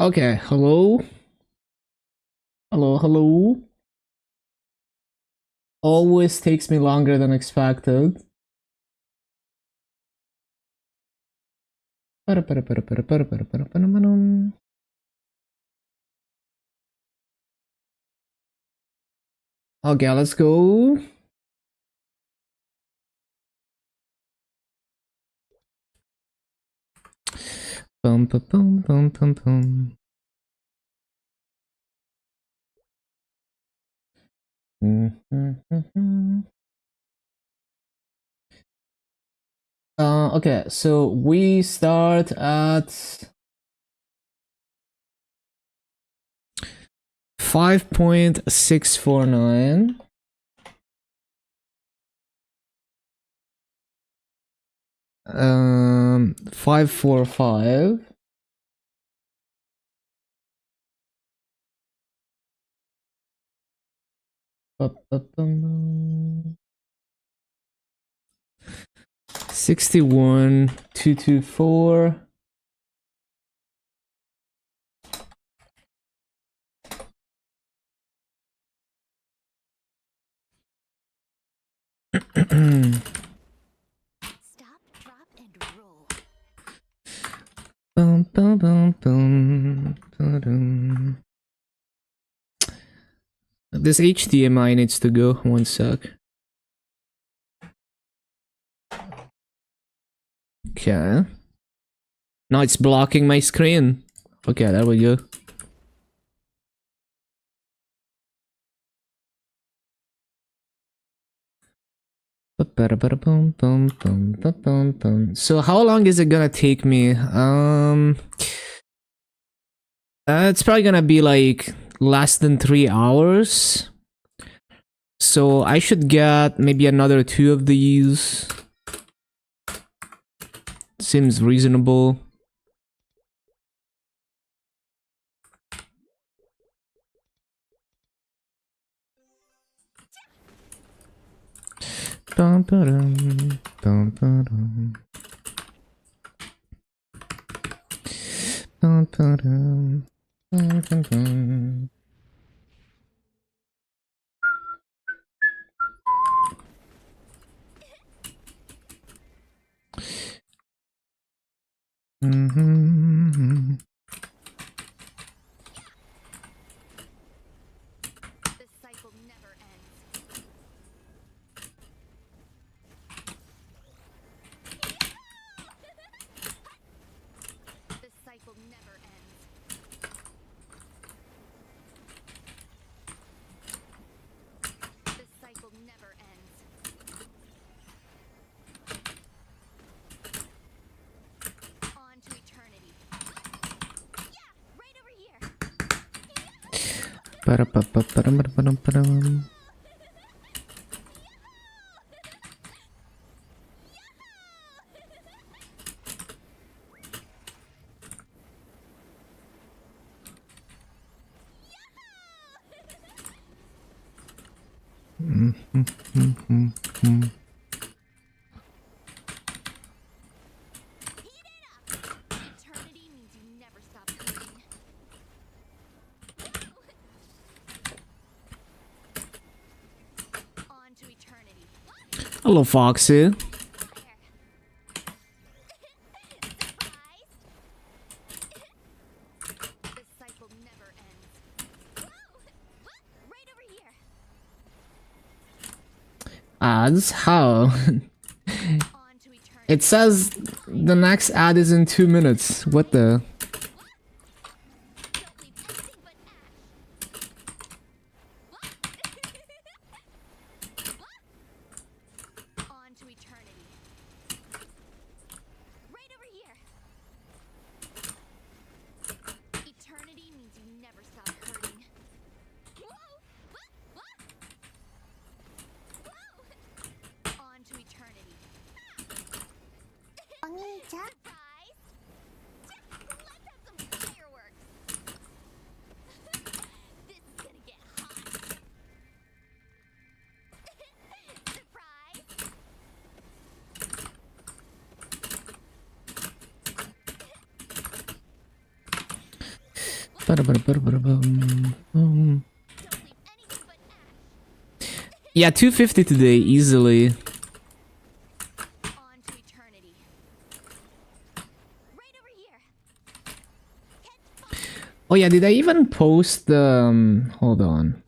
Okay, hello? Hello, hello? Always takes me longer than expected. Okay, let's go. Bum, bum, bum, bum, bum, bum. Okay, so we start at 5.649. 545. Ba-ba-bum. 61, 224. Stop, drop, and roll. Bum, bum, bum, bum, ba-dum. This HDMI needs to go. One sec. Okay. Now it's blocking my screen. Okay, there we go. So how long is it gonna take me? It's probably gonna be like less than 3 hours. So I should get maybe another 2 of these. Seems reasonable. Dun, dun, dun, dun, dun. Dun, dun, dun. Dun, dun, dun. Mm-hmm. This cycle never ends. This cycle never ends. This cycle never ends. On to eternity. Yeah, right over here. Ba-da-ba-ba-ba-dum-ba-dum-ba-dum. Eternity means you never stop coding. On to eternity. Hello, Foxy. Surprise! This cycle never ends. Whoa! Right over here. Ads? How? On to eternity. It says the next ad is in 2 minutes. What the? Don't leave anything but ash. On to eternity. Right over here. Eternity means you never stop hurting. Whoa! On to eternity. Oni-chan? Surprise! Yeah, 250 today, easily. On to eternity. Right over here. Oh yeah, did I even post the... hold on.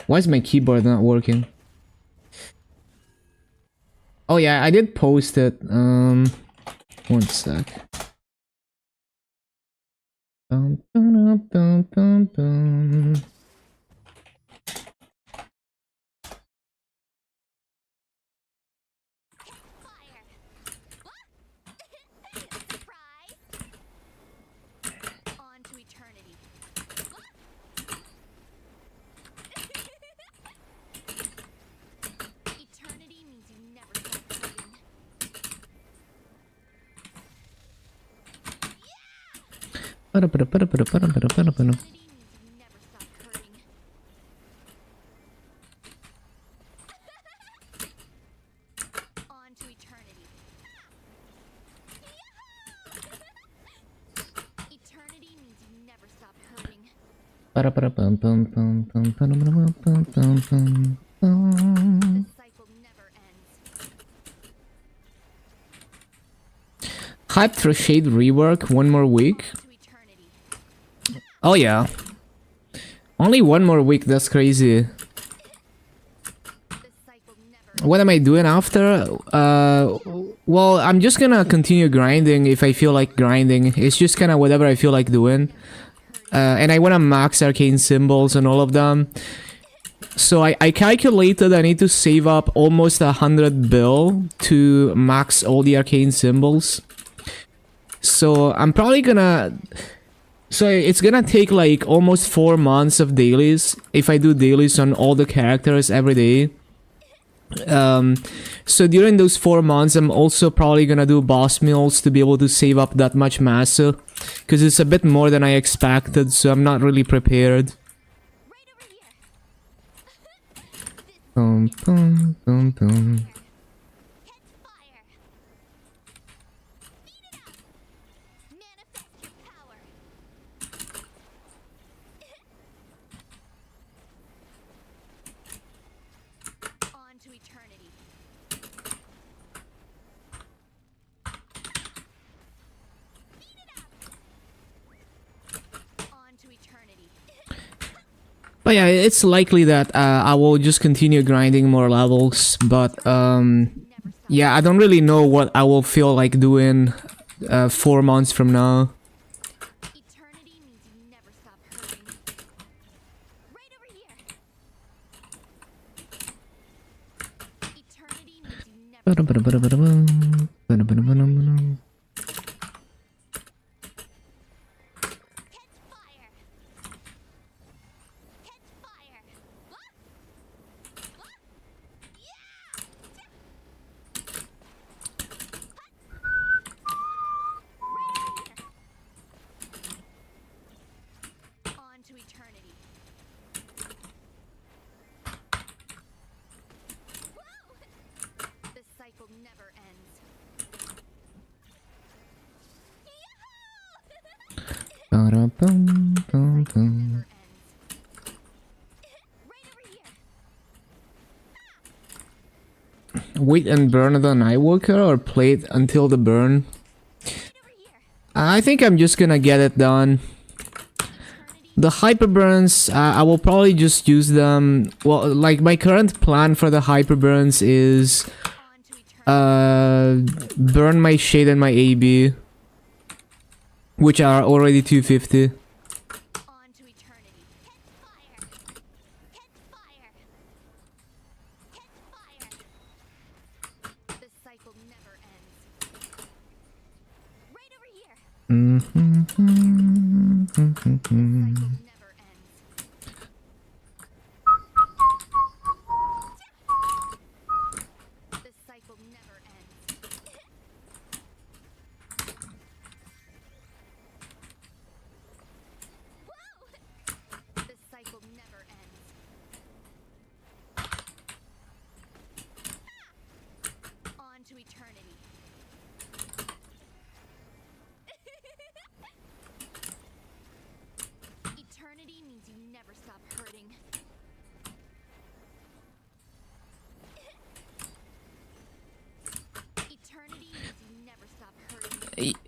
Why is my keyboard not working? Oh yeah, I did post it. One sec. Dun, dun, dun, dun, dun. Fire. Surprise. On to eternity. Eternity means you never stop hurting. Eternity means you never stop hurting. On to eternity. Eternity means you never stop hurting. The cycle never ends. Hype for Shade rework, one more week. To eternity. Oh yeah. Only one more week, that's crazy. The cycle never What am I doing after? Well, I'm just gonna continue grinding if I feel like grinding. It's just kinda whatever I feel like doing. And I wanna max arcane symbols and all of them. So I calculated I need to save up almost 100 bill to max all the arcane symbols. So I'm probably gonna... So it's gonna take like almost 4 months of dailies if I do dailies on all the characters every day. So during those 4 months, I'm also probably gonna do boss meals to be able to save up that much massa, because it's a bit more than I expected, so I'm not really prepared. right over here. Dun, dun, dun, dun. Catch fire. Beat it up. Manifest your power. On to eternity. Beat it up. On to eternity. But yeah, it's likely that I will just continue grinding more levels, but Never stop. yeah, I don't really know what I will feel like doing 4 months from now. Eternity means you never stop hurting. Right over here. Eternity means you never stop. Catch fire. Catch fire. What? What? Yeah! On to eternity. Whoa! The cycle never ends. Ba-da-bum, bum, bum. Never ends. Right over here. Wait and burn the Nightwalker or play it until the burn? Right over here. I think I'm just gonna get it done. The hyper burns, I will probably just use them. Well, like my current plan for the hyper burns is On to eternity. burn my shade and my AB, which are already 250. On to eternity. Catch fire. Catch fire. Catch fire. The cycle never ends. Right over here. Cycle never ends. The cycle never ends. Whoa! The cycle never ends. On to eternity.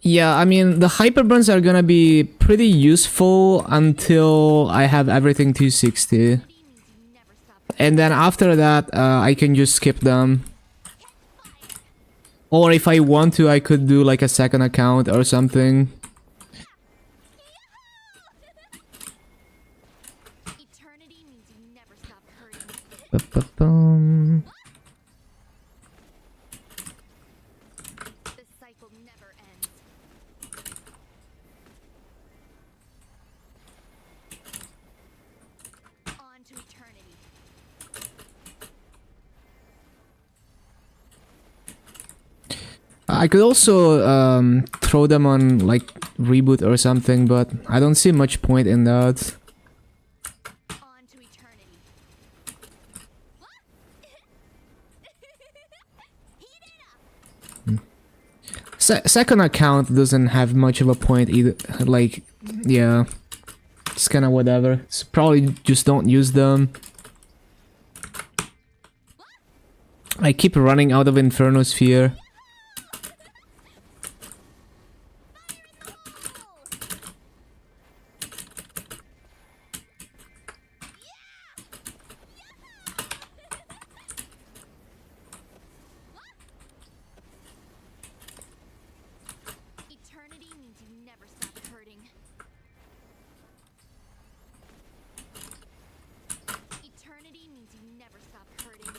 Yeah, I mean, the hyperburns are gonna be pretty useful until I have everything 260. Means you never stop. And then after that, I can just skip them. Or if I want to, I could do like a second account or something. Eternity means you never stop hurting. Ba-ba-bum. The cycle never ends. On to eternity. I could also throw them on like reboot or something, but I don't see much point in that. On to eternity. Heat it up. Second account doesn't have much of a point either. Like, yeah, it's kind of whatever. So probably just don't use them. I keep running out of Inferno Sphere. Eternity means you never stop hurting. Eternity means you never stop hurting.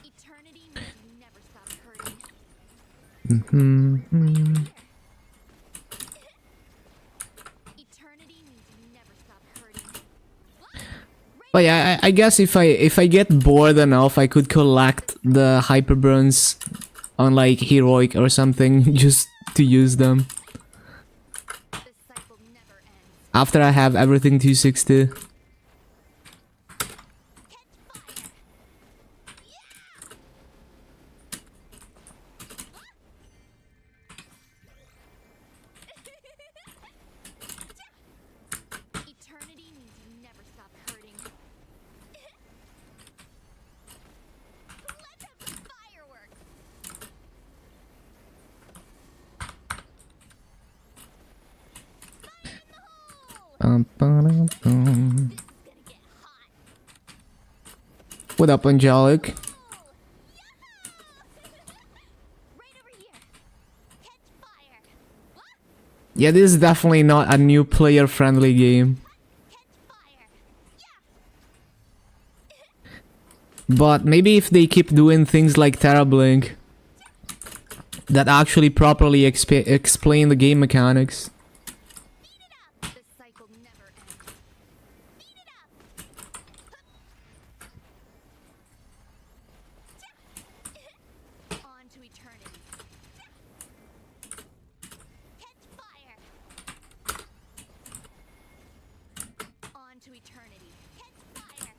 Eternity means you never stop hurting. Eternity means you never stop hurting. But yeah, I guess if I get bored enough, I could collect the hyperburns on like heroic or something just to use them The cycle never ends. after I have everything 260. Eternity means you never stop hurting. Let's have some fireworks. Fire in the hole! Ba-da-bum. It's gonna get hot. What up, Angelic? Right over here. Catch fire. Yeah, this is definitely not a new player-friendly game. Catch fire. But maybe if they keep doing things like TerraBlink that actually properly explain the game mechanics. The cycle never ends. Beat it up. On to eternity. Catch fire. On to eternity. Catch fire.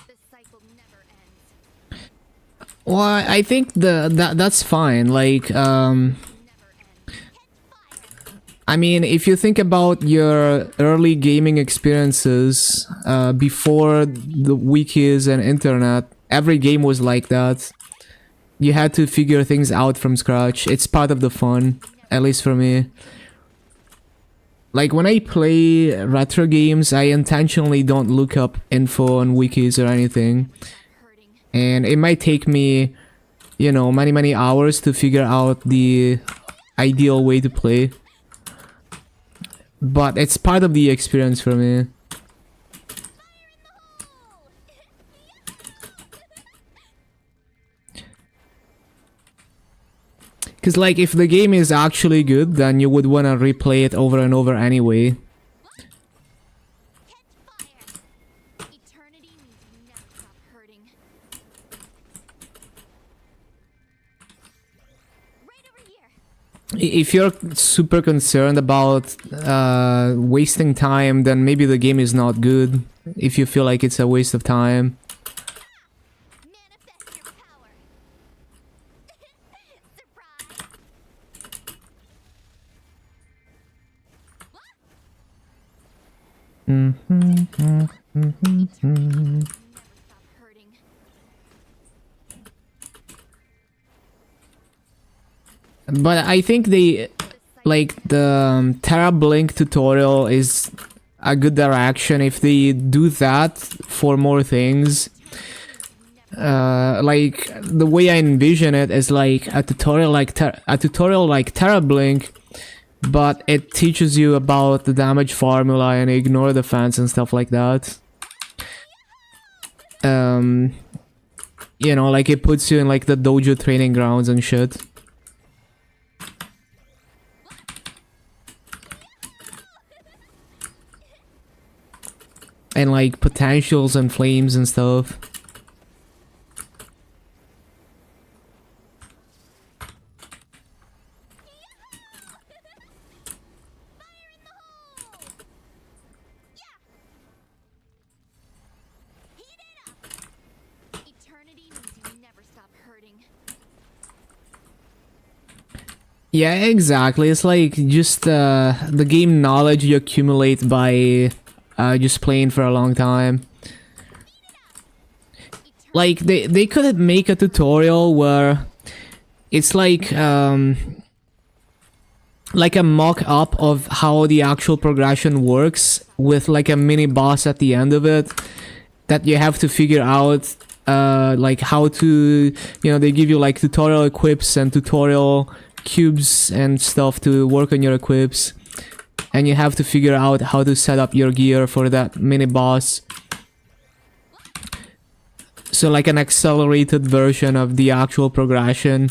The cycle never ends. Well, I think that's fine. Like, Never ends. Catch fire. I mean, if you think about your early gaming experiences before the wikis and internet, every game was like that. You had to figure things out from scratch. It's part of the fun, at least for me. Like when I play retro games, I intentionally don't look up info on wikis or anything. Stop hurting. And it might take me, you know, many hours to figure out the ideal way to play. But it's part of the experience for me. Cause like if the game is actually good, then you would wanna replay it over and over anyway. Catch fire. Eternity means you never stop hurting. Right over here. If you're super concerned about wasting time, then maybe the game is not good. If you feel like it's a waste of time. Manifest your power. stop hurting. But I think the Terra Blink tutorial is a good direction if they do that for more things. Like the way I envision it is like a tutorial like Terra Blink, but it teaches you about the damage formula and ignore defense and stuff like that. You know, like it puts you in like the dojo training grounds and shit. And like potentials and flames and stuff. Eternity means you never stop hurting. Yeah, exactly. It's like just the game knowledge you accumulate by just playing for a long time. Like they could make a tutorial where it's like a mock-up of how the actual progression works with like a mini boss at the end of it that you have to figure out like how to, you know, they give you like tutorial equips and tutorial cubes and stuff to work on your equips, and you have to figure out how to set up your gear for that mini boss. So like an accelerated version of the actual progression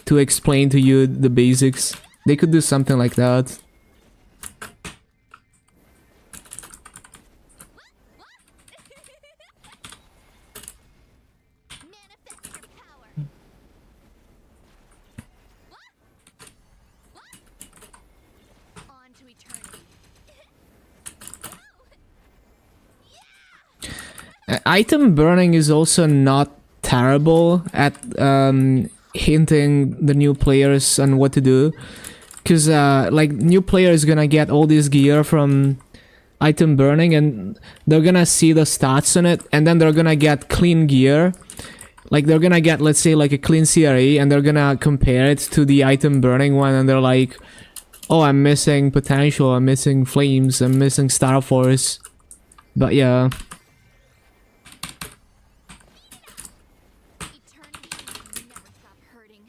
to explain to you the basics. They could do something like that. Manifest your power. On to eternity. Item burning is also not terrible at hinting the new players on what to do, because like new players gonna get all this gear from item burning and they're gonna see the stats on it, and then they're gonna get clean gear. Like they're gonna get, let's say, like a clean CRE, and they're gonna compare it to the item burning one, and they're like, oh, I'm missing potential, I'm missing flames, I'm missing Star Force. But yeah. Eternity means you never stop hurting.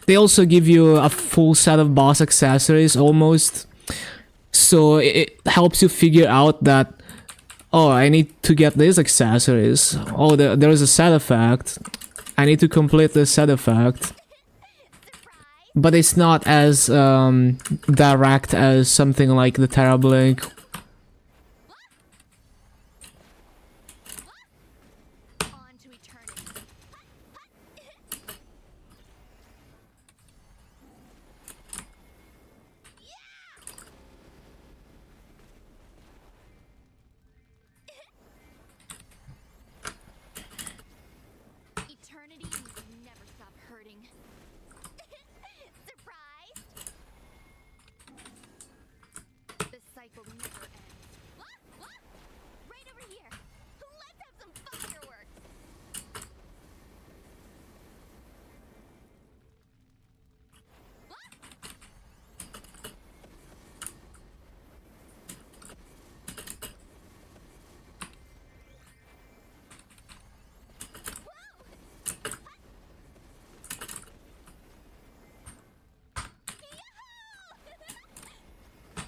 They also give you a full set of boss accessories almost. So it helps you figure out that, oh, I need to get these accessories. Oh, there's a set effect. I need to complete this set effect. But it's not as direct as something like the Terra Blink. On to eternity. Eternity means you never stop hurting. Surprise! The cycle never ends. Right over here. Let's have some fireworks.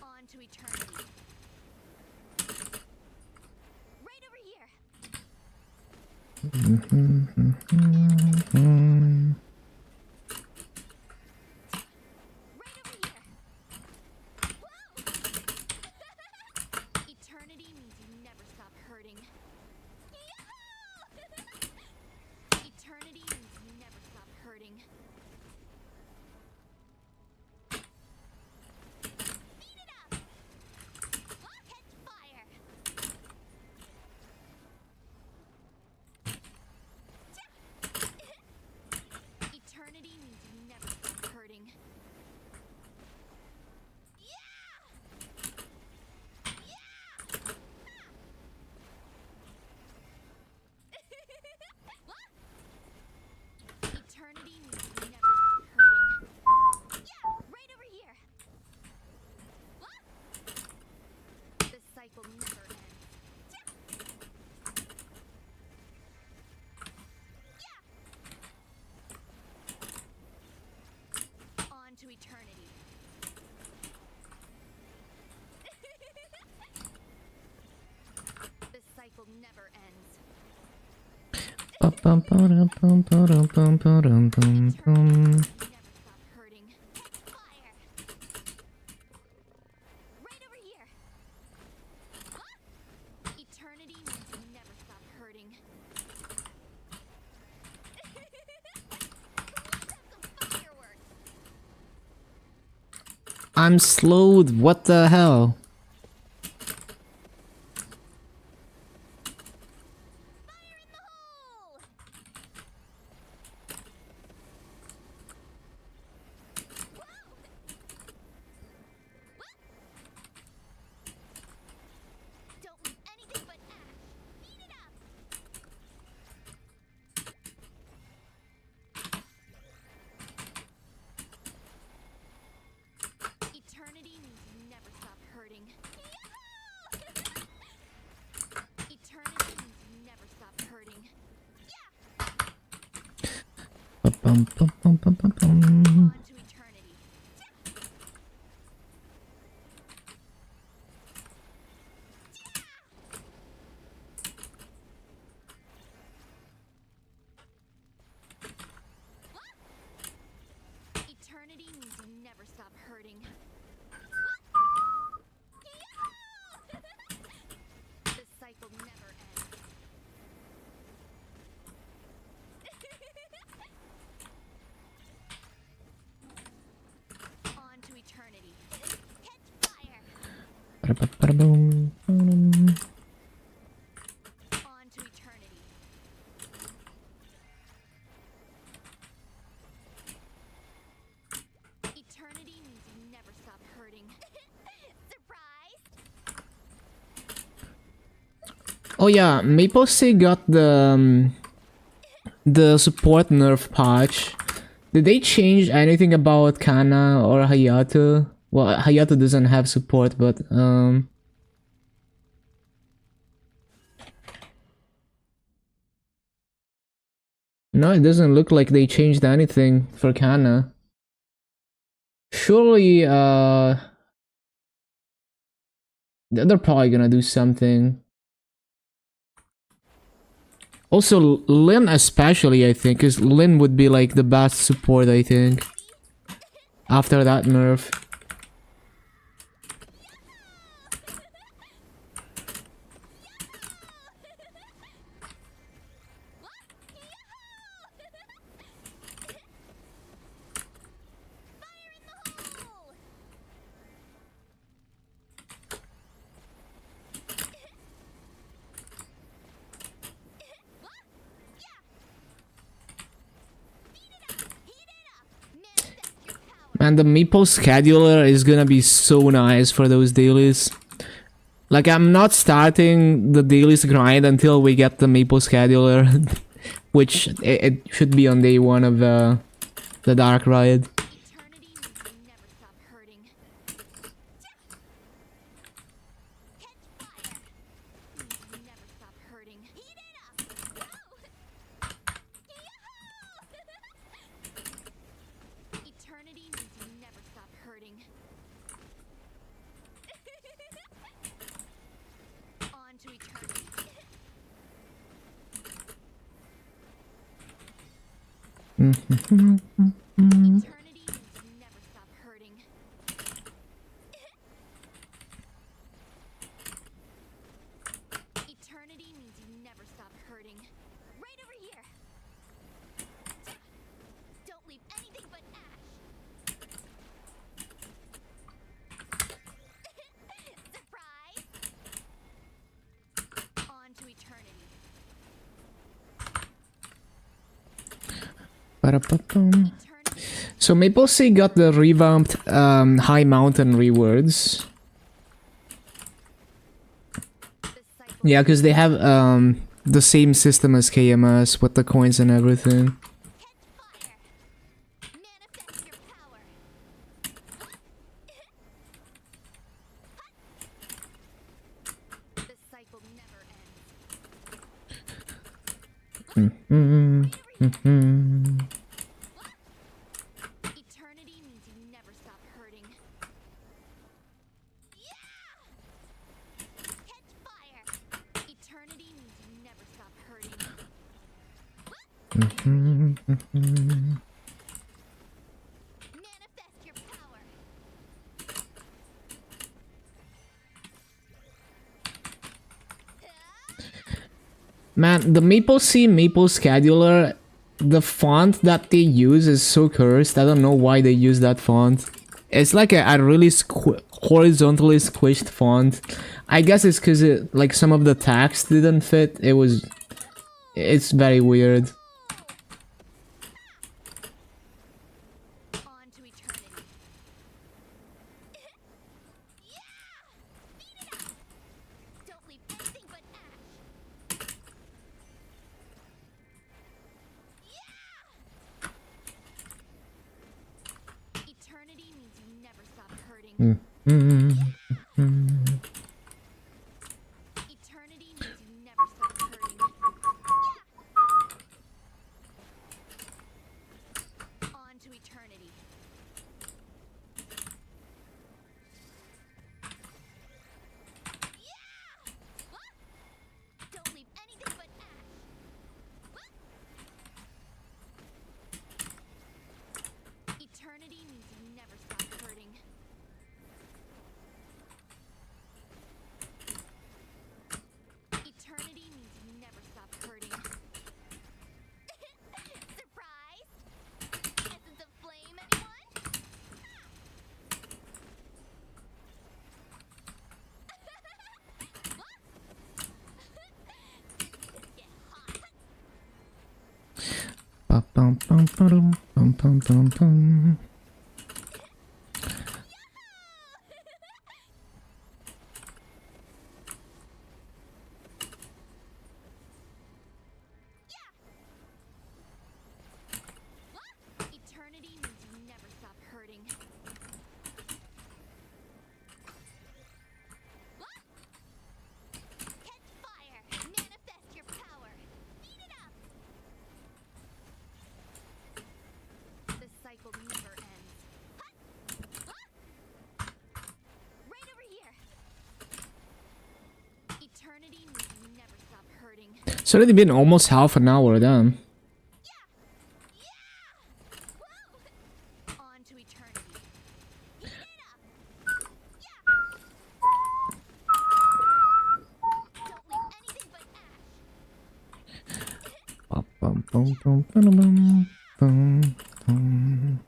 On to eternity. Right over here. Right over here. Eternity means you never stop hurting. Eternity means you never stop hurting. Speed it up. Catch fire. hurting. Fire! Right over here. Eternity means you never stop hurting. Let's have some fireworks. I'm slowed. What the hell? Fire in the hole! Whoa! What? Don't leave anything but ash. Heat it up. Eternity means you never stop hurting. Yahoo! Eternity means you never stop hurting. Yeah! On to eternity. Eternity means you never stop hurting. The cycle never ends. On to eternity. Catch fire. On to eternity. Eternity means you never stop hurting. Surprised? Oh yeah, Maple State got the support nerf patch. Did they change anything about Kana or Hayato? Well, Hayato doesn't have support, but no, it doesn't look like they changed anything for Kana. Surely they're probably gonna do something. Also, Lin especially, I think, because Lin would be like the best support, I think. After that nerf. Fire in the hole! Manifest your power. And the Meeple scheduler is gonna be so nice for those dailies. Like, I'm not starting the dailies grind until we get the Meeple scheduler. Which, it should be on day 1 of the Dark Ride. Eternity means you never stop hurting. Catch fire. Means you never stop hurting. Heat it up. Yahoo! Eternity means you never stop hurting. On to eternity. Eternity means you never stop hurting. Eternity means you never stop hurting. Right over here. Don't leave anything but ash. Surprise! On to eternity. Ba-da-ba-bum. Eternity. So Maple State got the revamped High Mountain rewards. The cycle. Yeah, because they have the same system as KMS with the coins and everything. Catch fire. Manifest your power. The cycle never ends. Eternity means you never stop hurting. Yeah! Catch fire. Eternity means you never stop hurting. Manifest your power. Man, the Maple C Maple Scheduler, the font that they use is so cursed. I don't know why they use that font. It's like a really horizontally squished font. I guess it's because like some of the text didn't fit. It's very weird. On to eternity. Yeah! Beat it up! Don't leave anything but ash. Yeah! Eternity means you never stop hurting. Eternity means you never stop hurting. Yeah! On to eternity. Yeah! Don't leave anything but ash. Eternity means you never stop hurting. Eternity means you never stop hurting. Surprise! Essence of flame, anyone? Get hot. Ba-bum-bum-ba-dum, bum-bum-bum-bum. Eternity means you never stop hurting. Catch fire! Manifest your power! Beat it up! The cycle never ends. Right over here! Eternity means you never stop hurting. It's already been almost half an hour then. On to eternity. Heat it up! Yeah! Don't leave anything but ash. Ba-bum-bum-bum-bum-bum-bum.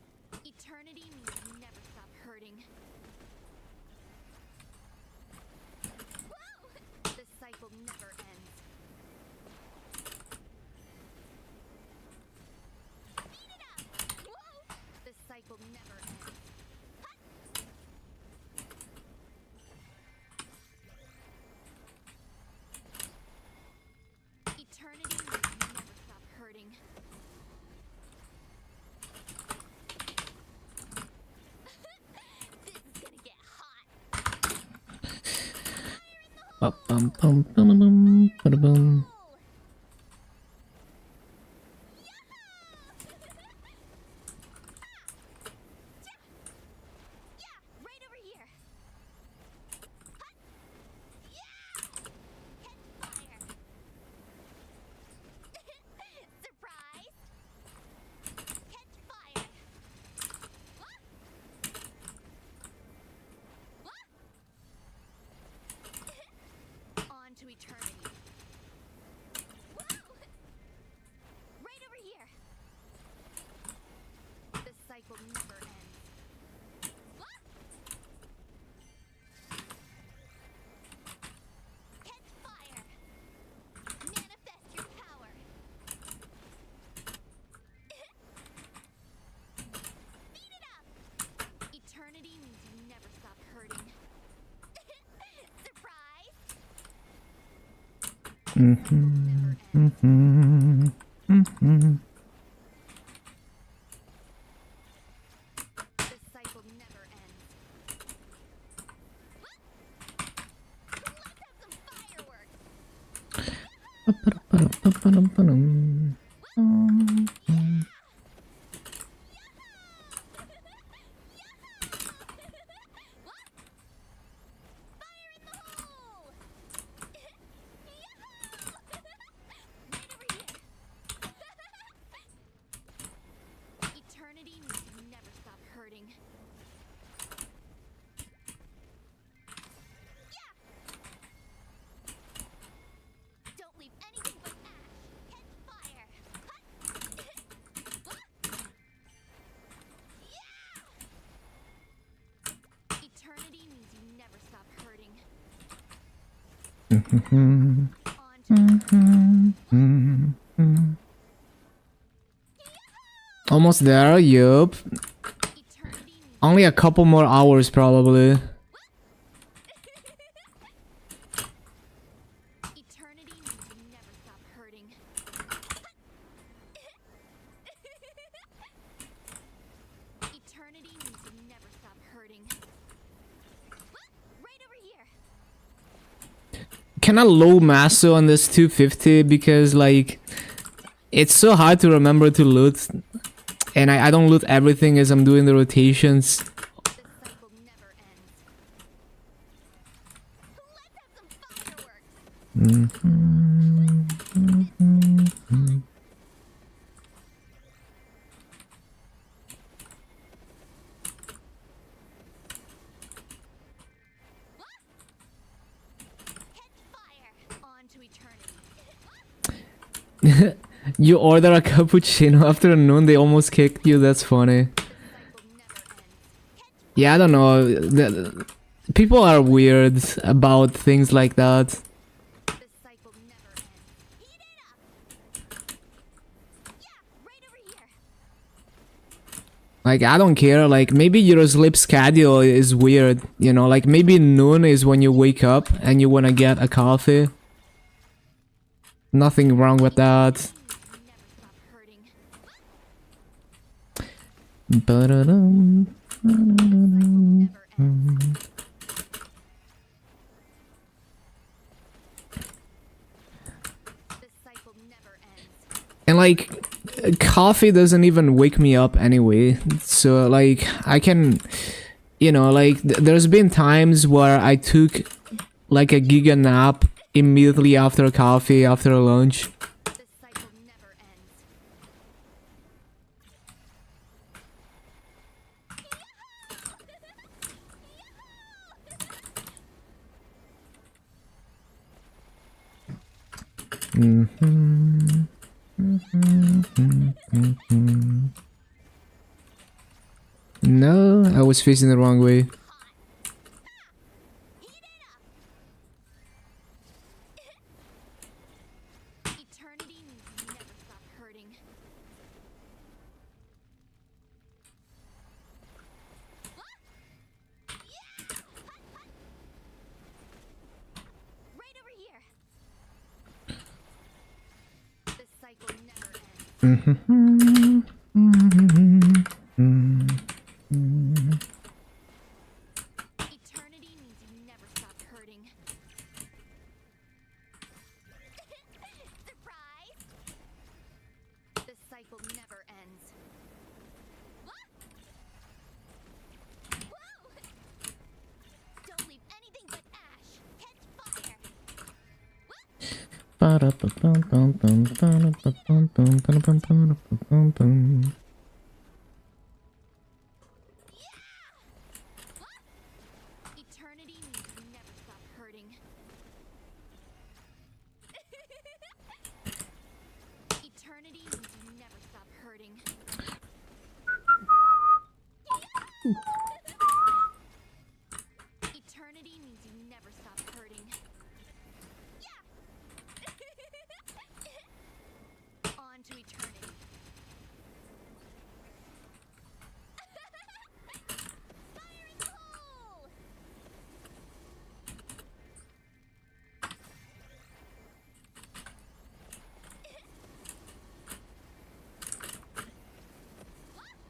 Eternity means you never stop hurting. The cycle never ends. Beat it up! Whoa! The cycle never ends. Eternity means you never stop hurting. This is gonna get hot. Ba-bum-bum-bum-bum-bum. Yeah, right over here. Yeah! Catch fire! Surprise! Catch fire! On to eternity. Right over here. The cycle never ends. Catch fire! Manifest your power! Beat it up! Eternity means you never stop hurting. Surprise! The cycle never ends. Let's have some fireworks! Ba-ba-da-ba-da-ba-ba-dum-ba-dum. Fire in the hole! Yahoo! Right over here! On to Almost there, yup. eternity. Only a couple more hours probably. Eternity means you never stop hurting. Eternity means you never stop hurting. Right over here. Kinda low masso on this 250 because like it's so hard to remember to loot, and I don't loot everything as I'm doing the rotations. This cycle never ends. Let's have some fireworks. Catch fire. On to eternity. You order a cappuccino after noon, they almost kicked you. That's funny. Cycle never ends. Yeah, I don't know. People are weird about things like that. This cycle never ends. Heat it up. Yeah, right over here. Like, I don't care. Like, maybe your sleep schedule is weird. You know, like maybe noon is when you wake up and you want to get a coffee. Nothing wrong with that. You never stop hurting. Ba-da-dum. Never ends. This cycle never ends. And like, coffee doesn't even wake me up anyway. So like, I can, you know, like there's been times where I took like a giga nap immediately after coffee, after lunch. This cycle never ends. No, I was facing the wrong way. Heat it up. Eternity means you never stop hurting. Right over here. This cycle never ends. Eternity means you never stop hurting. Surprise! This cycle never ends. Whoa! Don't leave anything but ash. Catch fire. Eternity means you never stop hurting. Eternity means you never stop hurting. Eternity means you never stop hurting. Yeah. On to eternity. Fire in the hole!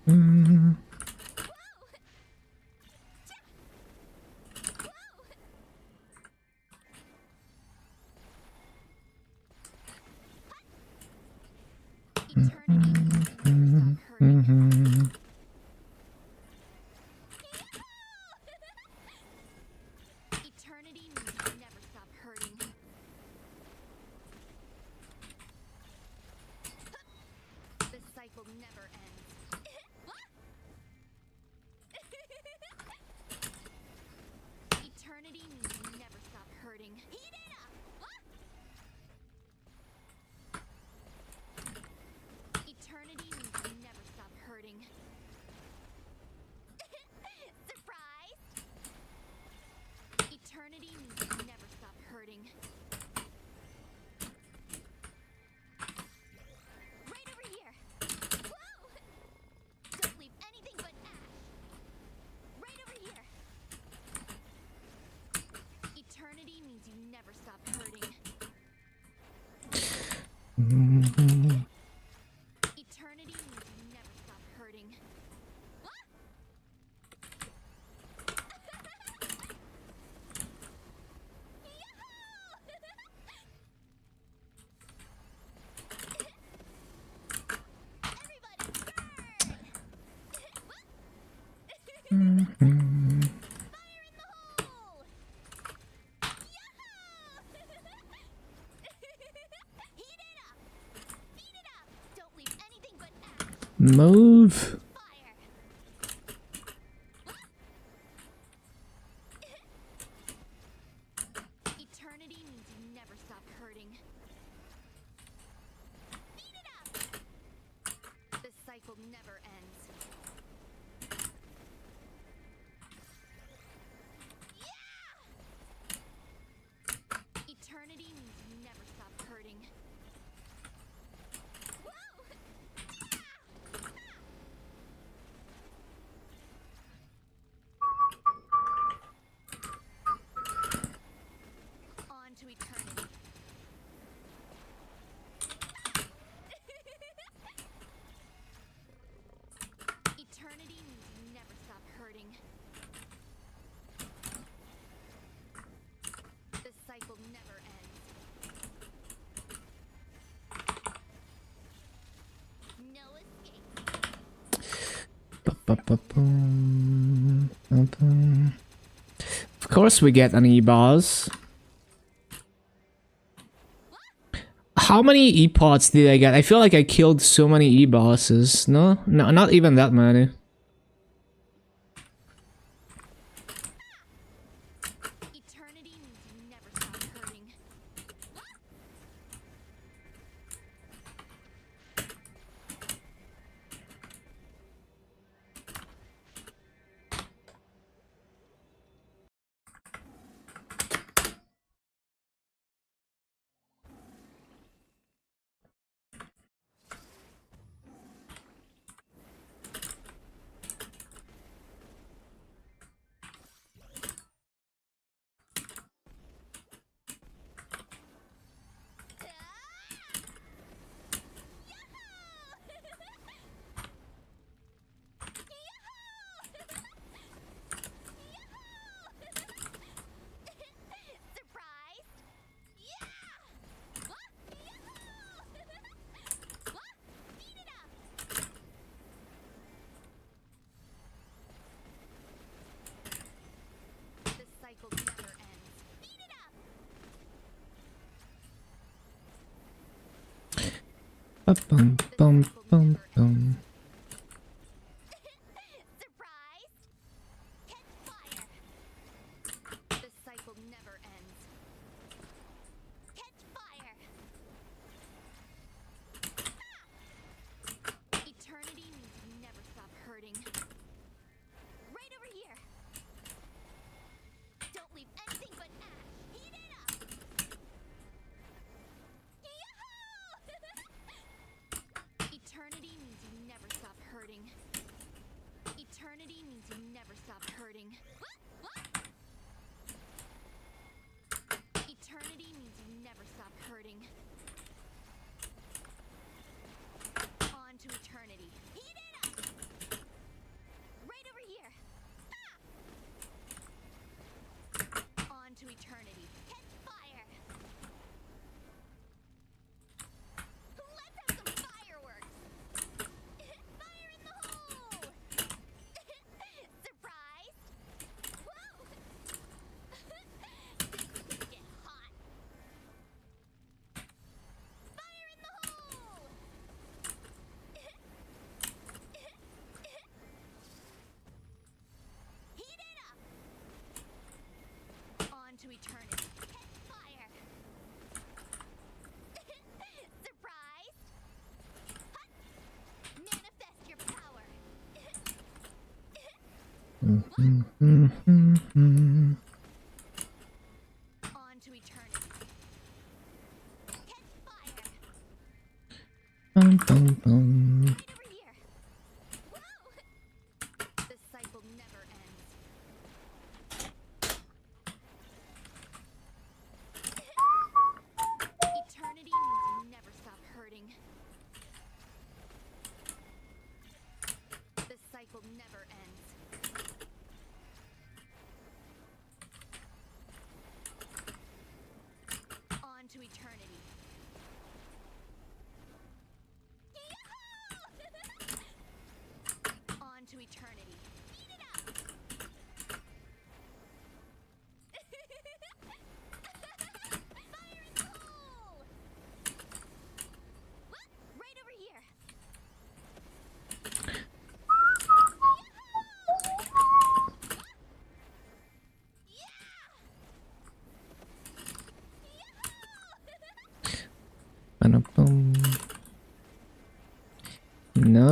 Eternity means you never stop hurting. Eternity means you never stop hurting. This cycle never ends. Eternity means you never stop hurting. Heat it up! Eternity means you never stop hurting. Surprise! Eternity means you never stop hurting. hurting. Move. Eternity means you never stop hurting. Beat it up! The cycle never ends. Yeah! Eternity means you never stop hurting. Whoa! On to eternity. Eternity means you never stop hurting. The cycle never ends. No escape. Ba-ba-ba-boom. Ba-bum. Of course we get an E-boss. How many E-pods did I get? I feel like I killed so many E-bosses. No, not even that many. Eternity means you never stop hurting. Surprise! Yeah! Beat it up! The cycle never ends. Beat it up! Ba-bum, bum, bum, bum. Surprise! Catch fire! The cycle never ends. Catch fire! Eternity means you never stop hurting. Right over here! Don't leave anything but ash! Heat it up! Yahoo! Eternity means you never stop hurting. Eternity means you never stop hurting. What? Eternity means you never stop hurting. On to eternity. Heat it up! Right over here. On to eternity. Catch fire! Let's have some fireworks! Fire in the hole! Surprise! Whoa! This is gonna get hot! Fire in the hole! Heat it up! On to eternity. Catch fire! Surprise! Hut! Manifest your power! On to eternity. Catch fire! Bum, bum, bum. Right over here! Whoa! The cycle never ends. Eternity means you never stop hurting. No.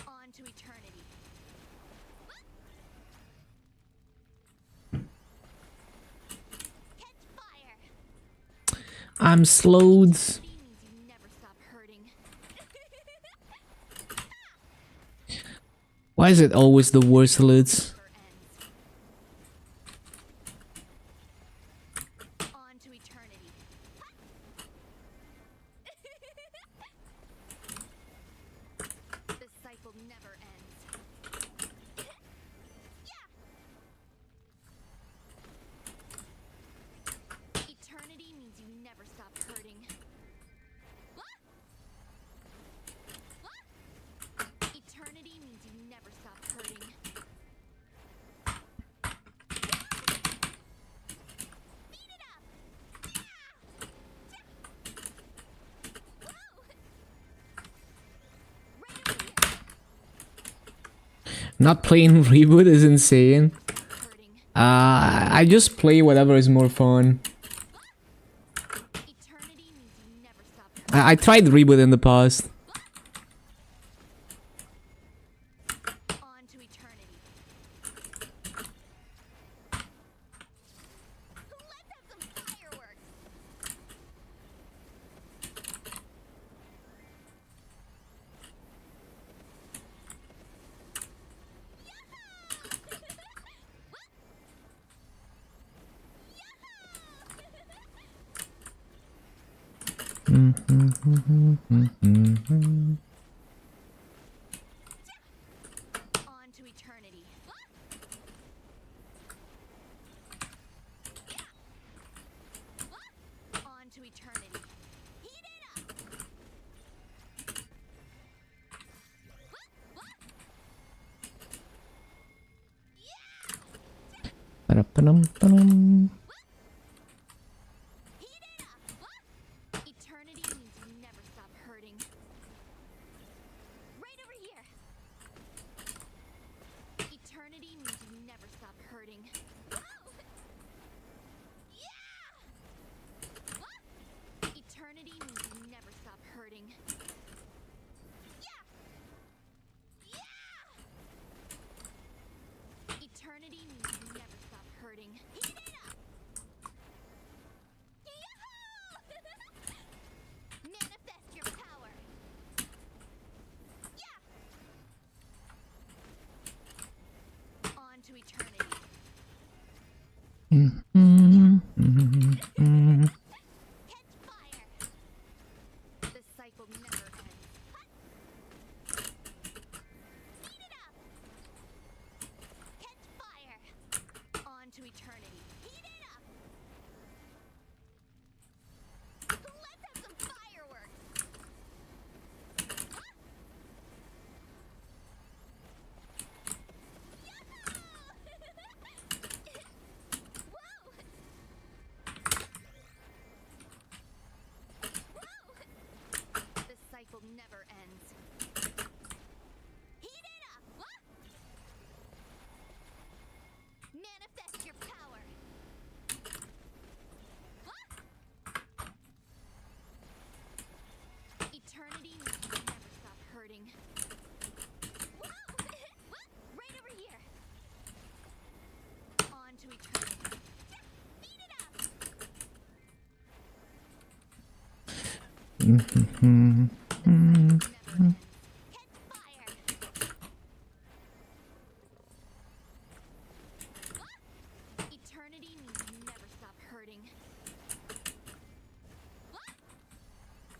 On to eternity. Catch fire. I'm slowed. Eternity means you never stop hurting. Why is it always the worst lids? Never ends. On to eternity. The cycle never ends. Eternity means you never stop hurting. Eternity means you never stop hurting. Beat it up! Right over here. Not playing Reboot is insane. Hurting. I just play whatever is more fun. Eternity means you never stop hurting. I tried Reboot in the past. On to eternity. Let's have some fireworks. On to eternity. On to eternity. Heat it up. Ba-da-ba-dum-ba-dum. Heat it up. Eternity means you never stop hurting. Right over here. Eternity means you never stop hurting. Eternity means you never stop hurting. Eternity means you never stop hurting. Heat it up. Manifest your power. On to eternity. Catch fire. The cycle never ends. Beat it up. Catch fire. On to eternity. Heat it up. Let's have some fireworks. The cycle never ends. Heat it up! Manifest your power! Eternity means you never stop hurting. Right over here! On to eternity. Beat it up! Never ends. Catch fire! Eternity means you never stop hurting.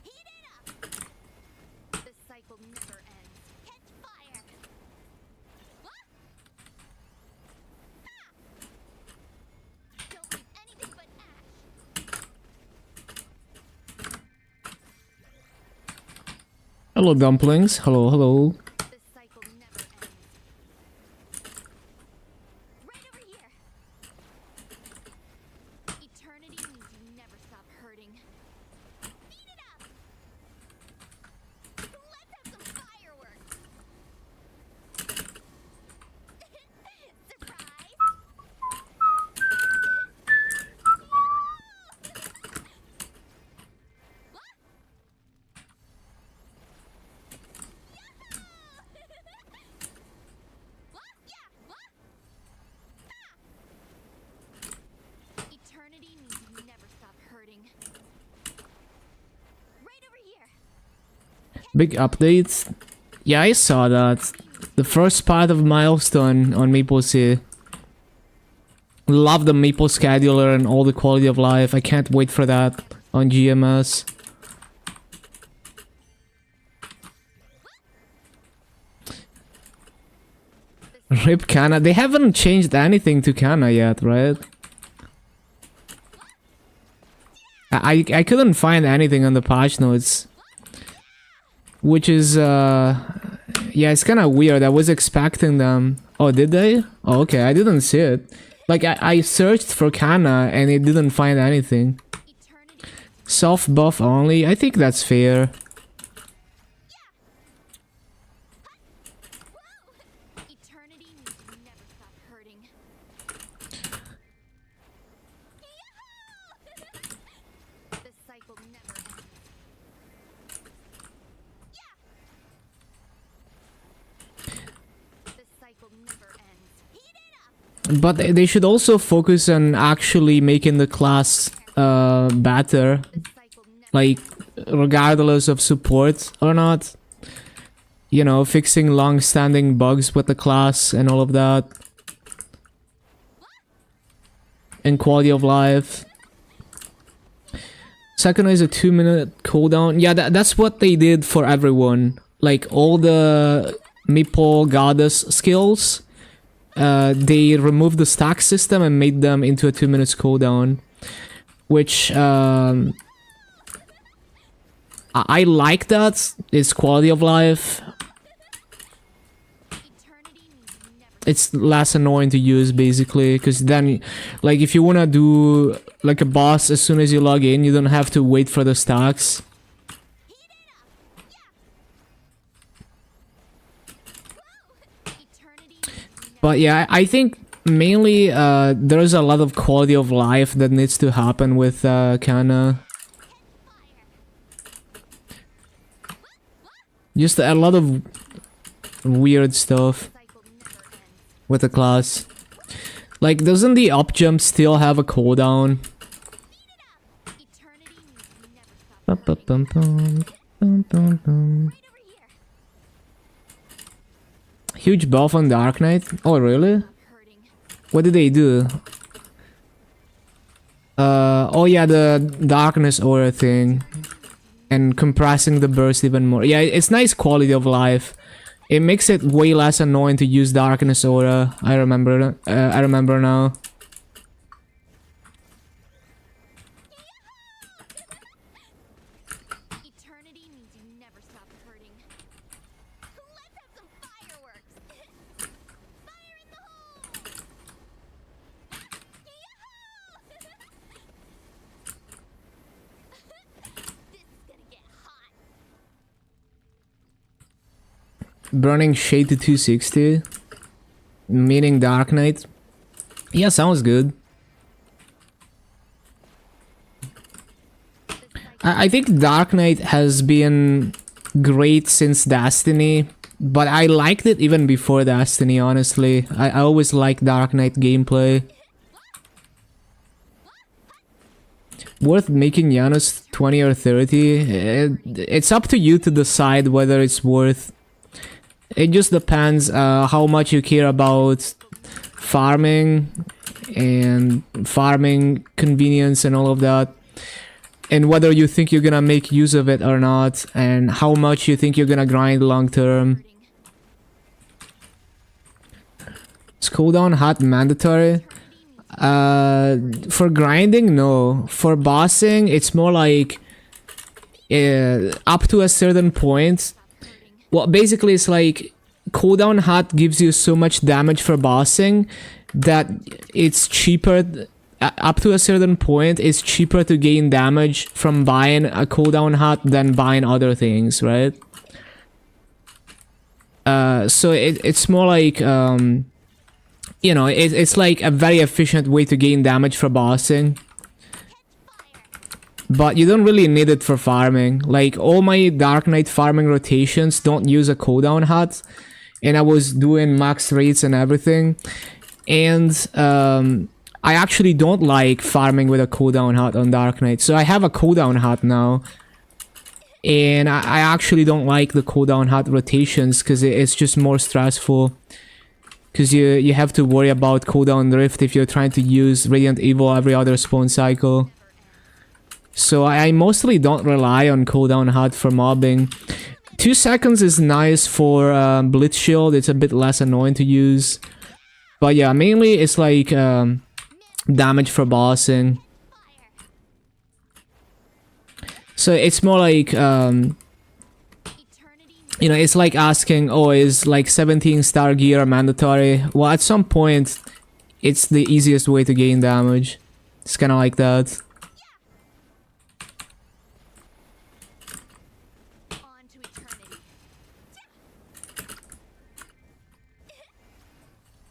Heat it up! The cycle never ends. Catch fire! Don't leave anything but ash! Hello, dumplings. Hello, hello. The cycle never ends. Right over here! Eternity means you never stop hurting. Beat it up! Let's have some fireworks! Surprise! Big updates. Yeah, I saw that. The first part of Milestone on Maple Sea. Love the Maple scheduler and all the quality of life. I can't wait for that on GMS. Rip Kana. They haven't changed anything to Kana yet, right? I couldn't find anything on the patch notes. Which is, yeah, it's kind of weird. I was expecting them. Oh, did they? Oh, okay, I didn't see it. Like, I searched for Kana and it didn't find anything. Soft buff only? I think that's fair. Eternity means you never stop hurting. The cycle never ends. The cycle never ends. Heat it up! But they should also focus on actually making the class better. The cycle never Like, regardless of support or not. You know, fixing long-standing bugs with the class and all of that. And quality of life. Second is a 2-minute cooldown. Yeah, that's what they did for everyone. Like, all the Meeple Goddess skills. They removed the stack system and made them into a 2 minutes cooldown. Which, I like that. It's quality of life. eternity means you never It's less annoying to use, basically, because then, like, if you want to do like a boss as soon as you log in, you don't have to wait for the stacks. eternity means you never But yeah, I think mainly there's a lot of quality of life that needs to happen with Kana. Just a lot of weird stuff cycle never ends. with the class. Like, doesn't the up jump still have a cooldown? Eternity means you never stop hurting. Ba-ba-bum-bum, Right over here. Huge buff on Dark Knight. Oh, really? Hurting. What did they do? Oh yeah, the darkness aura thing. And compressing the burst even more. Yeah, it's nice quality of life. It makes it way less annoying to use darkness aura. I remember now. Eternity means you never stop hurting. Let's have some fireworks. Fire in the hole. This is gonna get hot. Burning Shade to 260. Meaning Dark Knight. Yeah, sounds good. I think Dark Knight has been great since Destiny, but I liked it even before Destiny, honestly. I always liked Dark Knight gameplay. Worth making Janus 20 or 30? It's up to you to decide whether it's worth. It just depends how much you care about farming and farming convenience and all of that. And whether you think you're gonna make use of it or not, and how much you think you're gonna grind long term. Is cooldown hot mandatory? For grinding, no. For bossing, it's more like up to a certain point. Well, basically, it's like cooldown hot gives you so much damage for bossing that it's cheaper. Up to a certain point, it's cheaper to gain damage from buying a cooldown hot than buying other things, right? So it's more like, you know, it's like a very efficient way to gain damage for bossing. But you don't really need it for farming. Like, all my Dark Knight farming rotations don't use a cooldown hot. And I was doing max rates and everything. And I actually don't like farming with a cooldown hot on Dark Knight. So I have a cooldown hot now. And I actually don't like the cooldown hot rotations because it's just more stressful. Because you have to worry about cooldown drift if you're trying to use Radiant Evil every other spawn cycle. So I mostly don't rely on cooldown hot for mobbing. 2 seconds is nice for Blitz Shield, it's a bit less annoying to use. But yeah, mainly it's like damage for bossing. So it's more like, you know, it's like asking, oh, is like 17 star gear mandatory? Well, at some point, it's the easiest way to gain damage. It's kind of like that. On to eternity.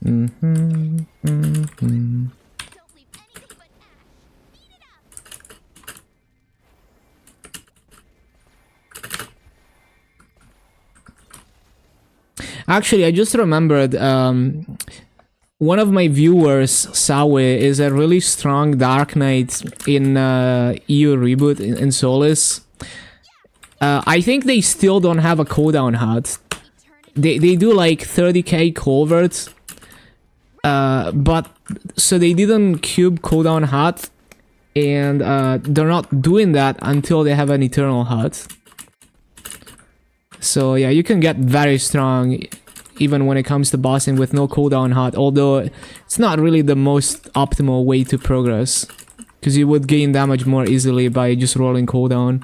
Mm-hmm. Mm-hmm. Don't leave anything but ash. Beat it up. Actually, I just remembered, one of my viewers, Sawe, is a really strong Dark Knight in EU Reboot in Solis. I think they still don't have a cooldown hut. They do like 30k covert, but so they didn't cube cooldown hut, and they're not doing that until they have an eternal hut. So yeah, you can get very strong even when it comes to bossing with no cooldown hut, although it's not really the most optimal way to progress, because you would gain damage more easily by just rolling cooldown.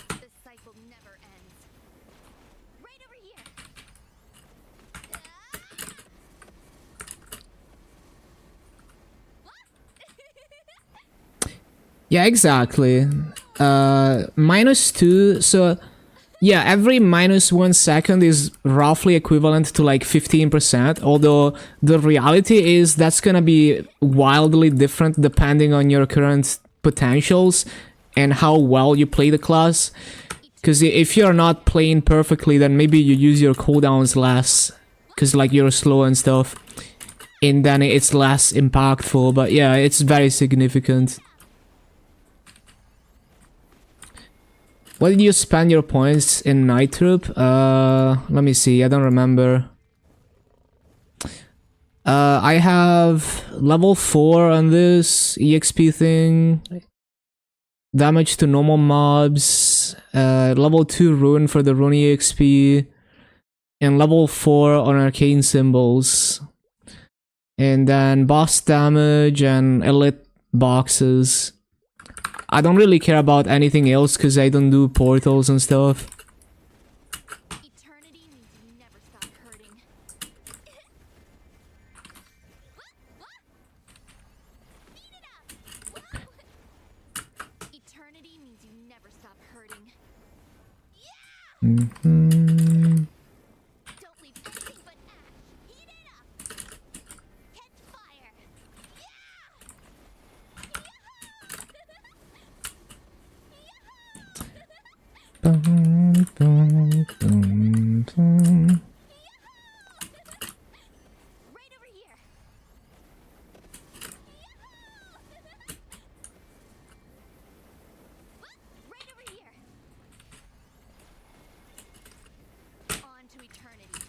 This cycle never ends. Right over here. Yeah, exactly. -2, so yeah, every -1 second is roughly equivalent to like 15%, although the reality is that's gonna be wildly different depending on your current potentials and how well you play the class. Because if you're not playing perfectly, then maybe you use your cooldowns less, because like you're slow and stuff, and then it's less impactful, but yeah, it's very significant. What did you spend your points in Night Troop? Let me see, I don't remember. I have level 4 on this EXP thing. Damage to normal mobs. Level 2 Rune for the Rune EXP. And level 4 on Arcane Symbols. And then boss damage and elite boxes. I don't really care about anything else because I don't do portals and stuff. Eternity means you never stop hurting. Beat it up. Eternity means you never stop hurting. Mm-hmm. Don't leave anything but ash. Heat it up. Catch fire. Dun, dun, dun, dun. Right over here. Right over here. On to eternity.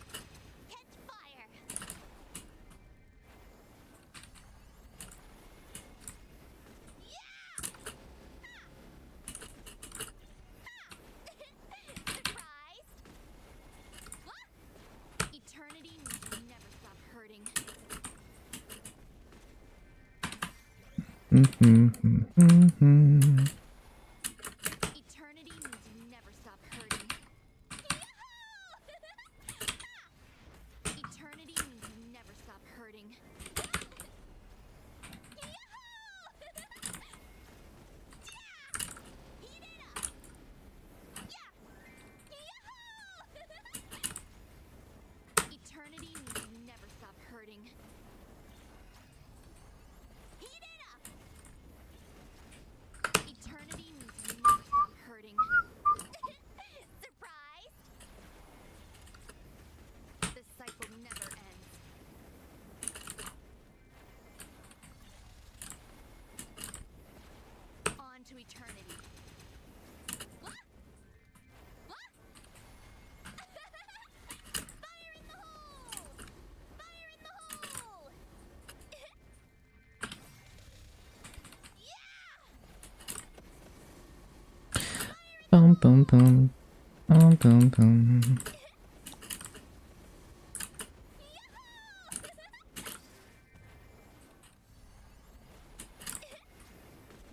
Catch fire. Surprised? Eternity means you never stop hurting. Mm-hmm. Mm-hmm. Eternity means you never stop hurting. Eternity means you never stop hurting. Heat it up. Eternity means you never stop hurting. Heat it up. Eternity Bum, bum. Bum, bum, bum.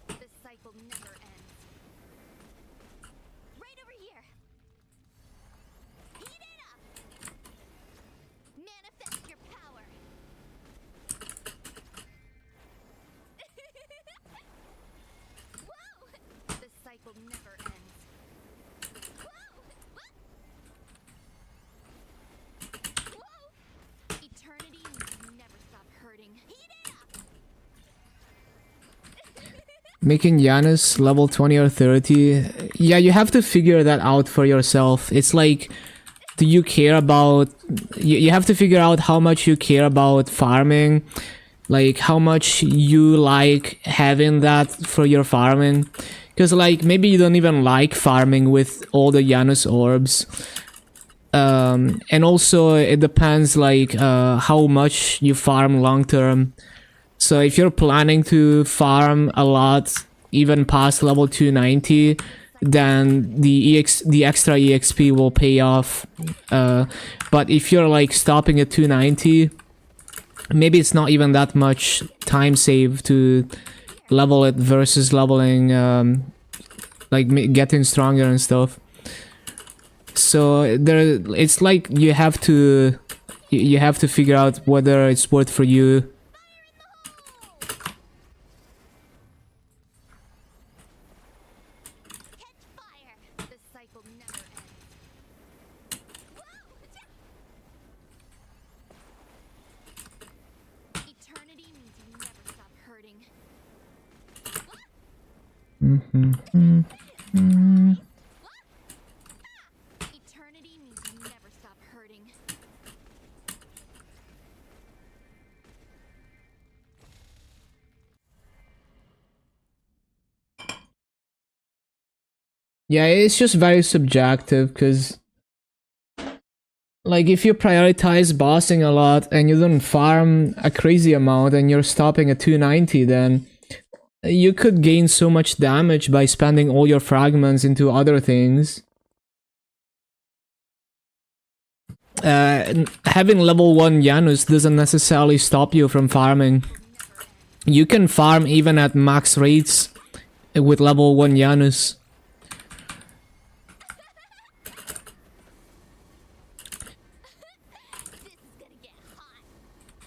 The cycle never ends. Right over here. Heat it up. Manifest your power. Whoa! The cycle never ends. Whoa! Whoa! Eternity means you never stop hurting. Heat it up. Making Janus level 20 or 30. Yeah, you have to figure that out for yourself. It's like, do you care about... You have to figure out how much you care about farming. Like, how much you like having that for your farming. Because, like, maybe you don't even like farming with all the Janus orbs. And also, it depends, like, how much you farm long term. So if you're planning to farm a lot, even past level 290, then the extra EXP will pay off. But if you're like stopping at 290, maybe it's not even that much time saved to level it versus leveling, getting stronger and stuff. So it's like you have to figure out whether it's worth for you. The cycle never ends. Eternity means you never stop hurting. Eternity means you never stop hurting. Yeah, it's just very subjective, because like if you prioritize bossing a lot and you don't farm a crazy amount and you're stopping at 290, then you could gain so much damage by spending all your fragments into other things. Having level 1 Janus doesn't necessarily stop you from farming. You can farm even at max rates with level 1 Janus.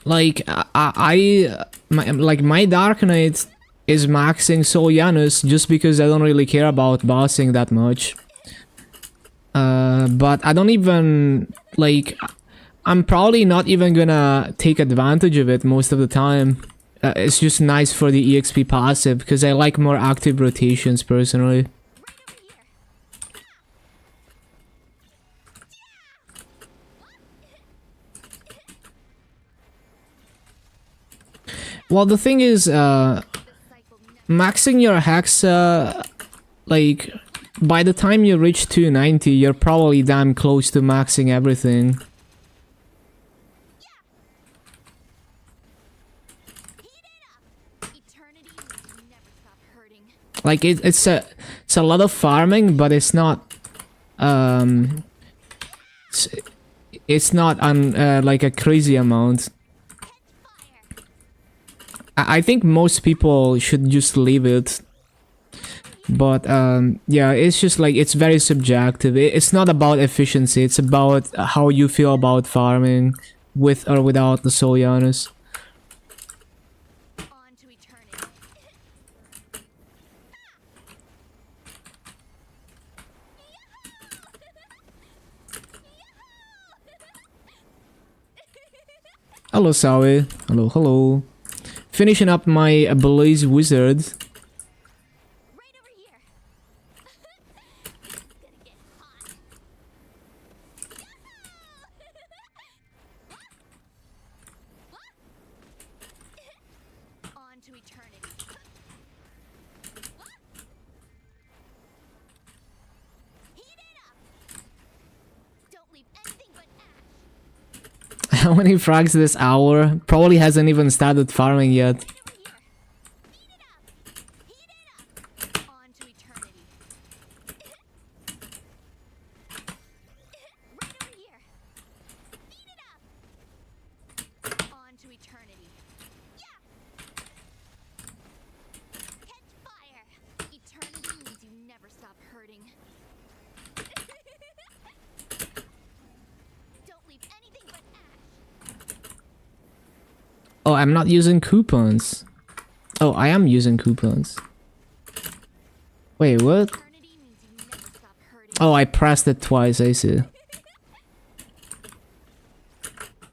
Like my Dark Knight is maxing Soul Janus just because I don't really care about bossing that much. But I don't even like. I'm probably not even gonna take advantage of it most of the time. It's just nice for the EXP passive because I like more active rotations personally. Well, the thing is, maxing your Hexa, like, by the time you reach 290, you're probably damn close to maxing everything. Like, it's a lot of farming, but it's not, it's not like a crazy amount. I think most people should just leave it. But yeah, it's just like, it's very subjective. It's not about efficiency, it's about how you feel about farming with or without the Soul Janus. On to eternity. Hello, Sawi. Hello, hello. Finishing up my Blaze Wizard. Right over here. It's gonna get hot. On to eternity. Heat it up. Don't leave anything but ash. How many frags this hour? Probably hasn't even started farming yet. On to eternity. Oh, I'm not using coupons. Oh, I am using coupons. Wait, what? Eternity means you never stop hurting. Oh, I pressed it twice, I see.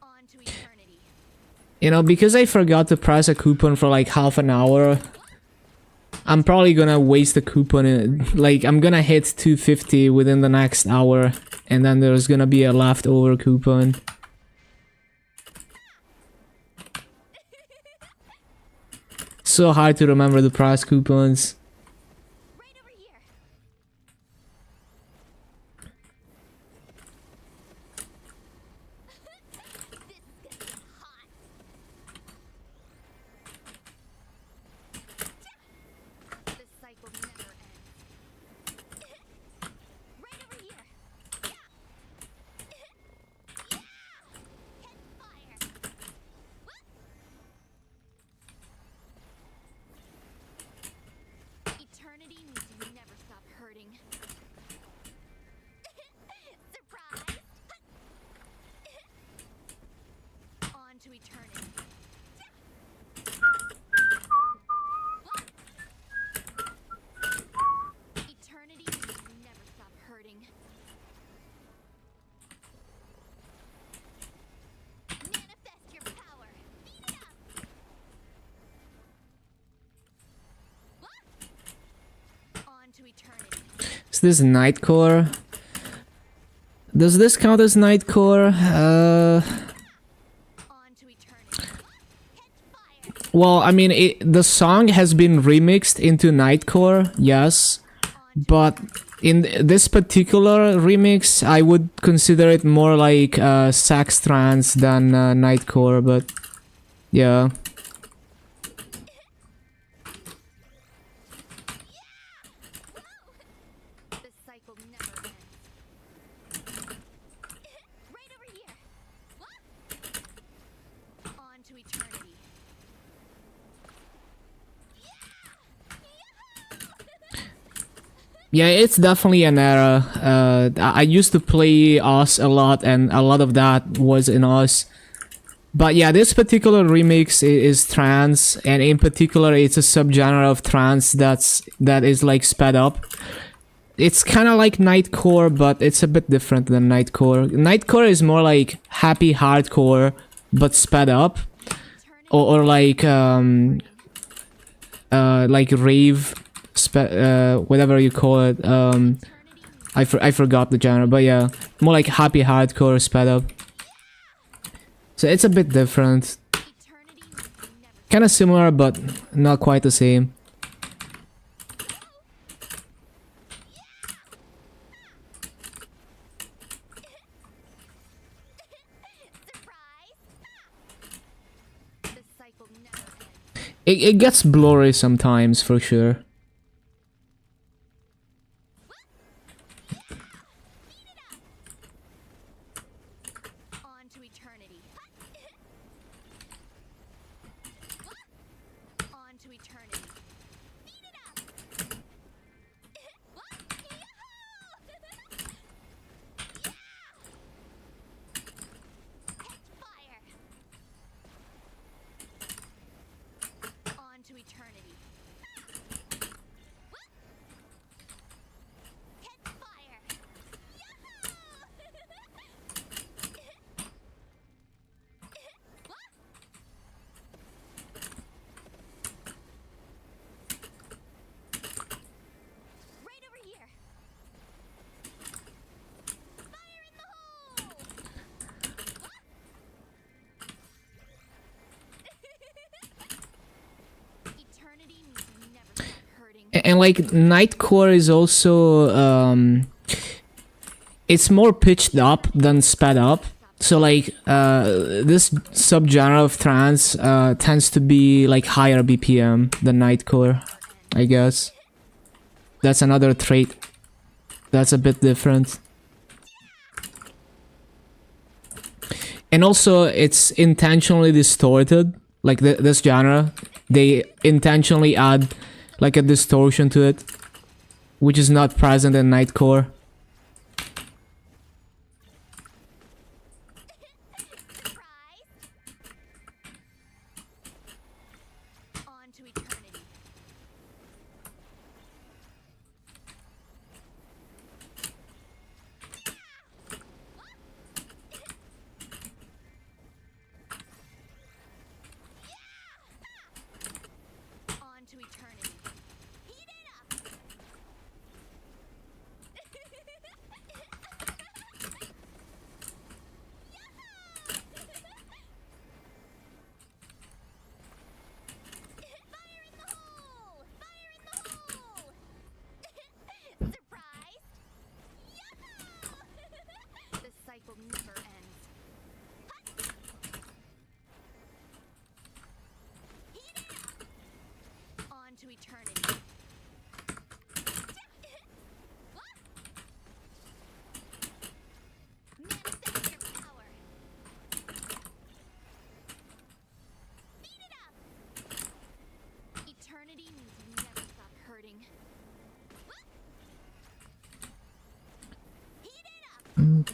On to eternity. You know, because I forgot to press a coupon for like half an hour, I'm probably gonna waste the coupon. Like, I'm gonna hit 250 within the next hour, and then there's gonna be a leftover coupon. So hard to remember the price coupons. Right over here. This is gonna get hot. This cycle never ends. Right over here. Yeah. Catch fire. Eternity means you never stop hurting. Surprise! On to eternity. Eternity means you never stop hurting. Manifest your power. Beat it up. On to eternity. Is this Nightcore? Does this count as Nightcore? On to eternity. Catch fire. Well, I mean, the song has been remixed into Nightcore, yes. But in this particular remix, I would consider it more like sax trance than Nightcore, but yeah. This cycle never ends. Right over here. On to eternity. Yeah, it's definitely an era. I used to play Oz a lot, and a lot of that was in Oz. But yeah, this particular remix is trance, and in particular, it's a subgenre of trance that is like sped up. It's kind of like Nightcore, but it's a bit different than Nightcore. Nightcore is more like happy hardcore, but sped up, or like rave, whatever you call it. I forgot the genre, but yeah, more like happy hardcore sped up. So it's a bit different, Eternity means you never kind of similar, but not quite the same. surprise. This cycle never ends. It gets blurry sometimes, for sure. On to eternity. On to eternity. Beat it up. Catch fire. On to eternity. Catch fire. Right over here. Fire in the hole. Eternity means you never stop hurting. And like Nightcore is also it's more pitched up than sped up. So like this subgenre of trance tends to be like higher BPM than Nightcore, I guess. That's another trait that's a bit different. And also it's intentionally distorted, like this genre. They intentionally add like a distortion to it, which is not present in Nightcore. Surprise.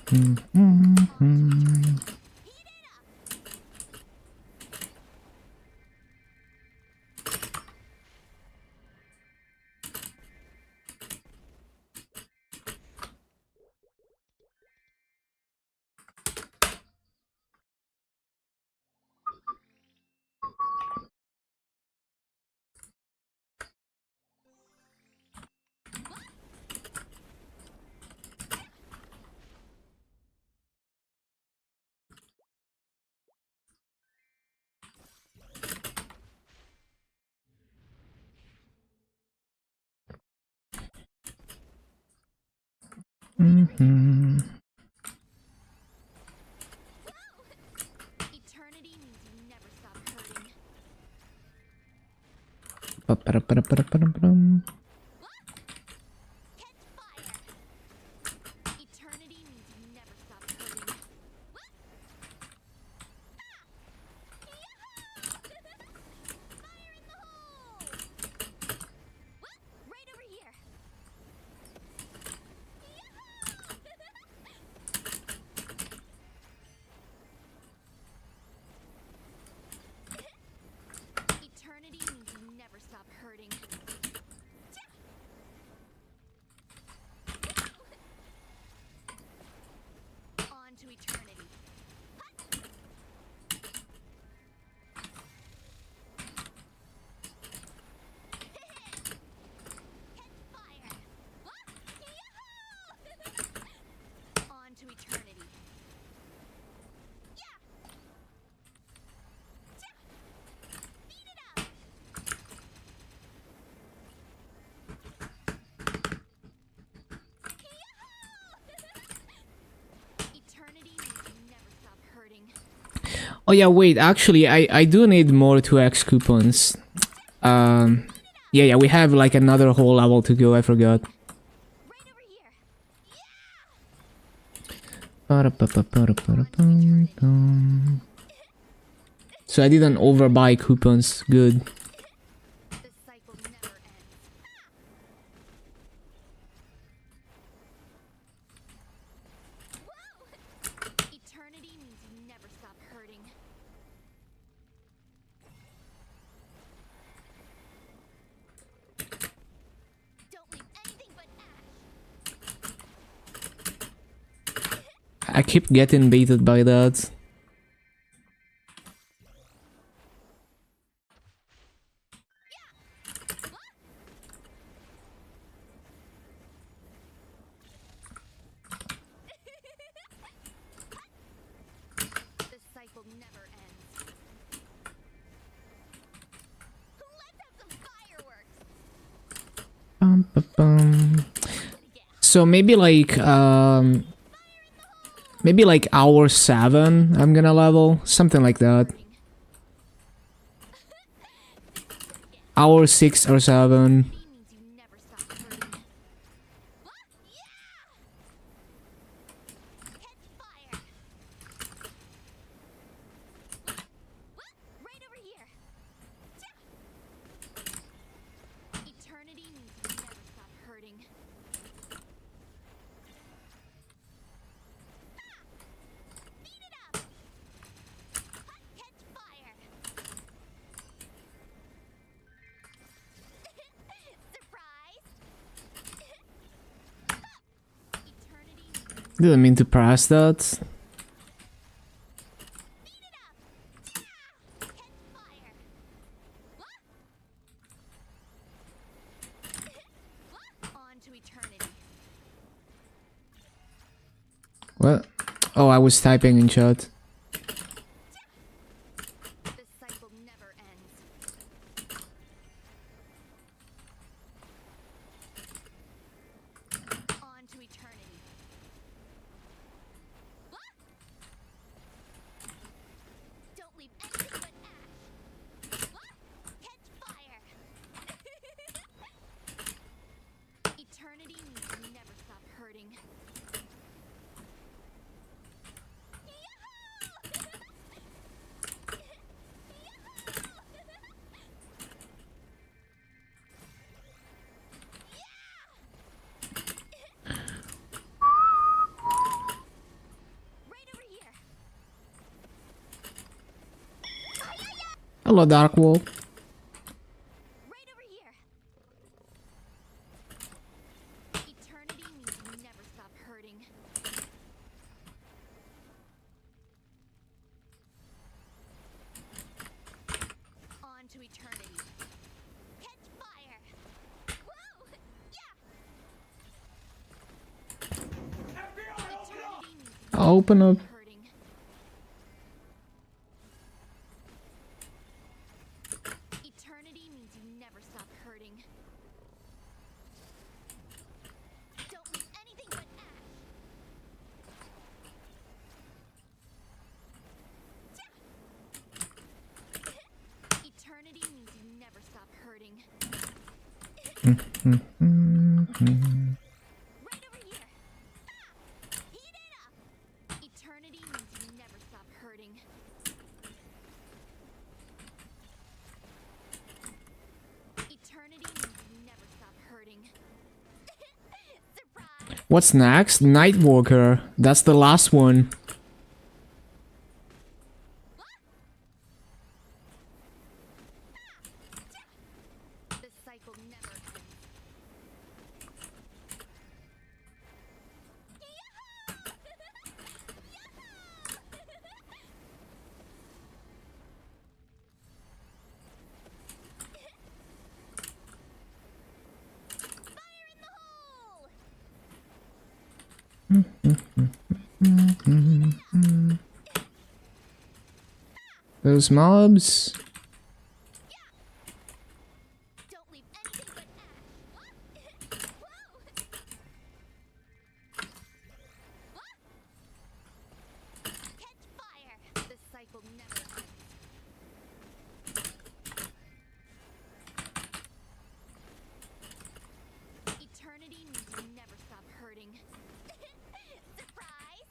Eternity means you never stop hurting. Pa-para-para-para-para-para. Catch fire! Eternity means you never stop hurting. Fire in the hole! Right over here! Eternity means you never stop hurting. On to eternity. Catch fire! On to eternity. Yeah! Beat it up! Eternity means you never stop hurting. Oh yeah, wait, actually I do need more 2x coupons. Yeah, we have like another whole level to go, I forgot. Right over here. Ba-da-ba-ba-ba-da-ba-da-bum-bum. So I didn't overbuy coupons, good. The cycle never ends. Whoa! Eternity means you never stop hurting. Don't leave anything but ash. I keep getting baited by that. The cycle never ends. Let's have some fireworks. Bum-ba-bum. So maybe like hour 7 I'm gonna level, something like that. Hour 6 or 7. Means you never stop hurting. What? Yeah! Catch fire! Right over here. Eternity means you never stop hurting. Beat it up! Catch fire! Surprise! Eternity means Didn't mean to press that. beat it up! Catch fire! On to eternity. What? Oh, I was typing in chat. The cycle never ends. On to eternity. Don't leave anything but ash. Catch fire! Eternity means you never stop hurting. Yahoo! Hello, Dark Wolf. Right over here. Eternity means you never stop hurting. On to eternity. Catch fire. Whoa! Yeah. Eternity means you Open up. hurting. Eternity means you never stop hurting. Don't leave anything but ash. Eternity means you never stop hurting. Right over here. Ah! Heat it up. Eternity means you never stop hurting. Eternity means you never stop hurting. Surprise! What's next? Nightwalker. That's the last one. The cycle never ends. Fire in the hole! Those mobs. Don't leave anything but ash. Whoa! Catch fire! The cycle never ends. Eternity means you never stop hurting. Surprise!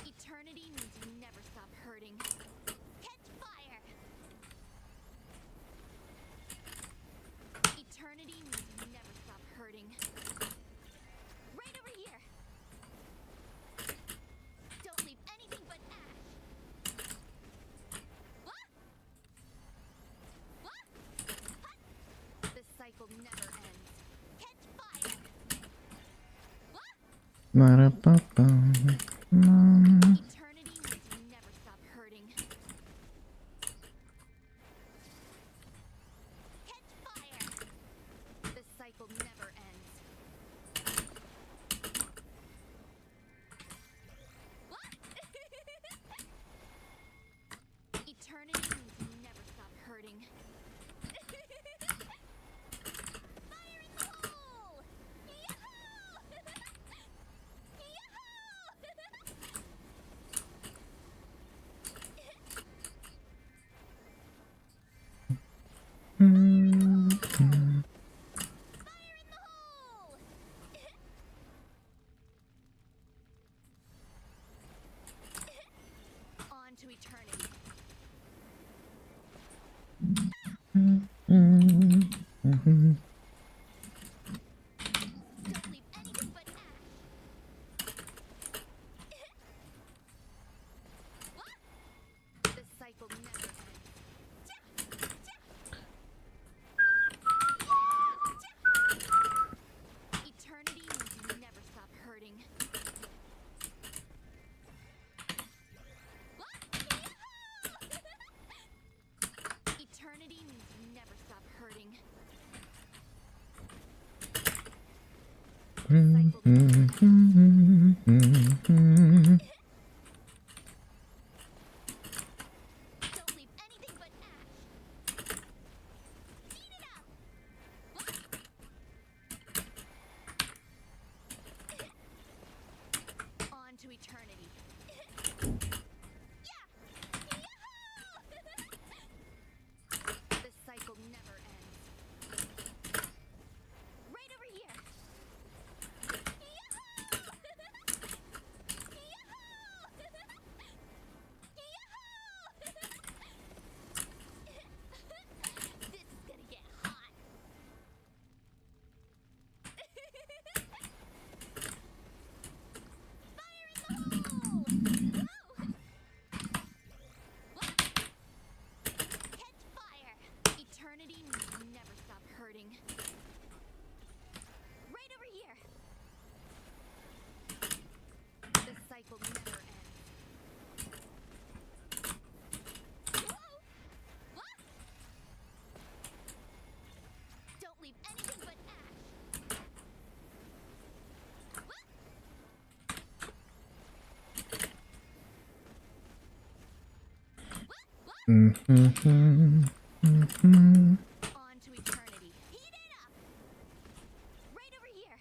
Eternity means you never stop hurting. Catch fire! Eternity means you never stop hurting. Right over here! Don't leave anything but ash! What? What? Hut! The cycle never ends. Catch fire! What? Eternity means you never stop hurting. Catch fire! The cycle never ends. What? Eternity means you never stop hurting. Fire in the hole! Yahoo! Fire in the hole! On to eternity. Don't leave anything but ash. What? The cycle never ends. Eternity means you never stop hurting. What? Eternity means you never stop hurting. Don't leave anything but ash. Heat it up. What? On to eternity. Yeah! Yahoo! The cycle never ends. Right over here. Mhm. Mhm. On to eternity. Heat it up! Right over here.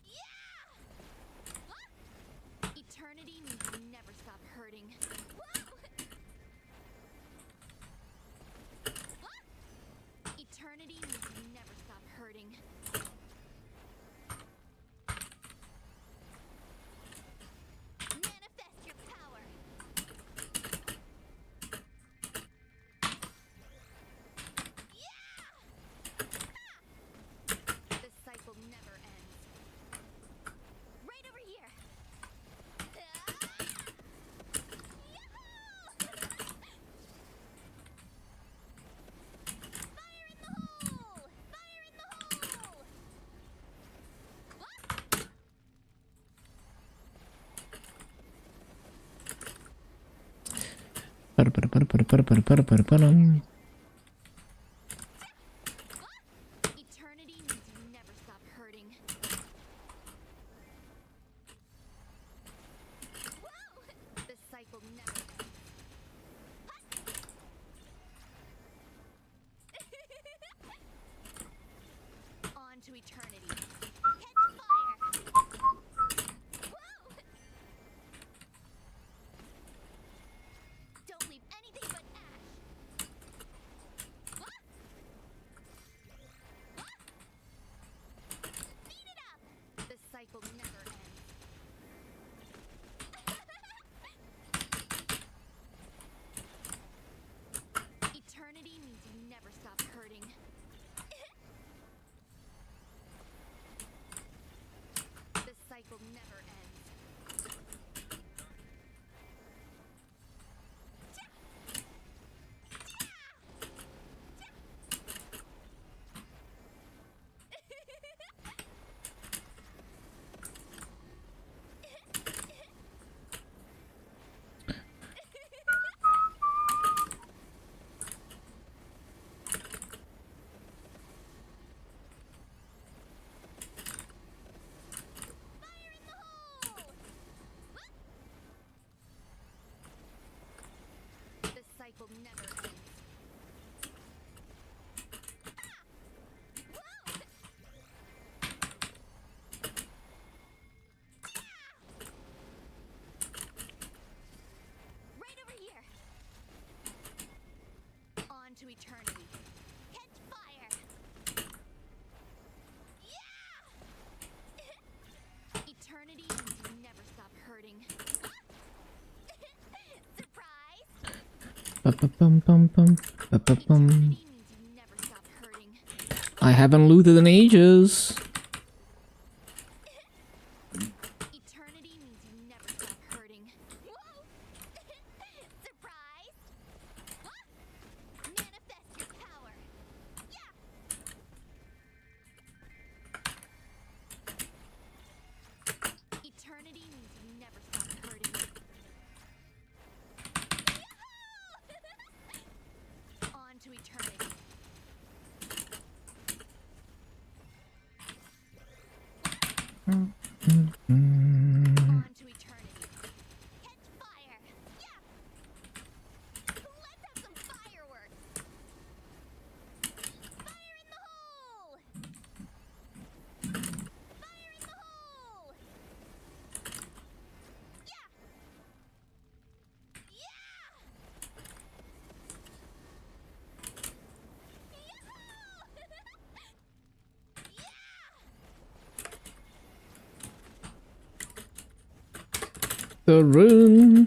Yeah! Eternity means you never stop hurting. Whoa! Eternity means you never stop hurting. Manifest your power. Yeah! The cycle never ends. Right over here. Fire in the hole! Fire in the hole! Ba-da-ba-da-ba-da-ba-da-ba-da-ba-da-ba-dum. Eternity means you never stop hurting. Whoa! The cycle never ends. On to eternity. Catch fire! Whoa! Don't leave anything but ash. Beat it up! The cycle never ends. Eternity means you never stop hurting. The cycle never ends. Fire in the hole! The cycle never ends. Whoa! Right over here. On to eternity. Catch fire! Yeah! Eternity means you never stop hurting. Surprise! Ba-ba-bum-bum-bum. Ba-ba-bum. Eternity means you never stop hurting. I haven't looted in ages. Eternity means you never stop hurting. Whoa! Surprise! Manifest your power. Yeah! Eternity means you never stop hurting. On to eternity. On to eternity. Catch fire. Yeah! Let's have some fireworks. Fire in the hole! Fire in the hole! Yeah! Yeah! The rune.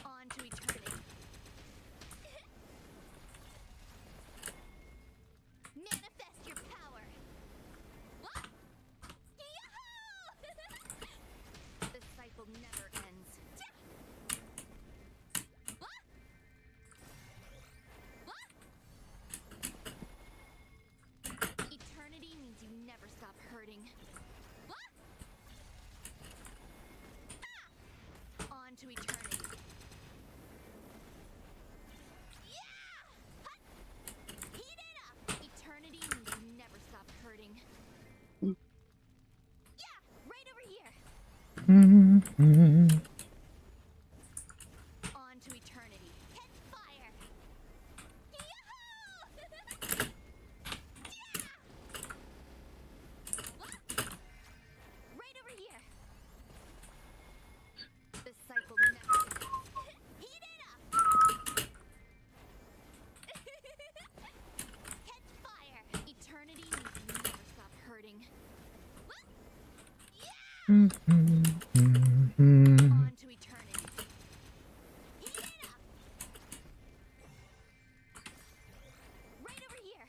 On to eternity. Manifest your power. The cycle never ends. Eternity means you never stop hurting. On to eternity. Catch fire! Right over here. The cycle never ends. Heat it up. Catch fire. Eternity means you never stop hurting. On to eternity. Heat it up. Right over here.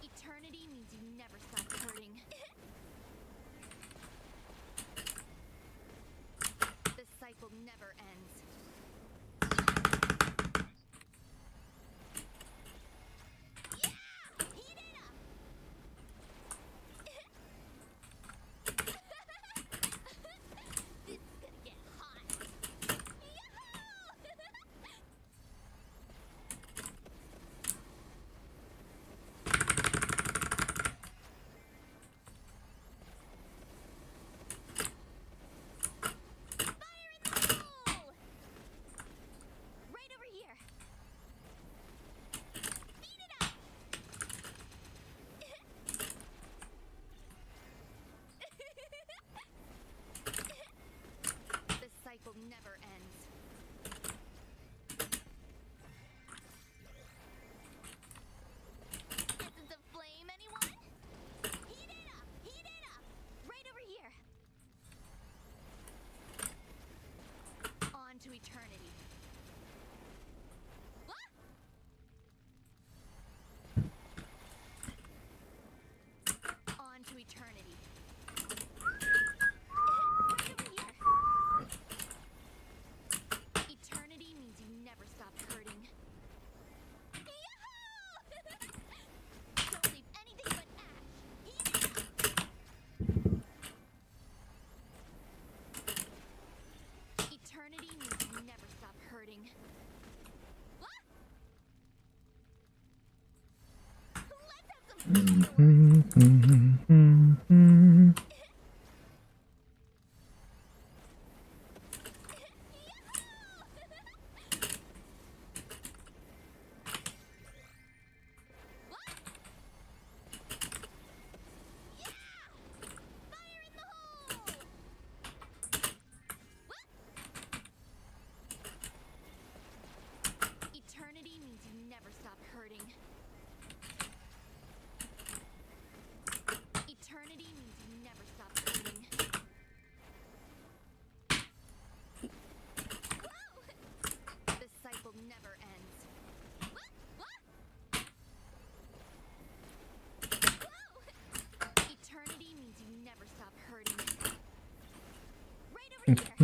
Eternity means you never stop hurting. The cycle never ends. Yeah! Heat it up. This is gonna get hot. Fire in the hole! Right over here. Beat it up. The cycle never ends. Essence of flame, anyone? Heat it up! Heat it up! Right over here. On to eternity. What? On to eternity. Right over here. Eternity means you never stop hurting. Yahoo! Don't leave anything but ash. Heat it up. Eternity means you never stop hurting. What? Let's have some fireworks. Fire in the hole! Eternity means you never stop hurting. Eternity means you never stop hurting. Whoa! The cycle never ends. Whoa! Eternity means you never stop hurting. Right over here.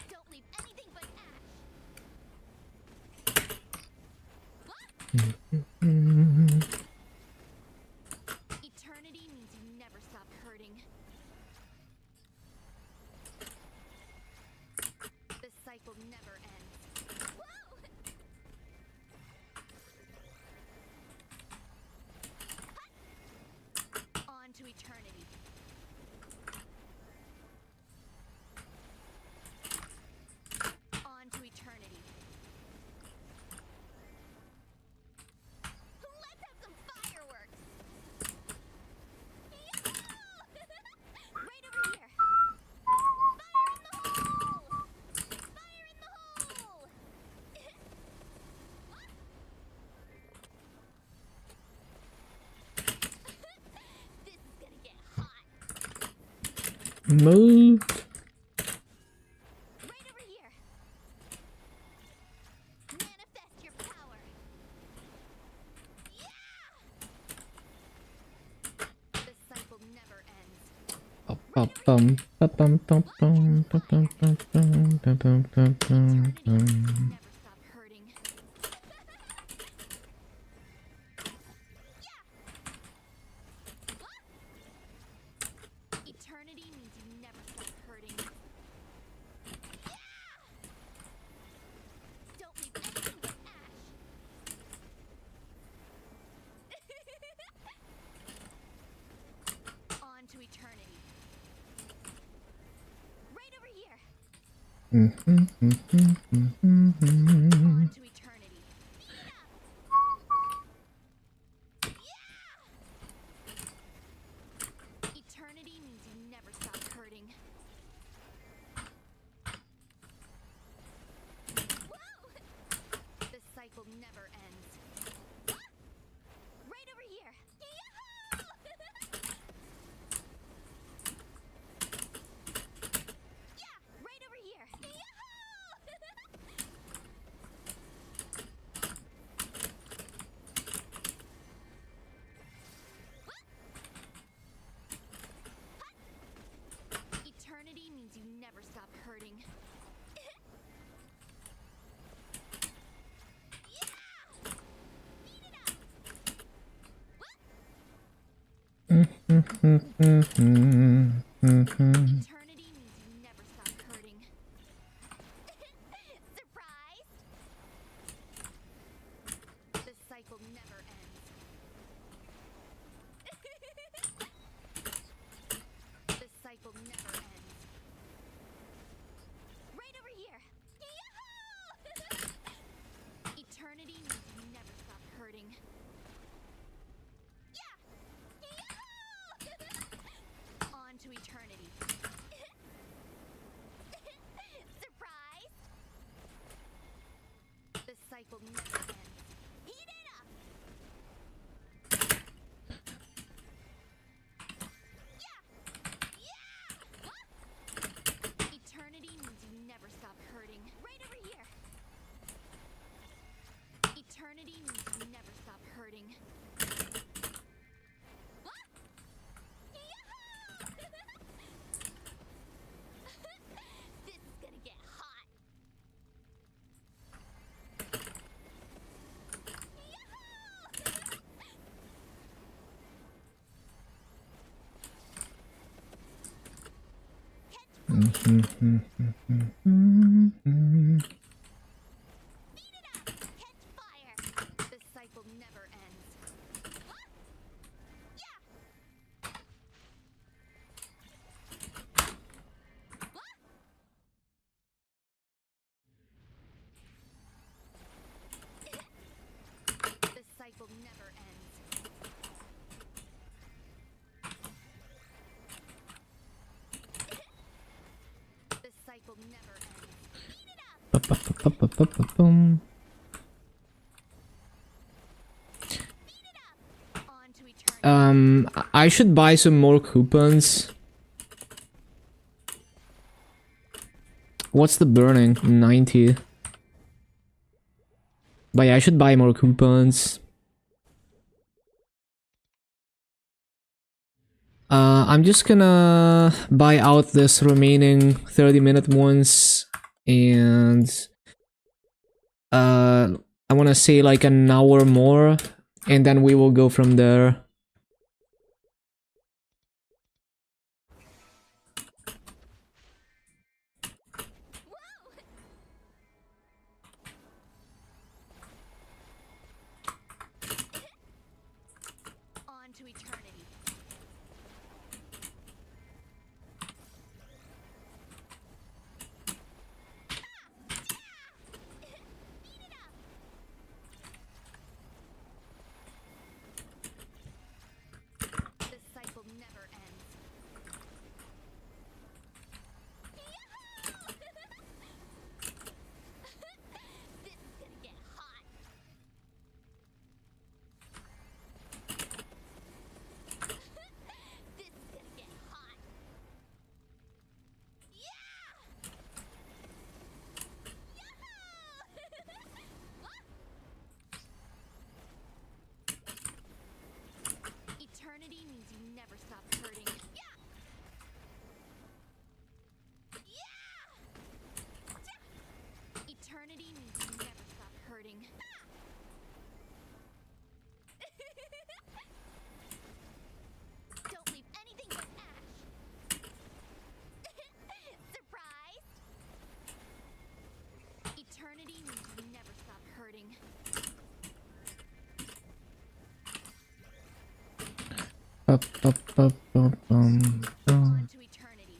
Don't leave anything but ash. Eternity means you never stop hurting. The cycle never ends. Whoa! On to eternity. On to eternity. Let's have some fireworks. Right over here. Fire in the hole! Fire in the hole! This is gonna get hot. Move. Right over here. Manifest your power. Yeah! The cycle never ends. Ba-bum, ba-bum, ba-bum, ba-bum, ba-bum, ba-bum, ba-bum, Eternity ba-bum. never stop hurting. Eternity means you never stop hurting. Don't leave anything but ash. On On to eternity. Eternity means you never stop hurting. Whoa! The cycle never ends. Right over here. Yahoo! Yeah, right over here. Yahoo! Eternity means you never stop hurting. Eternity means you never stop hurting. Surprise! The cycle never ends. The cycle never ends. Right over here. Yahoo! Eternity means you never stop hurting. Yeah! Yahoo! On to eternity. Surprise! The cycle never ends. Heat it up! Yeah! Yeah! Eternity means you never stop hurting. Right over here. Eternity means you never stop hurting. What? Yahoo! This is gonna get hot. Catch fire! The cycle never ends. Yeah! The cycle never ends. The cycle never ends. Heat it up! On to eternity. I should buy some more coupons. What's the burning? 90. But yeah, I should buy more coupons. I'm just gonna buy out this remaining 30-minute ones, and I wanna say like an hour more, and then we will go from there. On to eternity. The cycle never ends. This is gonna get hot. This is gonna get hot. Yeah! Yahoo! Eternity means you never stop hurting. Yeah! Yeah! Eternity means you never stop hurting. Don't leave anything but ash. Surprise! Eternity means you never stop hurting. On to eternity.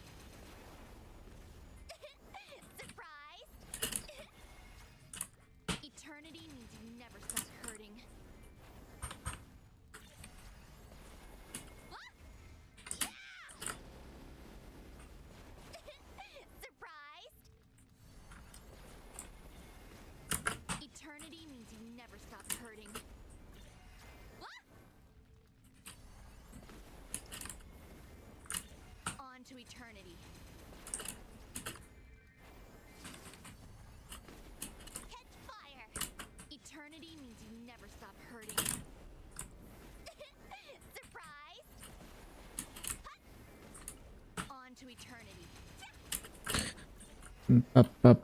Surprise! Never stop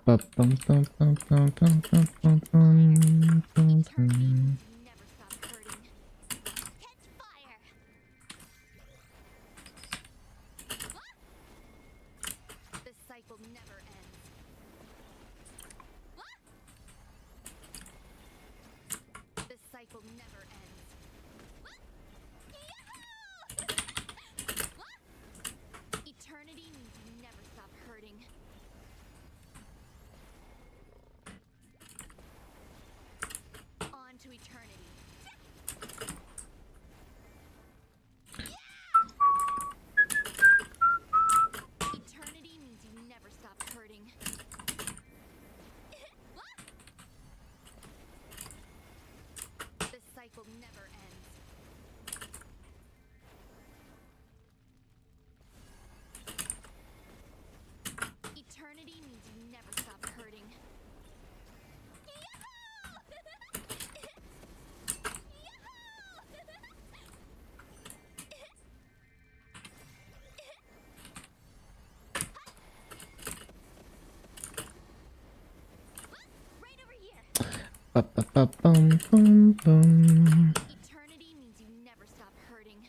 hurting. Catch fire! The cycle never ends. The cycle never ends. Eternity means you never stop hurting. On to eternity. Eternity means you never stop hurting. The cycle never ends. Eternity means you never stop hurting. Right over here. Eternity means you never stop hurting.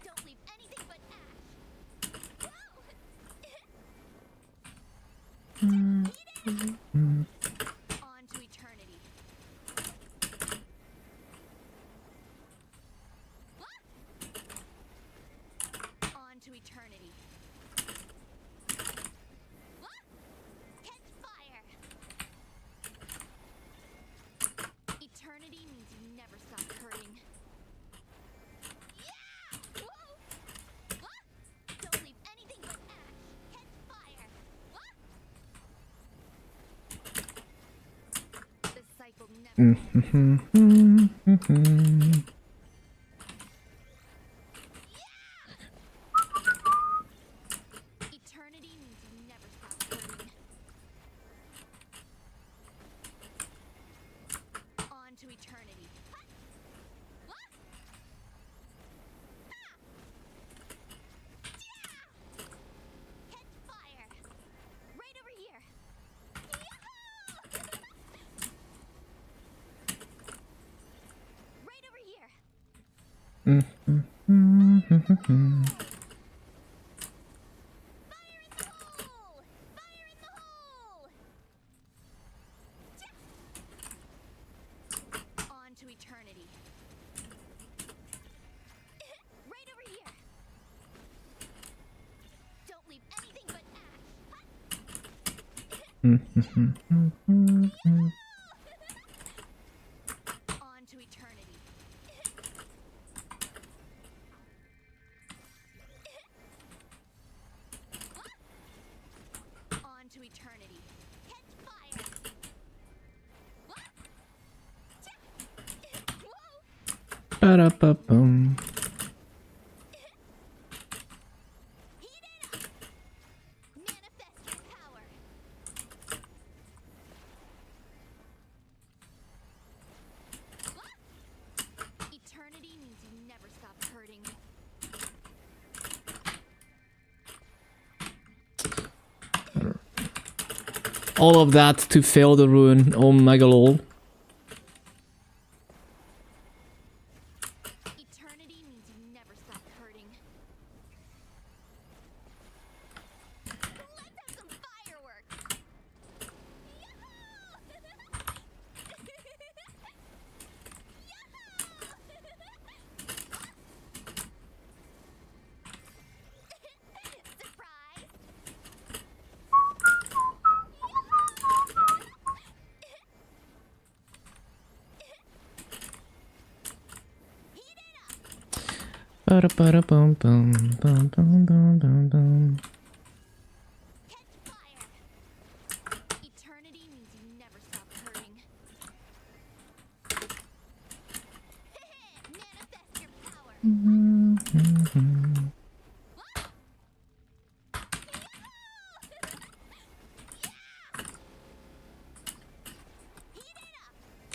Don't leave anything but ash. On to eternity. On to eternity. Catch fire! Eternity means you never stop hurting. Whoa! Don't leave anything but ash. Catch fire! The cycle never ends. Eternity means you never stop hurting. On to eternity. Catch fire! Right over here. Right over here. Fire in the hole! Fire in the hole! On to eternity. Right over here. Don't leave anything but ash. On to eternity. On to eternity. Catch fire! Whoa! Ba-da-ba-boom. Heat it up! Manifest your power! Eternity means you never stop hurting. All of that to fail the rune. Oh my god. Eternity means you never stop hurting. Let's have some fireworks! Surprise! Heat it up! Ba-da-ba-da-bum-bum-bum-bum-bum-bum. Catch fire! Eternity means you never stop hurting. Manifest your power!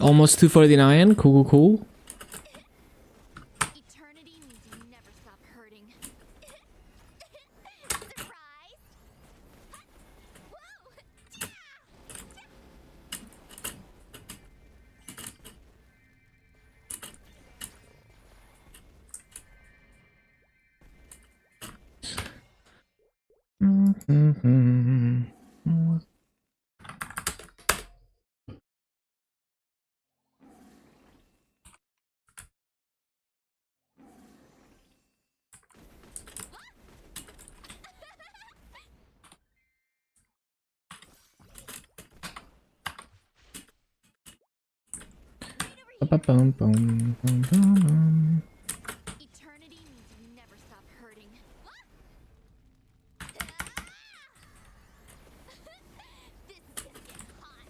Almost 249. Cool, cool, cool. Eternity means you never stop hurting. Ba-ba-bum-bum-bum-bum-bum. Eternity means you never stop hurting. This is gonna get hot.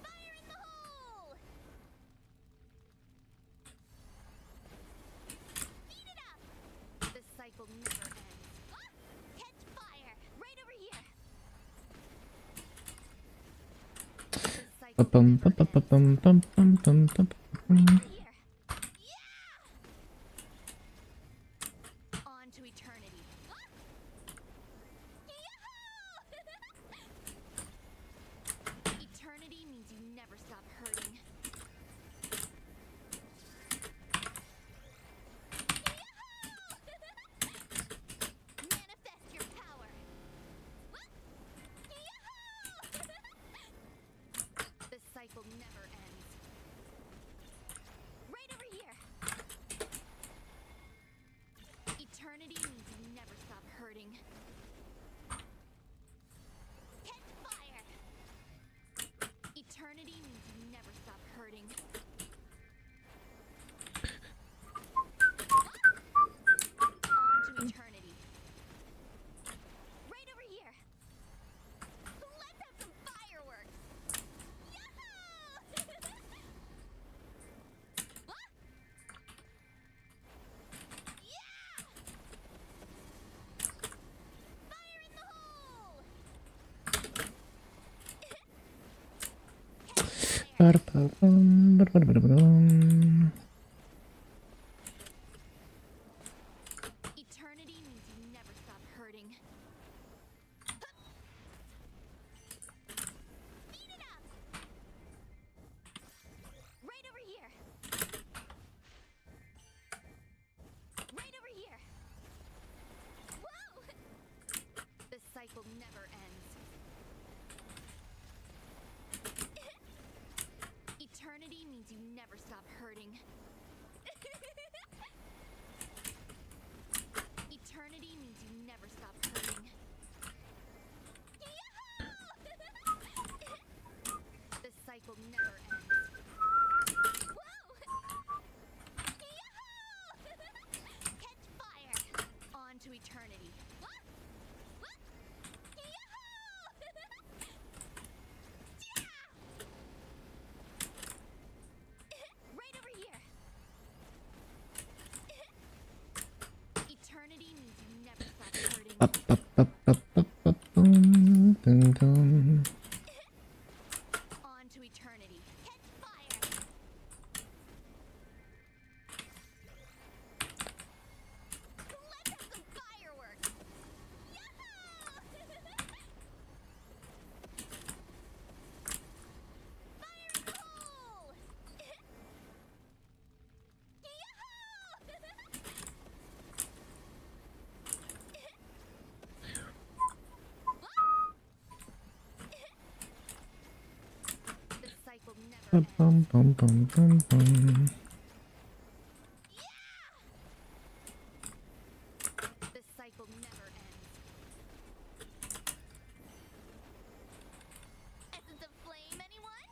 Fire in the hole! Heat it up! The cycle never ends. Catch fire! Right over here! The cycle Ba-bum, never ends. ba-ba-ba-bum-bum-bum-bum-bum. Right here! Yeah! On to eternity. Eternity means you never stop hurting. Manifest your power. The cycle never ends. Right over here. Eternity means you never stop hurting. Catch fire. Eternity means you never stop hurting. On to eternity. Right over here. Let's have some fireworks. Yahoo! Yeah! Fire in the hole! Catch fire. Ba-da-ba-bum, ba-da-ba-da-ba-dum. Eternity means you never stop hurting. Beat it up! Right over here. Right over here. Whoa! The cycle never ends. Eternity means you never stop hurting. Eternity means you never stop hurting. The cycle never ends. Whoa! Catch fire! On to eternity. Right over here. Eternity means you never stop hurting. Ba-ba-ba-ba-ba-ba-bum, On to eternity. Catch fire! Let's have some fireworks! Yahoo! Fire in the hole! The cycle never ends. ba-bum-bum-bum-bum-bum. The cycle never ends. Essence of flame, anyone?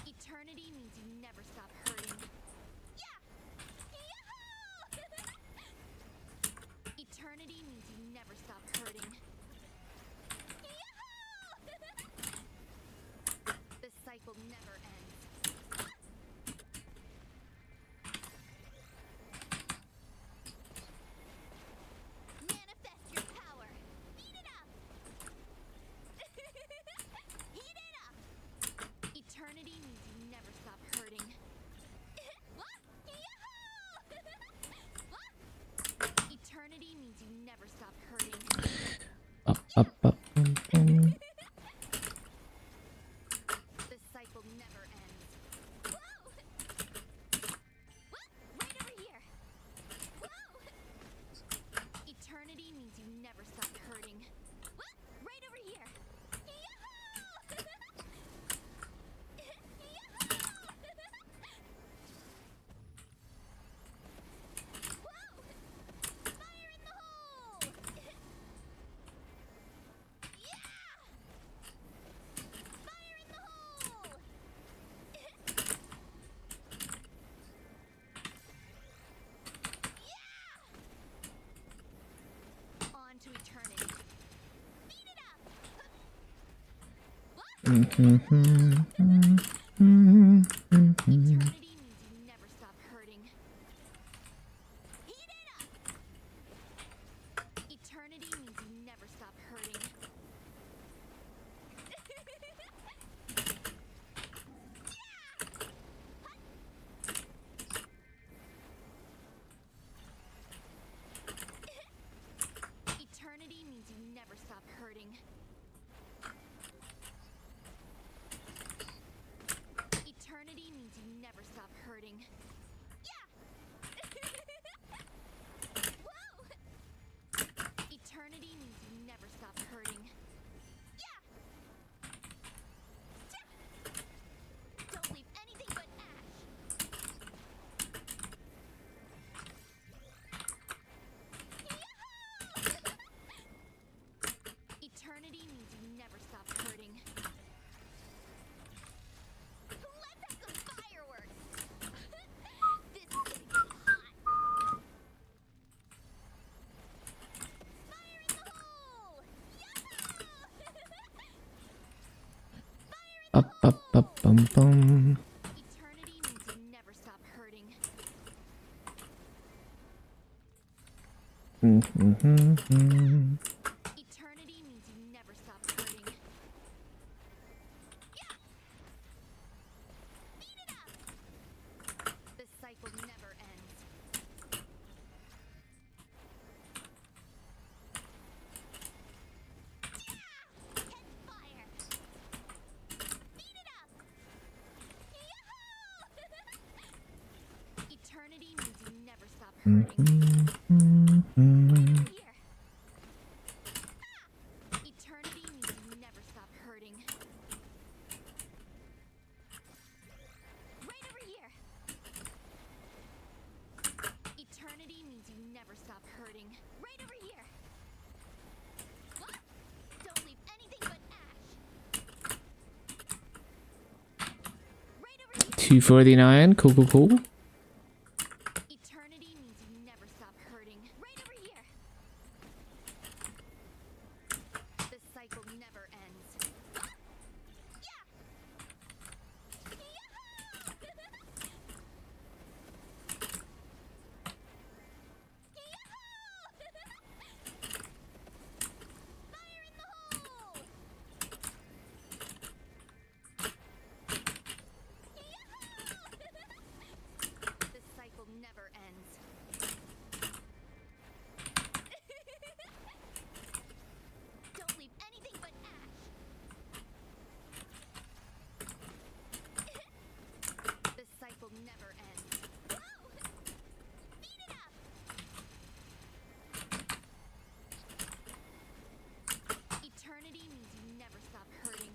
Eternity means you never stop hurting. Yeah! Yahoo! Eternity means you never stop hurting. Yahoo! The cycle never ends. Manifest your power. Beat it up. Heat it up. Eternity means you never stop hurting. Eternity means you never stop hurting. Ba-ba-ba-bum-bum. The cycle never ends. Whoa! Right over here. Whoa! Eternity means you never stop hurting. Right over here. Whoa! Fire Eternity means you never stop hurting. Heat it up! Eternity means you never stop hurting. Eternity means you never stop hurting. Eternity means you never stop hurting. Yeah! Whoa! Eternity means you never stop hurting. Yeah! Don't leave anything but ash. Eternity means you never stop hurting. Let's have some fireworks! This is gonna get hot! Fire in the hole! Yahoo! Up, up, up, bum, bum. Eternity means you never stop hurting. Eternity means you never stop hurting. Yeah! Beat it up! This cycle never ends. Yeah! Catch fire! Beat it up! Yahoo! Eternity means you never stop hurting. Here. Eternity means you never stop hurting. Right over here. Eternity means you never stop hurting. Right over here. What? Don't leave anything but ash. Right over here. 249. Cool, cool, cool. Eternity means you never stop hurting. Right over here. This cycle never ends. Yeah! Fire in the hole! This cycle never ends. Don't leave anything but ash. This cycle never ends. Whoa! Beat it up! Eternity means you never stop hurting.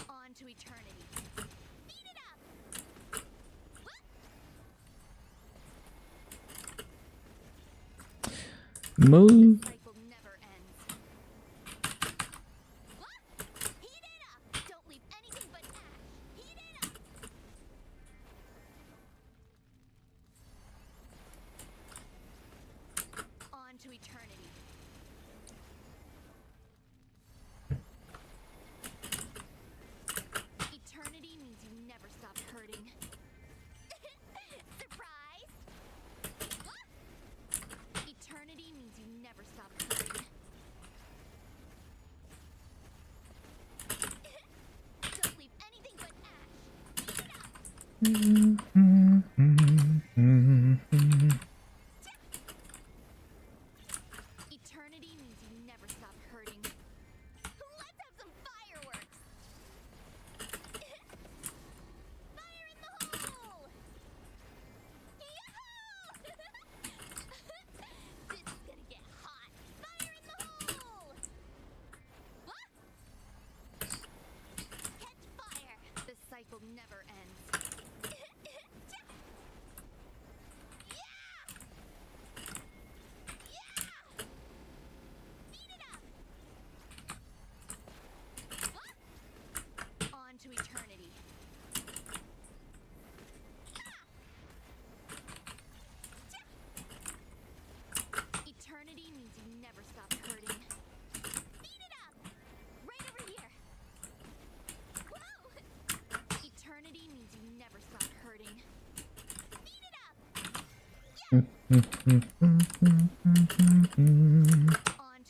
On to eternity. Beat it up! What? Move. Cycle never ends. What? Heat it up! Don't leave anything but ash. Heat it up! On to eternity. Eternity means you never stop hurting. Surprise! What? Eternity means you never stop hurting. Don't leave anything but ash. Beat it up! Eternity means you never stop hurting. Let's have some fireworks! Fire in the hole! Yahoo! This is gonna get hot! Fire in the hole! What? Catch fire! This cycle never ends. On to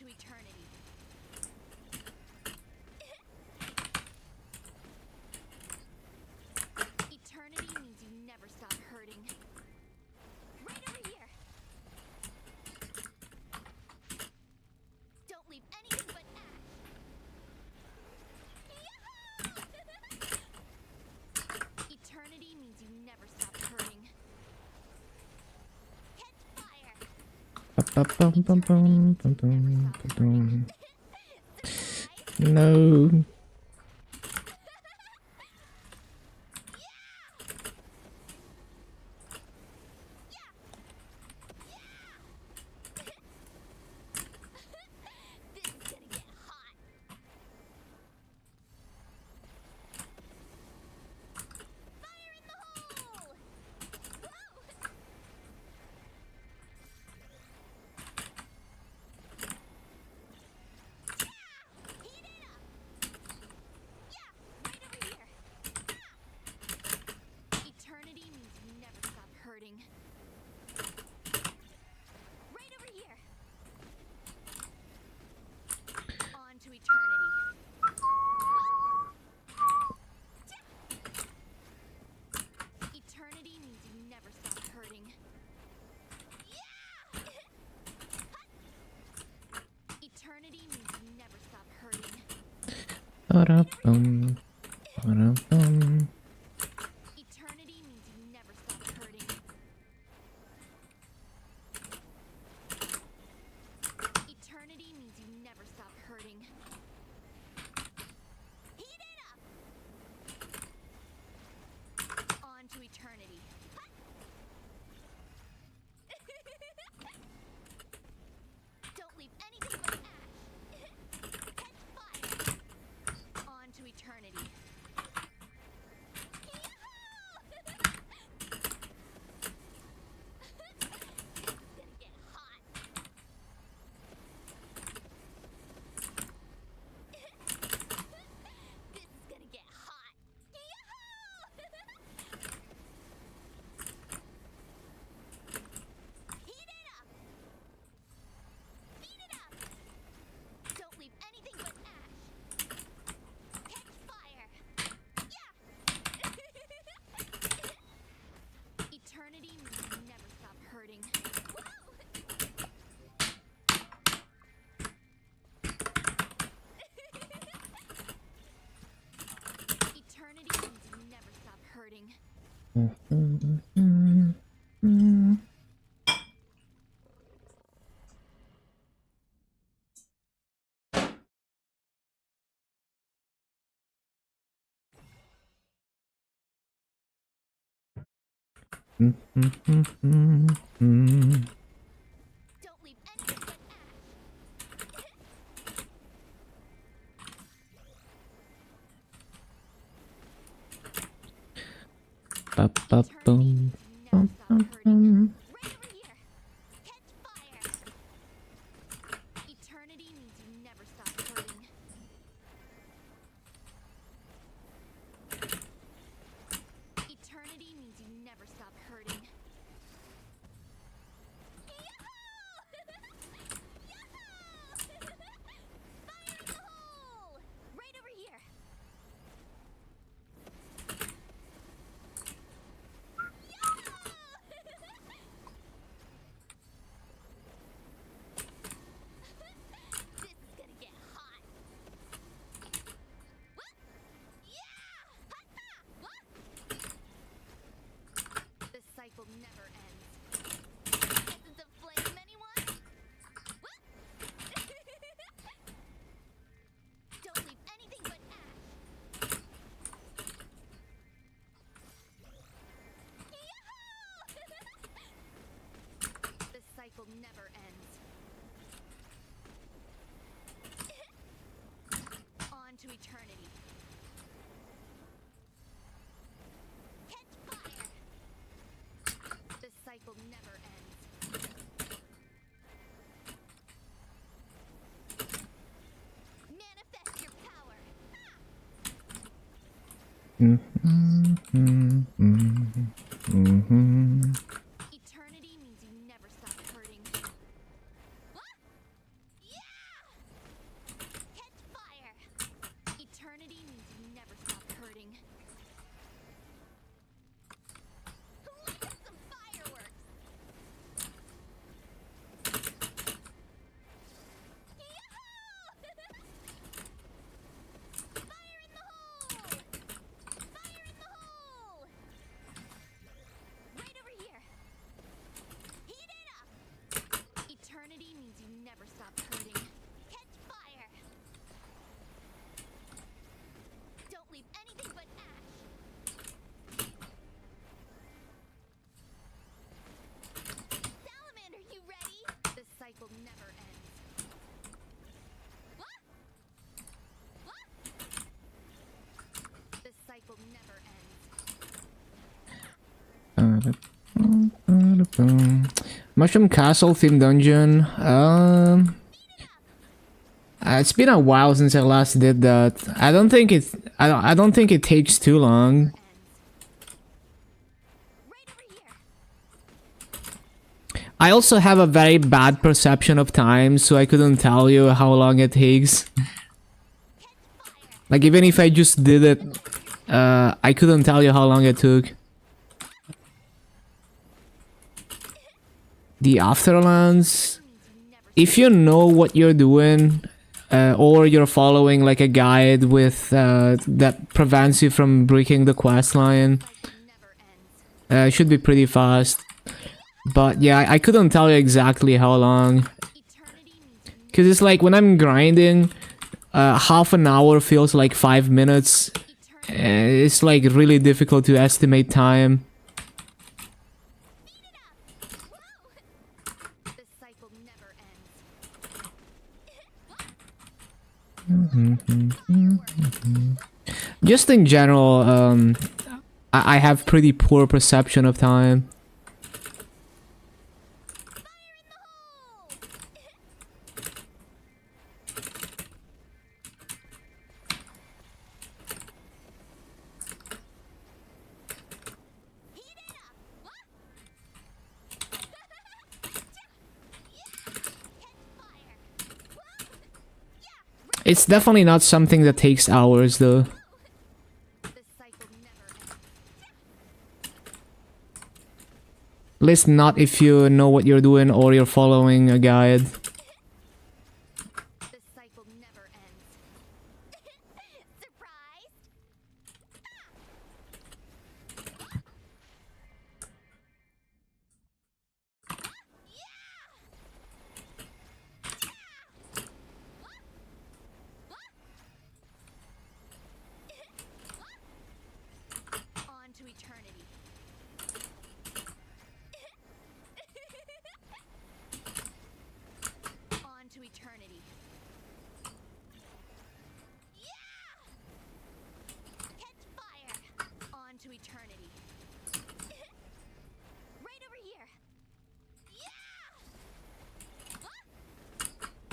eternity. Eternity means you never stop hurting. Right over here. Don't leave anything but ash. Yahoo! Eternity means you never stop hurting. Catch fire. No. This is gonna get hot. Fire in the hole! Whoa! Heat it up! Yeah, right over here. Eternity means you never stop hurting. Right over here. On to eternity. Eternity means you never stop hurting. Yeah! Eternity means you never stop hurting. Ba-da-bum, ba-da-bum. Eternity means you never stop hurting. Eternity means you never stop hurting. Heat it up! On to eternity. Don't leave anything but ash. Catch fire. On to eternity. It's gonna get hot. This is gonna get hot. Heat it up. Beat it up. Don't leave anything but ash. Catch fire. Yeah. Eternity means you never stop hurting. Whoa! Eternity means you never stop hurting. Don't leave anything but ash. Ba-ba-bum, bum-bum-bum. Right over here. Catch fire. Eternity means you never stop hurting. Eternity means you never stop hurting. Fire in the hole! Right over here. This is gonna get hot. What? Yeah! What? The cycle never ends. Essence of flame, anyone? What? Don't leave anything but ash. The cycle never ends. On to eternity. Catch fire. The cycle never ends. Manifest your power. Mhm, mhm, mhm. Eternity means you Mushroom Castle theme dungeon. It's been a while since I last did that. I don't think it. I don't think it takes too long. Right over here. I also have a very bad perception of time, so I couldn't tell you how long it takes. Like even if I just did it, I couldn't tell you how long it took. The Afterlands. If you know what you're doing, or you're following like a guide with that prevents you from breaking the quest line, it should be pretty fast. But yeah, I couldn't tell you exactly how long, because it's like when I'm grinding, half an hour feels like 5 minutes. It's like really difficult to estimate time. The cycle never ends. Just in general, I have pretty poor perception of time. It's definitely not something that takes hours though. The cycle never ends. At least not if you know what you're doing or you're following a guide. The cycle never ends. Surprised? On to eternity. On to eternity. Catch fire. On to eternity. Right over here.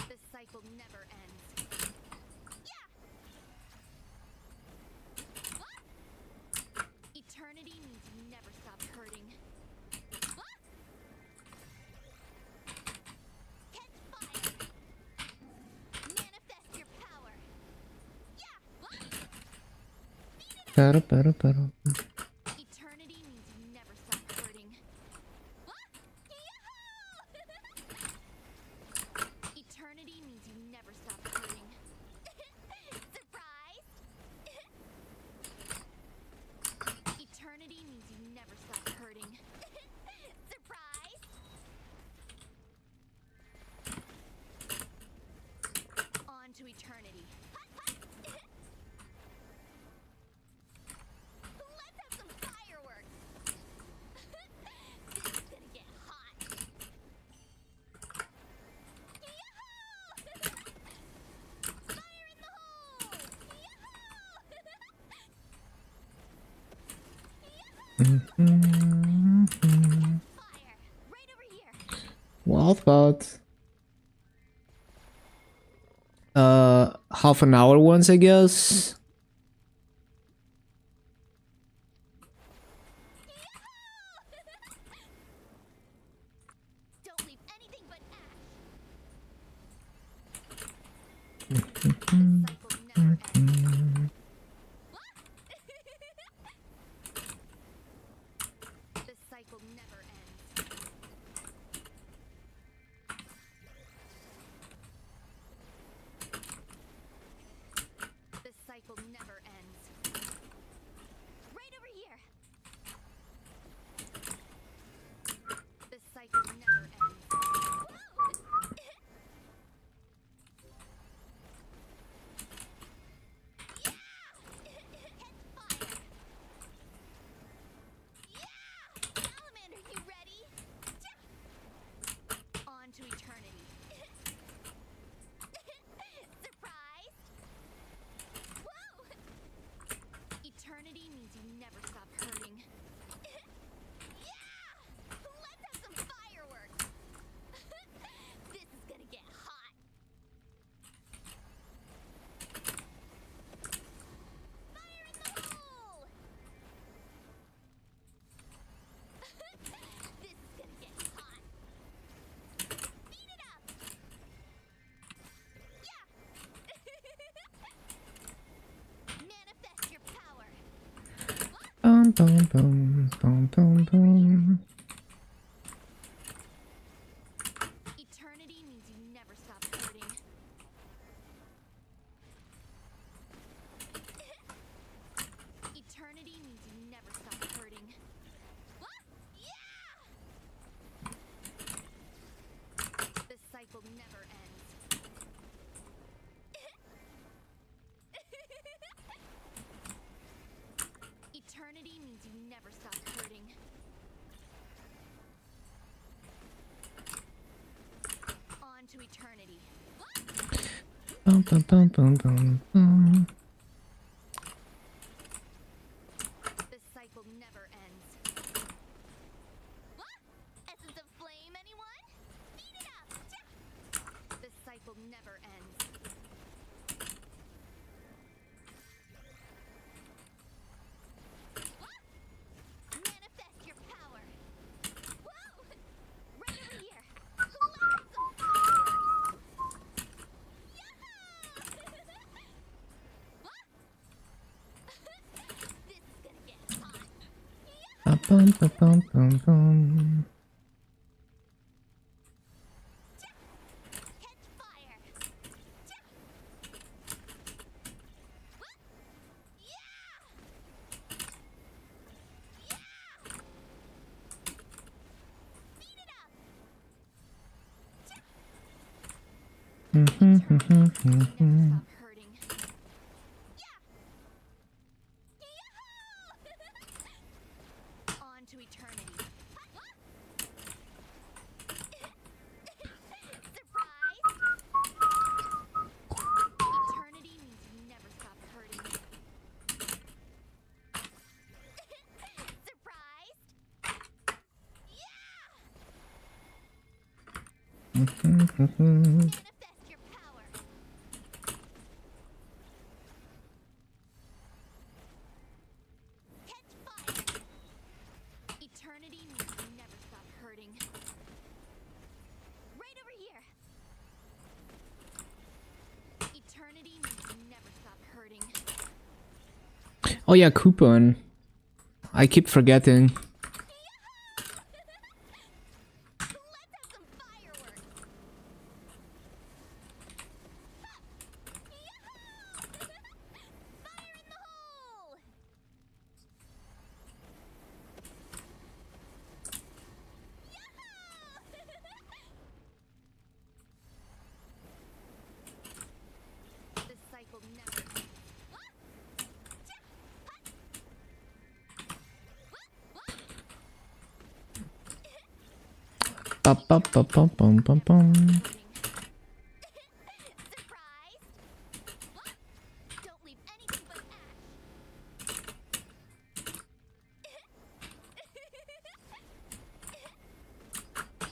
The cycle never ends. Eternity means you never stop hurting. Catch fire. Manifest your power. Eternity means you never stop hurting. Eternity means you never stop hurting. Surprise! Eternity means you never stop hurting. Surprise! On to eternity. Let's have some fireworks. This is gonna get hot. Yahoo! Fire in the hole! Fire! Right over here. What about half an hour ones, I guess? Don't leave anything but ash. The cycle never ends. The cycle never ends. The cycle never ends. Right over here. The cycle never ends. bum, bum, bum, bum, bum. Eternity means you never stop hurting. Eternity means you never stop hurting. What? Yeah! The cycle never ends. Eternity means you never stop hurting. On to eternity. Bum, bum, bum, bum, bum, bum. The cycle never ends. What? Essence of flame, anyone? Speed it up! The cycle never ends. What? Manifest your power. Whoa! Right over here. Let's get some fireworks. What? This is gonna get hot. Bum, bum, bum, bum, bum. Catch fire. What? Yeah! Yeah! Speed it up. Mhm, mhm, Never mhm. stop hurting. Yeah! Yahoo! On to eternity. Surprise! Eternity means you never stop hurting. Surprise! Yeah! Mhm, mhm. Manifest your power. Catch fire. Eternity means you never stop hurting. Right over here. Eternity means you never stop hurting. Oh yeah, coupon. I keep forgetting. Let's have some fireworks. Fire in the hole. The cycle never ends. Ba, ba, ba, ba, bum, bum, bum. Surprise! What? Don't leave anything but ash.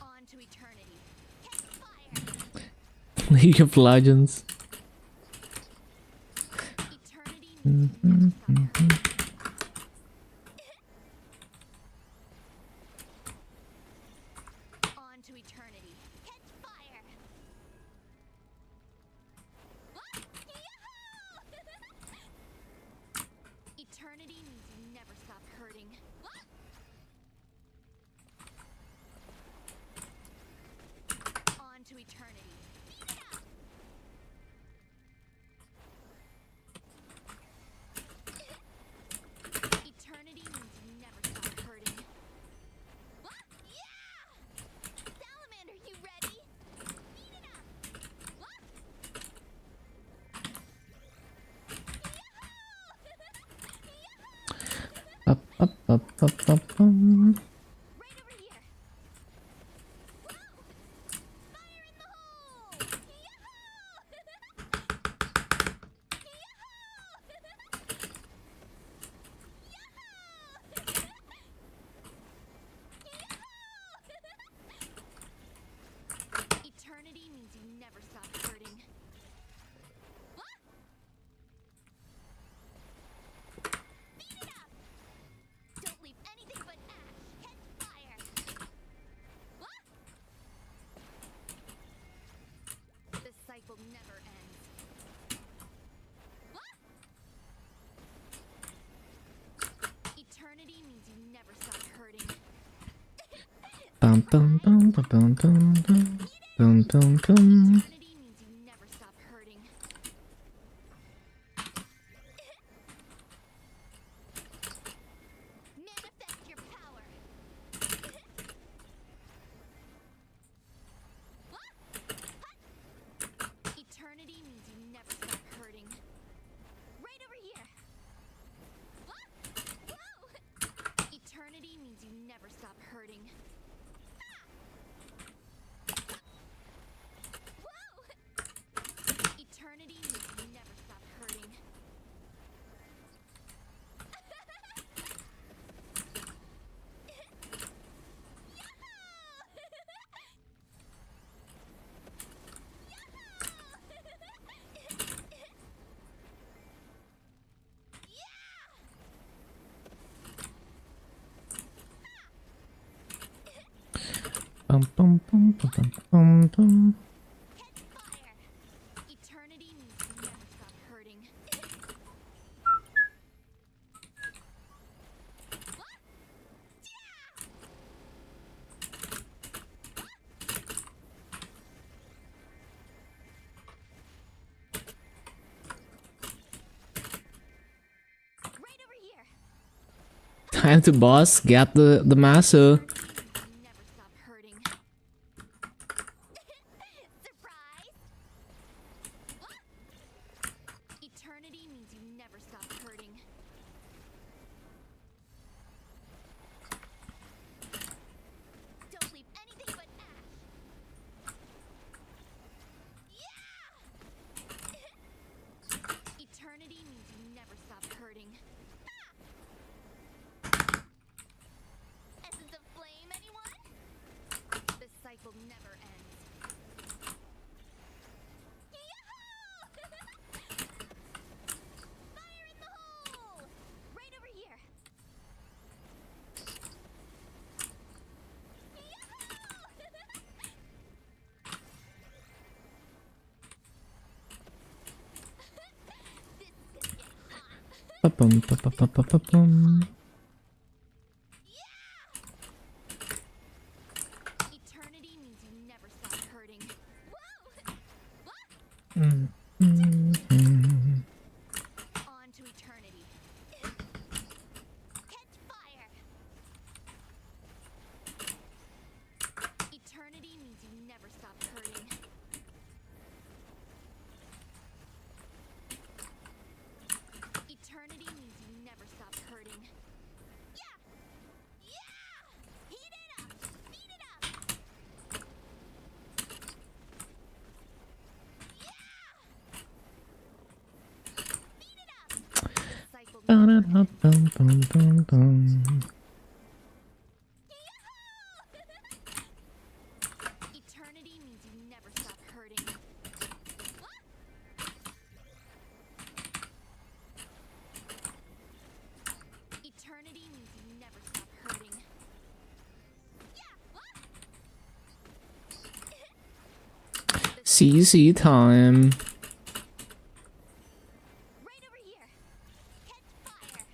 On to eternity. Catch fire. League of Legends. Eternity means you never stop hurting. On to eternity. Catch fire. What? Yahoo! Eternity means you never stop hurting. What? On to eternity. Speed it up. Eternity means you never stop hurting. What? Yeah! Salamander, you ready? Speed it up. What? Ba, ba, ba, ba, ba, bum. Right over here. Whoa! Fire in the hole! Eternity means you never stop hurting. What? Speed it up! Don't leave anything but ash. Bum, bum, bum, bum, bum, bum, bum, bum, bum, bum. Eternity means you never stop hurting. Manifest your power. Eternity means you never stop hurting. Right over here. Whoa! Eternity means you never stop hurting. Whoa! Eternity means you never stop hurting. Bum, bum, bum, bum, bum, bum, bum. Catch fire! Eternity means you never stop hurting. Right over here. Time to boss. Get the master. You never stop hurting. Surprise! Eternity means you never stop hurting. Don't leave anything but ash. Yeah! Eternity means you never stop hurting. Essence of flame, anyone? This cycle never ends. Yahoo! Fire in the hole! Right over here. This is gonna get hot. Ba-bum, ba-ba-ba-ba-bum. Eternity means you never stop hurting. Whoa! What? Mm, mm, mm. On to eternity. Catch fire! Eternity means you never stop hurting. Eternity means you never stop hurting. Yeah! Yeah! Heat it up! Speed it up! Speed it up! Cycle never ends. Ba-da-da-bum-bum-bum-bum. Eternity means you never stop hurting. Eternity means you never stop hurting. Yeah! CC time. Right over here. Catch fire.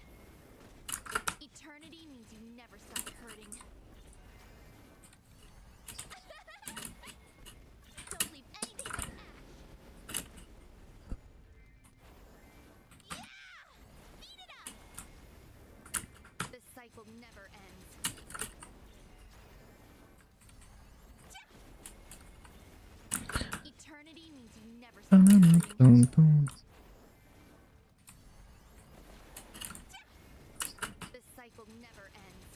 Eternity means you never stop hurting. Don't leave anything but ash. Yeah! Speed it up. This cycle never ends. Eternity means you never stop hurting. Ba-da-da-bum-bum. This cycle never ends.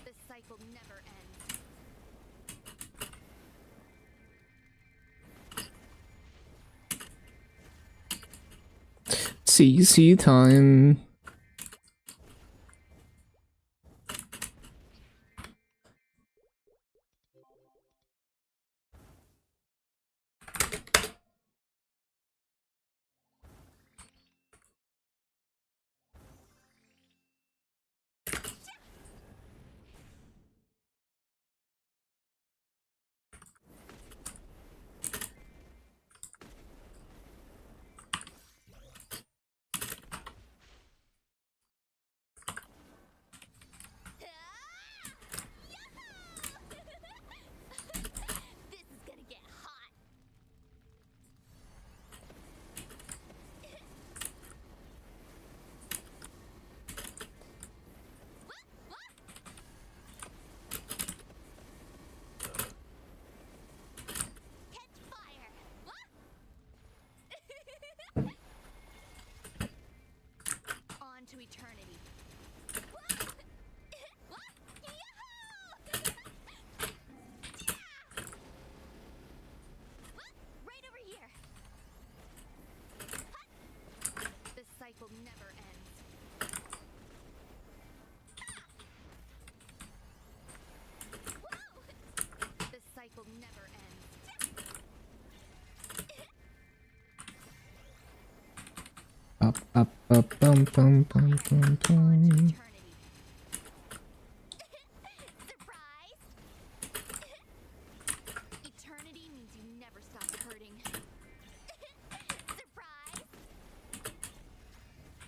This cycle never ends. CC time. up, up, bum, bum, bum, bum, bum. Surprise! Eternity means you never stop hurting. Surprise!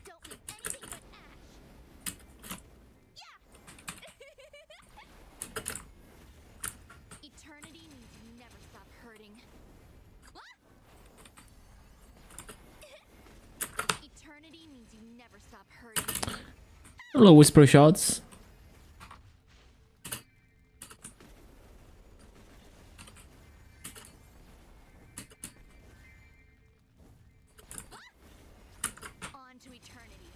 Don't leave anything but ash. Yeah! Eternity means you never stop hurting. What? Eternity means you never stop hurting. Hello, whisper shots. On to eternity.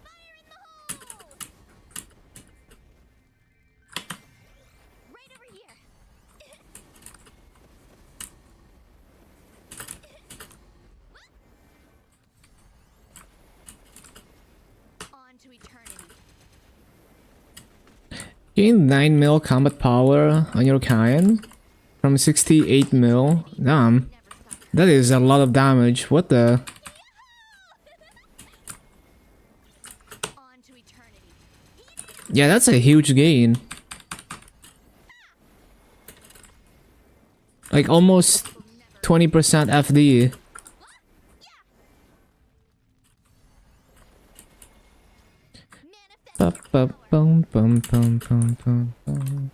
Fire in the hole! Right over here. On to eternity. Gain 9 mil combat power on your Kain from 68 mil. Damn, Never stop. that is a lot of damage. What the? On to eternity. Yeah, that's a huge gain. Like almost 20% FD. Manifest Ba, ba, bum, bum, bum, bum, bum, bum.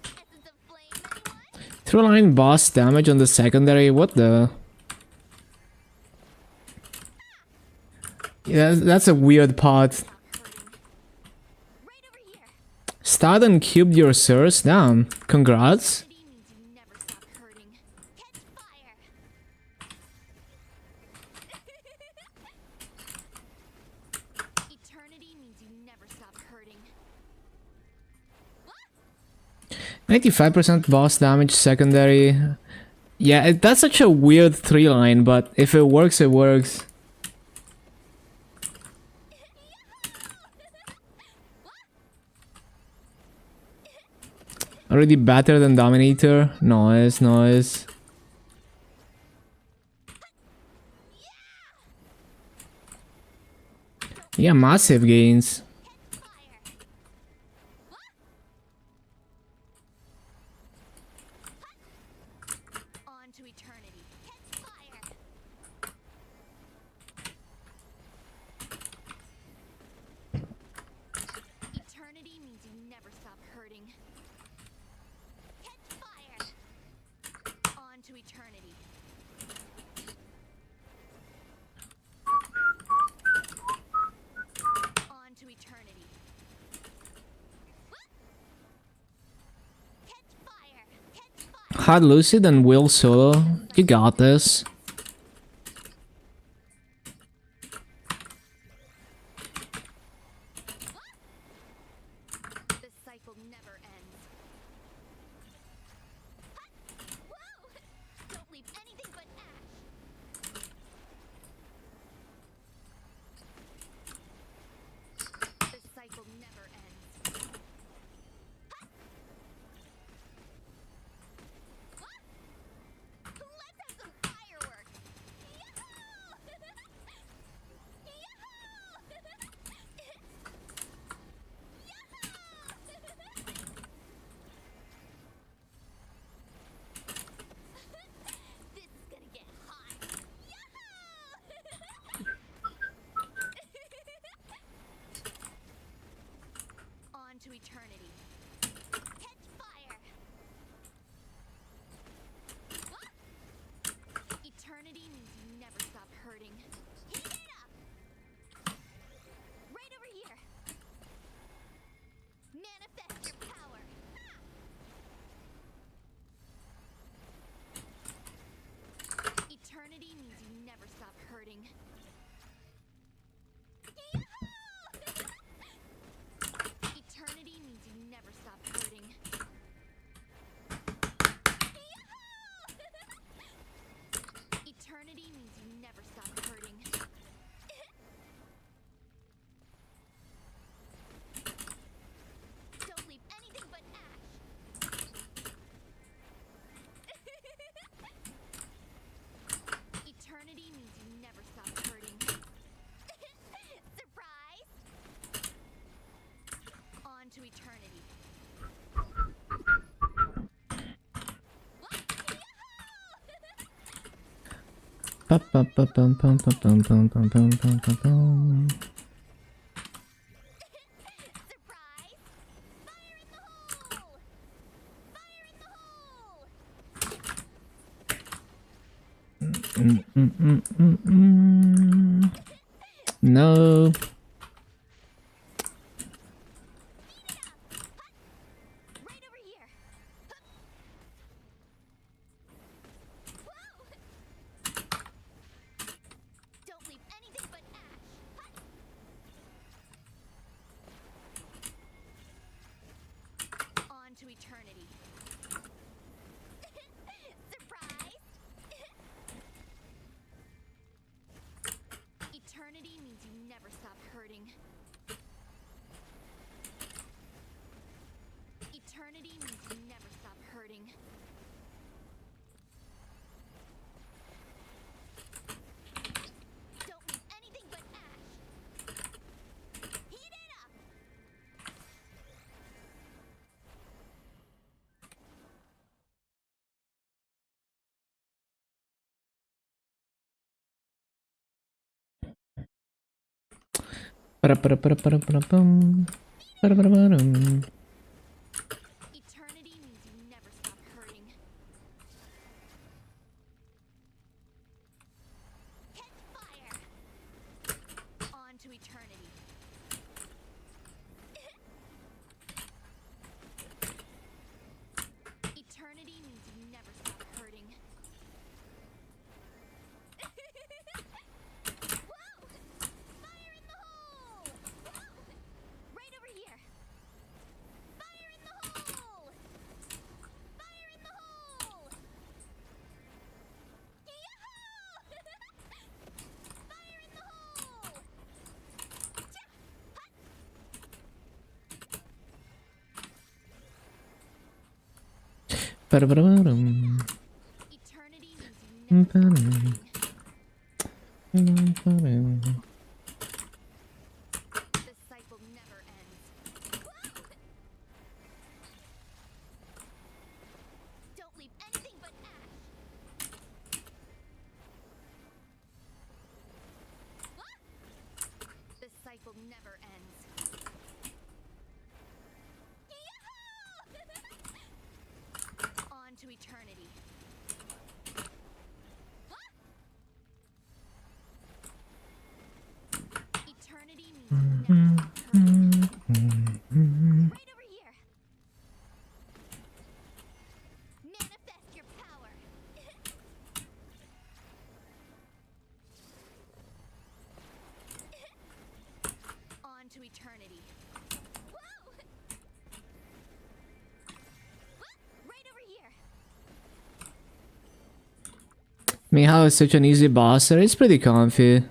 essence of flame, anyone? Through line boss damage on the secondary. What the? Yeah, that's a weird part. Stop hurting. Right over here. Start and cubed your source. Damn. Congrats. Eternity means you never stop hurting. Catch fire. Eternity means you never stop hurting. 95% boss damage secondary. Yeah, that's such a weird 3-line, but if it works, it works. Already better than Dominator. Nice, nice. Yeah, massive gains. Fire. On to eternity. Catch fire. Eternity means you never stop hurting. Catch fire. On to eternity. On to eternity. Catch fire. Catch fire. Hard Lucid and Will Solo. You got this. The cycle never ends. Whoa! Don't leave anything but ash. The cycle never ends. Let's have some fireworks. Ba, ba, ba, bum, bum, bum, bum, bum, bum, bum, bum, bum, bum. Surprise! Fire in the hole! Fire in the hole! No. Right over here. Whoa! Don't leave anything but ash. On to eternity. Surprise! Eternity means you never stop hurting. Eternity means you never stop hurting. Don't leave anything but ash. Heat it up! Ba-da-ba-da-ba-da-ba-da-bum. Ba-da-ba-da-ba-dum. Eternity means you never stop hurting. Catch fire! On to eternity. Eternity means you never stop hurting. Whoa! Fire in the hole! Whoa! Right over here. Fire in the hole! Fire in the hole! Yahoo! Fire in the hole! Cha! Hut! Ba-da-ba-da-ba-dum. Eternity means you never stop hurting. Ba-da-ba-dum. This cycle never ends. Whoa! Don't leave anything but ash. What? This cycle never ends. Yahoo! On to eternity. What? Eternity means you never stop hurting. Right over here. Manifest your power. On to eternity. Whoa! What? Right over here. Mihao is such an easy boss there. It's pretty comfy.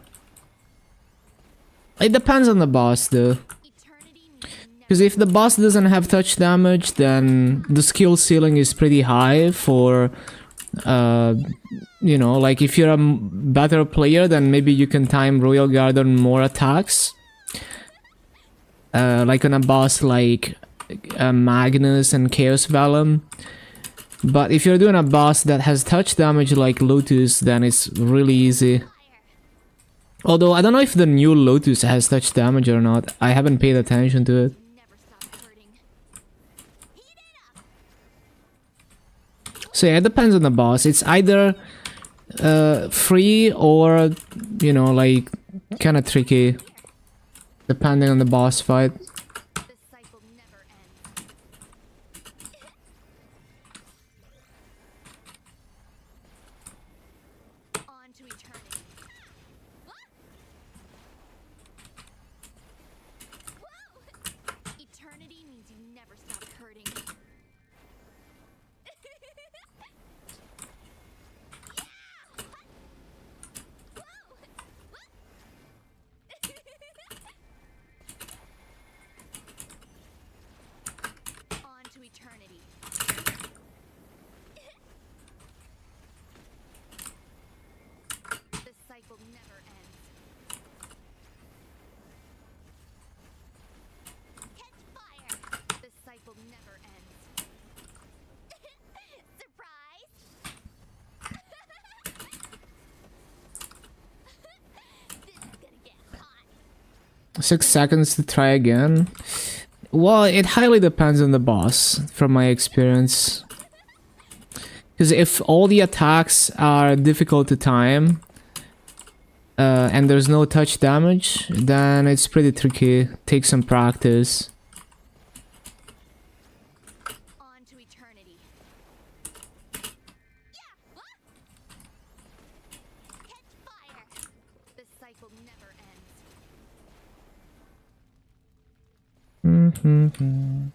It depends on the boss though. Eternity means you never. Because if the boss doesn't have touch damage, then the skill ceiling is pretty high for, you know, like if you're a better player, then maybe you can time Royal Guard on more attacks. Like on a boss like Magnus and Chaos Vellum. But if you're doing a boss that has touch damage like Lotus, then it's really easy. Fire. Although I don't know if the new Lotus has touch damage or not. I haven't paid attention to it. You never stop hurting. Heat it up. So yeah, it depends on the boss. It's either free or, you know, like kind of tricky depending on the boss fight. This cycle never ends. On to eternity. What? Whoa! Eternity means you never stop hurting. 6 seconds to try again. Well, it highly depends on the boss, from my experience. Because if all the attacks are difficult to time, and there's no touch damage, then it's pretty tricky. Take some practice. On to eternity. Yeah! What? Catch fire! The cycle never ends. Mm-hmm.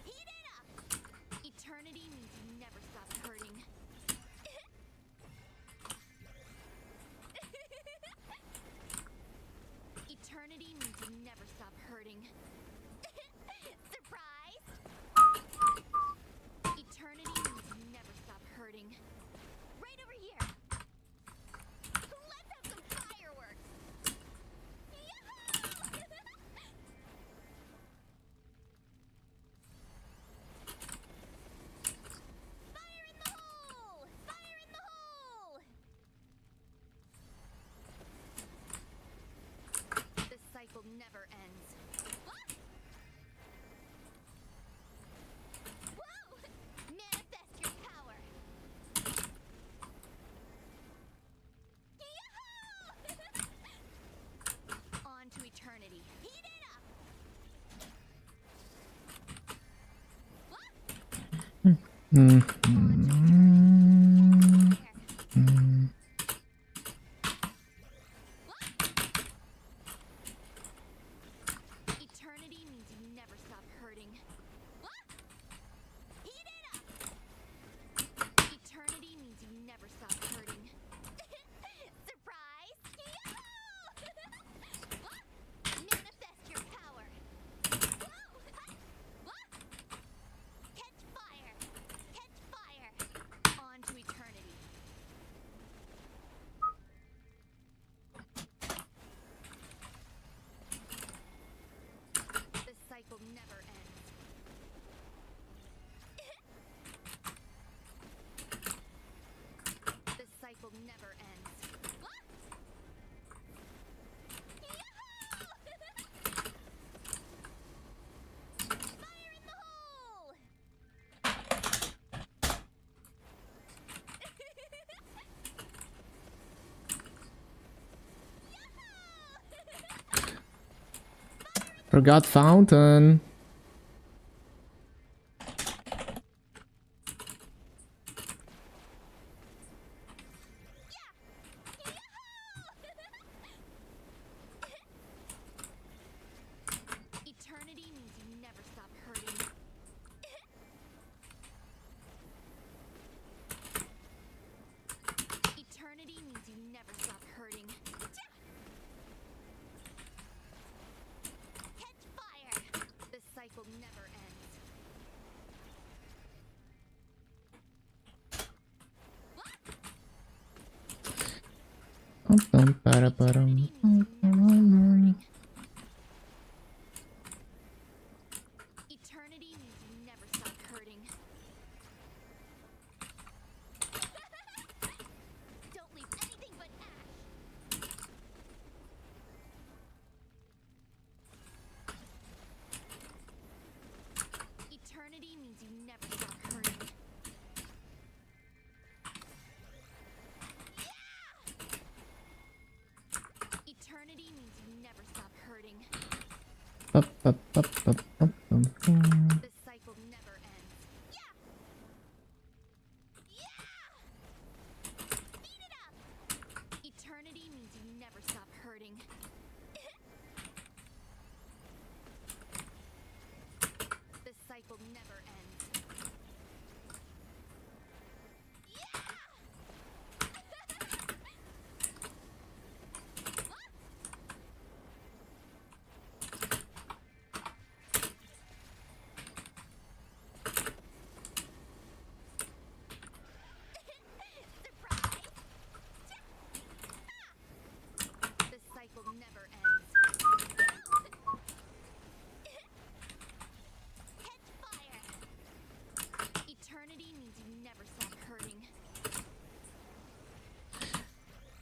Heat it up! Eternity means you never stop hurting. Eternity means you never stop hurting. Surprise! Eternity means you never stop hurting. Right over here. Let's have some fireworks. Yahoo! Fire in the hole! Fire in the hole! The cycle never ends. What? Whoa! Manifest your power. Yahoo! On to eternity. Heat it up. What? Eternity means you never stop hurting. What? Heat it up. Eternity means you never stop hurting. Surprise! Yahoo! What? Manifest your power. Whoa! What? Catch fire! Catch fire! On to eternity. The cycle never ends. The cycle never ends. What? Yahoo! Fire in the hole! Forgot fountain. Eternity means you never stop hurting. Eternity means you never stop hurting. Catch fire! The cycle never ends. What? Bum-bum-ba-da-ba-dum. Eternity means you never stop hurting. Don't leave anything but ash. Eternity means you never stop hurting. Eternity means you never stop hurting. Ba-ba-ba-ba-ba-bum. The cycle never ends. Yeah! Yeah! Beat it up! Eternity means you never stop hurting. The cycle never ends. Yeah!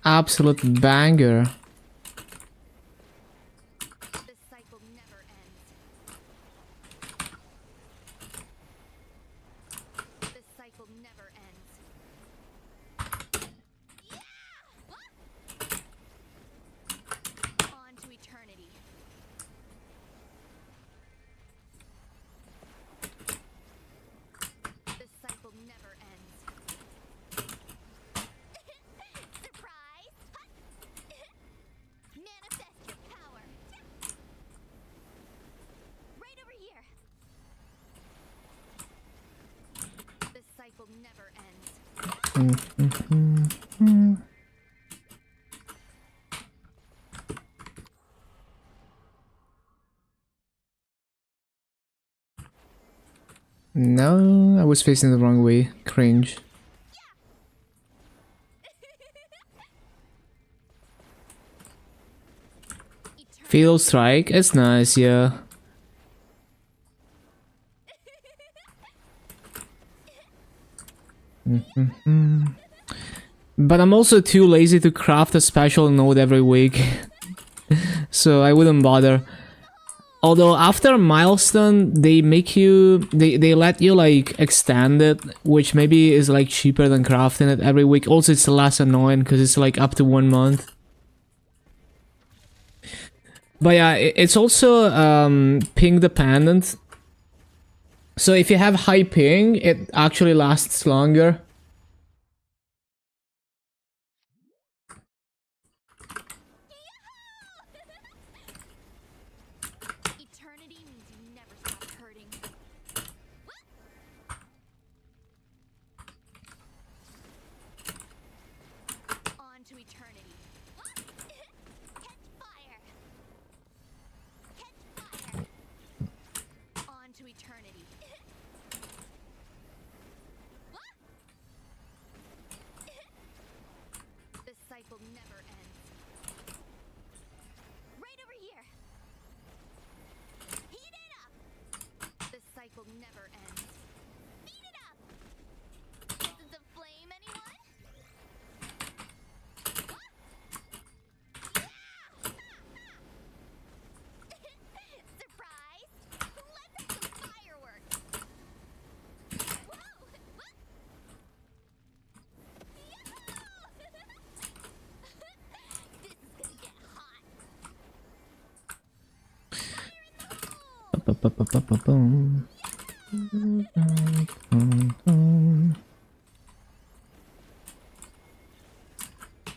absolute banger. The cycle never ends. The cycle never ends. Yeah! On to eternity. The cycle never ends. Surprise! Manifest your power. Right over here. The cycle never ends. No, I was facing the wrong way. Cringe. Fatal strike, it's nice, yeah. But I'm also too lazy to craft a special node every week. So I wouldn't bother. Although after milestone, they make you, they let you like extend it, which maybe is like cheaper than crafting it every week. Also, it's less annoying because it's like up to 1 month. But yeah, it's also ping dependent. So if you have high ping, it actually lasts longer. Eternity means you never stop hurting. On to eternity. Catch fire. Catch fire. On to eternity. The cycle never ends. Right over here. Heat it up. The cycle never ends. Beat it up. Isn't the flame anyone? Surprise! Let's have some fireworks. Whoa! This is gonna get hot. Ba-ba-ba-ba-ba-boom.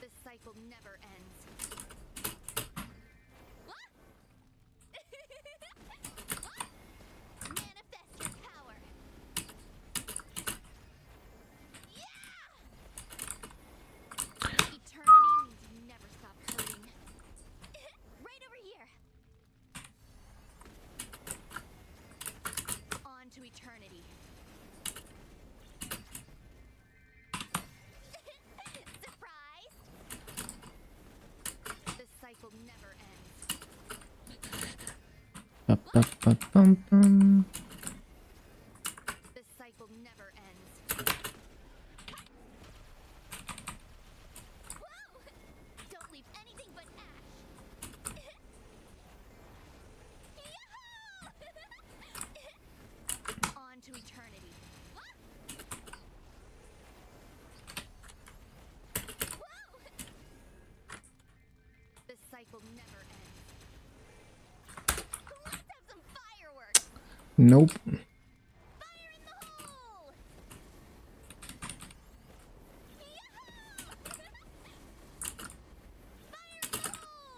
The cycle never ends. Manifest your power. Eternity means you never stop hurting. Right over here. On to eternity. Surprise! The cycle never ends. Ba-ba-ba-bum-bum. The cycle never ends. Whoa! Don't leave anything but ash. On to eternity. Whoa! The cycle never ends. Let's have some fireworks. Nope. Fire in the hole! Fire in the hole!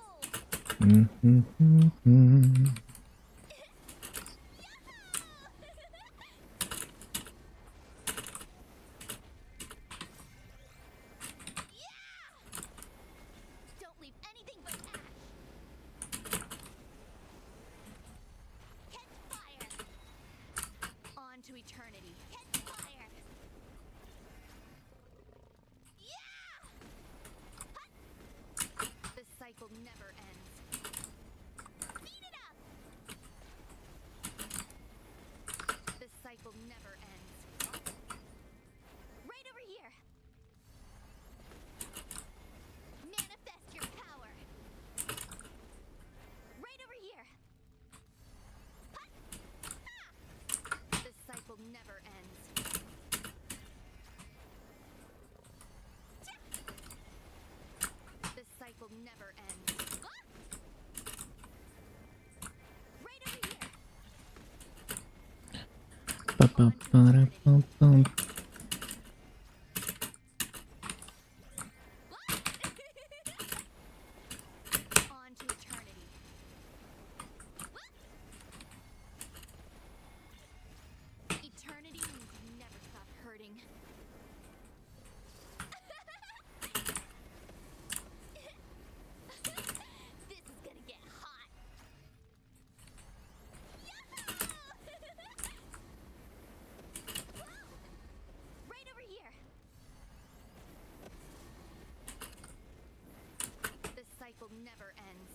Don't leave anything but ash. Catch fire. On to eternity. Catch fire. Yeah! The cycle never ends. Beat it up. Ba-ba-da-bum-bum. On to eternity. Eternity means you never stop hurting. This is gonna get hot. Right over here. The cycle never ends.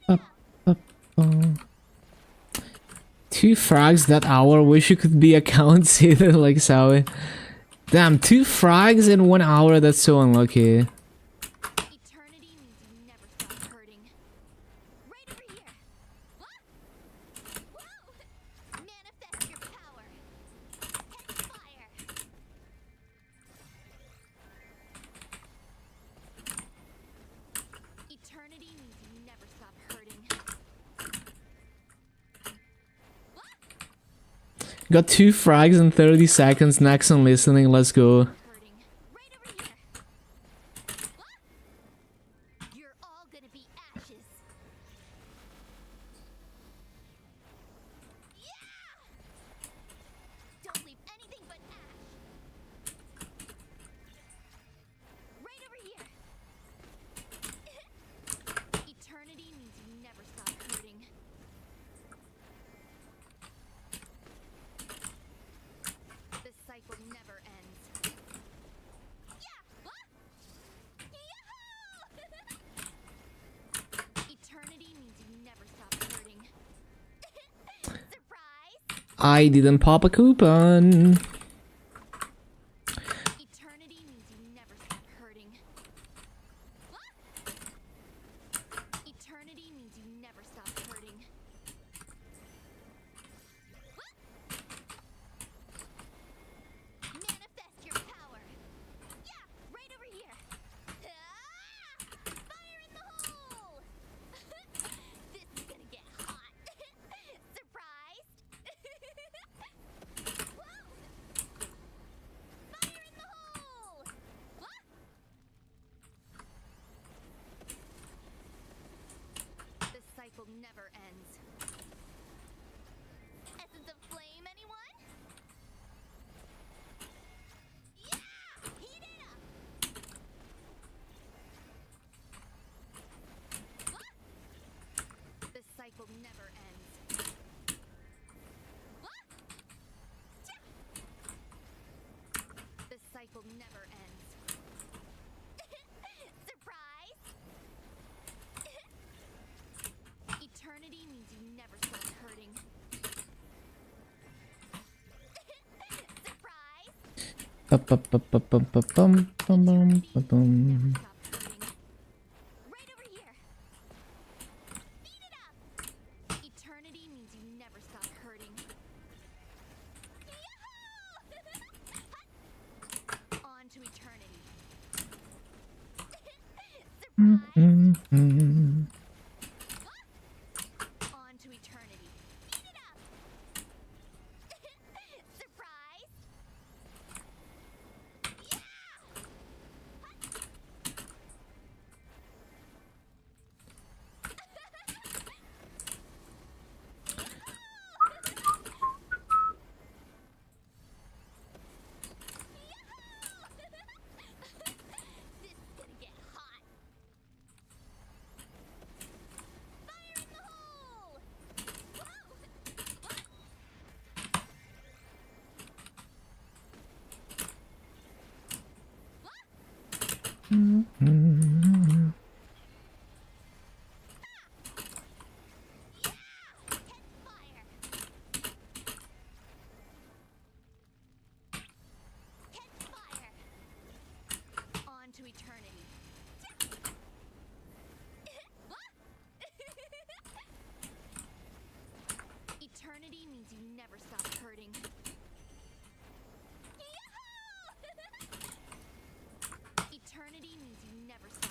Ba-ba-bum. 2 frags that hour. Wish you could be accounts either like Sawi. Damn, 2 frags in 1 hour. That's so unlucky. Eternity means you never stop hurting. Right over here. What? Whoa! Manifest your power. Catch fire. Eternity means you never stop hurting. Got 2 frags in 30 seconds. Next on listening. Let's go. Hurting. Right over here. What? You're all gonna be ashes. Yeah! Don't leave anything but ash. Right over here. Eternity means you never stop hurting. The cycle never ends. Yeah! What? Yahoo! Eternity means you never stop hurting. Surprise! I didn't pop a coupon. Eternity means you never stop hurting. What? Eternity means you never stop hurting. What? Manifest your power. Yeah, right over here. Ah! Fire in the hole! This is gonna get hot. Surprised? Whoa! Fire in the hole! What? The cycle never ends. Essence of flame, anyone? Yeah! Heat it up! What? The cycle never ends. What? Tcha! The cycle never ends. Surprise! Eternity means you never stop hurting. Surprise! Ba-ba-ba-ba-ba-bum-bum-bum-bum. Never stop hurting. Right over here. Beat it up. Eternity means you never stop hurting. Yahoo! On to eternity. Surprise! Mhm. On to eternity. Beat it up. Surprise! Yeah! This is gonna get hot. Fire in the hole! Whoa! What? Mhm. Yeah! Catch fire! Catch fire! On to eternity. What? Eternity means you never stop hurting. Yahoo! Eternity means you never stop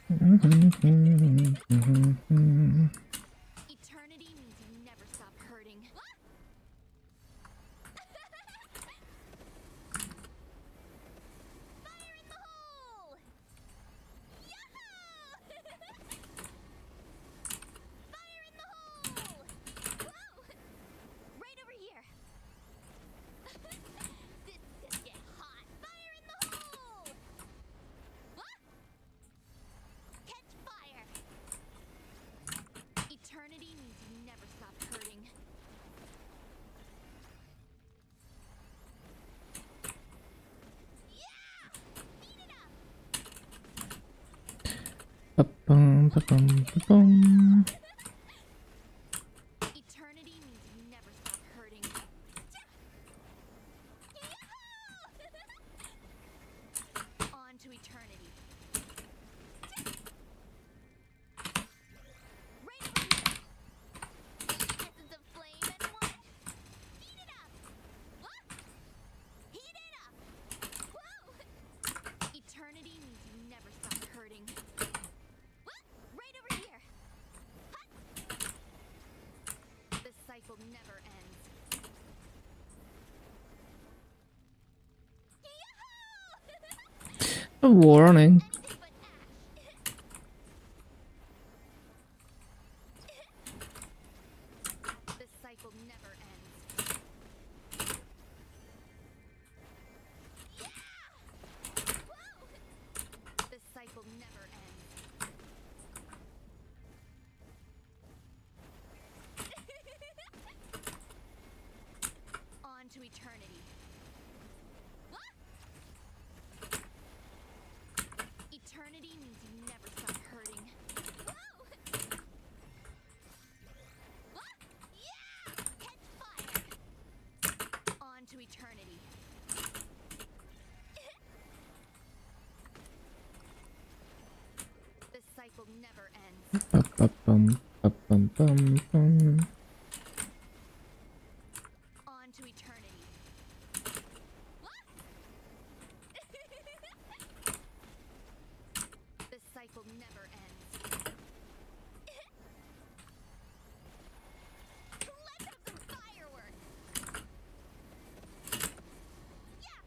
Eternity means you never stop hurting. Fire in the hole! Yahoo! Fire in the hole! Whoa! Right over here. This is gonna get hot. Fire in the hole! What? Catch fire! Eternity means you never stop hurting. Yeah! Beat it up! Ba-bum, ba-bum, ba-bum. Eternity means you never stop hurting. On to eternity. Right over here. Essence of flame and one. Heat it up. What? Heat it up. Whoa! Eternity means you never stop hurting. What? Right over here. Hut. The cycle never ends. Yahoo! A warning. Anything but ash. The cycle never ends. Yeah! Whoa! The cycle never ends. On to eternity. What? Eternity means you never stop hurting. Whoa! What? Yeah! Catch fire! On to eternity. The cycle never ends. Ba-ba-bum, ba-bum-bum, bum. On to eternity. What? The cycle never ends. Let's have some fireworks. Yeah.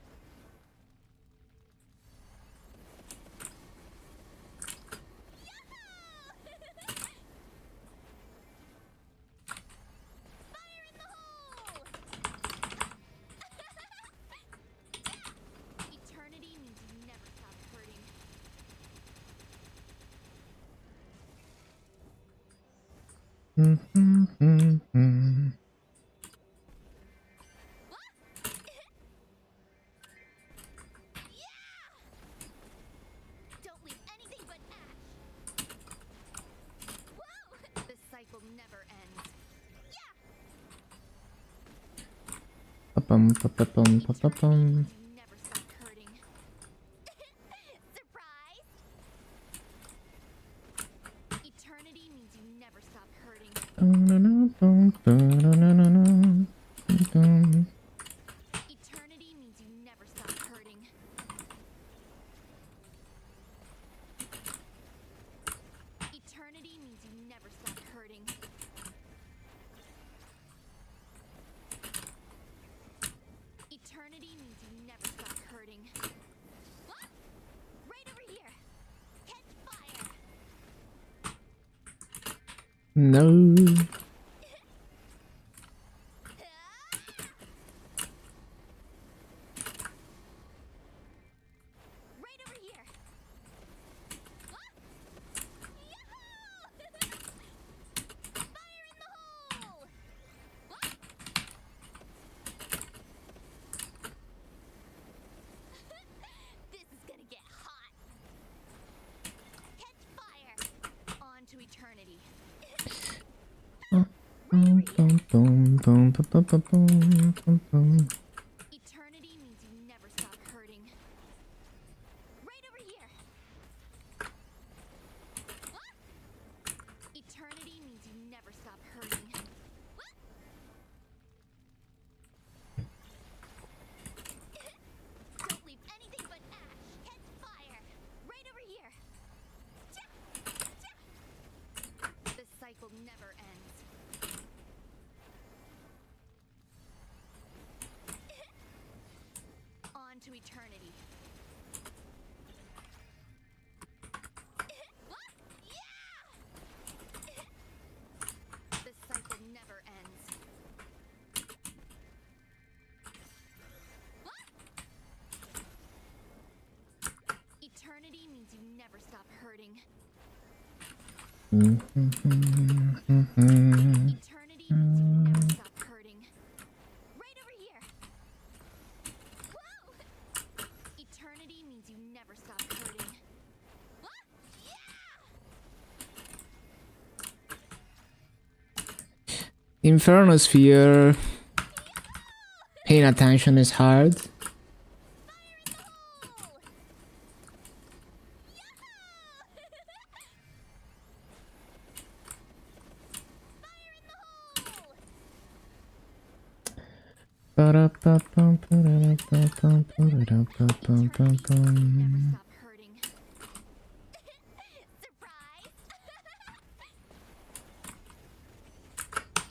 Yahoo! Fire in the hole! Eternity means you never stop hurting. What? Yeah! Don't leave anything but ash. Whoa! The cycle never ends. Yeah! Ba-bum, ba-ba-bum, ba-ba-bum. You never stop hurting. Surprise! Eternity means you never stop hurting. Ba-da-da-bum, ba-da-da-da-da. Ba-dum. Eternity means you never stop hurting. Eternity means you never stop hurting. Eternity means you never stop hurting. What? Right over here. Catch fire. No. Right over here. What? Yahoo! Fire in the hole! What? This is gonna get hot. Catch fire. On to eternity. Bum, bum, bum, bum, ba-ba-ba-bum, bum, bum. Eternity means you never stop hurting. Right over here. What? Eternity means you never stop hurting. What? Don't leave anything but ash. Catch fire. Right over here. Eternity means you never stop hurting. Right over here. Whoa! Eternity means you never stop hurting. What? Yeah! Inferno Sphere. Paying attention is hard. Fire in the hole! Fire in the hole! Never stop hurting. Surprise!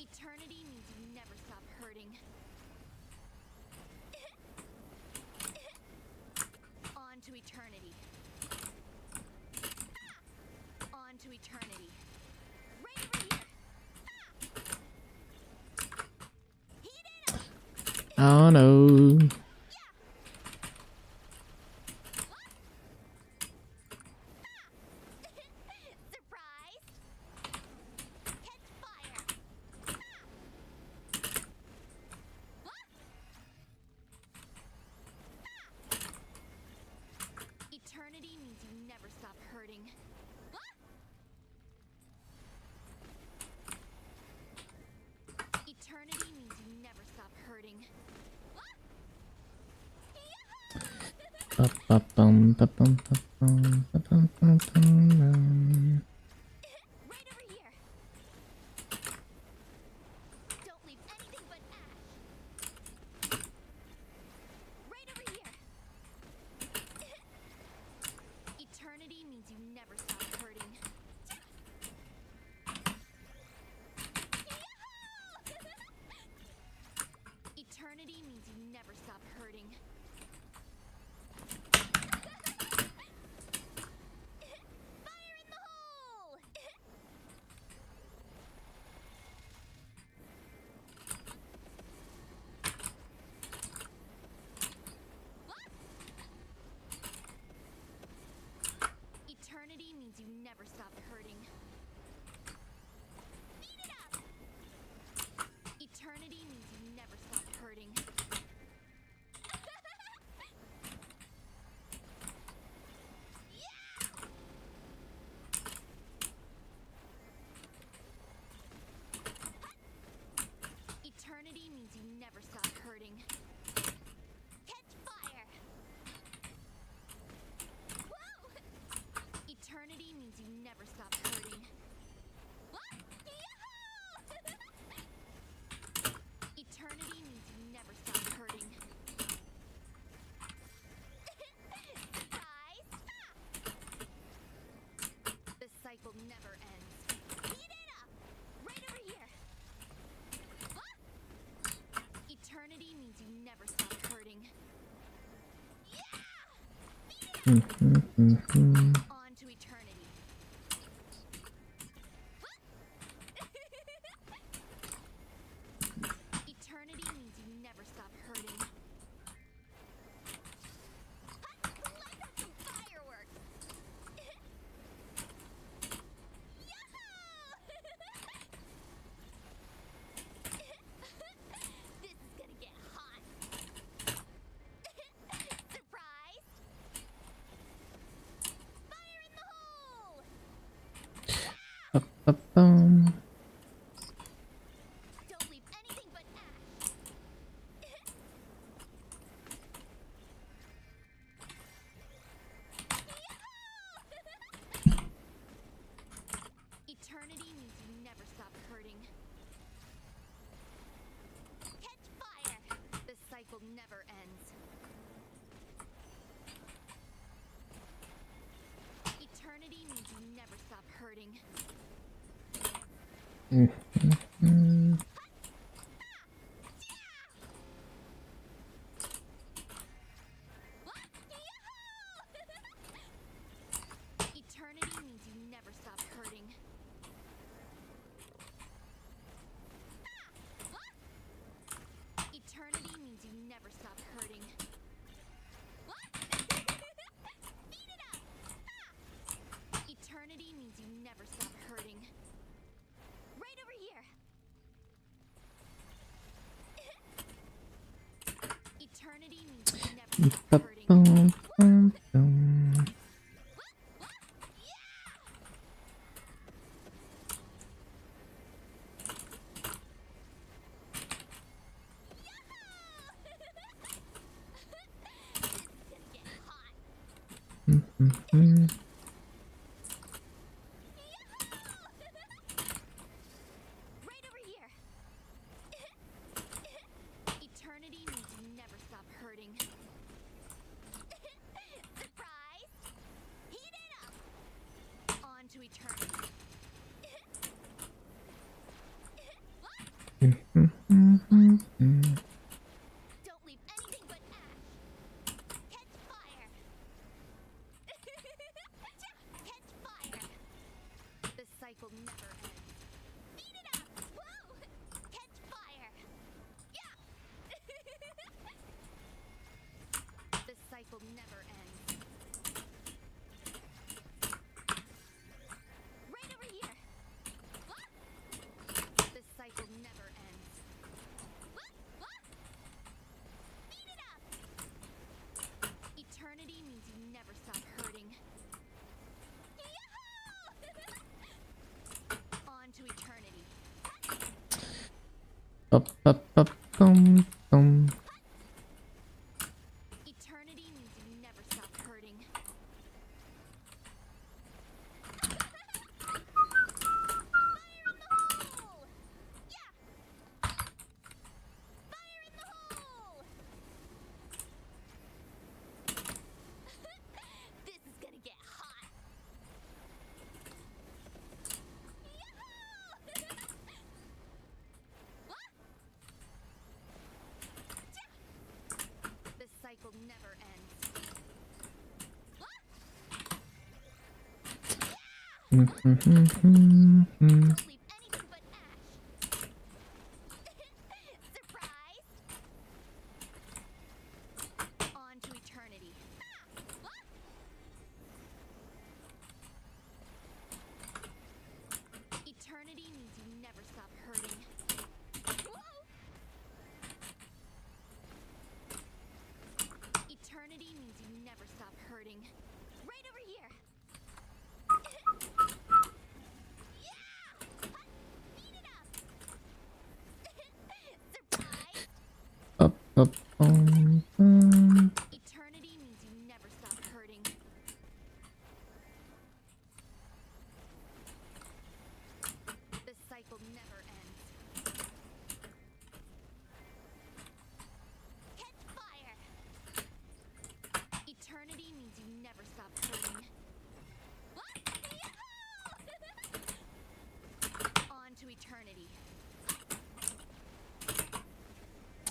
Eternity means you never stop hurting. On to eternity. On to eternity. Right over here. Heat it up. Oh no. Surprise! Catch fire! Eternity means you never stop hurting. Eternity means you never stop hurting. Right over here. Don't leave anything but ash. Right over here. Eternity means you never stop hurting. Eternity means you never stop hurting. Fire in the hole! Eternity means you never stop hurting. Beat it up! Eternity means you never stop hurting. Eternity means you never stop hurting. Catch fire! Whoa! Eternity means you never stop hurting. What? Yahoo! Eternity means you never stop hurting. Surprise! The cycle never ends. Heat it up! Right over here. Eternity means you never stop hurting. On to eternity. Eternity means you never stop hurting. Light up some fireworks. This is gonna get hot. Surprise! Fire in the hole! Don't leave anything but ash. Eternity means you never stop hurting. Catch fire! The cycle never ends. Eternity means you never stop hurting. Eternity means you never stop hurting. Eternity means you never stop hurting. Beat it up! Eternity means you never stop hurting. hurting. Right over here. Eternity means you never stop hurting. Surprise! Heat it up! On to eternity. Don't leave anything but ash. Catch fire! Catch fire! The cycle never ends. Beat it up! Whoa! Catch fire! Yeah! The cycle never ends. Right over here! What? The cycle never ends. What? What? Beat it up! Eternity means you never stop hurting. Yahoo! On to eternity. Eternity means you never stop hurting. Fire in the hole! Yeah! Fire in the hole! This is gonna get hot. What? The cycle never ends. What? Don't leave anything but ash. Surprise! On to eternity. What? Eternity means you never stop hurting. Whoa! Eternity means you never stop hurting. Right over here. Yeah! Beat it up! Surprise! Eternity means you never stop hurting. The cycle never ends. Catch fire! Eternity means you never stop hurting. What? Yahoo! On to eternity.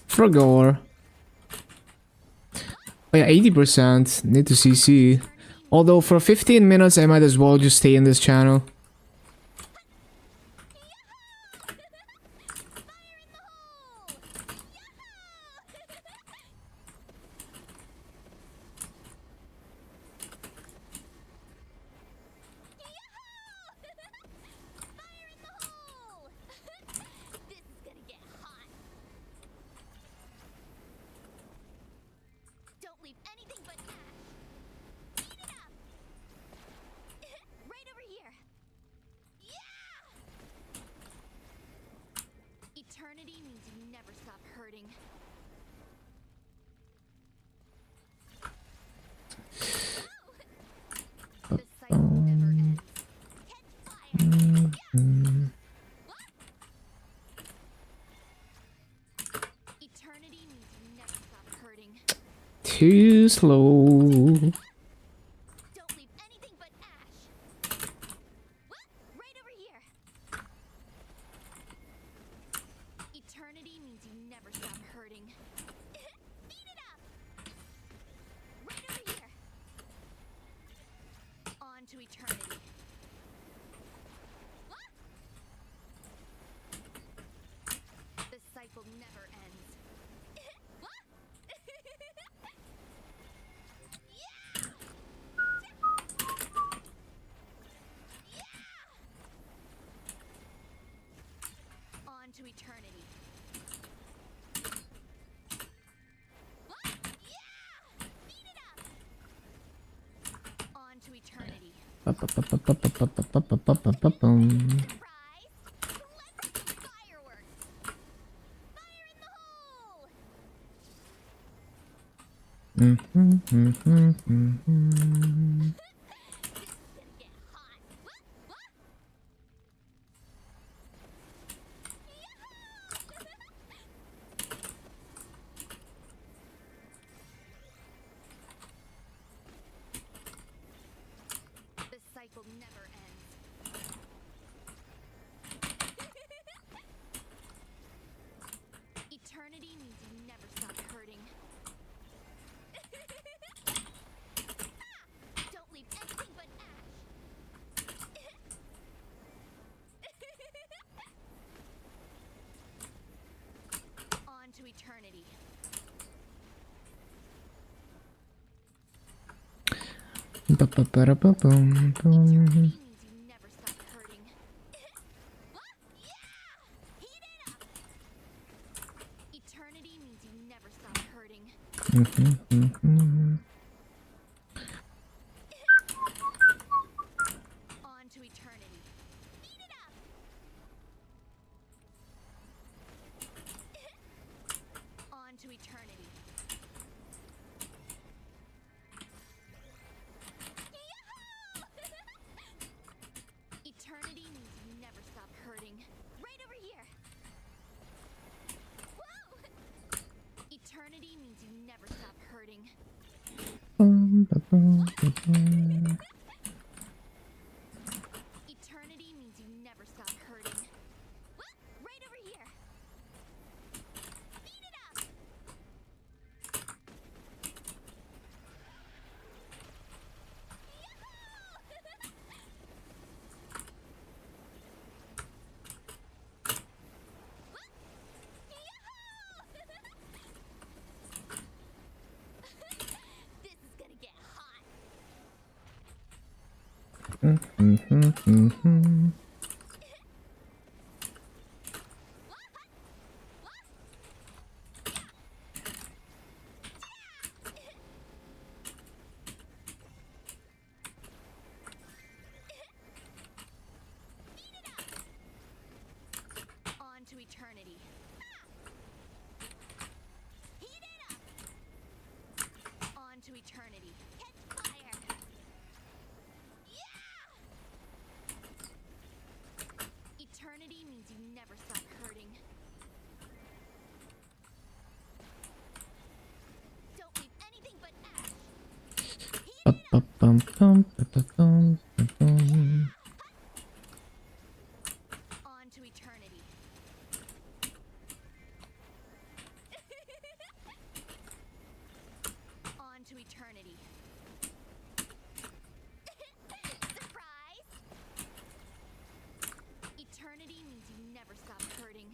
Frogor. Oh yeah, 80%. Need to CC. Although for 15 minutes I might as well just stay in this channel. Fire in the hole! Fire in the hole! This is gonna get hot. Don't leave anything but ash. Heat it up! Right over here. Yeah! Eternity means you never stop hurting. The cycle never ends. Catch fire! Yeah! What? Eternity means you never stop hurting. Too slow. Don't leave anything but ash. What? Right over here. Eternity means you never stop hurting. Beat it up! Right over here. On to eternity. What? The cycle never ends. What? Yeah! Surprise! Let's have some fireworks! Fire in the hole! Gonna get hot. What? The cycle never ends. Eternity means you never stop hurting. Don't leave anything but ash. On to eternity. Eternity means you never stop hurting. What? Yeah! Heat it up! Eternity means you never stop hurting. On to eternity. Heat it up! On to eternity. Eternity means you never stop hurting. Right over here. Whoa! Eternity means you never stop hurting. Eternity means you never stop hurting. What? Right over here. Beat it up! This is gonna get hot. On to eternity. Heat it up. On to eternity. Catch fire. Yeah! Eternity means you never stop hurting. Don't leave anything but ash. Heat it up. On to eternity. On to eternity. Surprise! Eternity means you never stop hurting.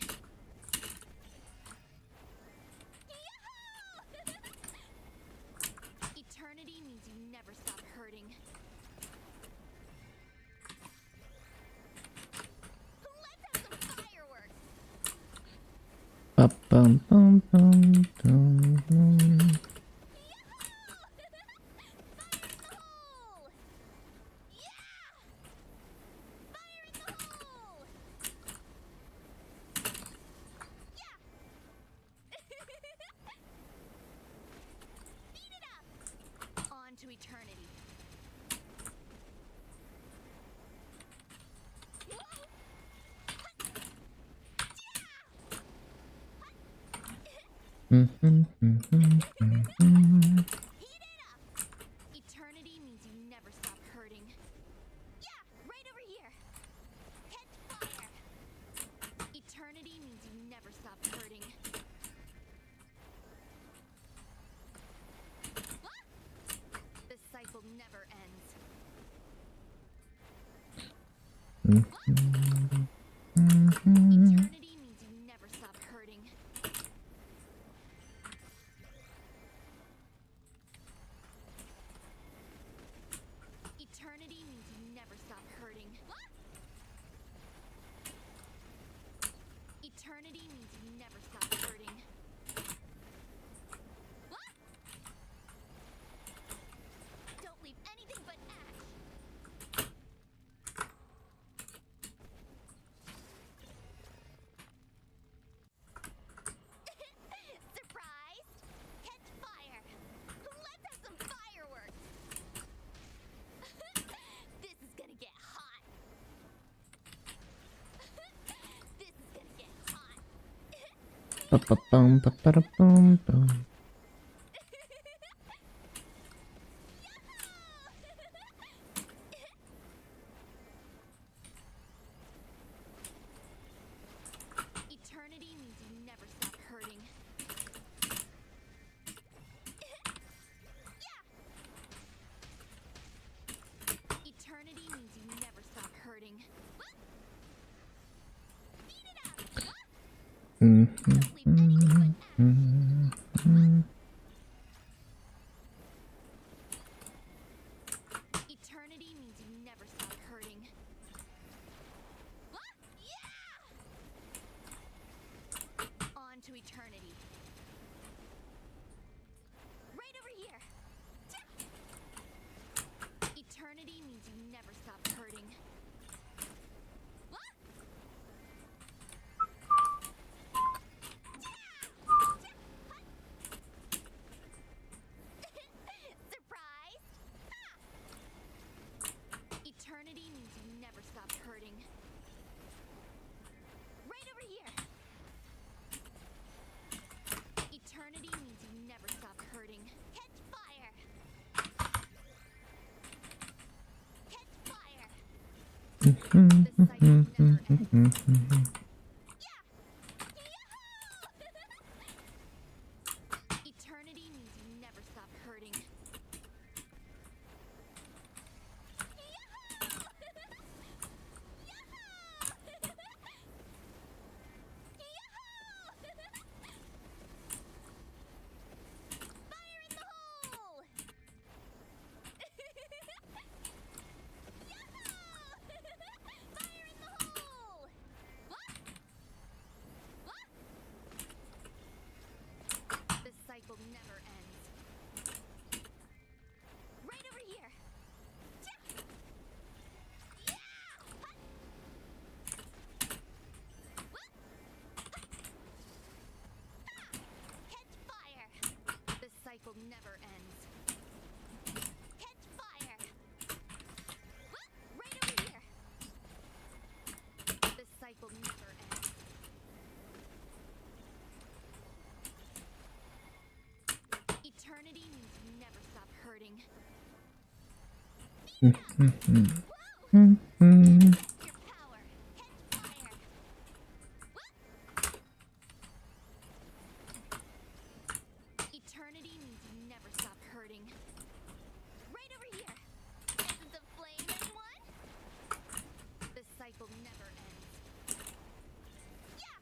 Eternity means you never stop hurting. Let's have some fireworks! Hole! Yeah! Fire in the hole! Yeah! Beat it up! On to eternity. Whoa! Heat it up! Eternity means you never stop hurting. Yeah, right over here. Catch fire. Eternity means you never stop hurting. What? The cycle never ends. Eternity means you never stop hurting. Eternity means you never stop hurting. What? Eternity means you never stop hurting. What? Don't leave anything but ash. Ba-ba-bum, ba-ba-da-bum, bum. Eternity means you never stop hurting. Eternity means you never stop hurting. Beat it up! Mhm, Don't leave any foot out. mhm. Eternity means you never stop hurting. Yeah! On to eternity. Right over here. Eternity means you never stop hurting. Surprise! Eternity means you never stop hurting. Right over here. Eternity means you never stop hurting. Catch fire! Catch fire! The cycle never ends. Yeah! Yahoo! Eternity means you never stop hurting. Fire in the hole! Fire in the hole! The cycle never ends. Right over here. Catch fire! The cycle never ends. Catch fire! Right over here. The cycle never ends. Eternity means you never stop hurting. Mhm. Your power. Catch fire. Eternity means you never stop hurting. Right over here. Isn't the flame anyone? The cycle never ends. Yeah!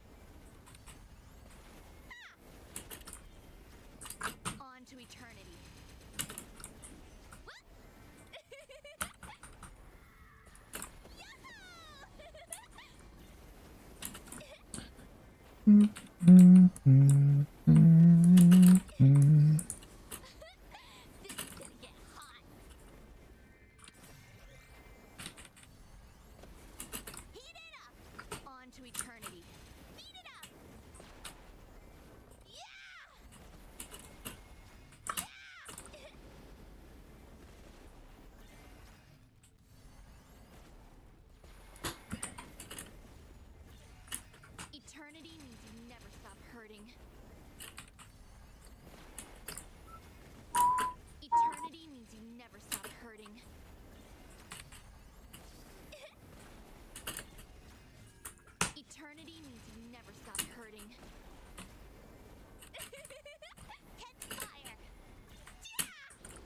On to eternity. This is gonna get hot. Heat it up. On to eternity. Beat it up. Yeah! Eternity means you never stop hurting. Eternity means you never stop hurting. Eternity means you never stop hurting. Catch fire! Yeah!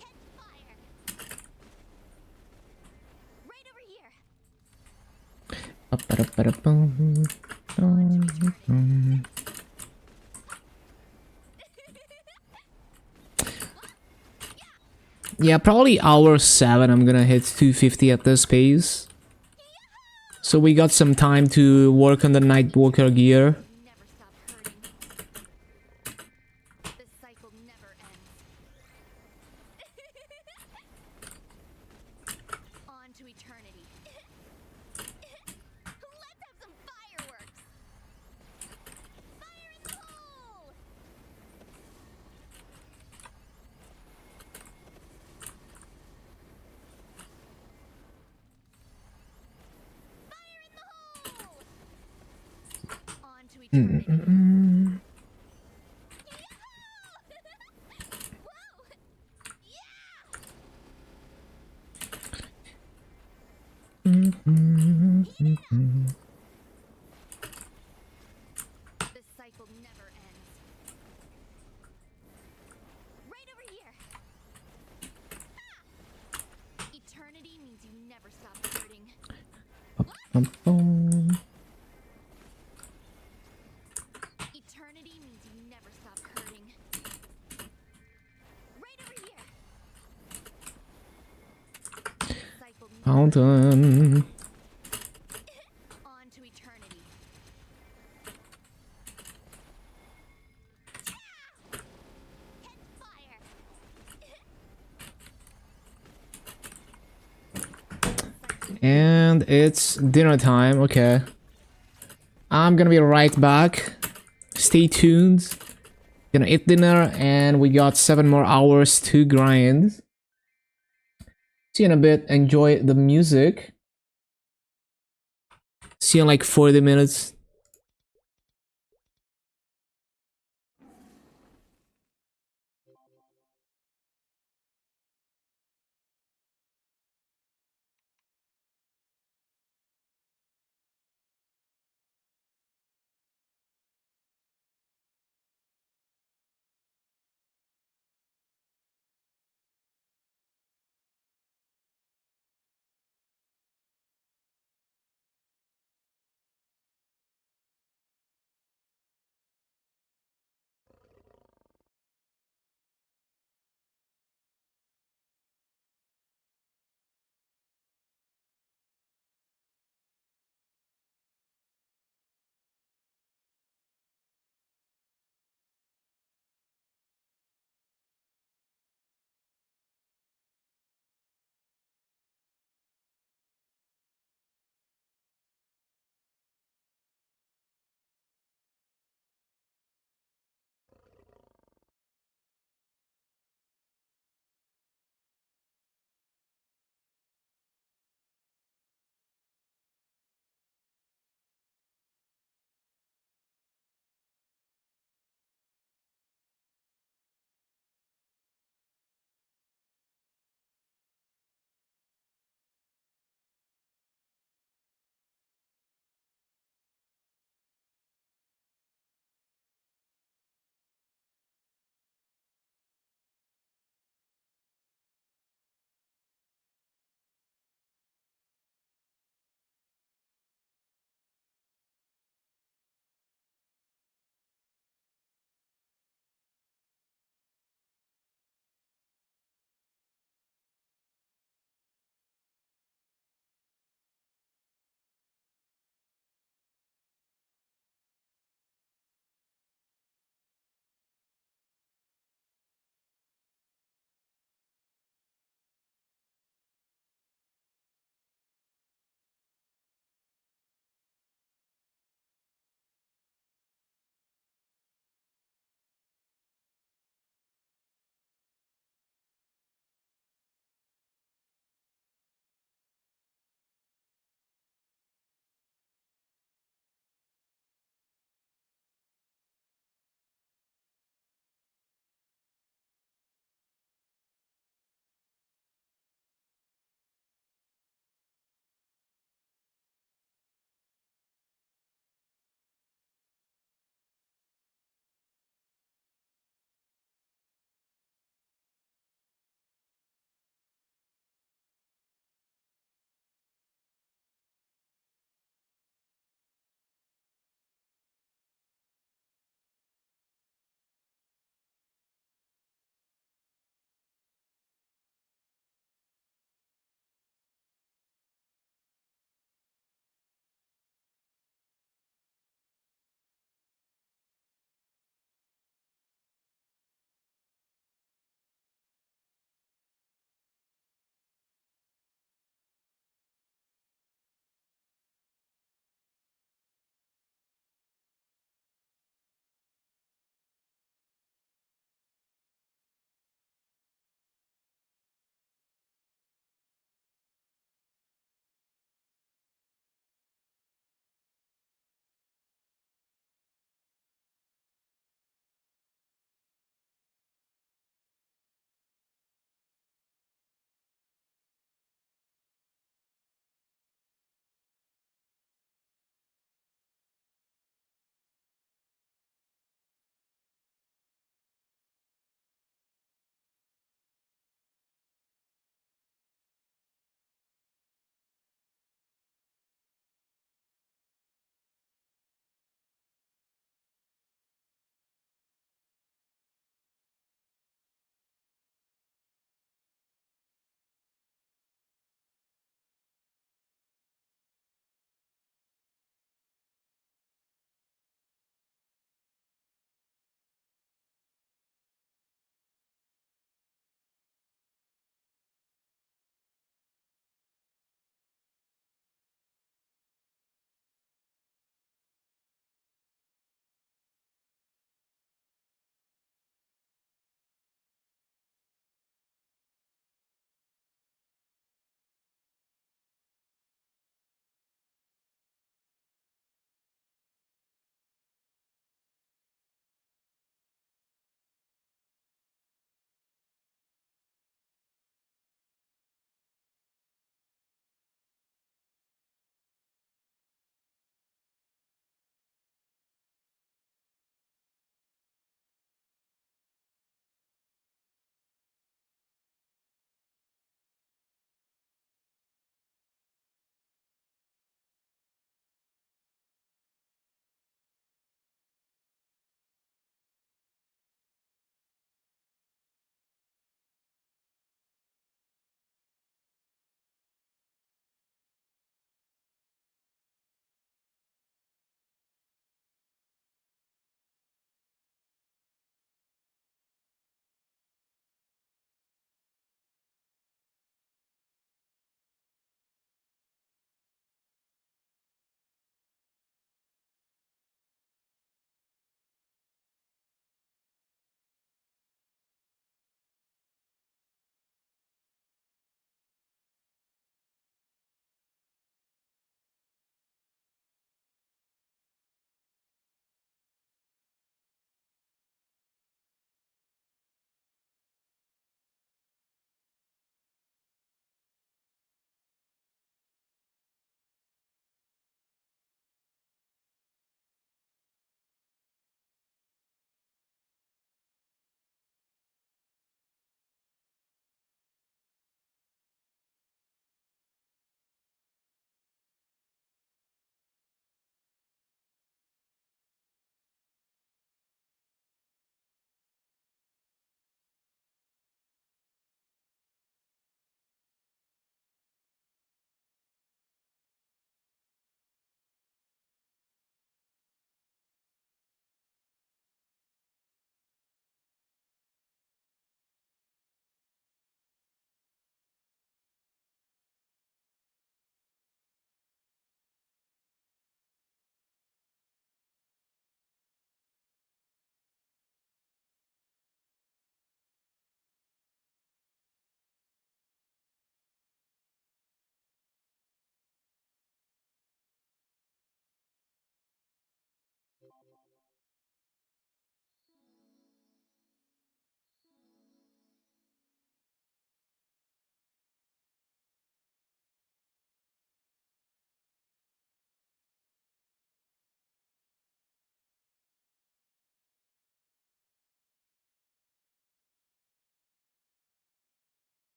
Catch fire! Right over here. Ba-ba-da-ba-da-bum. On to eternity. Yeah, probably hour 7 I'm gonna hit 250 at this pace. So we got some time to work on the Nightwalker gear. You never stop hurting. The cycle never ends. On to eternity. Let's have some fireworks. Fire in the hole! Fire in the hole! On to eternity. This cycle never ends. Right over here. Ah! Eternity means you never stop hurting. Eternity means you never stop hurting. Right over here. This cycle never Fountain. on to eternity. Catch fire. And it's dinner time. Okay. I'm gonna be right back. Stay tuned. Gonna eat dinner, and we got 7 more hours to grind. See you in a bit. Enjoy the music. See you in like 40 minutes.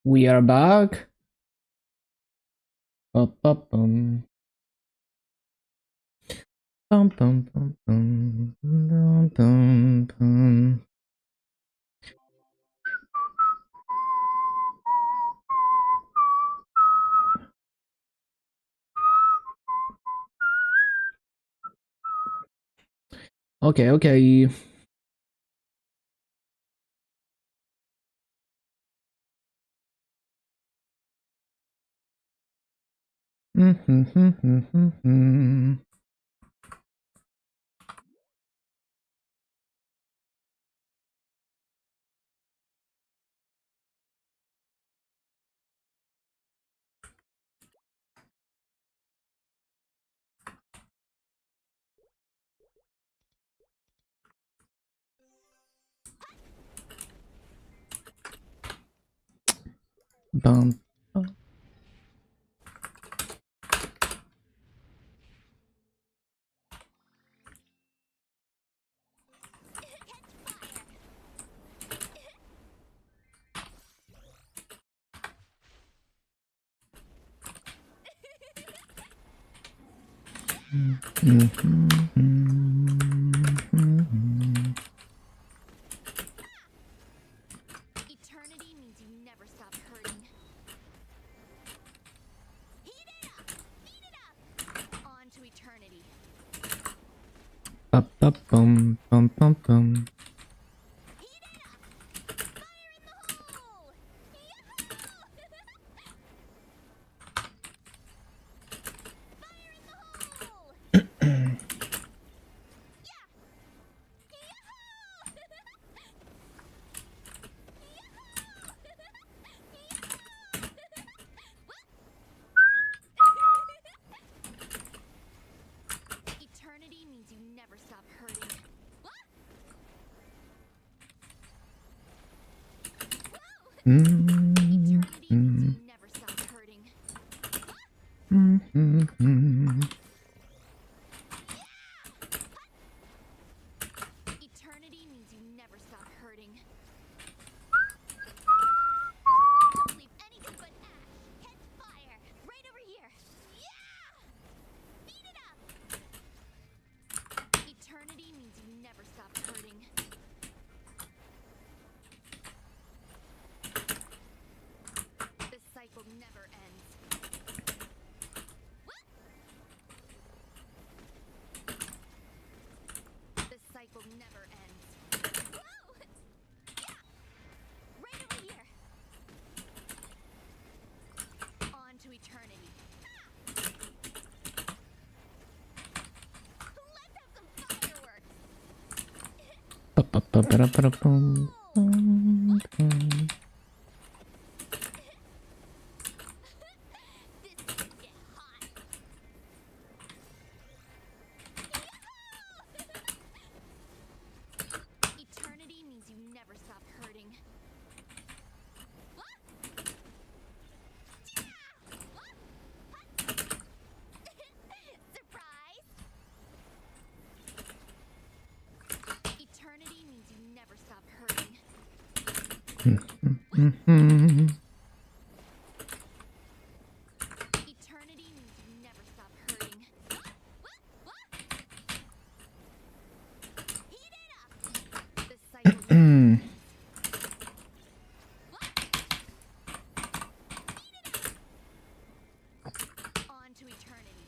We are back. Bum, bum, bum, bum, bum, bum, bum, bum. Okay, okay. Bum. Eternity means you never stop hurting. Heat it up! Heat it up! On to eternity. Bum, bum, bum, bum. Heat it up! Fire in the hole! Yahoo! Fire in the hole! Yeah! Eternity means you never stop hurting. What? Eternity means you never stop hurting. Eternity means you never stop hurting. Don't leave anything but ash. Catch fire. Right over here. Yeah! Beat it up! Eternity means you never stop hurting. This cycle never ends. This cycle never ends. Whoa! Yeah! Right over here. On to eternity. Let's have some fireworks. Ba-ba-ba-ba-da-ba-da-bum. This could get hot. Eternity means you never stop hurting. Surprise! Eternity means you never stop hurting. Eternity means you never stop hurting. Heat it up! This cycle never ends. On to eternity.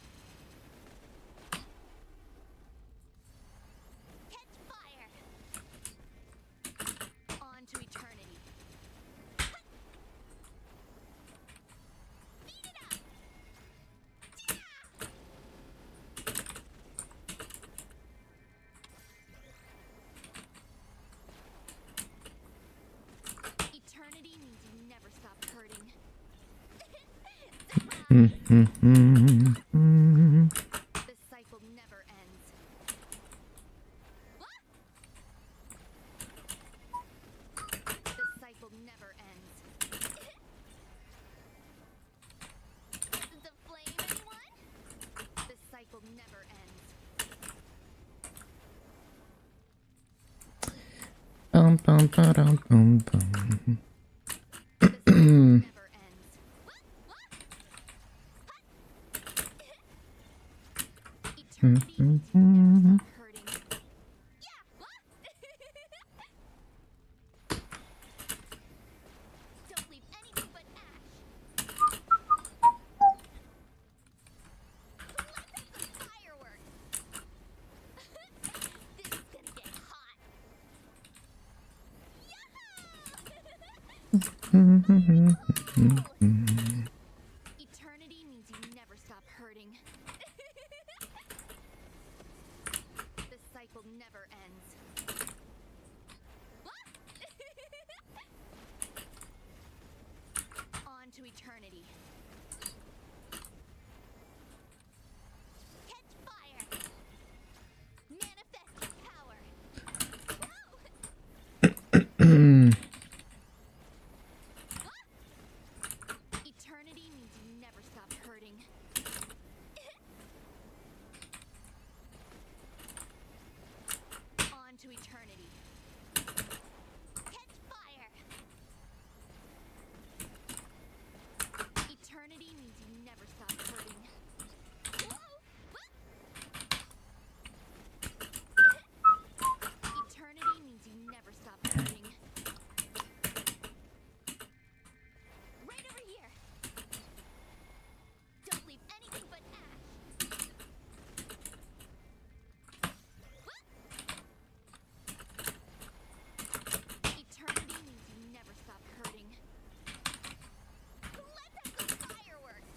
Catch fire! On to eternity. Beat it up! Eternity means you never stop hurting. This cycle never ends. This cycle never ends. The flame, anyone? This cycle never ends. Bum, bum, ba-dum, bum, bum. This cycle never Eternity means you never stop hurting. Yeah. What? Don't leave anything but ash. Let's have some fireworks. This is gonna get hot. Eternity means you never stop hurting. The cycle never ends. On to eternity. Catch fire. Manifest your power. Eternity means you never stop hurting. On to eternity. Catch fire. Eternity means you never stop hurting. Whoa! Eternity means you never stop hurting. Right over here. Don't leave anything but ash. Eternity means you never stop hurting. Let's have some fireworks.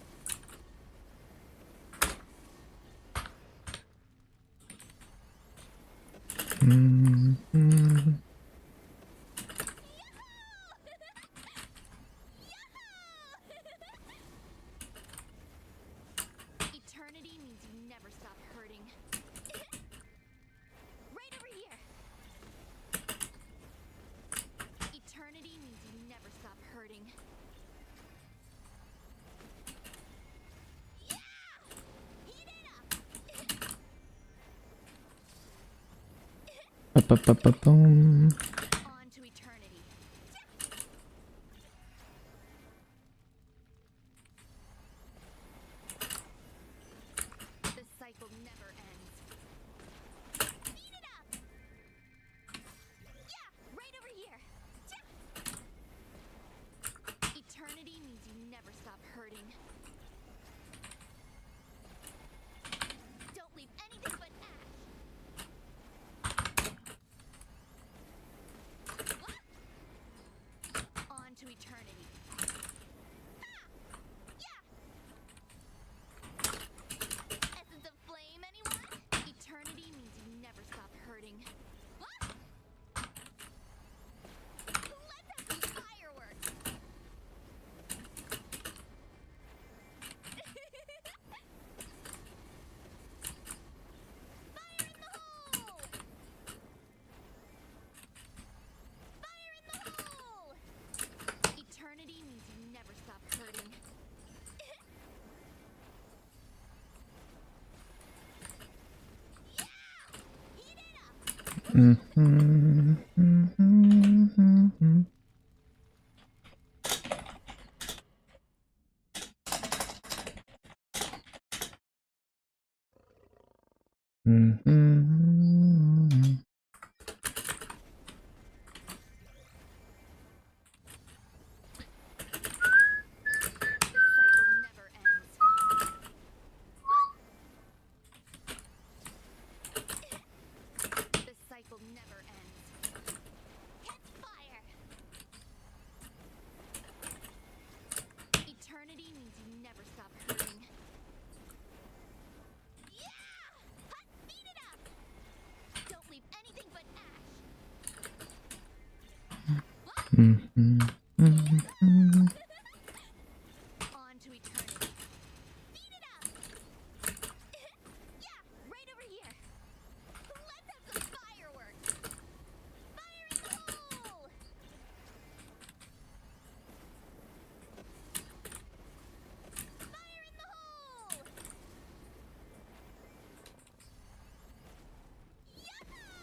Eternity means you never stop hurting. Right over here. Eternity means you never stop hurting. Yeah! Heat it up! Ba-ba-ba-ba-boom. On to eternity. The cycle never ends. Heat it up! Yeah, right over here. Eternity means you never stop hurting. Don't leave anything but ash. On to eternity. Yeah! Essence of flame, anyone? Eternity means you never stop hurting. Let's have some fireworks. Fire in the hole! Fire in the hole! Eternity means you never stop hurting. Yeah! Heat it up! The cycle never ends. The cycle never ends. Catch fire! Eternity means you never stop hurting. Yeah! Hot, beat it up! Don't leave anything but ash. On to eternity. Beat it up! Yeah, right over here. Let's have some fireworks. Fire in the hole! Fire in the hole! Yahoo!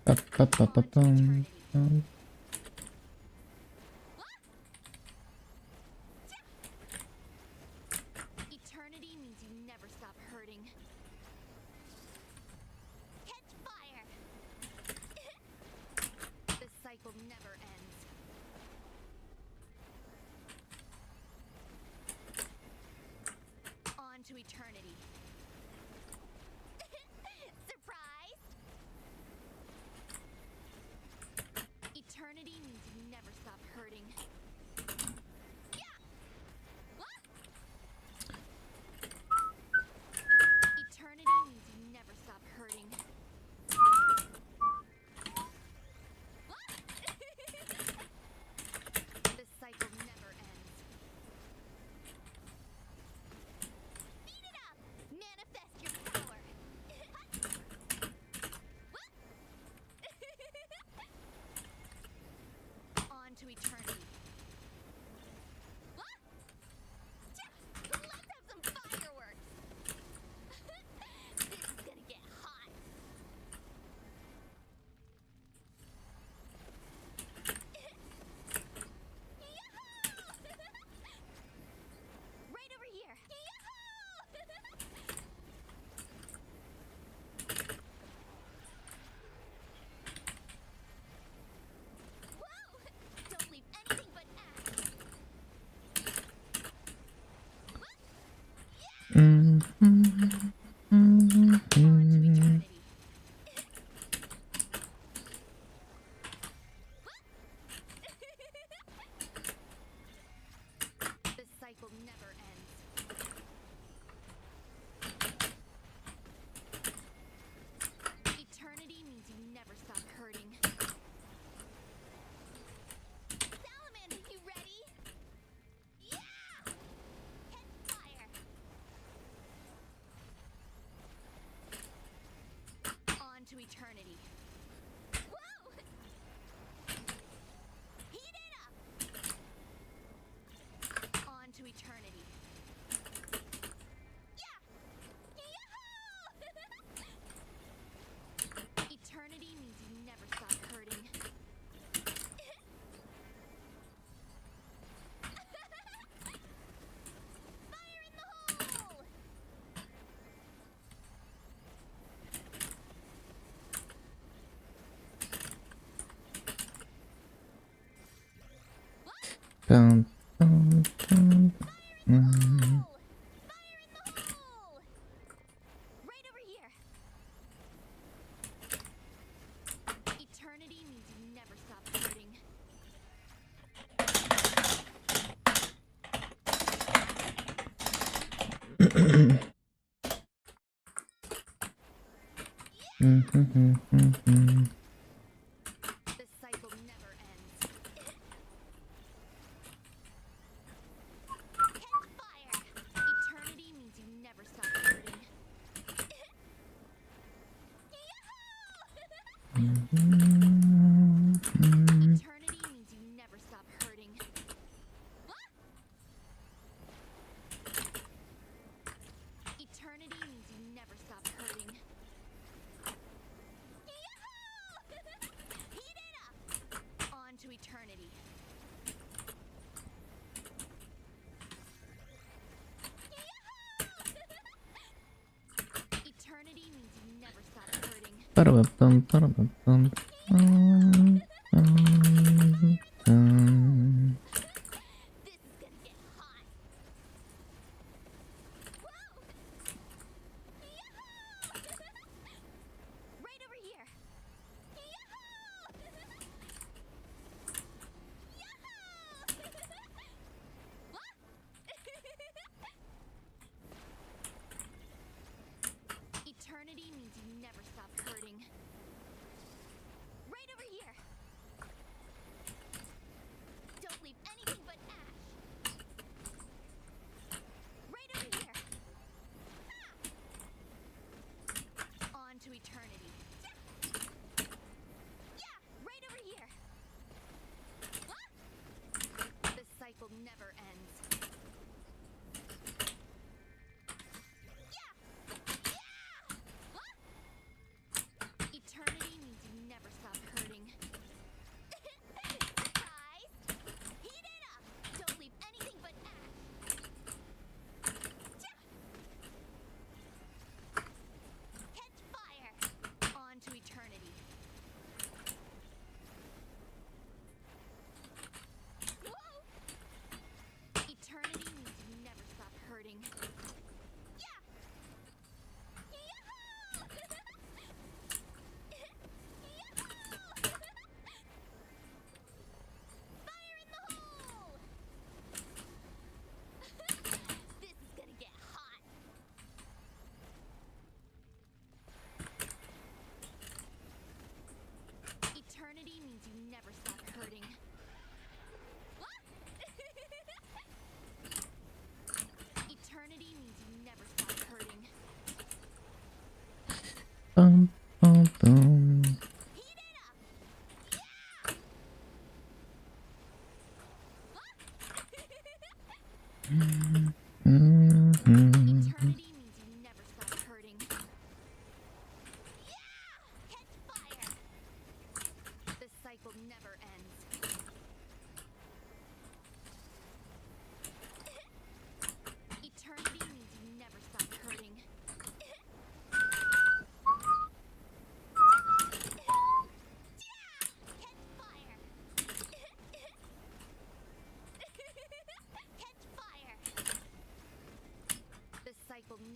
Ba-ba-ba-ba-bum. Eternity means you never stop hurting. Catch fire! The cycle never ends. On to eternity. Surprise! Eternity means you never stop hurting. Yeah! What? Eternity means you never stop hurting. What? The cycle never ends. Speed it up! Manifest your power! What? On to eternity. What? Let's have some fireworks! This is gonna get hot! Right over here! Whoa! Don't leave anything but ash! On to eternity. The cycle never ends. Eternity means you never stop hurting. Salamander, you ready? Yeah! Catch fire! On to eternity. Whoa! Heat it up! On to eternity. Yeah! Yahoo! Eternity means you never stop hurting. Fire in the hole! Bum, bum, bum. Fire in the hole! Right over here. Eternity means you never stop hurting. The cycle never ends. Catch fire! Eternity means you never stop hurting. Eternity means you never stop hurting. What? Eternity means you never stop hurting. Heat it up! On to eternity. Eternity means you never stop hurting. Ba-da-ba-bum, ba-da-ba-bum. This is gonna get hot. Whoa! Right over here. What? Eternity means you never stop hurting. Right over here.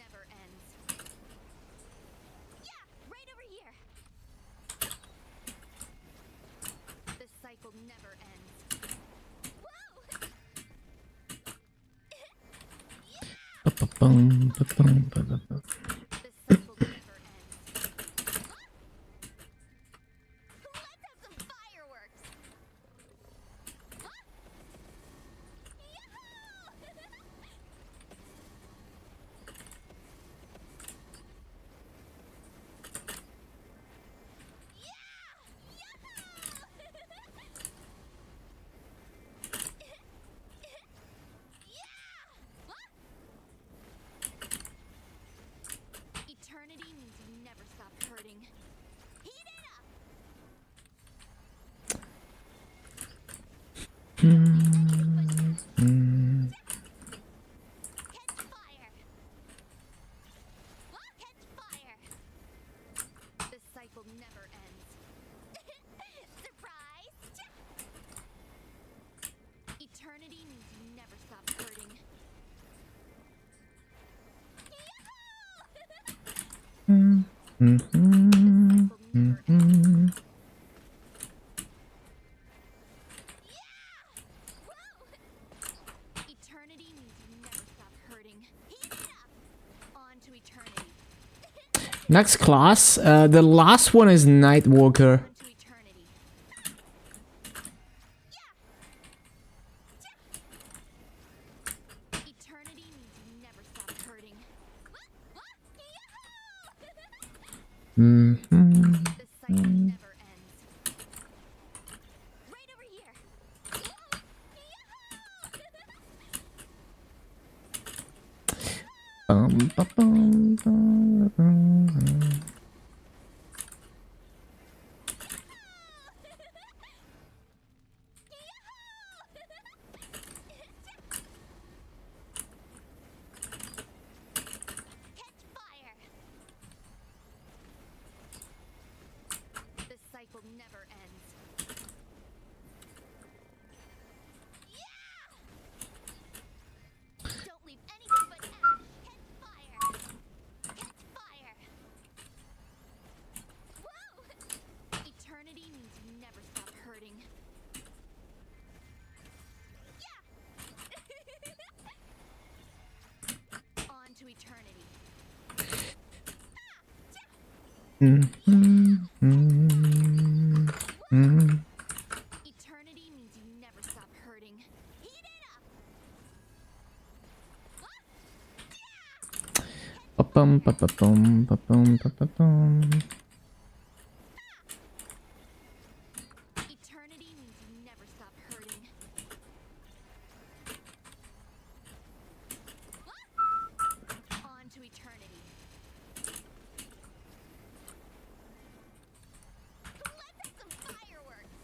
never ends. Yeah, right over here. The cycle never ends. Whoa! Ba-ba-bum, ba-bum, ba-ba-bum. The cycle never ends. Let's have some fireworks. Eternity means you never stop hurting. Heat it up. Catch fire. Catch fire. The cycle never ends. Surprise! Eternity means you never stop hurting. The cycle never ends. Eternity means you never stop hurting. Heat it up. On to eternity. Next class, the last one is Nightwalker. On to eternity. Eternity means you never stop hurting. The cycle never ends. Right over here. Bum, ba-bum, ba-bum. Catch fire. The cycle never ends. Don't leave anything but ash. Catch fire. Catch fire. Whoa! Eternity means you never stop hurting. On to eternity. Eternity means you never stop hurting. Heat it up. Ba-bum, ba-ba-bum, ba-bum, ba-ba-bum. Eternity means you never stop hurting. On to eternity. Let's have some fireworks.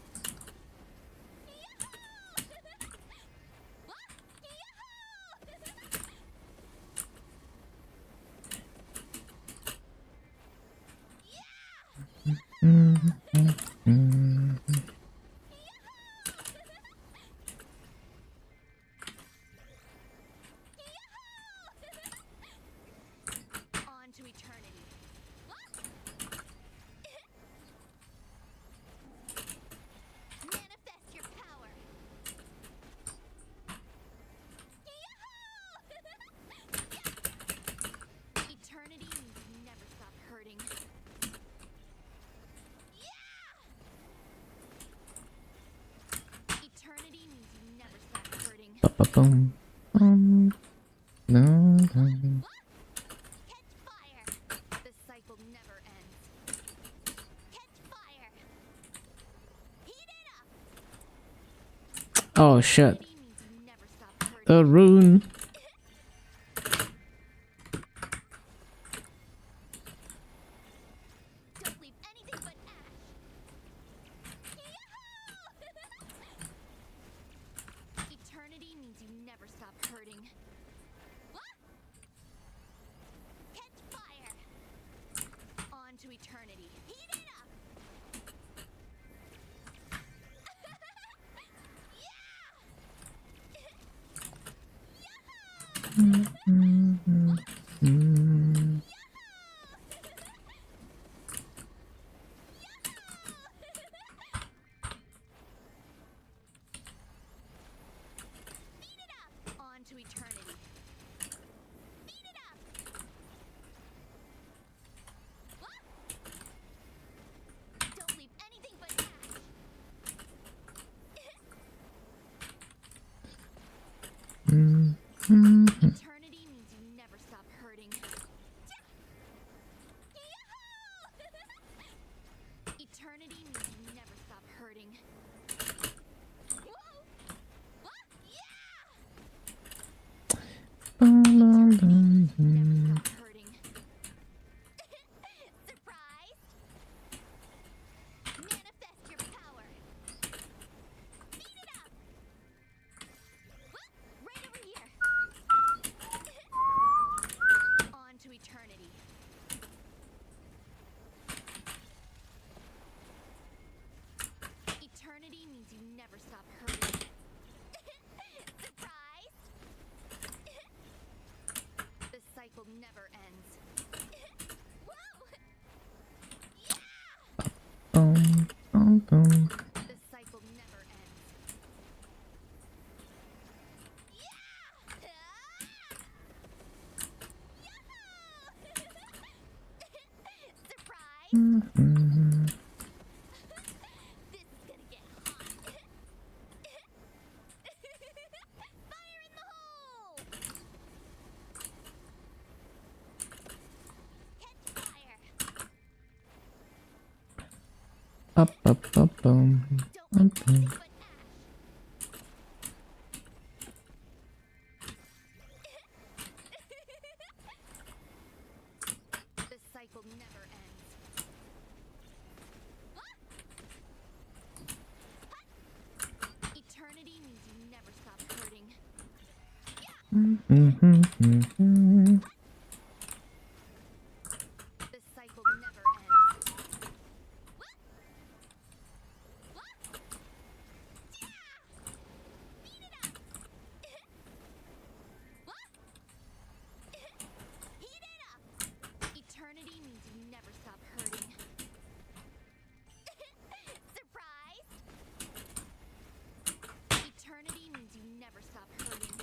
On to eternity. Manifest your power. Eternity means you never stop hurting. Eternity means you never stop hurting. Ba-ba-bum, bum. No, no. Catch fire. The cycle never ends. Catch fire. Heat it up. Oh shit. Eternity means you never stop hurting. The rune. Don't leave anything but ash. Eternity means you never stop hurting. Catch fire. On to eternity. Heat it up. Eternity means you never stop hurting. Eternity means you never stop hurting. Whoa! What? Yeah! Eternity means you never stop hurting. Surprise! Manifest your power. Beat it up. What? Right over here. On to eternity. Eternity means you never stop hurting. Surprise! The cycle never ends. Whoa! The cycle never ends. Yeah! Surprise! This is gonna get hot. Fire in the hole! Catch fire! Up, up, up, Don't look nothing but ash. The cycle never ends. Eternity means you never stop hurting. The cycle never ends. Beat it up. Heat it up. Eternity means you never stop hurting. Surprise! Eternity means you never stop hurting.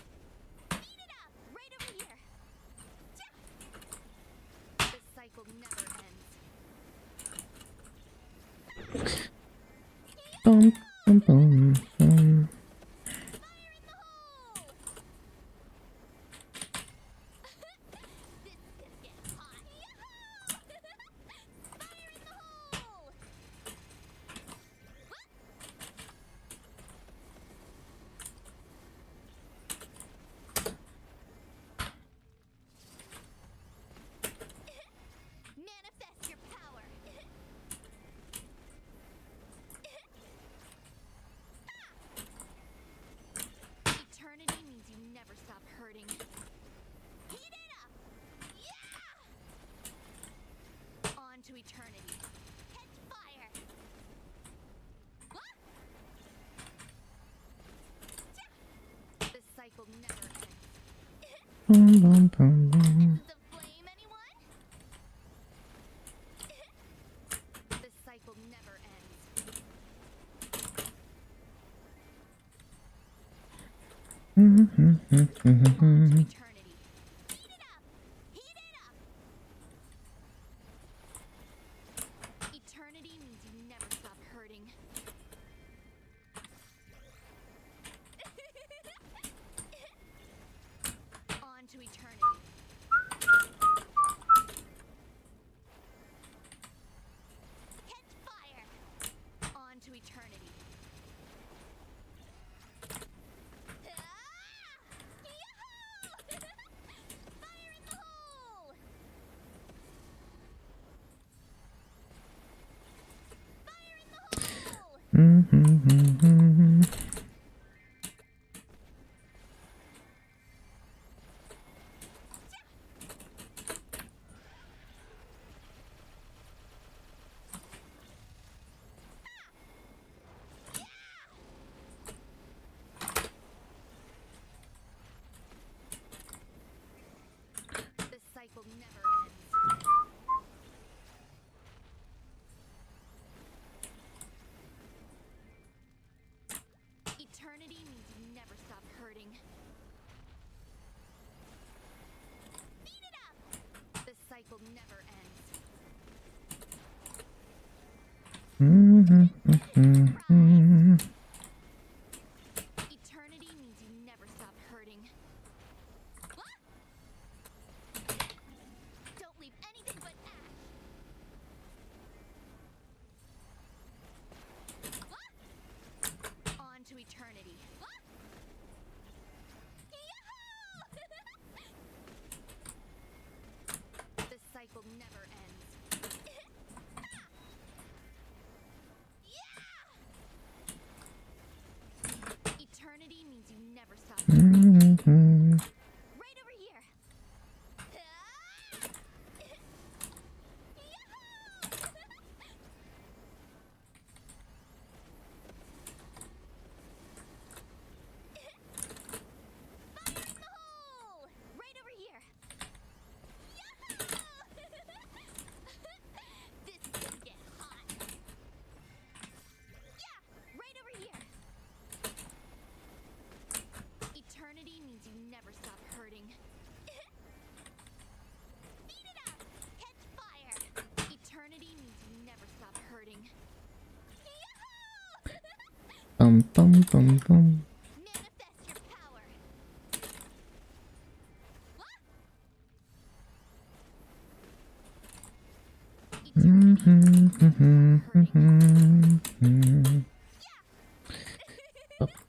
Beat it up! Right over here. The cycle never ends. Bum, bum, bum, bum. Fire in the hole! This is gonna get hot. Fire in the hole! Manifest your power. Eternity means you never stop hurting. Heat it up! Yeah! On to eternity. Catch fire! What? The cycle never ends. Bum, bum, bum, bum. Essence of flame, anyone? The cycle never ends. On to eternity. Heat it up! Heat it up! Eternity means you never stop hurting. On to eternity. Catch fire! On to eternity. Yahoo! Fire in the hole! Fire in the hole! The cycle never ends. Eternity means you never stop hurting. Beat it up! The cycle never ends. Eternity means you never stop hurting. Bum bum bum bum. Manifest your power.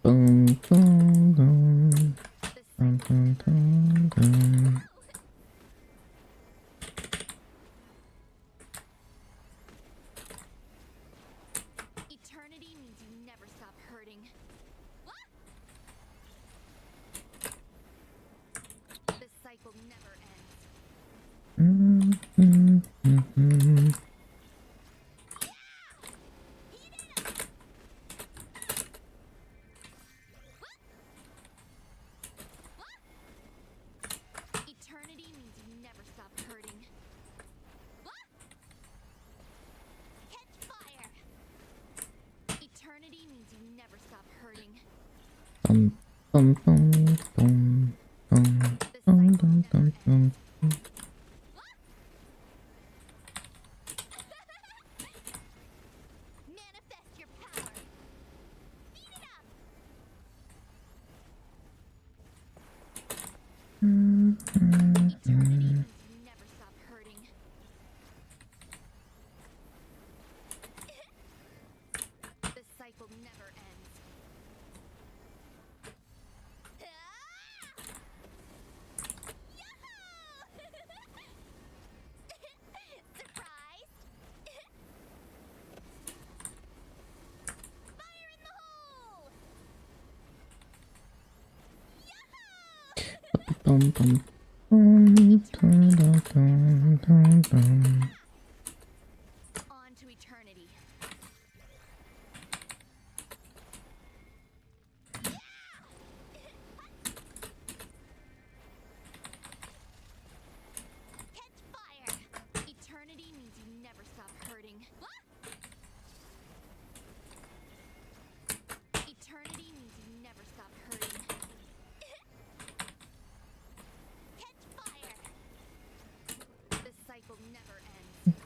Bum bum bum. The Dum, cycle dum, dum, dum. Eternity means you never stop hurting. The cycle never ends. Eternity means you never stop hurting. Catch fire! Eternity means you never stop hurting. Bum bum bum bum bum The bum cycle bum never bum bum. ends. Manifest your power. Beat it up. Eternity means you never stop hurting. The cycle never ends. Surprise! Fire in the hole! Bum bum bum dum dum dum dum dum. On to eternity. Catch fire! Eternity means you never stop hurting. Eternity means you never stop hurting. Catch fire! The cycle never ends.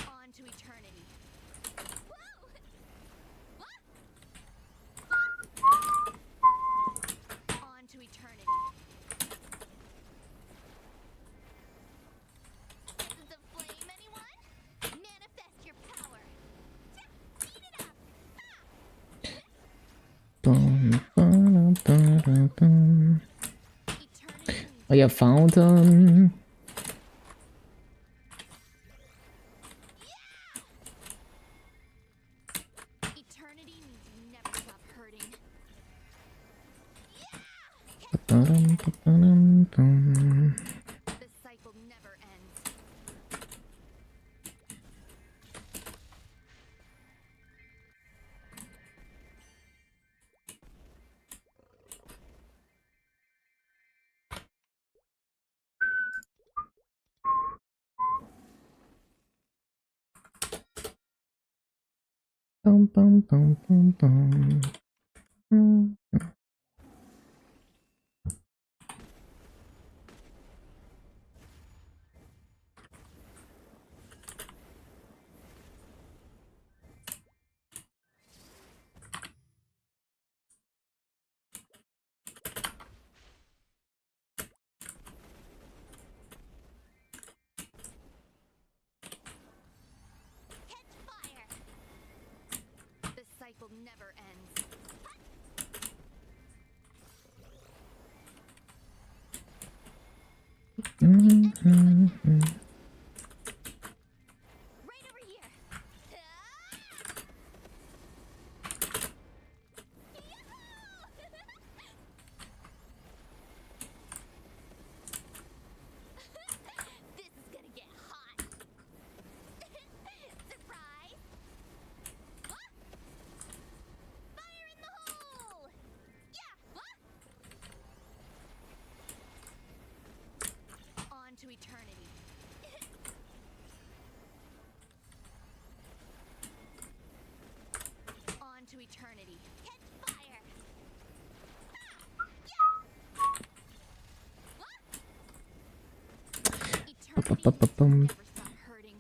On to eternity. On to eternity. The flame, anyone? Manifest your power. Beat it up. Bum bum bum bum bum. Eternity means Oh yeah, fountain. eternity means you never stop hurting. Ba-dum, ba-dum, bum. The cycle never ends. Bum bum bum bum bum. Mm. Catch fire! The cycle never ends. Right over here. This is gonna get hot. Surprise! Fire in the hole! Yeah! On to eternity. On to eternity. Catch fire! Eternity means you Ba-ba-ba-bum. never stop hurting.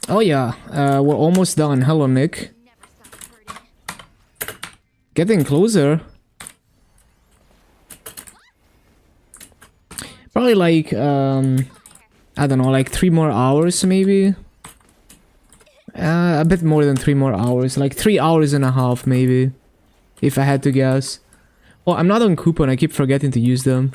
Oh yeah, we're almost done. Hello, Nick. Never stop hurting. Getting closer. Probably like, I don't know, like 3 more hours maybe? A bit more than 3 more hours. Like 3 hours and a half maybe. If I had to guess. Oh, I'm not on coupon, I keep forgetting to use them.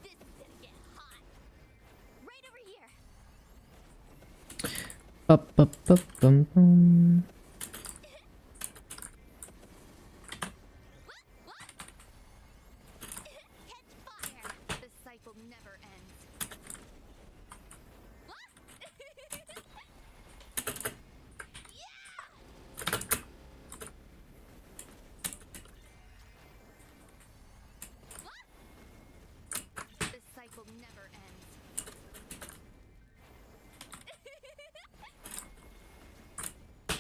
This is gonna get hot. Right over here. Bum. Catch fire. The cycle never ends. The cycle never ends.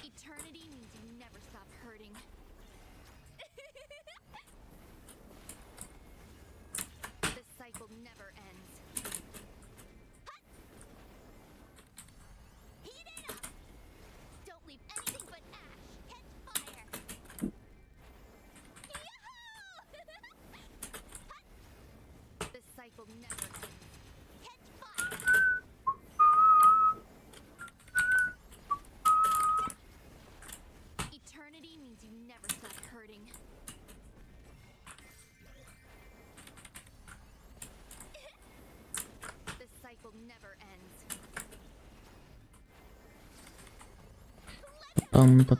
Eternity means you never stop hurting. The cycle never ends. Heat it up! Don't leave anything but ash. Catch fire! Yahoo! The cycle never ends. Catch fire! Eternity means you never stop hurting. The cycle never ends. Bum. This is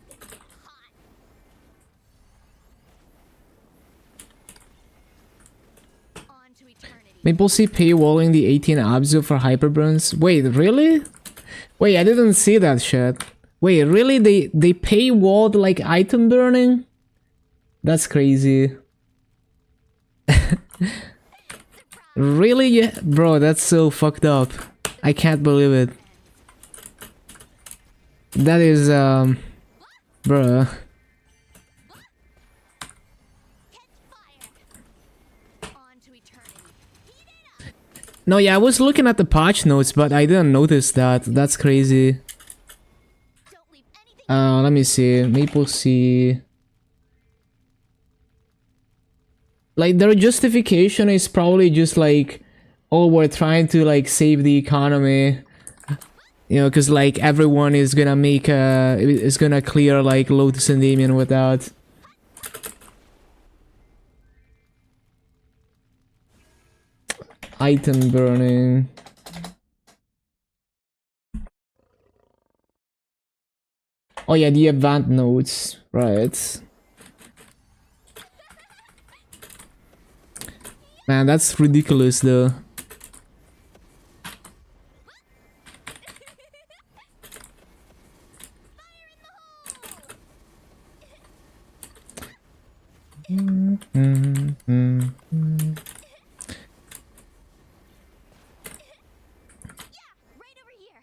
gonna get hot. On to eternity. Maple C paywalling the 18 Abzu for Hyperburns. Wait, really? Wait, I didn't see that shit. Wait, really? They paywalled like item burning? That's crazy. Really? Yeah, bro, that's so fucked up. I can't believe it. That is bruh. Catch fire. On to eternity. Heat it up. No, yeah, I was looking at the patch notes, but I didn't notice that. That's crazy. Don't leave anything. Let me see. Maple C. Like, their justification is probably just like, oh, we're trying to like save the economy. You know, because like everyone is gonna make is gonna clear like Lotus and Damien without. Item burning. Oh yeah, the event notes, right. Man, that's ridiculous though. Right over here.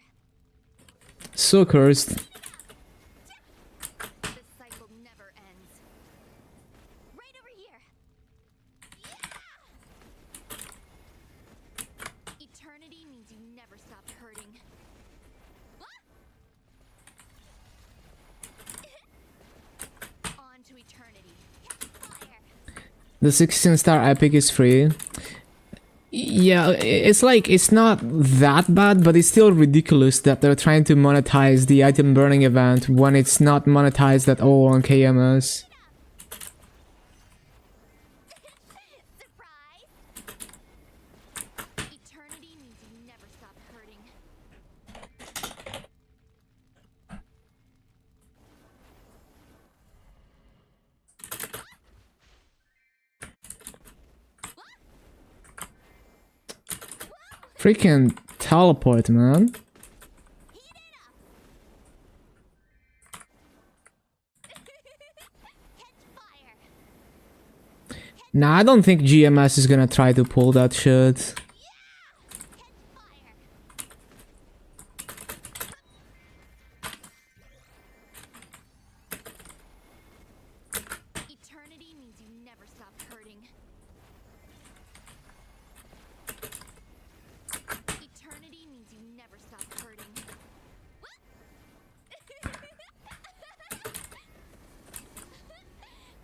So cursed. The cycle never ends. Right over here. Eternity means you never stop hurting. On to eternity. Catch fire. The 16-star epic is free. Yeah, it's like, it's not that bad, but it's still ridiculous that they're trying to monetize the item burning event when it's not monetized at all on KMS. Surprise! Eternity means you never stop hurting. Freaking teleport, man. Heat it up. Catch fire. Nah, I don't think GMS is gonna try to pull that shit. Eternity means you never stop hurting. Eternity means you never stop hurting.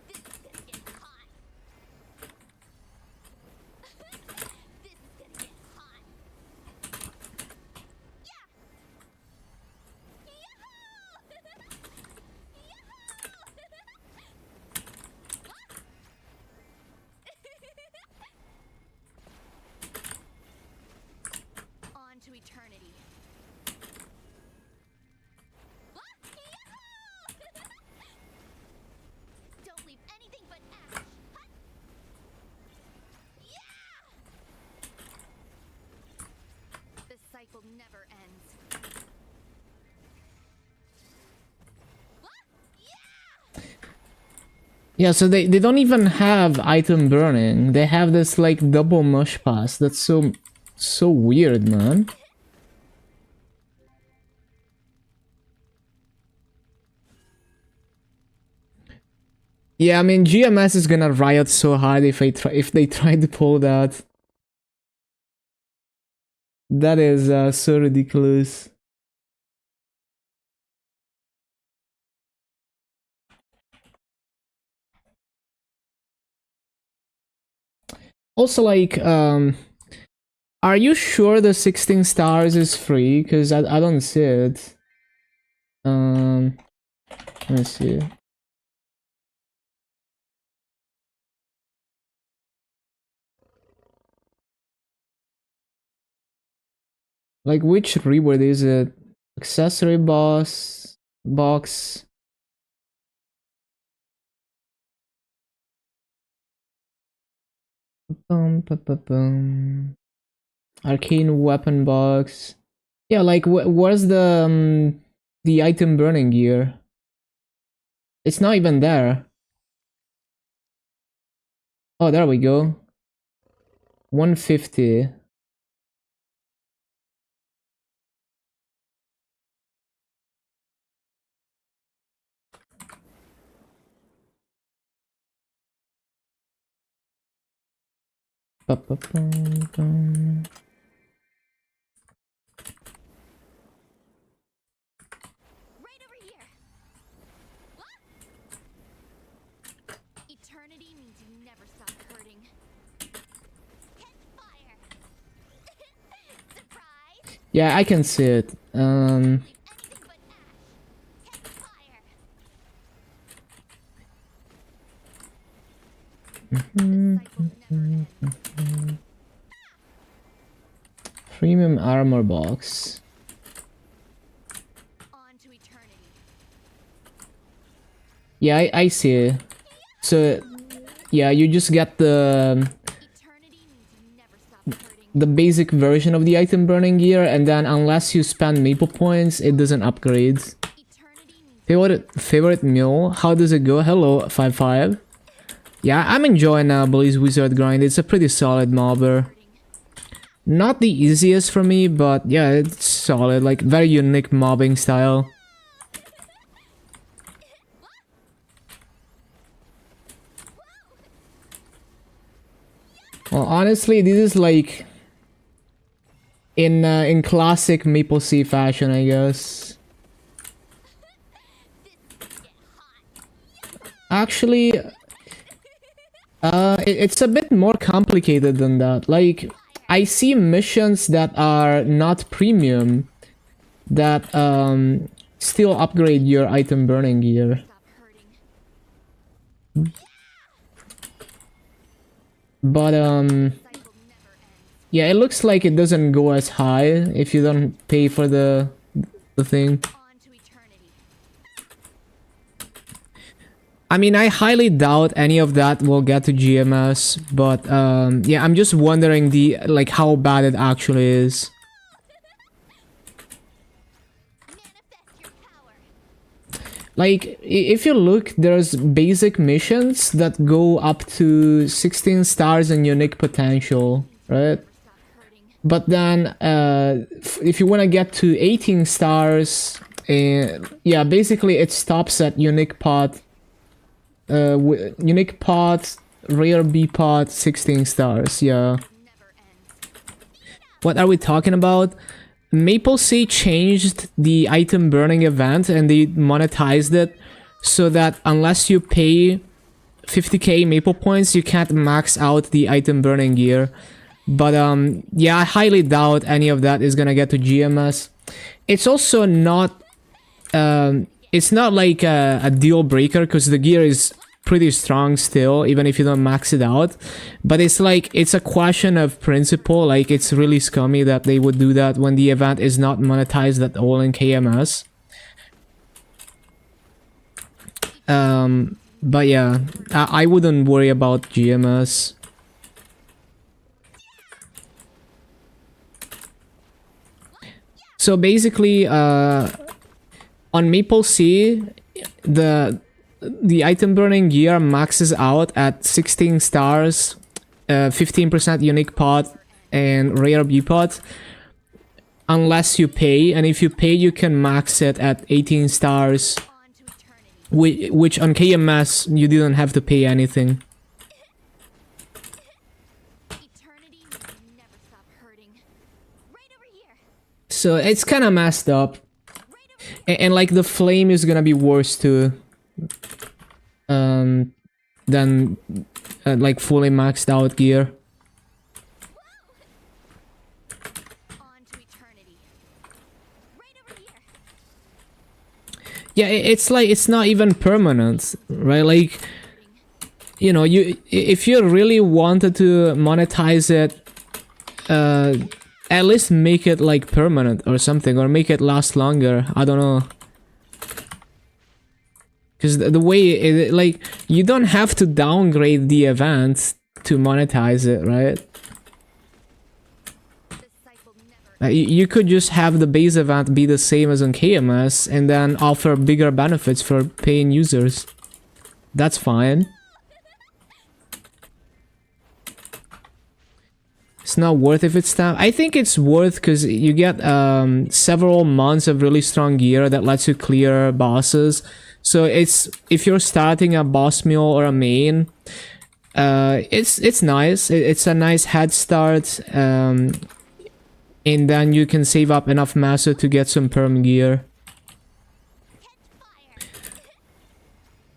This is gonna get hot. This is gonna get hot. Yeah. On to eternity. Don't leave anything but ash. Yeah! The cycle never ends. Yeah! Yeah, so they don't even have item burning. They have this like double mush pass. That's so weird, man. Yeah, I mean GMS is gonna riot so hard if they try to pull that. That is so ridiculous. Also, like, are you sure the 16 stars is free? Because I don't see it. Let me see. Like, which reward is it? Accessory box. Bum. Arcane weapon box. Yeah, like where's the item burning gear? It's not even there. Oh, there we go. 150. Ba-ba-bum-bum. Right over here. Eternity means you never stop hurting. Catch fire. Surprise. Yeah, I can see it. Anything but ash. Catch fire. The cycle never ends. Premium armor box. On to eternity. Yeah, I see it. So, yeah, you just get the Eternity means you never stop hurting. the basic version of the item burning gear, and then unless you spend maple points, it doesn't upgrade. Eternity means Favorite meal? How does it go? Hello, 55. Yeah, I'm enjoying Blaze Wizard grind. It's a pretty solid mobber. hurting. Not the easiest for me, but yeah, it's solid. Like, very unique mobbing style. Well, honestly, this is like in classic Maple Sea fashion, I guess. Actually, it's a bit more complicated than that. Like, I see missions that are not premium that still upgrade your item burning gear. Stop hurting. But Cycle never ends. yeah, it looks like it doesn't go as high if you don't pay for the thing. On to eternity. I mean, I highly doubt any of that will get to GMS, but yeah, I'm just wondering like how bad it actually is. Manifest your power. Like, if you look, there's basic missions that go up to 16 stars in unique potential, right? But then, if you want to get to 18 stars, yeah, basically it stops at unique pot, unique pot, rare B pot, 16 stars, yeah. What are we talking about? Maple Sea changed the item burning event and they monetized it so that unless you pay 50k Maple points, you can't max out the item burning gear. But yeah, I highly doubt any of that is gonna get to GMS. It's also not, it's not like a deal breaker because the gear is pretty strong still, even if you don't max it out. But it's like, it's a question of principle. Like, it's really scummy that they would do that when the event is not monetized at all in KMS. But yeah, I wouldn't worry about GMS. So basically, on Maple Sea, the item burning gear maxes out at 16 stars, 15% unique pot, and rare B pot, unless you pay. And if you pay, you can max it at 18 stars, which on KMS you didn't have to pay anything. So it's kind of messed up, and like the flame is gonna be worse too. Than like fully maxed out gear. Yeah, it's like, it's not even permanent, right? Like, you know, if you really wanted to monetize it, at least make it like permanent or something, or make it last longer. I don't know. Because the way it, like, you don't have to downgrade the event to monetize it, right? You could just have the base event be the same as on KMS and then offer bigger benefits for paying users. That's fine. It's not worth if it's time. I think it's worth because you get several months of really strong gear that lets you clear bosses. So it's, if you're starting a boss mule or a main, it's nice. It's a nice head start, and then you can save up enough massa to get some perm gear.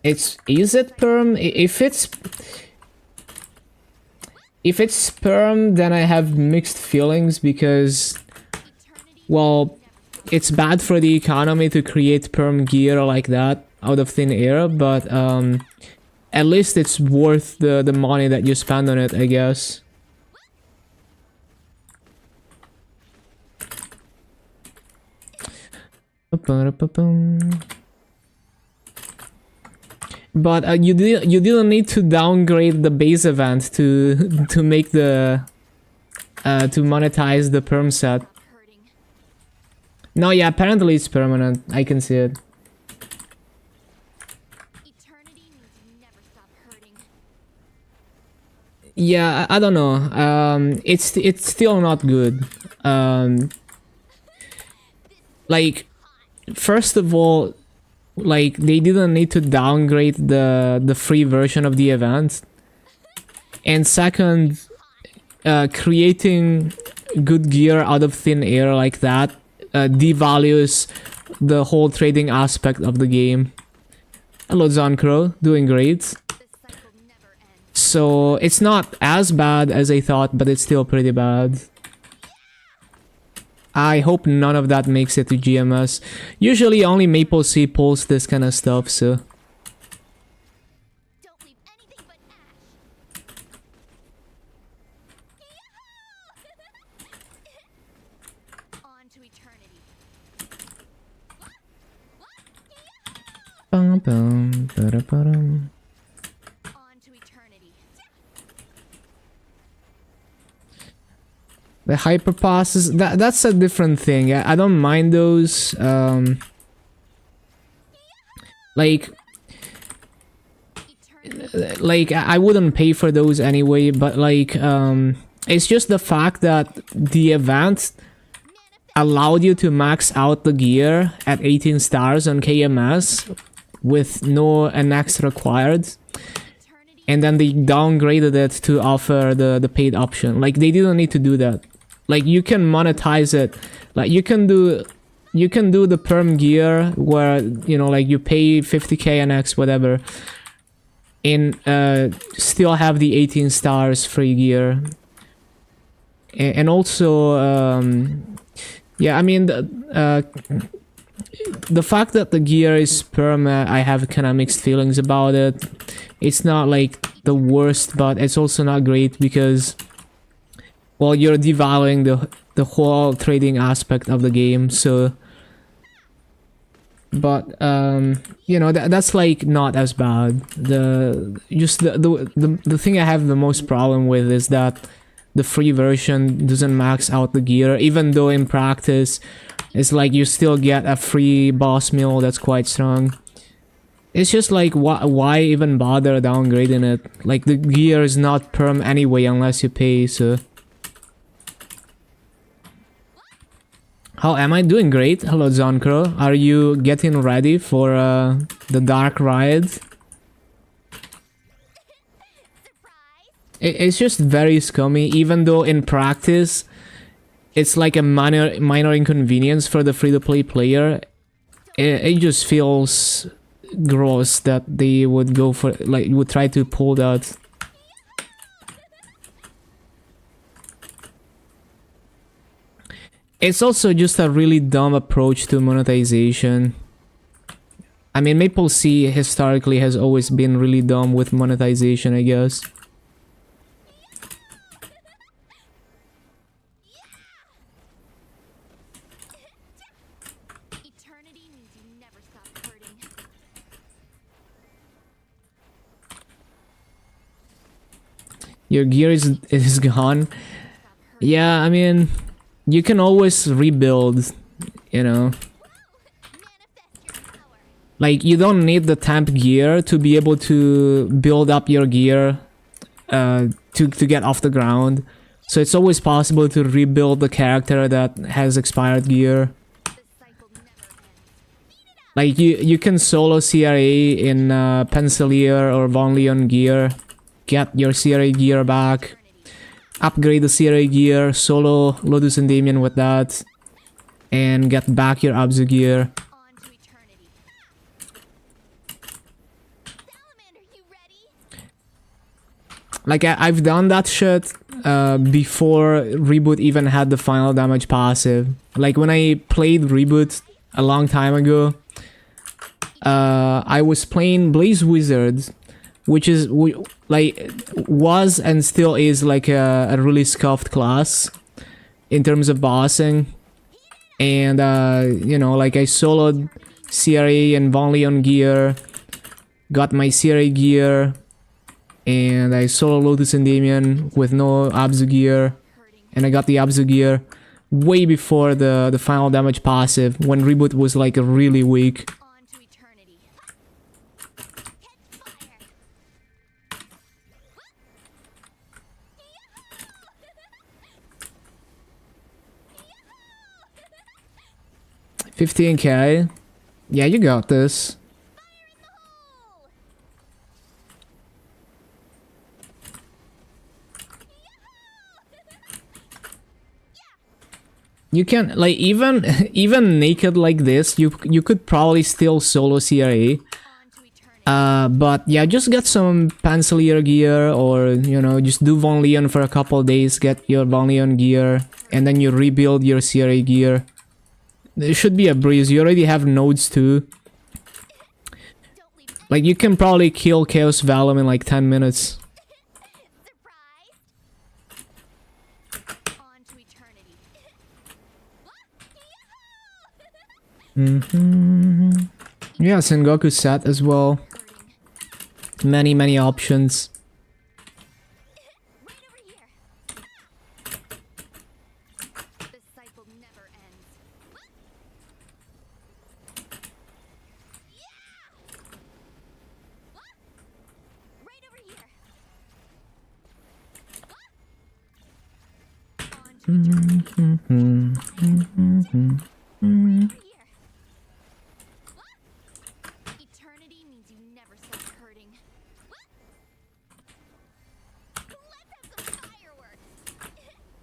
Is it perm? If it's perm, then I have mixed feelings because, well, it's bad for the economy to create perm gear like that out of thin air, but at least it's worth the money that you spend on it, I guess. But you didn't need to downgrade the base event to make the to monetize the perm set. No, yeah, apparently it's permanent. I can see it. Yeah, I don't know. It's still not good. Like, first of all, like, they didn't need to downgrade the free version of the event. And second, creating good gear out of thin air like that devalues the whole trading aspect of the game. Hello, Zoncro, doing great. So it's not as bad as I thought, but it's still pretty bad. I hope none of that makes it to GMS. Usually only Maple Sea pulls this kind of stuff, so... Don't leave anything but ash. On to eternity. Bum, bum, ba-da-ba-dum. On to eternity. The hyper passes, that's a different thing. I don't mind those. Like, Eternity like I wouldn't pay for those anyway, but like it's just the fact that the event allowed you to max out the gear at 18 stars on KMS with no NX required, eternity and then they downgraded it to offer the paid option. Like they didn't need to do that. Like you can monetize it. Like you can do the perm gear where, you know, like you pay 50k NX whatever, and still have the 18 stars free gear. And also yeah, I mean the fact that the gear is perm, I have kind of mixed feelings about it. It's not like the worst, but it's also not great because, well, you're devaluing the whole trading aspect of the game. So, but you know, that's like not as bad. The thing I have the most problem with is that the free version doesn't max out the gear, even though in practice it's like you still get a free boss meal that's quite strong. It's just like, why even bother downgrading it? Like the gear is not perm anyway unless you pay. So how am I doing? Great. Hello Zoncro, are you getting ready for the dark ride? It's just very scummy, even though in practice it's like a minor inconvenience for the free-to-play player. It just feels gross that they would go for, like, would try to pull that. It's also just a really dumb approach to monetization. I mean, Maple Sea historically has always been really dumb with monetization, I guess. eternity means you never stop hurting. Your gear is gone. Yeah, I mean, you can always rebuild, you know. Manifest your power. Like, you don't need the temp gear to be able to build up your gear to get off the ground. So it's always possible to rebuild the character that has expired gear. This cycle never ends. Like, you can solo CRA in Pencilier or Von Leon gear, get your CRA gear back, Eternity. upgrade the CRA gear, solo Lotus and Damien with that, and get back your Abzu gear. On to eternity. Salamander, you ready? Like, I've done that shit before Reboot even had the final damage passive. Like, when I played Reboot a long time ago, I was playing Blaze Wizard, which is, like, was and still is like a really scuffed class in terms of bossing. And, you know, like, I soloed CRA and Von Leon gear, got my CRA gear, and I solo Lotus and Damien with no Abzu gear, Hurting. and I got the Abzu gear way before the final damage passive, when Reboot was like really weak. On to eternity. Catch fire. 15k. Yeah, you got this. Hole. You can, like, even naked like this, you could probably still solo CRA. On to eternity. But yeah, just get some Pencilier gear, or, you know, just do Von Leon for a couple days, get your Von Leon gear, and then you rebuild your CRA gear. It should be a breeze. You already have nodes too. Don't leave Like, you can probably kill Chaos Vellum in like 10 minutes. surprised. On to eternity. Yeah, Sengoku set as well. Hurting. Many options. Right over here. This cycle never ends. here. What? Eternity means you never stop hurting. What? Let's have some fireworks.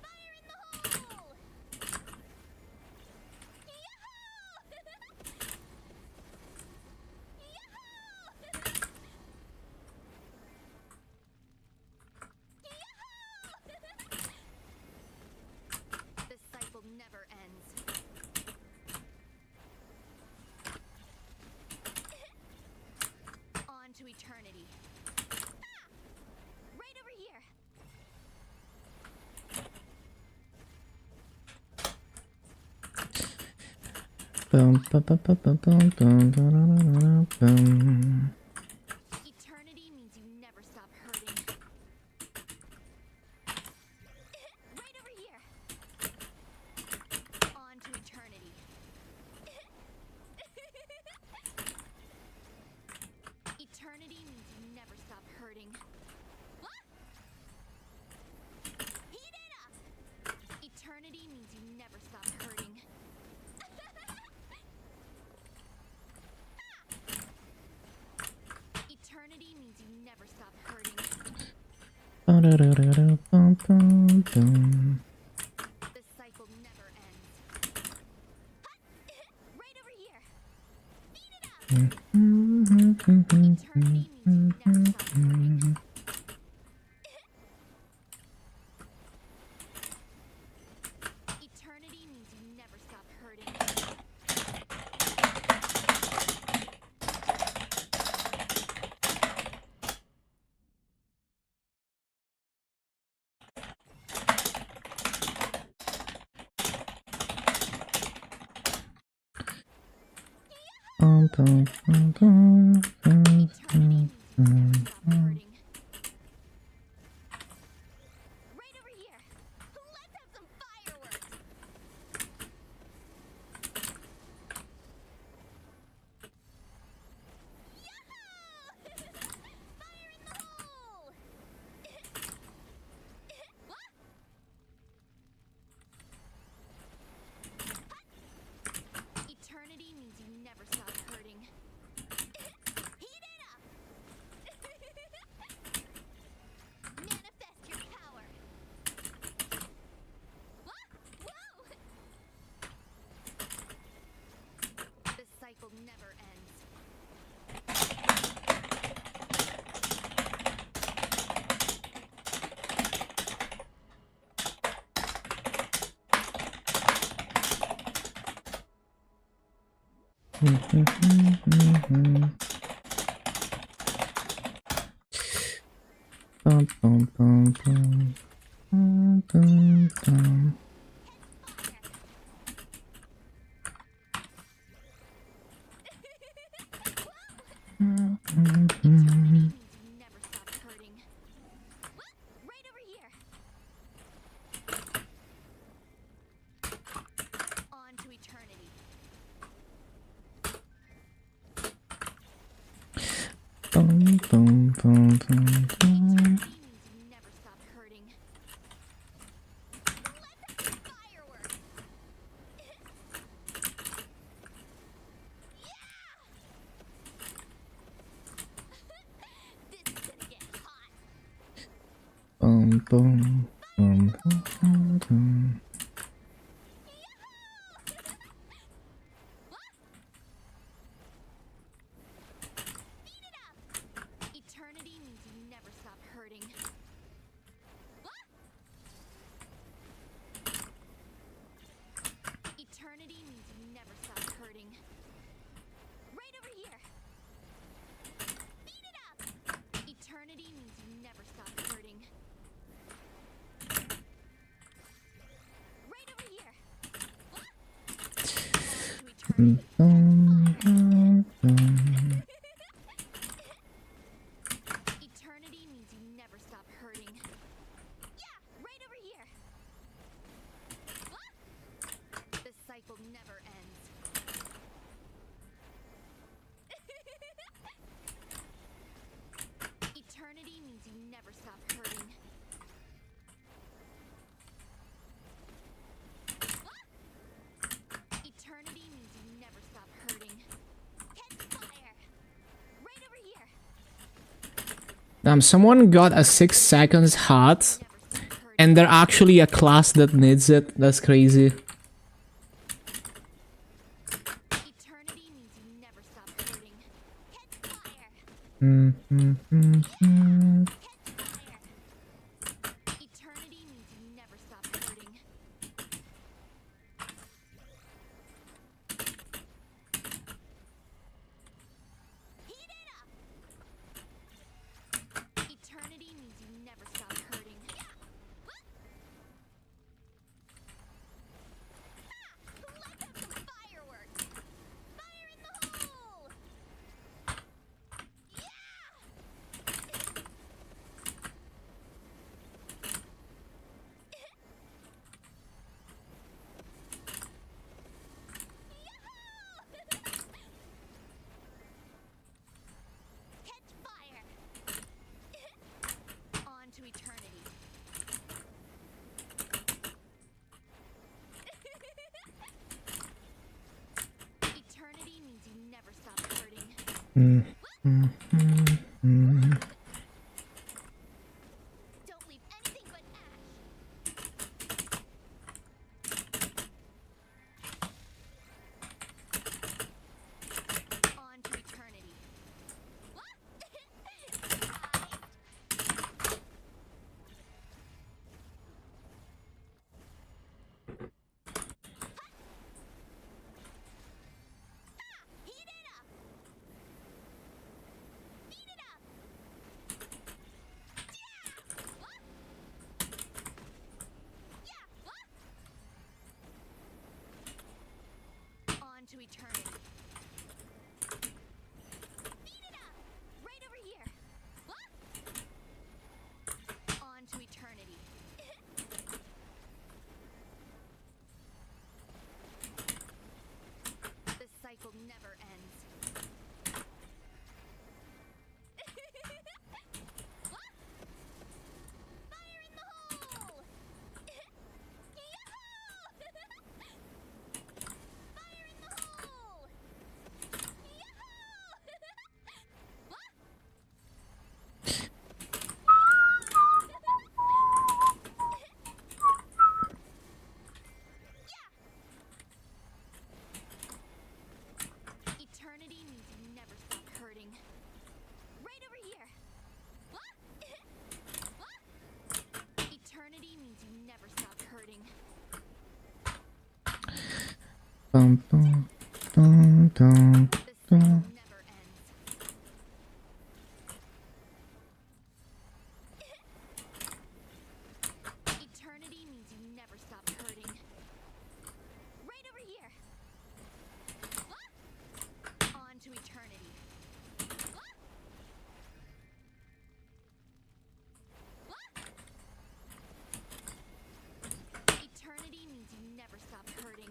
Fire in the hole. The cycle never ends. On to eternity. Ah! Right over here. Eternity means you never stop hurting. Right over here. On to eternity. Eternity means you never stop hurting. What? Heat it up! Eternity means you never stop hurting. Eternity means you never stop hurting. The cycle never ends. Right over here. Beat it up! Eternity means you never stop hurting. Eternity means you never stop hurting. Eternity means you never stop hurting. Right over here. Let's have some fireworks. Yahoo! Fire in the hole. What? Eternity means you never stop hurting. Heat it up! Manifest your power! What? Whoa! The cycle never ends. Eternity means you never stop hurting. What? Right over here. On to eternity. Eternity means you never stop hurting. Let's have some fireworks. This is gonna get hot. Beat it up! Eternity means you never stop hurting. What? Eternity means you never stop hurting. Right over here. Beat it up! Eternity means you never stop hurting. Right over here. What? On to eternity. Eternity means you never stop hurting. Yeah, right over here. What? The cycle never ends. Eternity means you never stop hurting. Someone got a 6 seconds hot, Never stop hurting. and they're actually a class that needs it. That's crazy. Eternity means you never stop hurting. Catch fire! Catch fire! Eternity means you never stop hurting. Heat it up! Eternity means you never stop hurting. Let's have some fireworks! Fire in the hole! Catch fire! On to eternity. Eternity means you never stop hurting. Don't leave anything but ash. On to eternity. Heat it up! Heat it up! On to eternity. Beat it up! Right over here. On to eternity. The cycle never ends. Fire in the hole! Yahoo! Fire in the hole! Eternity means you never stop hurting. Right over here. Eternity means you never stop hurting. Bum, bum, dum, dum, The cycle dum. never ends. Eternity means you never stop hurting. Right over here. On to eternity. Eternity means you never stop hurting.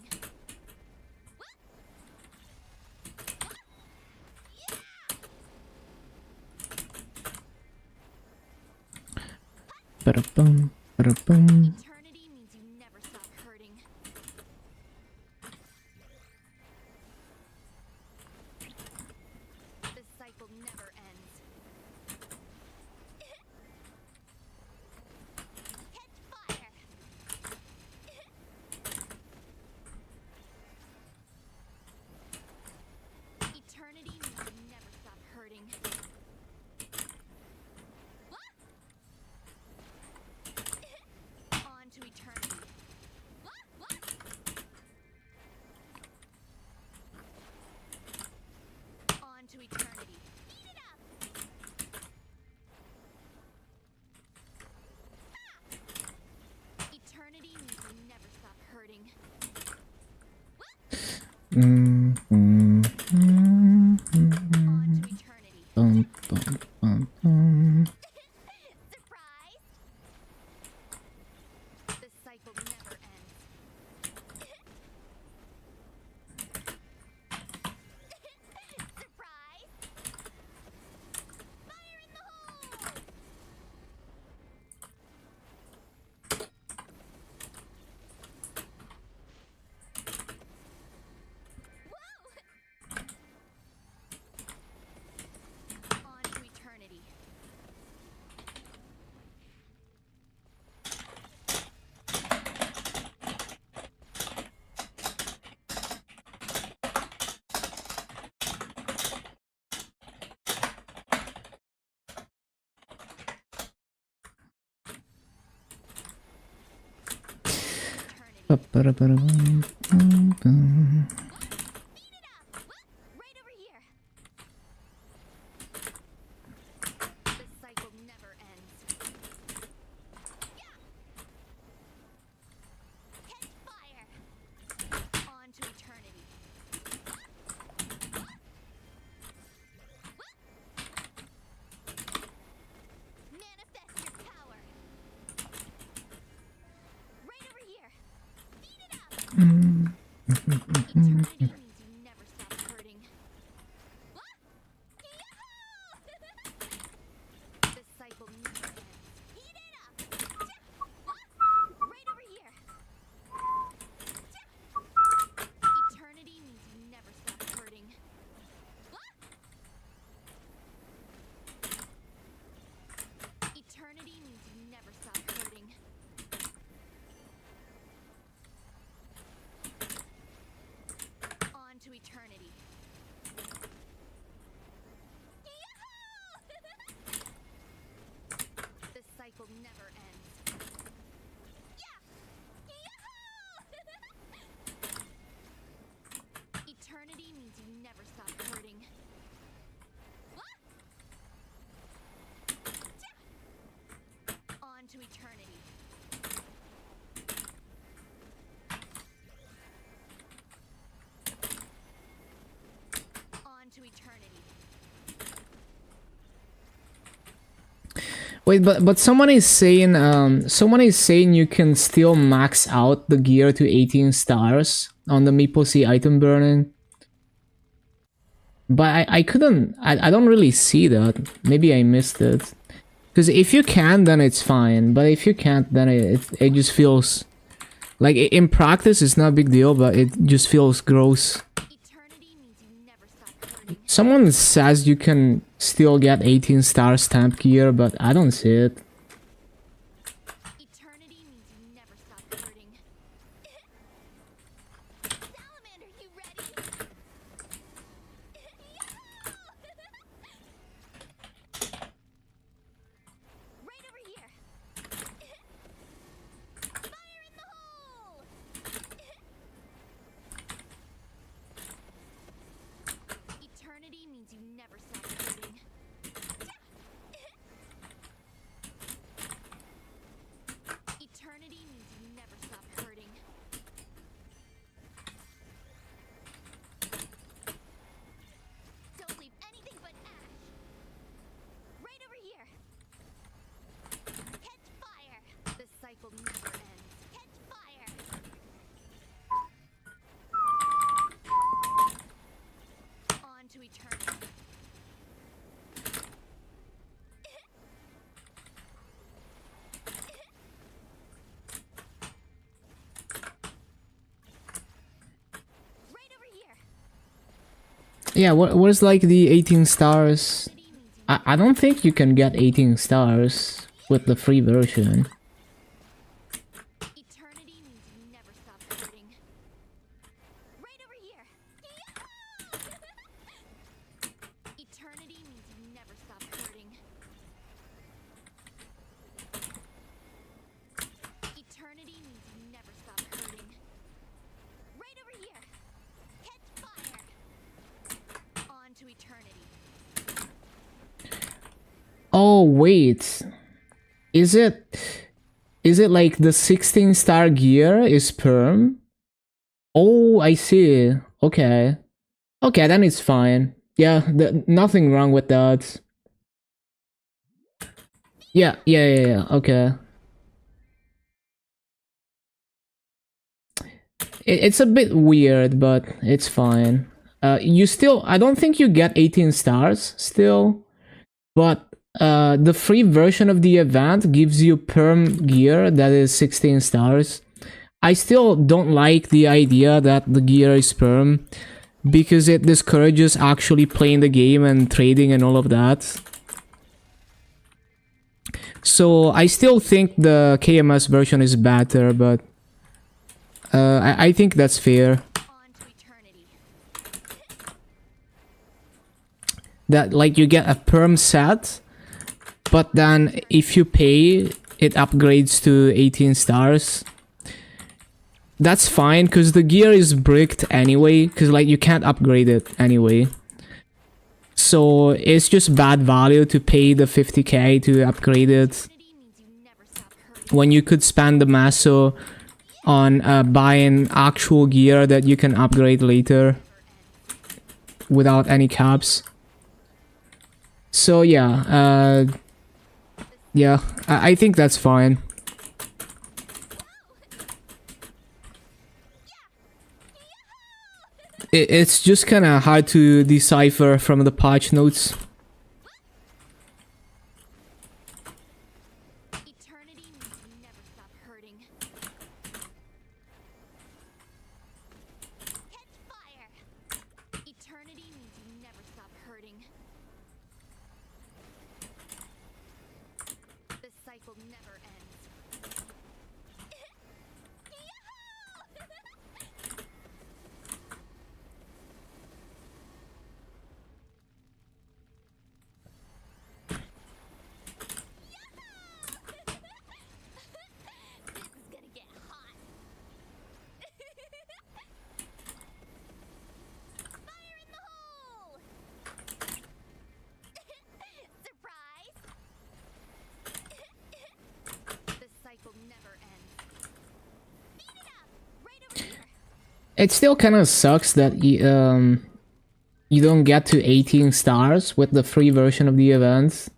Ba-da-bum, ba-da-bum. Eternity means you never stop hurting. The cycle never ends. Catch fire! Eternity means you never stop hurting. On to eternity. On to eternity. Eat it up! Eternity means you never stop hurting. Mm, mm, mm, mm, On to eternity. bum, bum, bum, bum. Surprise! The cycle never ends. Surprise! Fire in the hole! Whoa! Right over here. The cycle never ends. Yeah. Catch fire. On to eternity. Manifest your power. Right over here. Beat it up. Eternity means you never stop hurting. The cycle never ends. Heat it up. Right over here. Eternity means you never stop hurting. Eternity means you never stop hurting. On to eternity. The cycle never ends. Yeah! Eternity means you never stop hurting. On to eternity. On to eternity. Wait, but someone is saying you can still max out the gear to 18 stars on the Meeple Sea item burning. But I couldn't, I don't really see that. Maybe I missed it. Because if you can, then it's fine. But if you can't, then it just feels like in practice it's not a big deal, but it just feels gross. Eternity means you never stop hurting. Someone says you can still get 18 star stamp gear, but I don't see it. Eternity means you never stop hurting. Salamander, you ready? Right over here. Fire in the hole! Eternity means you never stop hurting. Eternity means you never stop hurting. Don't leave anything but ash. Right over here. Catch fire. The cycle never ends. Catch fire. On to eternity. Right over here. Yeah, where's like the 18 stars? I don't think you can get 18 stars with the free version. Eternity means you never stop hurting. Right over here. Eternity means you never stop hurting. Eternity means you never stop hurting. Right over here. Catch fire. On to eternity. Oh wait, is it like the 16 star gear is perm? Oh, I see. Okay, then it's fine. Yeah, nothing wrong with that. Yeah. Okay. It's a bit weird, but it's fine. You still, I don't think you get 18 stars still, but the free version of the event gives you perm gear that is 16 stars. I still don't like the idea that the gear is perm because it discourages actually playing the game and trading and all of that. So I still think the KMS version is better, but I think that's fair. On to eternity. That like you get a perm set, but then if you pay, it upgrades to 18 stars. that's fine because the gear is bricked anyway, because like you can't upgrade it anyway. So it's just bad value to pay the 50k to upgrade it Eternity means you never stop hurting. when you could spend the masso on buying actual gear that you can upgrade later without any caps. So yeah, I think that's fine. It's just kind of hard to decipher from the patch notes. Eternity means you never stop hurting. Catch fire! Eternity means you never stop hurting. The cycle never ends. This is gonna get hot. Fire in the hole! Surprise! The cycle never ends. Beat it up! Right over here! It still kind of sucks that you don't get to 18 stars with the free version of the events,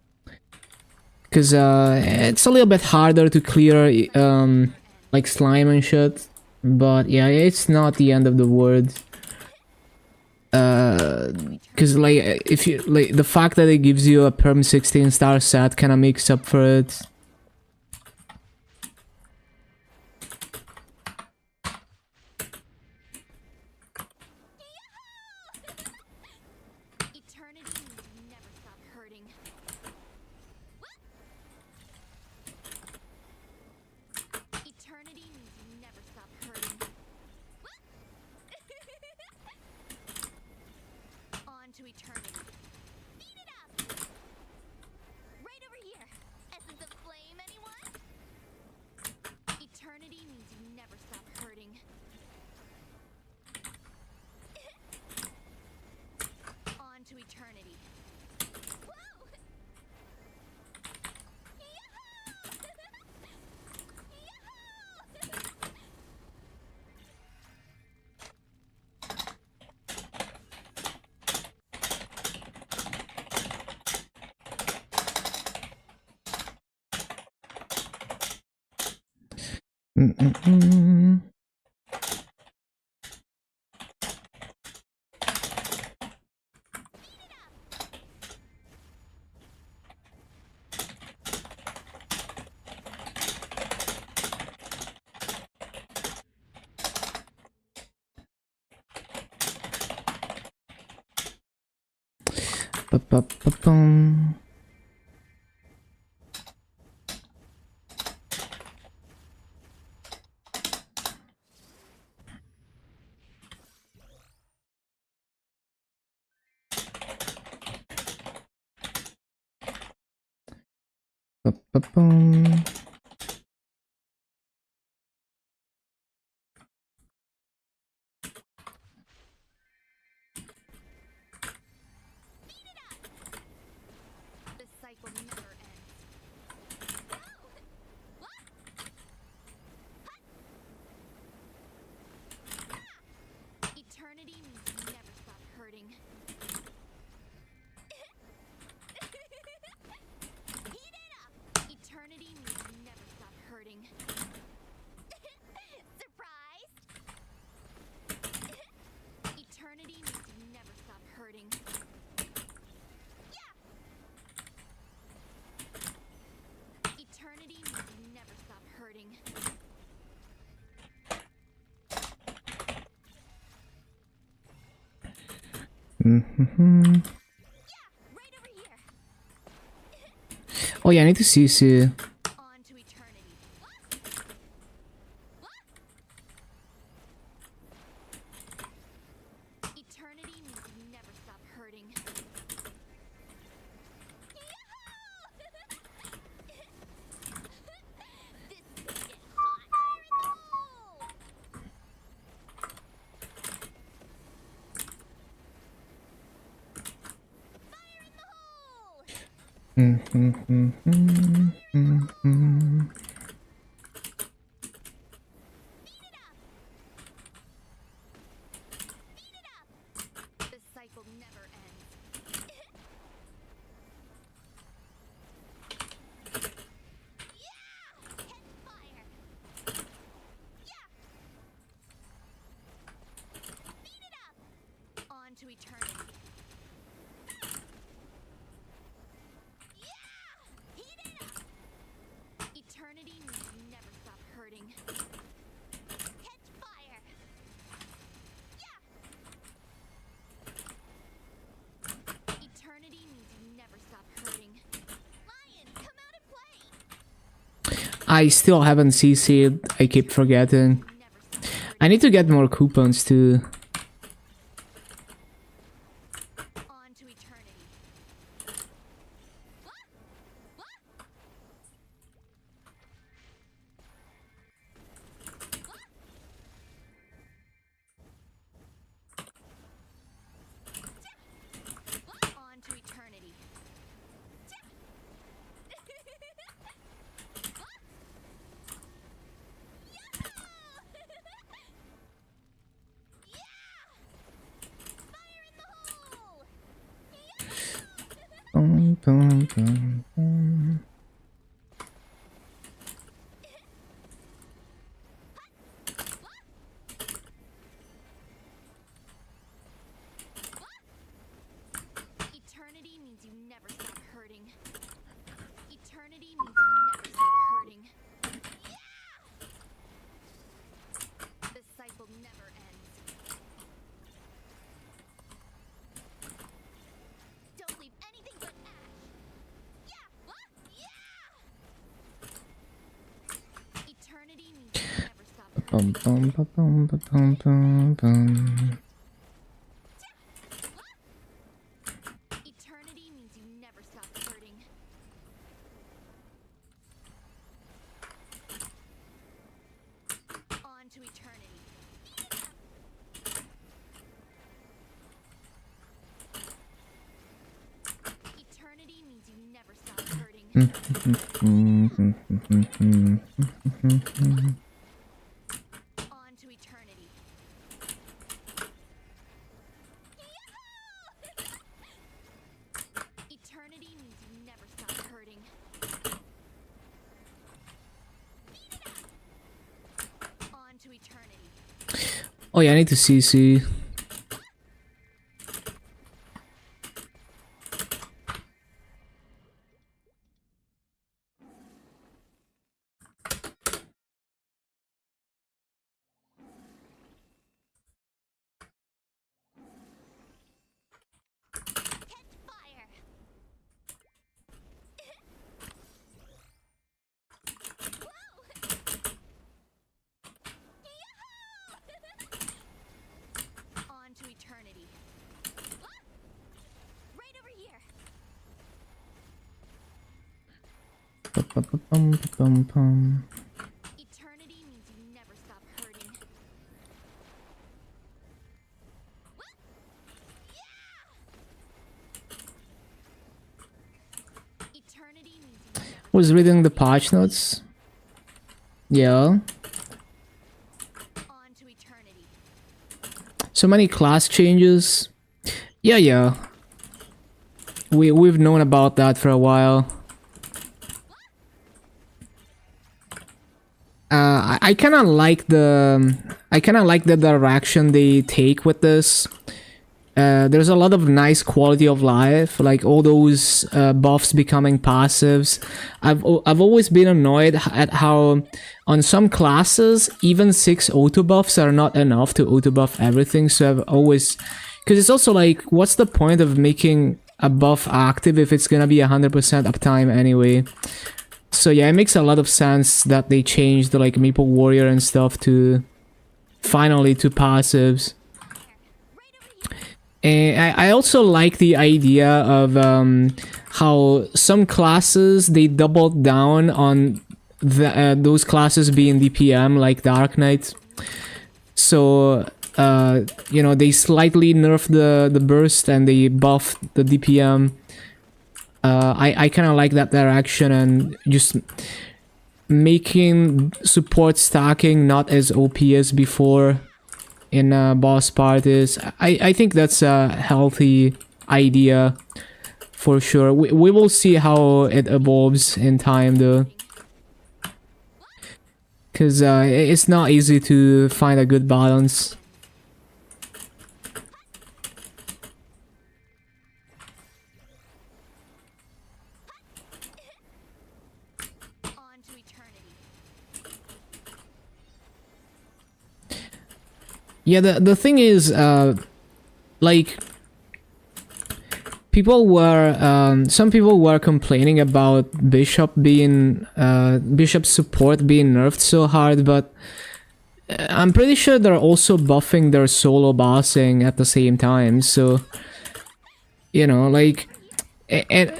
because it's a little bit harder to clear like slime and shit. But yeah, it's not the end of the world. Because like if you like the fact that it gives you a perm 16 star set kind of makes up for it. Eternity means you never stop hurting. Eternity means you never stop hurting. On to eternity. Beat it up! Right over here. Essence of flame, anyone? Eternity means you never stop hurting. On to eternity. Whoa! Mm-mm-mm. Ba-ba-ba-bum. Ba-ba-bum. The cycle never ends. What? Eternity means you never stop hurting. Heat it up! Eternity means you never stop hurting. Surprise! Eternity means you never stop hurting. Yeah! Eternity means you never stop hurting. Mm-hmm. Yeah! Right over here! Oh yeah, I need to see. On to eternity. Eternity means you never stop hurting. This is gonna get hot. Fire in the hole! The cycle never ends. Yeah! Catch fire! Yeah! Beat it up! On to eternity. Yeah! Heat it up! Eternity means you never stop hurting. Catch fire! Yeah! Eternity means you never stop hurting. Lion, come out and play! I still haven't CC'd. I keep forgetting. You never stop hurting. I need to get more coupons too. On to eternity. What? What? What? On to eternity. Fire in the hole! Bum, bum, bum, bum. Eternity means you never stop hurting. Eternity means you never stop hurting. Yeah! The cycle never ends. Don't leave anything but ash. Yeah! What? Yeah! Eternity means you never stop hurting. Bum, bum, ba, bum, ba, bum, bum, bum. Eternity means you never stop hurting. On to eternity. Eternity means you never stop hurting. On to eternity. Eternity means you never stop hurting. On to eternity. Oh yeah, I need to CC. Catch fire! On to eternity. Right over here. Ba, ba, ba, bum, ba, bum, bum. Eternity means you never stop hurting. What? Yeah! Eternity means you never Was reading the patch notes. Yeah. on to eternity. So many class changes. Yeah. We've known about that for a while. I kind of like the direction they take with this. There's a lot of nice quality of life, like all those buffs becoming passives. I've always been annoyed at how on some classes even 6 auto buffs are not enough to auto buff everything. So I've always, because it's also like, what's the point of making a buff active if it's gonna be 100% uptime anyway? So yeah, it makes a lot of sense that they changed like Maple Warrior and stuff to finally to passives. Right over here. And I also like the idea of how some classes they doubled down on those classes being DPM like Dark Knight. So you know, they slightly nerfed the burst and they buffed the DPM. I kind of like that direction, and just making support stacking not as OP as before in boss parties. I think that's a healthy idea for sure. We will see how it evolves in time though, because it's not easy to find a good balance. On to eternity. Yeah, the thing is, like, some people were complaining about Bishop support being nerfed so hard, but I'm pretty sure they're also buffing their solo bossing at the same time, so, you know, like, and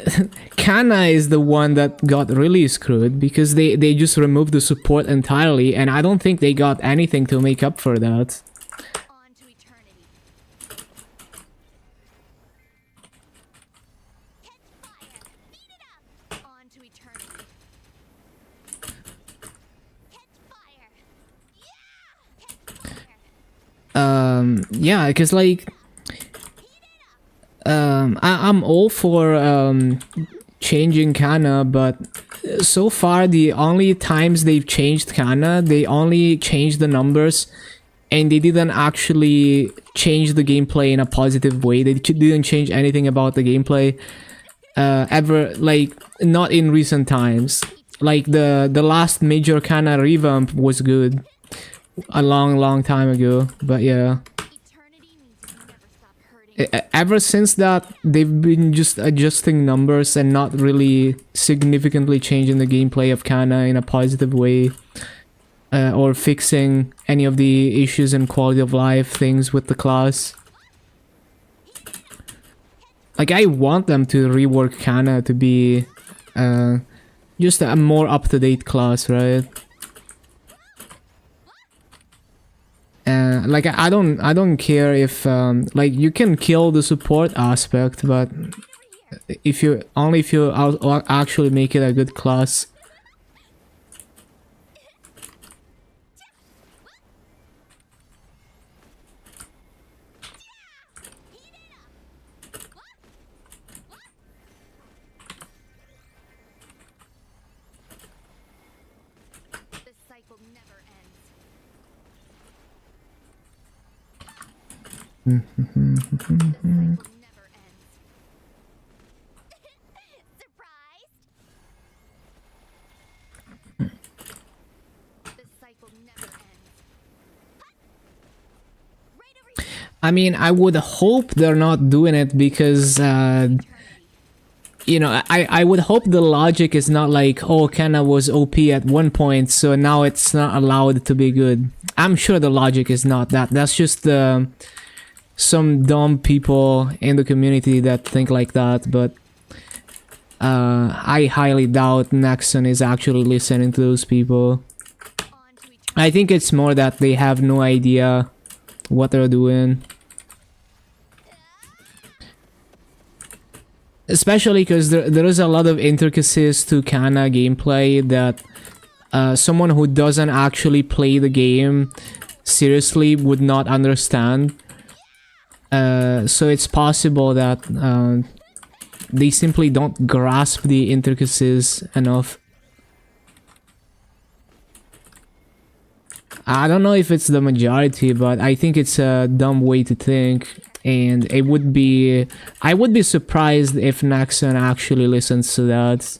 Kana is the one that got really screwed, because they just removed the support entirely, and I don't think they got anything to make up for that. On to eternity. Catch fire. Beat it up. On to eternity. Catch fire. Yeah. Catch fire. Yeah, because like, I'm all for changing Kana, but so far the only times they've changed Kana, they only changed the numbers, and they didn't actually change the gameplay in a positive way. They didn't change anything about the gameplay ever, like, not in recent times. Like the last major Kana revamp was good a long time ago, but yeah. Eternity means you never stop hurting. Ever since that, they've been just adjusting numbers and not really significantly changing the gameplay of Kana in a positive way, or fixing any of the issues and quality of life things with the class. Like, I want them to rework Kana to be just a more up-to-date class, right? Like, I don't care if like, you can kill the support aspect, but if you actually make it a good class. This cycle never ends. This cycle never ends. Surprised? This cycle never ends. Right over here. I mean, I would hope they're not doing it because you know, I would hope the logic is not like, oh, Kana was OP at one point, so now it's not allowed to be good. I'm sure the logic is not that. That's just some dumb people in the community that think like that, but I highly doubt Nexon is actually listening to those people. On to eternity. I think it's more that they have no idea what they're doing. Especially because there is a lot of intricacies to Kana gameplay that someone who doesn't actually play the game seriously would not understand. So it's possible that they simply don't grasp the intricacies enough. I don't know if it's the majority, but I think it's a dumb way to think, and I would be surprised if Nexon actually listens to that.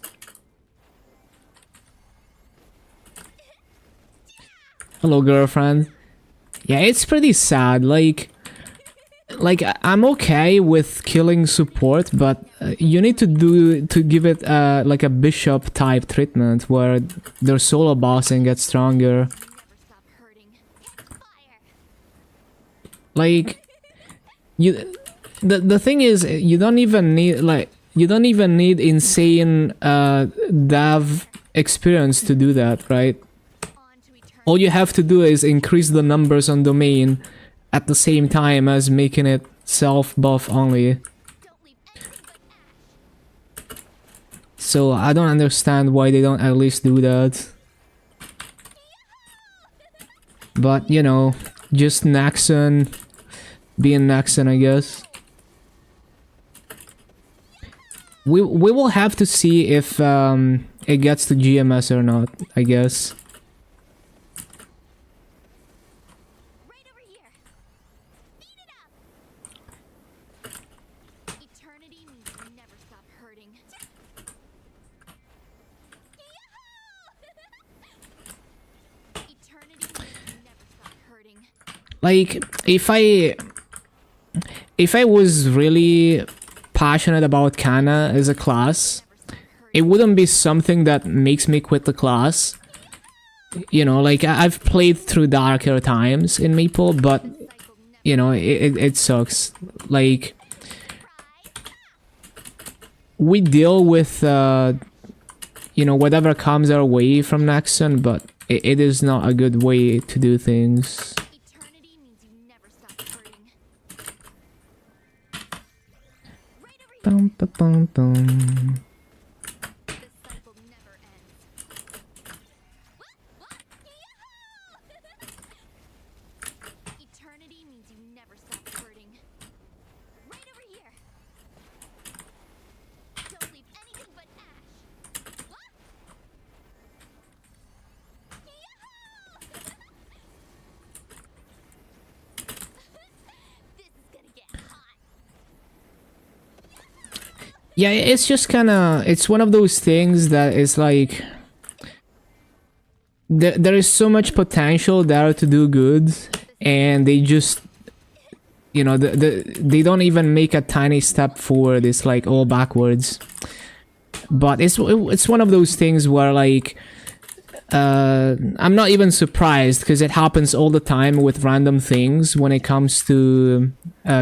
Hello, girlfriend. Yeah, it's pretty sad. Like I'm okay with killing support, but you need to give it like a bishop type treatment where their solo bossing gets stronger. Never stop hurting. Fire. Like, the thing is, you don't even need insane dev experience to do that, right? On to eternity. All you have to do is increase the numbers on domain at the same time as making it self buff only. Don't leave anything but ash. So I don't understand why they don't at least do that. But you know, just Nexon being Nexon, I guess. We will have to see if it gets to GMS or not, I guess. Right over here. Speed it up. Eternity means you never stop hurting. Eternity means you never stop hurting. Like if I was really passionate about Kana as a class, it wouldn't be something that makes me quit the class. You know, like I've played through darker times in Maple, but you know, it sucks. Like we deal with you know, whatever comes our way from Nexon, but it is not a good way to do things. Eternity means you never stop hurting. Right over here. Bum, ba, bum, bum. This cycle never ends. Eternity means you never stop hurting. Right over here. Don't leave anything but ash. This is gonna get hot. Yeah, it's just kind of, it's one of those things that is like there is so much potential there to do good, and they just, you know, they don't even make a tiny step forward. It's like all backwards. But it's one of those things where like I'm not even surprised, because it happens all the time with random things when it comes to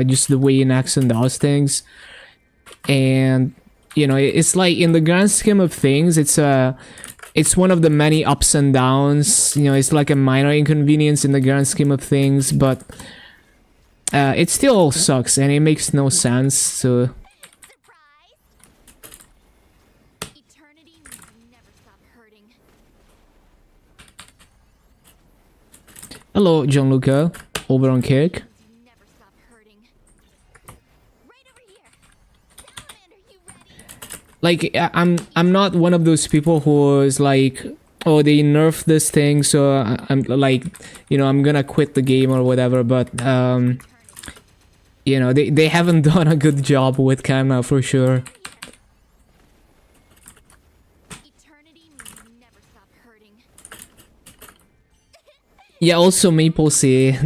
just the way Nexon does things. And you know, it's like in the grand scheme of things, it's one of the many ups and downs. You know, it's like a minor inconvenience in the grand scheme of things, but it still sucks and it makes no sense. So Surprise! Eternity means you never stop hurting. hello, Gianluca, over on Kick. You never stop hurting. Right over here. Salamander, you ready? Like I'm not one of those people who is like, oh, they nerfed this thing, so I'm like, you know, I'm gonna quit the game or whatever. But you know, they haven't done a good job with Kana for sure. Eternity means you never stop hurting. Yeah, also Maple C,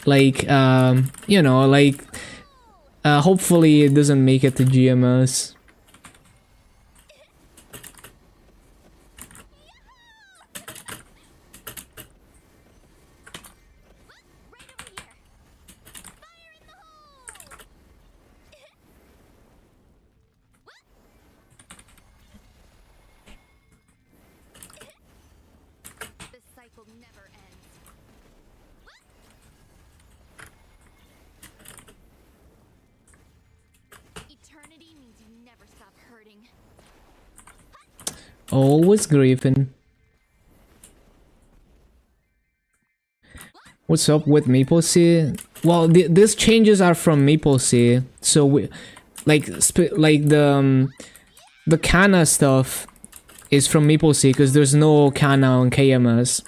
like you know, like hopefully it doesn't make it to GMS. Right over here. Fire in the hole! This cycle never ends. Eternity means you never stop hurting. Always Griffin. What's up with Maple C? Well, these changes are from Maple C, so we like the Kana stuff is from Maple C because there's no Kana on KMS,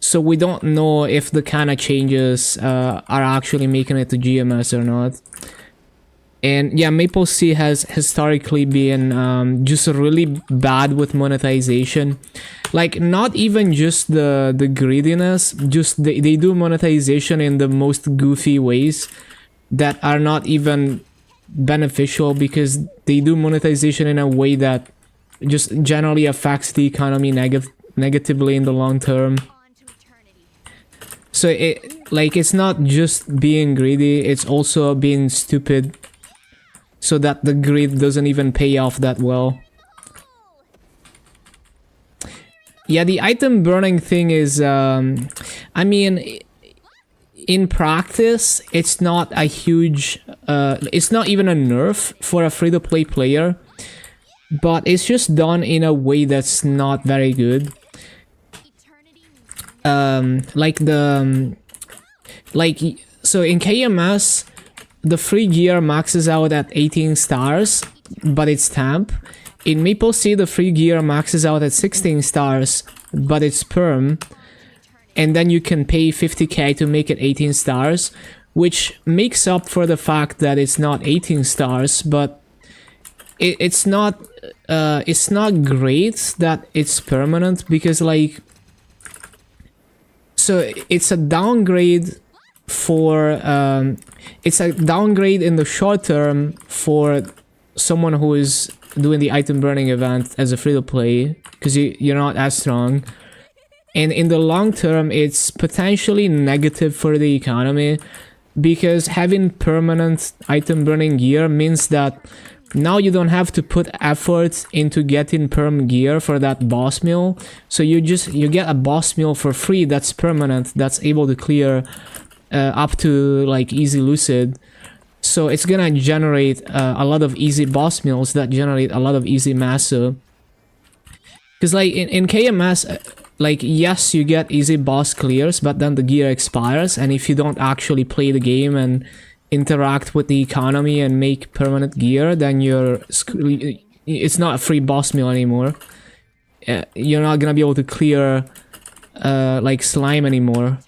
so we don't know if the Kana changes are actually making it to GMS or not. And yeah, Maple C has historically been just really bad with monetization. Like, not even just the greediness, just they do monetization in the most goofy ways that are not even beneficial, because they do monetization in a way that just generally affects the economy negatively in the long term. On to eternity. So it's not just being greedy, it's also being stupid, so that the greed doesn't even pay off that well. Yeah, the item burning thing is, I mean, in practice, it's not a huge, it's not even a nerf for a free-to-play player. but it's just done in a way that's not very good. Eternity needs Like so in KMS, the free gear maxes out at 18 stars, but it's temp. In Maple Sea, the free gear maxes out at 16 stars, but it's perm. And then you can pay 50k to make it 18 stars, which makes up for the fact that it's not 18 stars, but it's not great that it's permanent, because like, so it's a downgrade for it's a downgrade in the short term for someone who is doing the item burning event as a free-to-play, because you're not as strong. And in the long term, it's potentially negative for the economy, because having permanent item burning gear means that now you don't have to put effort into getting perm gear for that boss meal. So you get a boss meal for free that's permanent, that's able to clear up to like easy lucid. So it's gonna generate a lot of easy boss meals that generate a lot of easy masso. Because like in KMS, like yes, you get easy boss clears, but then the gear expires, and if you don't actually play the game and interact with the economy and make permanent gear, then it's not a free boss meal anymore. You're not gonna be able to clear like slime anymore.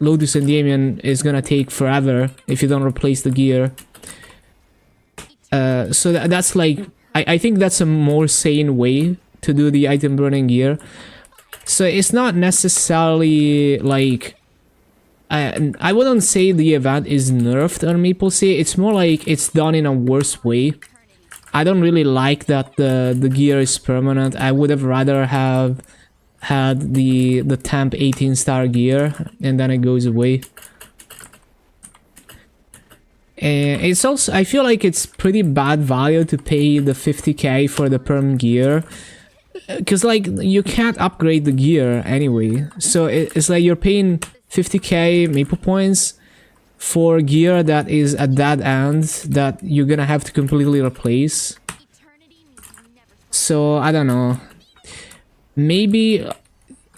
Lotus and Damien is gonna take forever if you don't replace the gear. So that's like, I think that's a more sane way to do the item burning gear. So it's not necessarily like, I wouldn't say the event is nerfed on Maple Sea. It's more like it's done in a worse way. I don't really like that the gear is permanent. I would have rather have had the temp 18 star gear and then it goes away. And it's also, I feel like it's pretty bad value to pay the 50k for the perm gear, because like you can't upgrade the gear anyway. So it's like you're paying 50k Maple points for gear that is a dead end that you're gonna have to completely replace. So I don't know. Maybe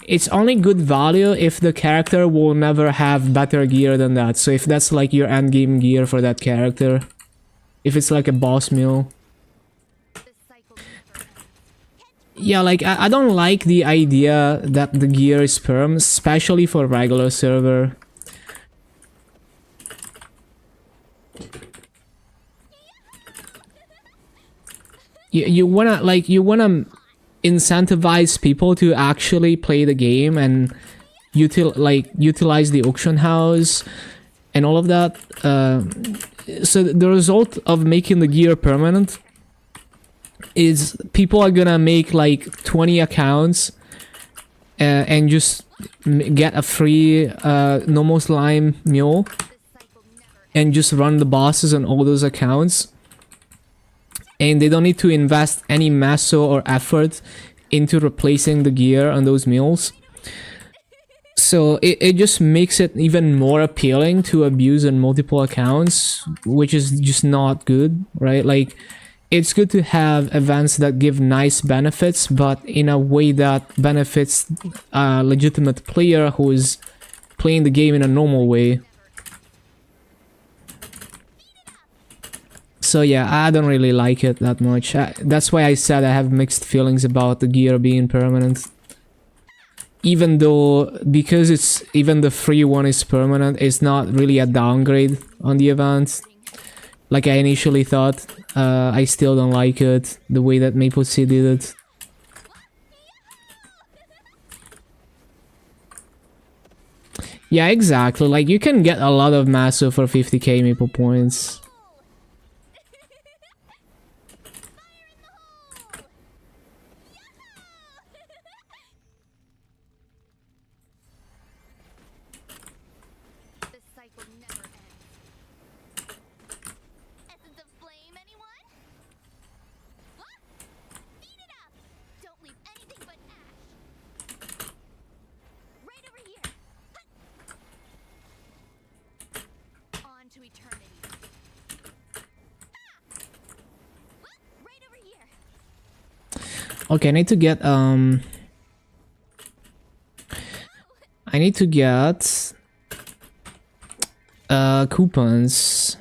it's only good value if the character will never have better gear than that. So if that's like your end game gear for that character, if it's like a boss meal. Yeah, like I don't like the idea that the gear is perm, especially for regular server. You wanna incentivize people to actually play the game and utilize the auction house and all of that. So the result of making the gear permanent is people are gonna make like 20 accounts and just get a free normal slime mule and just run the bosses on all those accounts, and they don't need to invest any masso or effort into replacing the gear on those mules. So it just makes it even more appealing to abuse on multiple accounts, which is just not good, right? Like, it's good to have events that give nice benefits, but in a way that benefits a legitimate player who is playing the game in a normal way. So yeah, I don't really like it that much. That's why I said I have mixed feelings about the gear being permanent. Even though, because even the free one is permanent, it's not really a downgrade on the event like I initially thought. I still don't like it, the way that Maple Sea did it. Yeah, exactly. Like, you can get a lot of masso for 50k Maple points. Okay, I need to get coupons.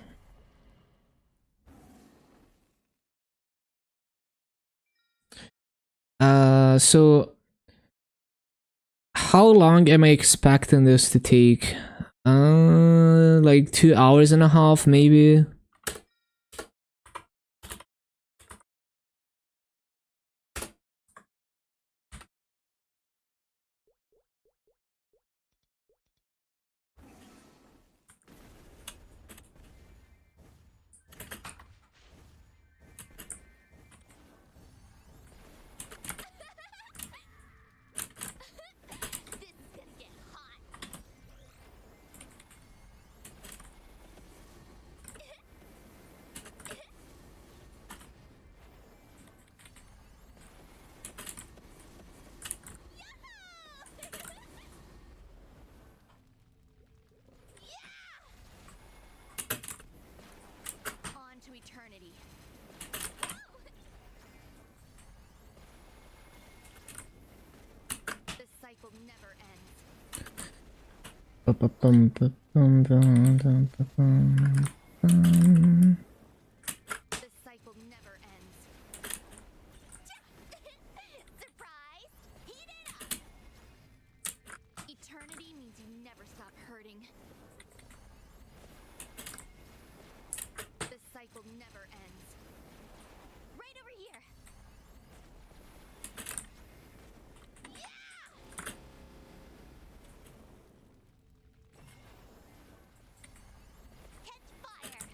So how long am I expecting this to take? Like 2 hours and a half, maybe. This is gonna get hot. On to eternity. The cycle never ends. The cycle never ends. Surprise! Heat it up! Eternity means you never stop hurting. The cycle never ends. Right over here! Catch fire!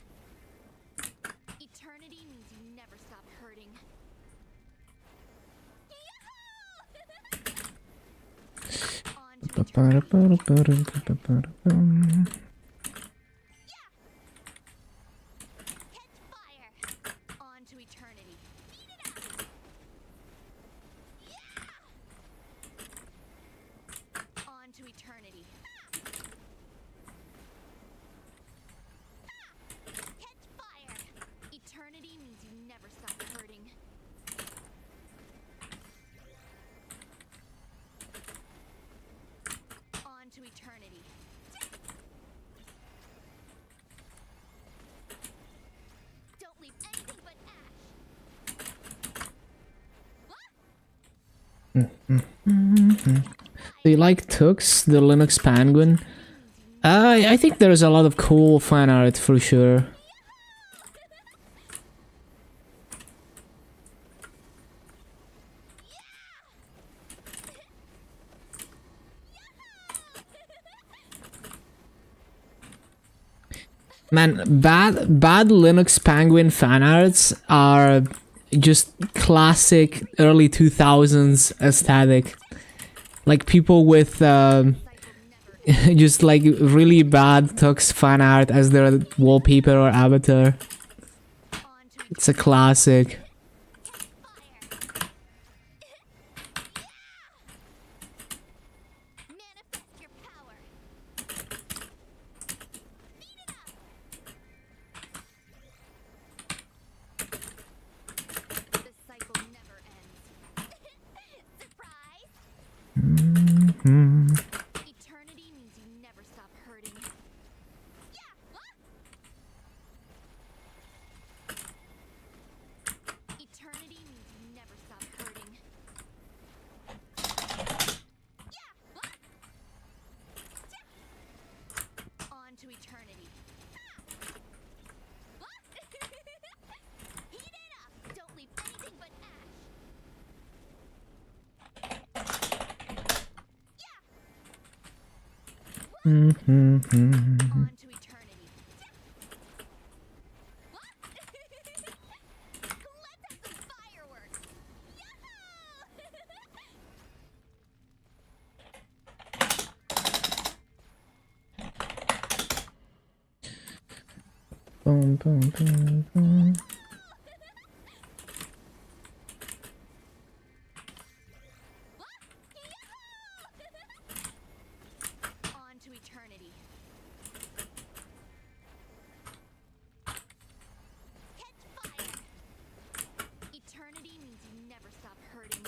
Eternity means you never stop hurting. On to eternity. Catch fire! On to eternity. Heat it up! On to eternity. Catch fire! Eternity means you never stop hurting. On to eternity. Don't leave anything but ash. Do you like Tux, the Linux Penguin? I think there's a lot of cool fan art for sure. Man, bad Linux Penguin fan arts are just classic early 2000s aesthetic. Like people with just like really bad Tux fan art as their wallpaper or avatar. It's a classic. Manifest your power. Beat it up. The cycle never ends. Surprise! Eternity means you never stop hurting. Yeah! Eternity means you never stop hurting. Yeah! On to eternity. Heat it up! Don't leave anything but ash. On to eternity. Let's have some fireworks. Boom, boom, boom, boom. On to eternity. Catch fire! Eternity means you never stop hurting.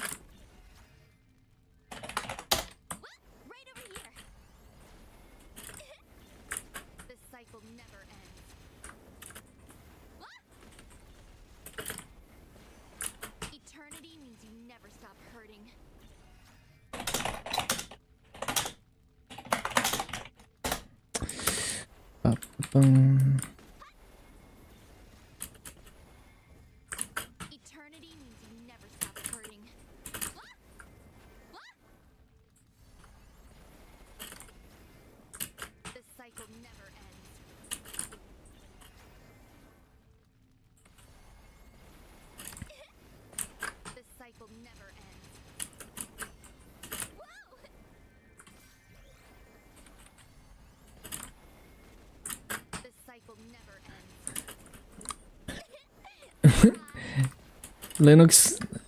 Bum. Eternity means you never stop hurting. The cycle never ends. The cycle never ends. Whoa! The cycle never ends.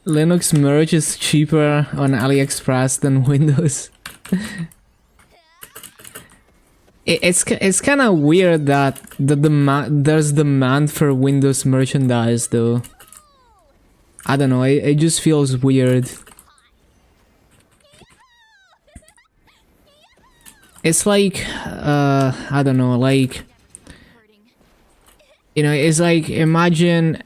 Linux merge is cheaper on AliExpress than Windows. It's kind of weird that there's demand for Windows merchandise though. I don't know, it just feels weird. It's like I don't know, like, you know, it's like imagine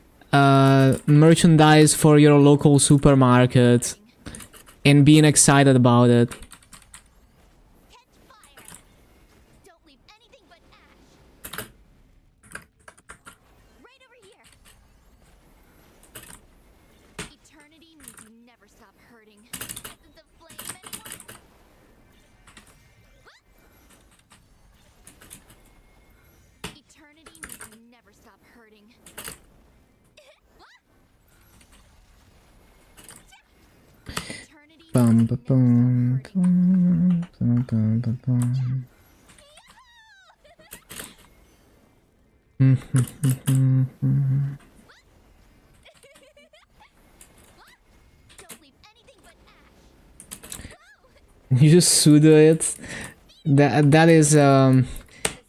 merchandise for your local supermarket and being excited about it. Catch fire! Don't leave anything but ash. Right over here. Eternity means you never stop hurting. The flame, anyone? Eternity means you never stop hurting. Eternity Bum, means ba, you never stop bum, hurting. bum, bum, bum, bum. Don't leave anything but ash. You just sudo it. That is The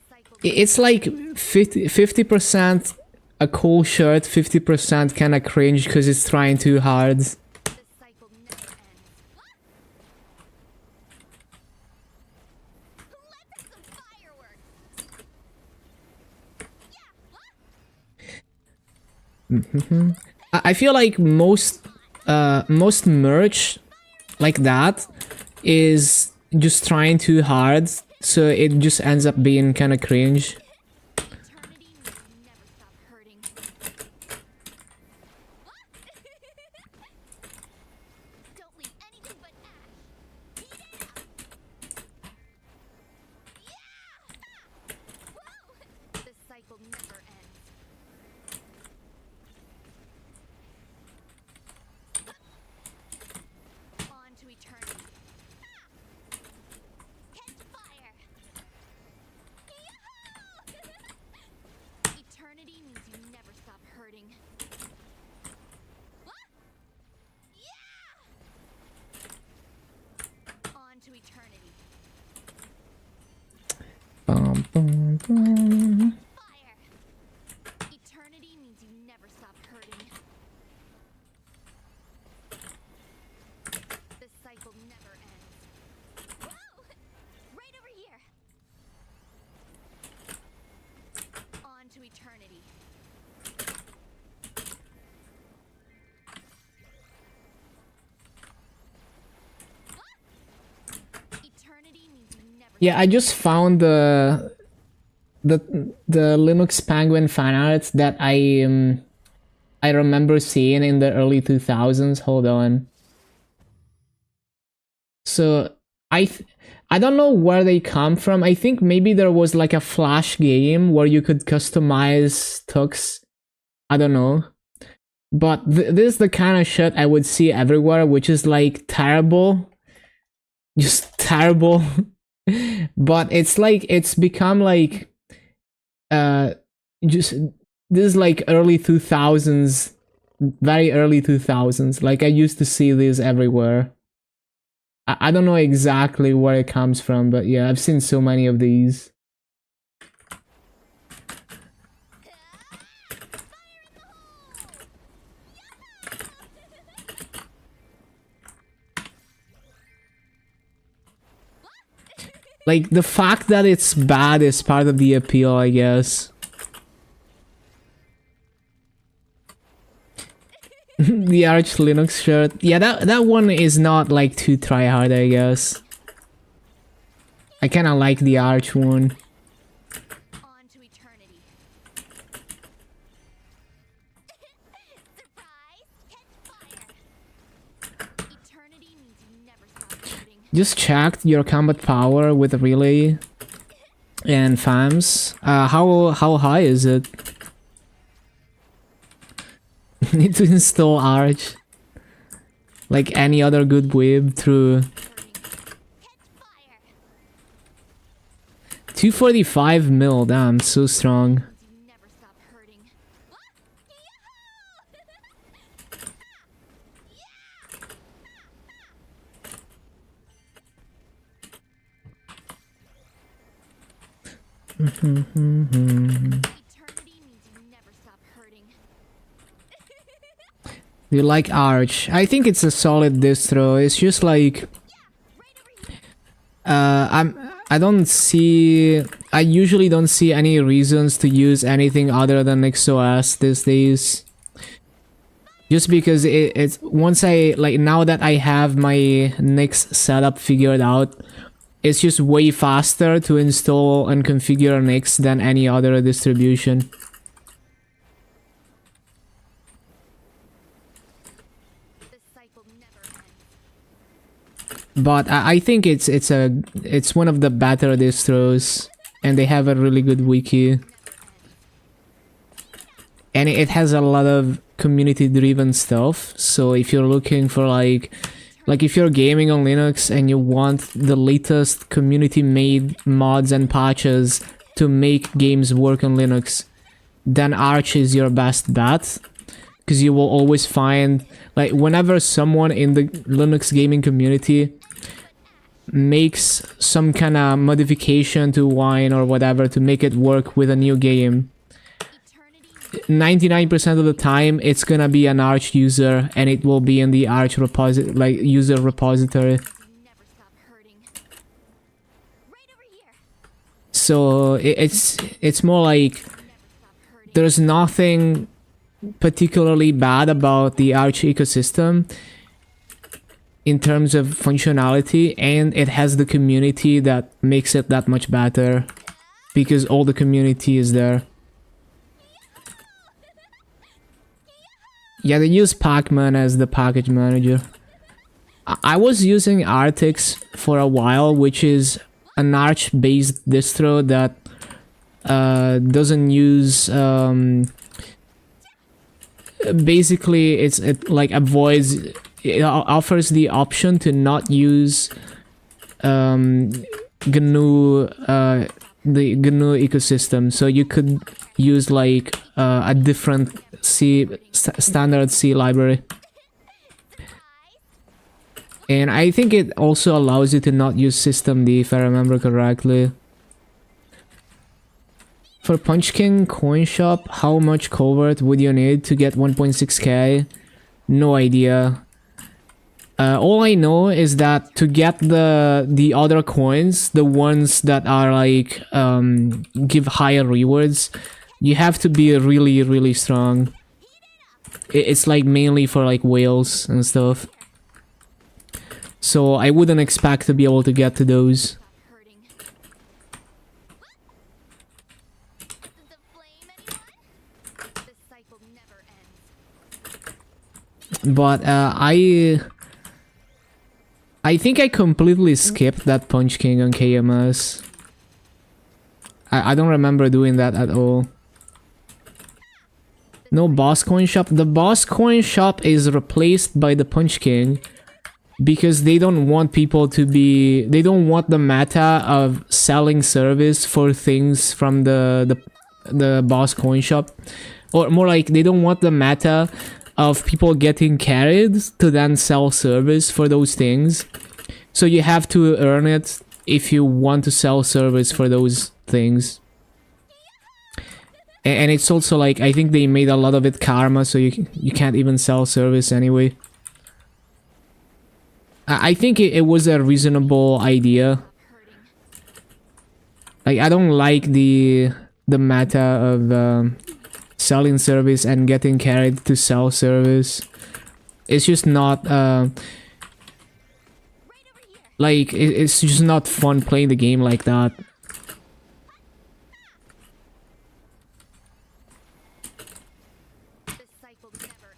cycle it's like 50% a cool shirt, 50% kind of cringe because it's trying too hard. The cycle never ends. Let's have some fireworks. I feel like most merch like that is just trying too hard, so it just ends up being kind of cringe. Eternity means you never stop hurting. Don't leave anything but ash. Heat it up. Whoa! The cycle never ends. On to eternity. Catch fire! Eternity means you never stop hurting. On to eternity. Bum, bum, bum. Fire! Eternity means you never stop hurting. The cycle never ends. Whoa! Right over here. On to eternity. Eternity means you never Yeah, I just found the Linux Penguin fan art that I remember seeing in the early 2000s. Hold on. So I don't know where they come from. I think maybe there was like a Flash game where you could customize Tux. I don't know. But this is the kind of shit I would see everywhere, which is like terrible. Just terrible. But it's like it's become like just this is like early 2000s, very early 2000s. Like I used to see this everywhere. I don't know exactly where it comes from, but yeah, I've seen so many of these. Like, the fact that it's bad is part of the appeal, I guess. The Arch Linux shirt. Yeah, that one is not, like, too tryhard, I guess. I kinda like the Arch one. On just checked your combat power with relay and FAMS. How high is it? Need to install Arch. Like any other good weeb through Catch fire. 245 mil, damn, so strong. You never stop hurting. Eternity means you never stop hurting. Do you like Arch? I think it's a solid distro. It's just like I usually don't see any reasons to use anything other than NixOS these days. Just because it's once I like now that I have my Nix setup figured out, it's just way faster to install and configure Nix than any other distribution. The cycle never ends. But I think it's one of the better distros, and they have a really good wiki, and it has a lot of community driven stuff. So if you're looking for like if you're gaming on Linux and you want the latest community made mods and patches to make games work on Linux, then Arch is your best bet, because you will always find, like, whenever someone in the Linux gaming community makes some kind of modification to Wine or whatever to make it work with a new game, Eternity 99% of the time it's gonna be an Arch user, and it will be in the Arch user repository. you never stop hurting. Right over here. So it's more like Never stop hurting. there's nothing particularly bad about the Arch ecosystem in terms of functionality, and it has the community that makes it that much better, because all the community is there. Yeah, they use Pacman as the package manager. I was using Artix for a while, which is an Arch-based distro that doesn't use basically it like avoids, it offers the option to not use GNU the GNU ecosystem, so you could use like a different standard C library. And I think it also allows you to not use systemd, if I remember correctly. For Punchking Coin Shop, how much covert would you need to get 1.6k? No idea. All I know is that to get the other coins, the ones that are like give higher rewards, you have to be really, really strong. It's like mainly for like whales and stuff. So I wouldn't expect to be able to get to those. Stop hurting. The flame, anyone? The cycle never ends. But I think I completely skipped that Punch King on KMS. I don't remember doing that at all. No Boss Coin Shop. The Boss Coin Shop is replaced by the Punch King because they don't want people to be... They don't want the meta of selling service for things from the Boss Coin Shop. Or more like, they don't want the meta of people getting carried to then sell service for those things. So you have to earn it if you want to sell service for those things. And it's also like, I think they made a lot of it karma, so you can't even sell service anyway. I think it was a reasonable idea. Like, I don't like the meta of selling service and getting carried to sell service. It's just not like it's just not fun playing the game like that. The cycle never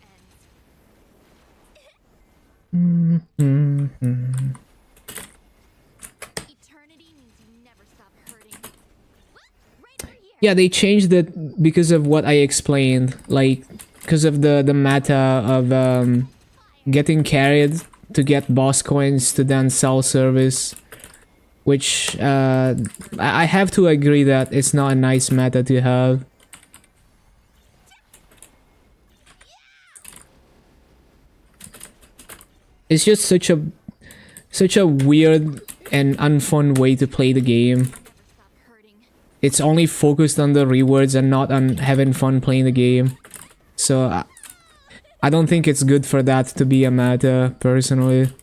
ends. Yeah, they changed it because of what I explained, like because of the meta of getting carried to get boss coins to then sell service, which I have to agree that it's not a nice meta to have. It's just such a weird and unfun way to play the game. Stop hurting. It's only focused on the rewards and not on having fun playing the game. So I don't think it's good for that to be a meta, personally. This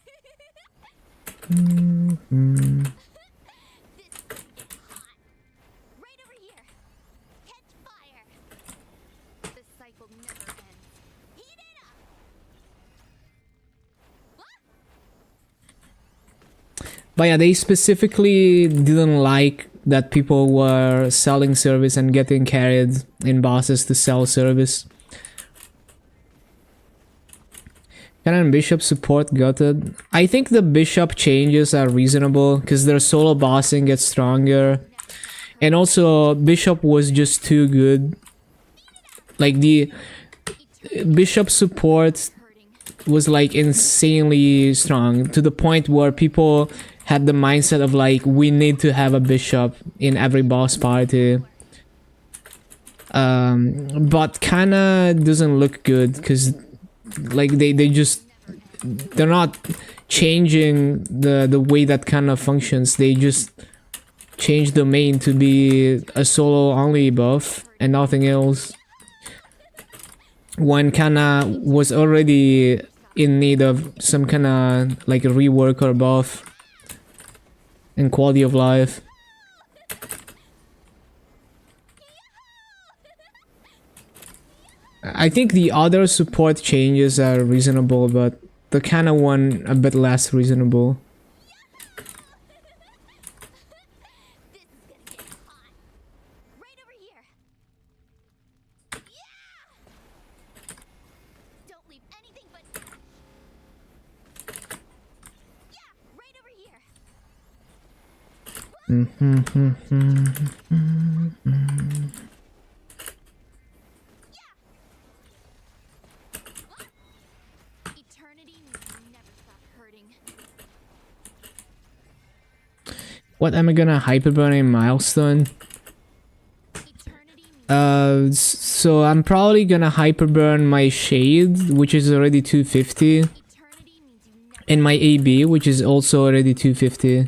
is getting hot. Right over here. Catch fire. The cycle never ends. Heat it up. But yeah, they specifically didn't like that people were selling service and getting carried in bosses to sell service. Can bishop support gutted? I think the bishop changes are reasonable because their solo bossing gets stronger. And also, bishop was just too good. Like, the bishop support Hurting. was like insanely strong to the point where people had the mindset of like, we need to have a bishop in every boss party. But kinda doesn't look good because like they're not changing the way that kind of functions. They just change the main to be a solo only buff and nothing else, when kinda was already in need of some kinda like a rework or buff and quality of life. I think the other support changes are reasonable, but the kinda one a bit less reasonable. This is gonna get hot. Right over here. Yeah! Don't leave anything but ash. Yeah, right over here. Eternity means you never stop hurting. What am I gonna hyperburn in milestone? Eternity means So I'm probably gonna hyperburn my shade, which is already 250, eternity means you never and my AB, which is also already 250.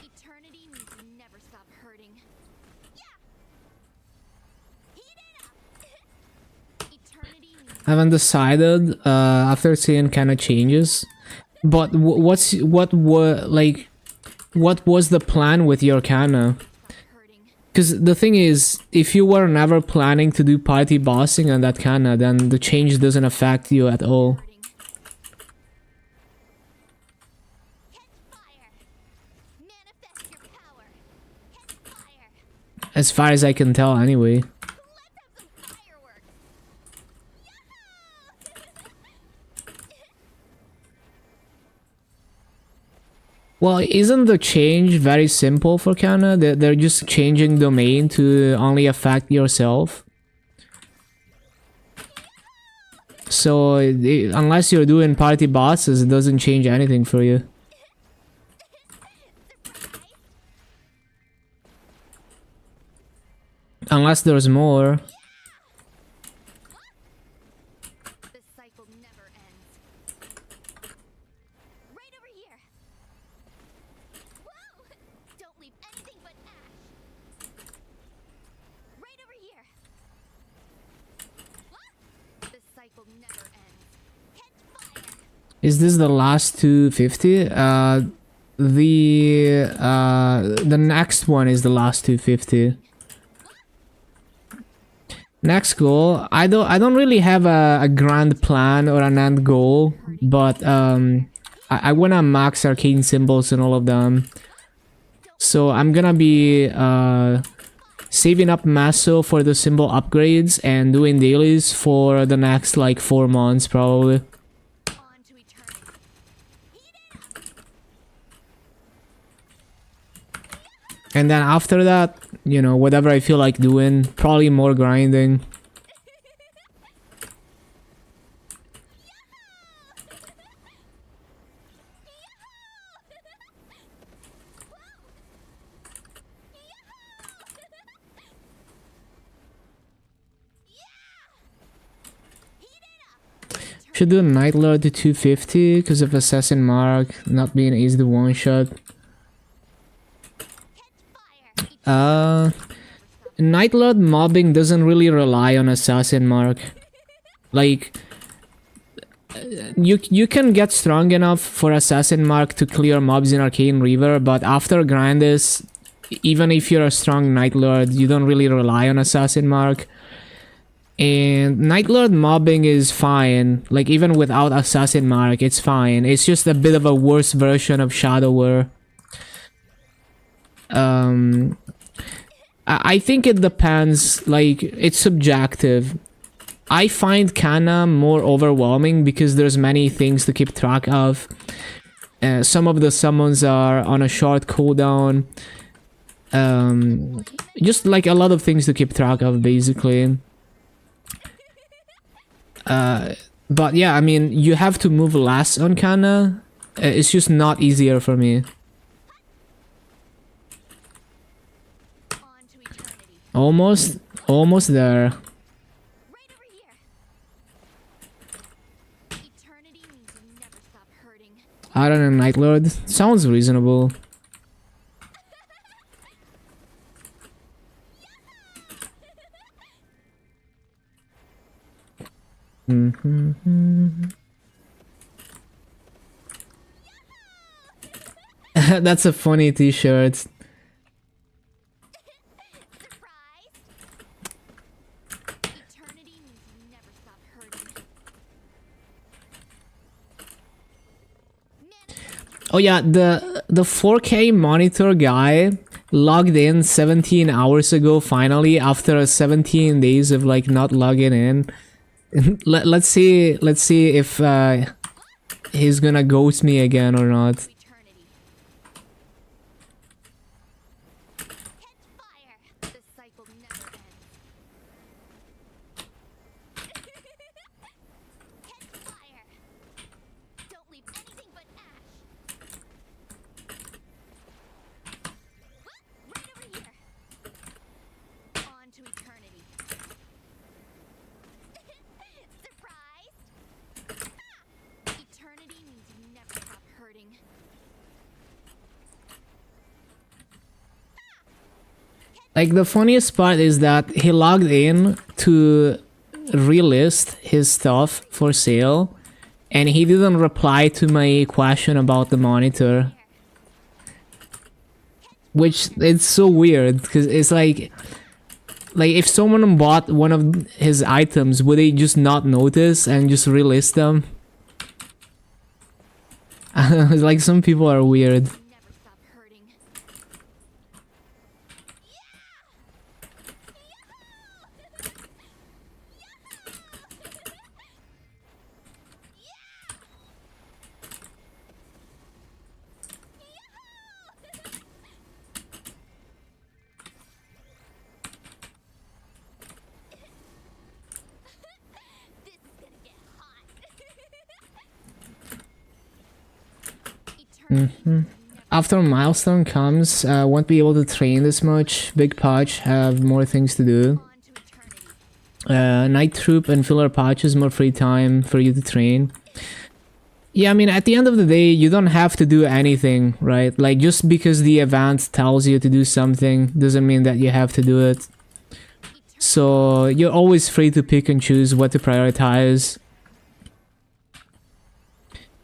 eternity means you never stop hurting. Yeah. Heat it up. Eternity means I haven't decided after seeing kinda changes, but what was the plan with your Kana? stop hurting. Because the thing is, if you were never planning to do party bossing on that Kana, then the change doesn't affect you at all. Hurting. Catch fire. Manifest your power. Catch fire. As far as I can tell, anyway. Let's have some fireworks. Well, isn't the change very simple for Kana? They're just changing domain to only affect yourself. So, unless you're doing party bosses, it doesn't change anything for you. Unless there's more. The cycle never ends. Right over here. Whoa! Don't leave anything but ash. Right over here. The cycle never ends. Catch fire. Is this the last 250? The next one is the last 250. Next goal, I don't really have a grand plan or an end goal, but I wanna max arcane symbols and all of them. So I'm gonna be saving up Maso for the symbol upgrades and doing dailies for the next like 4 months probably. On to eternity. And then after that, you know, whatever I feel like doing, probably more grinding. Should do Night Lord to 250 because of Assassin Mark not being easy to one shot. Night Lord mobbing doesn't really rely on Assassin Mark. Like, you can get strong enough for Assassin Mark to clear mobs in Arcane River, but after Grandis, even if you're a strong Night Lord, you don't really rely on Assassin Mark. And Night Lord mobbing is fine, like even without Assassin Mark, it's fine. It's just a bit of a worse version of Shadower. I think it depends, like, it's subjective. I find Kana more overwhelming because there's many things to keep track of. Some of the summons are on a short cooldown. Just like a lot of things to keep track of, basically. But yeah, I mean, you have to move less on Kana. It's just not easier for me. On to eternity. Almost there. Right over here. Eternity means you never stop hurting. Iron and Night Lord sounds reasonable. That's a funny t-shirt. Surprise! Eternity means you never stop hurting. Oh yeah, the 4K monitor guy logged in 17 hours ago finally after 17 days of like not logging in. Let's see if he's gonna ghost me again or not. To eternity. Catch fire! The cycle never ends. Catch fire! Don't leave anything but ash. Right over here. On to eternity. Surprised? Eternity means you never stop hurting. Like the funniest part is that he logged in to relist his stuff for sale and he didn't reply to my question about the monitor. Which it's so weird because it's like if someone bought one of his items, would they just not notice and just relist them? Like some people are weird. Never stop hurting. This is gonna get hot. Eternity. After milestone comes, won't be able to train this much. Big patch, have more things to do. On to eternity. Night troop and filler patches, more free time for you to train. Yeah, I mean, at the end of the day, you don't have to do anything, right? Like, just because the event tells you to do something doesn't mean that you have to do it. So, you're always free to pick and choose what to prioritize.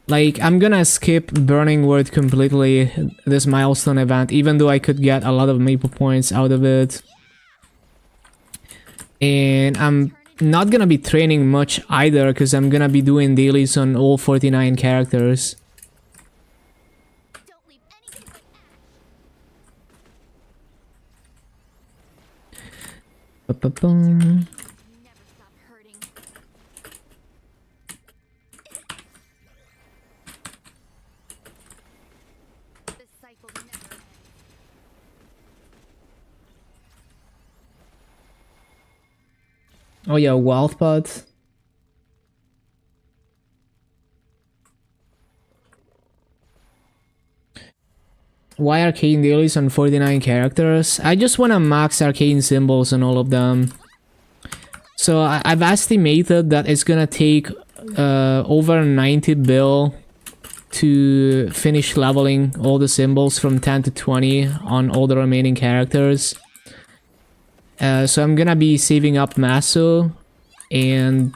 Like, I'm gonna skip Burning Word completely, this milestone event, even though I could get a lot of maple points out of it. And I'm not gonna be training much either, because I'm gonna be doing dailies on all 49 characters. Don't leave anything but ash. Ba-ba-bum. Never stop hurting. The cycle never ends. Oh yeah, Wildpod. Why arcane dailies on 49 characters? I just want to max arcane symbols on all of them. So I've estimated that it's gonna take over 90 bill to finish leveling all the symbols from 10 to 20 on all the remaining characters. So I'm gonna be saving up Maso, and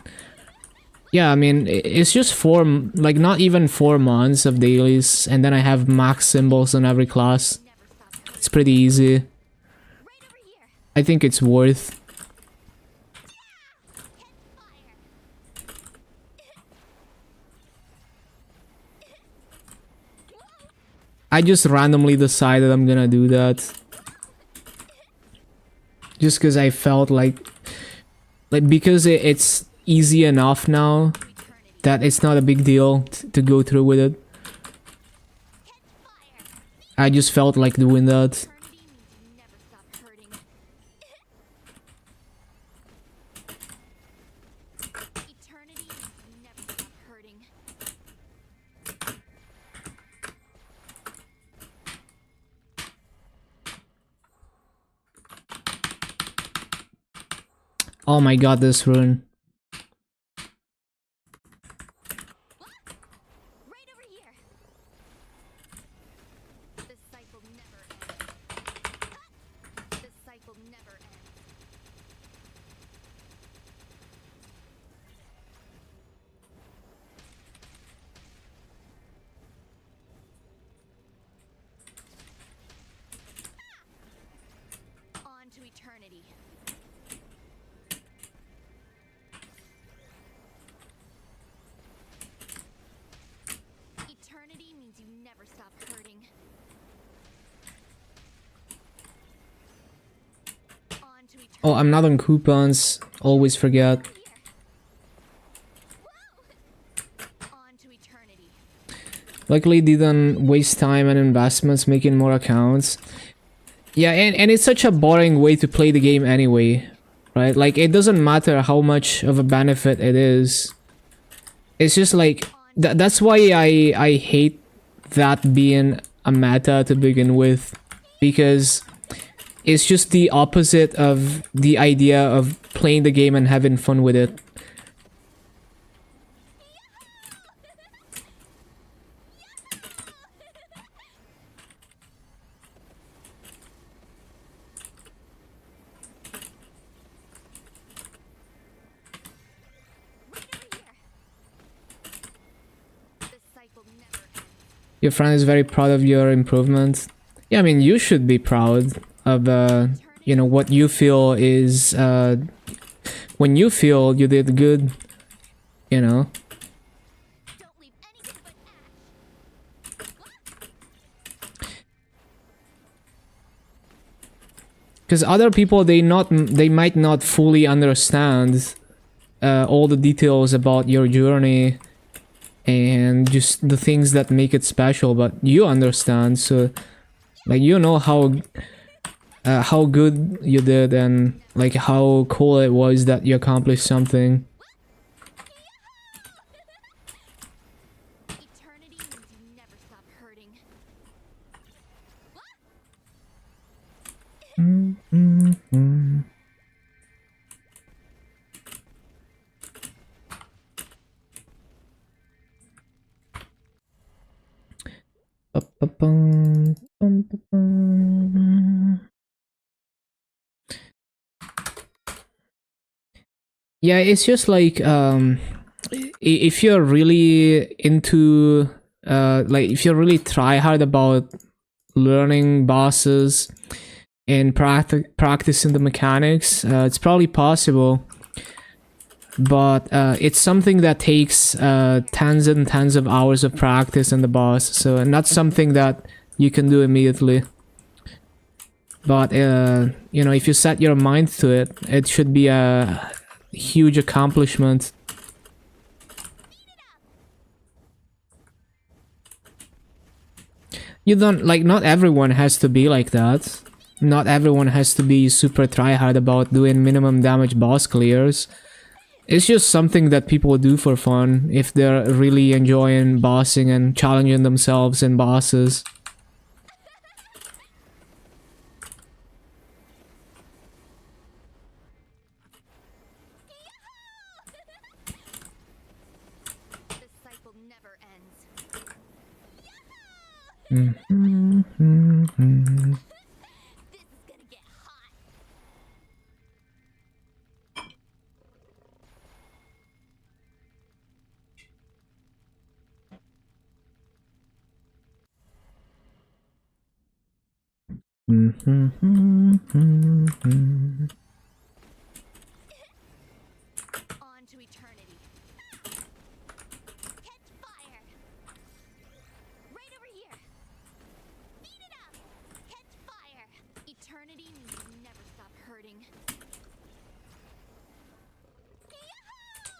yeah, I mean, it's just like not even 4 months of dailies, and then I have max symbols on every class. Never stop hurting. It's pretty easy. Right over here. I think it's worth. Fire. I just randomly decided I'm gonna do that. Just because I felt like because it's easy enough now Eternity. that it's not a big deal to go through with it. Fire. I just felt like doing that. Eternity means you never stop hurting. Eternity means you never stop hurting. Oh my god, this rune. Right over here. The cycle never ends. The cycle never ends. On to eternity. Eternity means you never stop hurting. On to eternity. Oh, I'm not on coupons. Always forget. Here. Whoa. On to eternity. Luckily, didn't waste time and investments making more accounts. Yeah, and it's such a boring way to play the game anyway, right? Like, it doesn't matter how much of a benefit it is. It's just like, that's why I hate that being a meta to begin with. Because it's just the opposite of the idea of playing the game and having fun with it. Right over here. The cycle never ends. Your friend is very proud of your improvement. Yeah, I mean, you should be proud of, you know, what you feel is, when you feel you did good, you know. Don't leave anything but ash. Because other people, they might not fully understand all the details about your journey and just the things that make it special, but you understand. So, like, you know how good you did and like how cool it was that you accomplished something. Eternity means you never stop hurting. Ba-ba-bum, bum-ba-bum. Yeah, it's just like if you're really into like if you really try hard about learning bosses and practicing the mechanics, it's probably possible. But it's something that takes tens and tens of hours of practice in the boss, so not something that you can do immediately. But you know, if you set your mind to it, it should be a huge accomplishment. You don't like, not everyone has to be like that. Not everyone has to be super tryhard about doing minimum damage boss clears. It's just something that people do for fun if they're really enjoying bossing and challenging themselves in bosses. The cycle never ends. This is gonna get hot. On to eternity. Catch fire. Right over here. Beat it up. Catch fire. Eternity means you never stop hurting. Yahoo!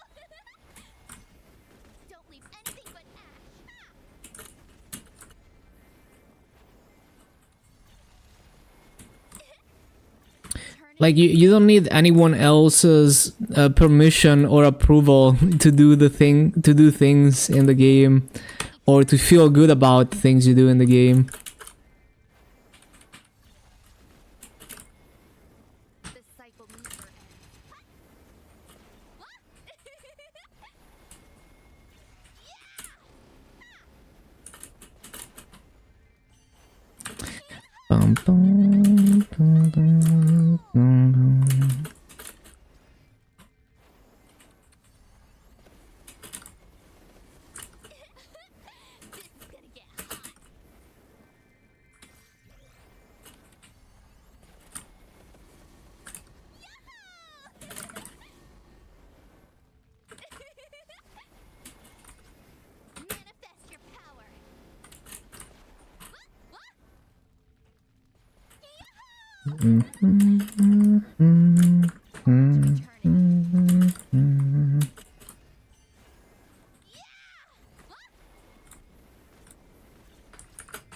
Don't leave anything but ash. Like you don't need anyone else's permission or approval to do things in the game, or to feel good about things you do in the game. The cycle never ends. Bum, bum, bum, bum, bum. This is gonna get hot. Manifest your power.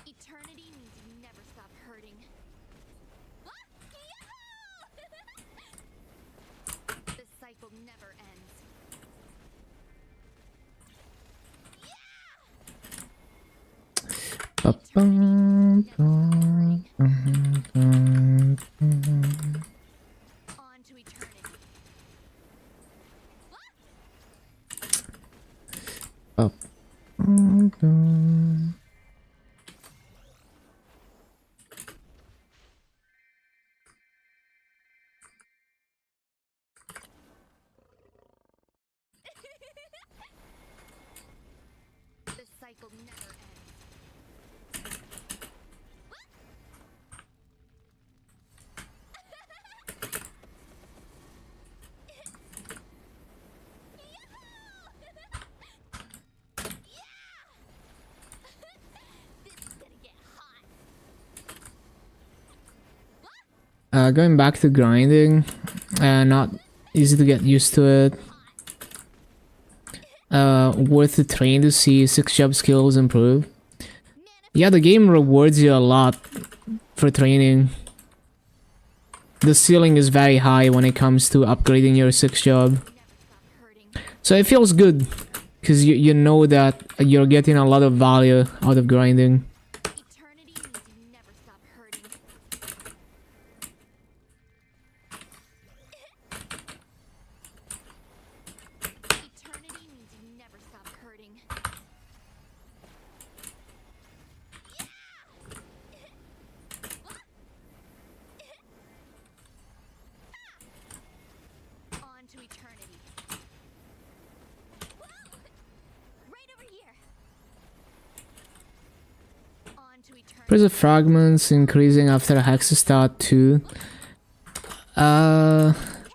Eternity means you never stop hurting. The cycle never ends. Ba-bum, Eternity bum, never stop bum, hurting. bum. On to eternity. Bum, bum. The cycle never ends. This is gonna get hot. Going back to grinding, not easy to get used to it. Worth the train to see 6-job skills improve. Yeah, the game rewards you a lot for training. The ceiling is very high when it comes to upgrading your 6-job. Never stop hurting. So it feels good, because you know that you're getting a lot of value out of grinding. Eternity means you never stop hurting. Eternity means you never stop hurting. On to eternity. Right over here. On to eternity. Prison fragments increasing after Hexastat 2.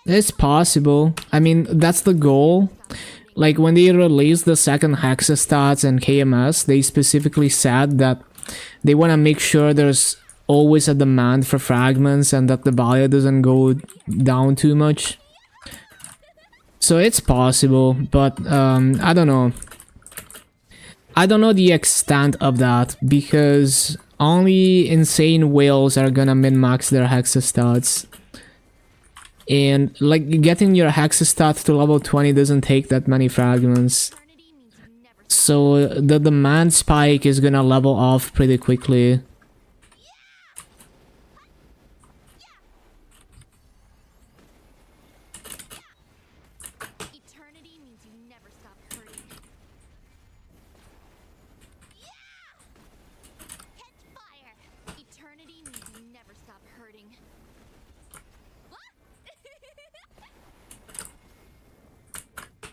It's possible. I mean, that's the goal. Like, when they released the second Hexastats and KMS, they specifically said that they want to make sure there's always a demand for fragments and that the value doesn't go down too much. So it's possible, but I don't know. I don't know the extent of that because only insane whales are gonna min-max their hexa stats. And like getting your hexa stats to level 20 doesn't take that many fragments. Eternity means you never So the demand spike is gonna level off pretty quickly. Eternity means you never stop hurting. Catch fire! Eternity means you never stop hurting.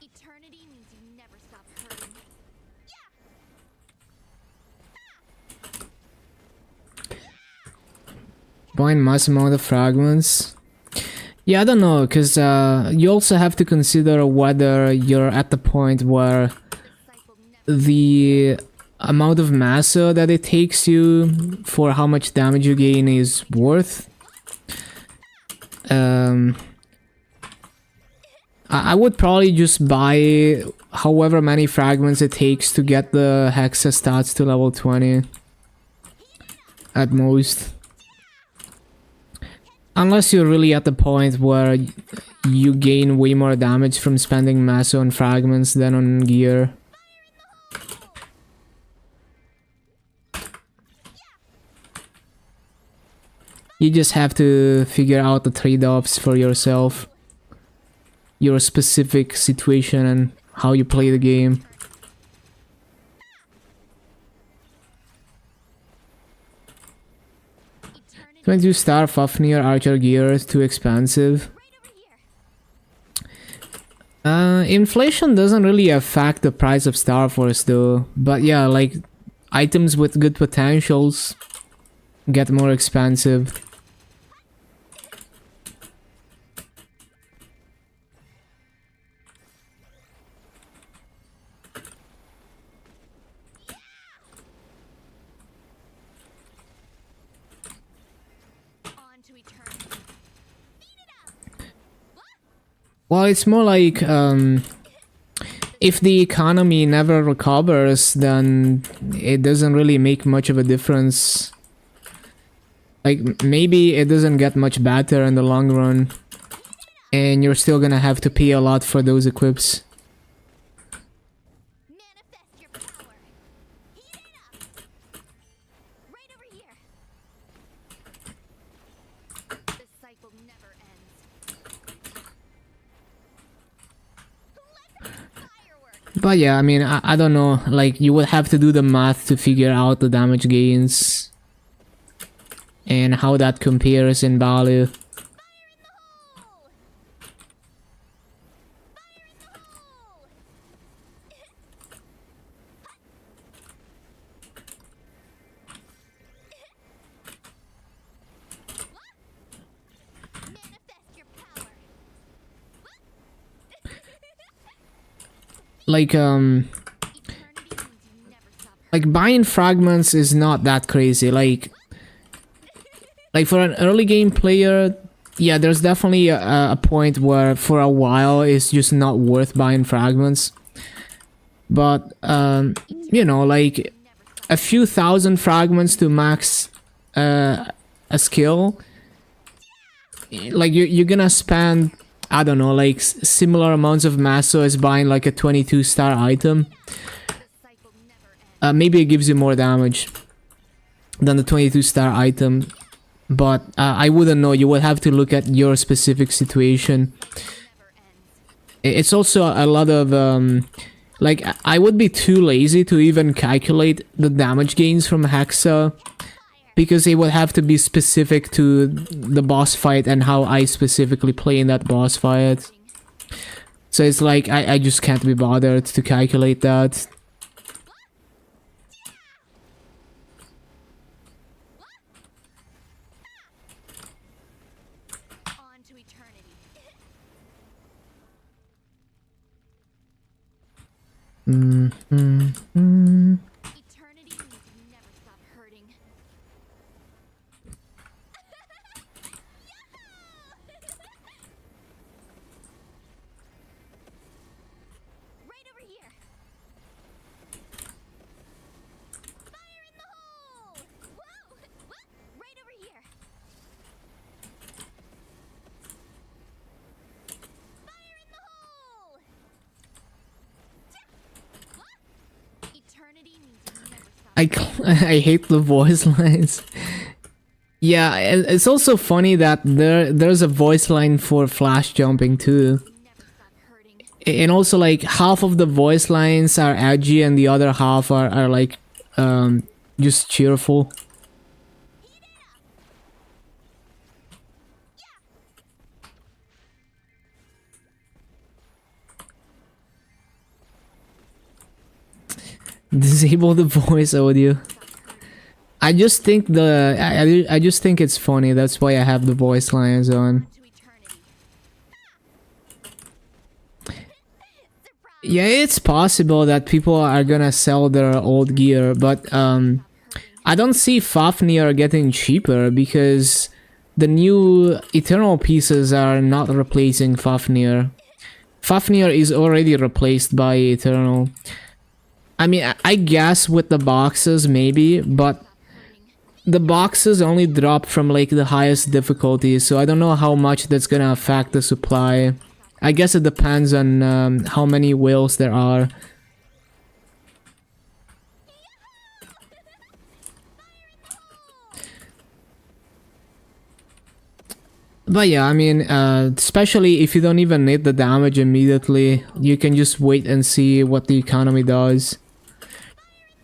Eternity means you never stop hurting. Buying mass amount of fragments. Yeah, I don't know, because you also have to consider whether you're at the point where Cycle never the amount of massa that it takes you for how much damage you gain is worth. I would probably just buy however many fragments it takes to get the hexa stats to level 20 at most. Unless you're really at the point where you gain way more damage from spending massa on fragments than on gear. You just have to figure out the trade-offs for yourself. Your specific situation and how you play the game. eternity 22 star Fafnir Archer gear is too expensive. right over here. Inflation doesn't really affect the price of Star Force though. But yeah, like items with good potentials get more expensive. On to eternity. Well, it's more like if the economy never recovers, then it doesn't really make much of a difference. Like maybe it doesn't get much better in the long run, and you're still gonna have to pay a lot for those equips. Manifest your power. Heat it up. Right over here. This cycle never ends. Let's get fireworks. But yeah, I mean, I don't know, like you would have to do the math to figure out the damage gains and how that compares in value. Fire in the hole. Fire in the hole. Manifest your power. Like Eternity means you never stop. like buying fragments is not that crazy. Like for an early game player, yeah, there's definitely a point where for a while it's just not worth buying fragments. But you know, like a few thousand fragments to max a skill, like you're gonna spend, I don't know, like similar amounts of massa as buying like a 22 star item. This cycle never ends. Maybe it gives you more damage than the 22 star item, but I wouldn't know. You would have to look at your specific situation. Never ends. It's also a lot of like I would be too lazy to even calculate the damage gains from Hexa, because it would have to be specific to the boss fight and how I specifically play in that boss fight. So it's like I just can't be bothered to calculate that. On to eternity. Eternity means you never stop hurting. I hate the voice lines. Yeah, it's also funny that there's a voice line for flash jumping too. And also like half of the voice lines are edgy and the other half are like just cheerful. Disable the voice audio. I just think I just think it's funny. That's why I have the voice lines on. Yeah, it's possible that people are gonna sell their old gear, but I don't see Fafnir getting cheaper because the new Eternal pieces are not replacing Fafnir. Fafnir is already replaced by Eternal. I mean, I guess with the boxes maybe, but the boxes only drop from like the highest difficulty, so I don't know how much that's gonna affect the supply. I guess it depends on how many whales there are. But yeah, I mean, especially if you don't even need the damage immediately, you can just wait and see what the economy does.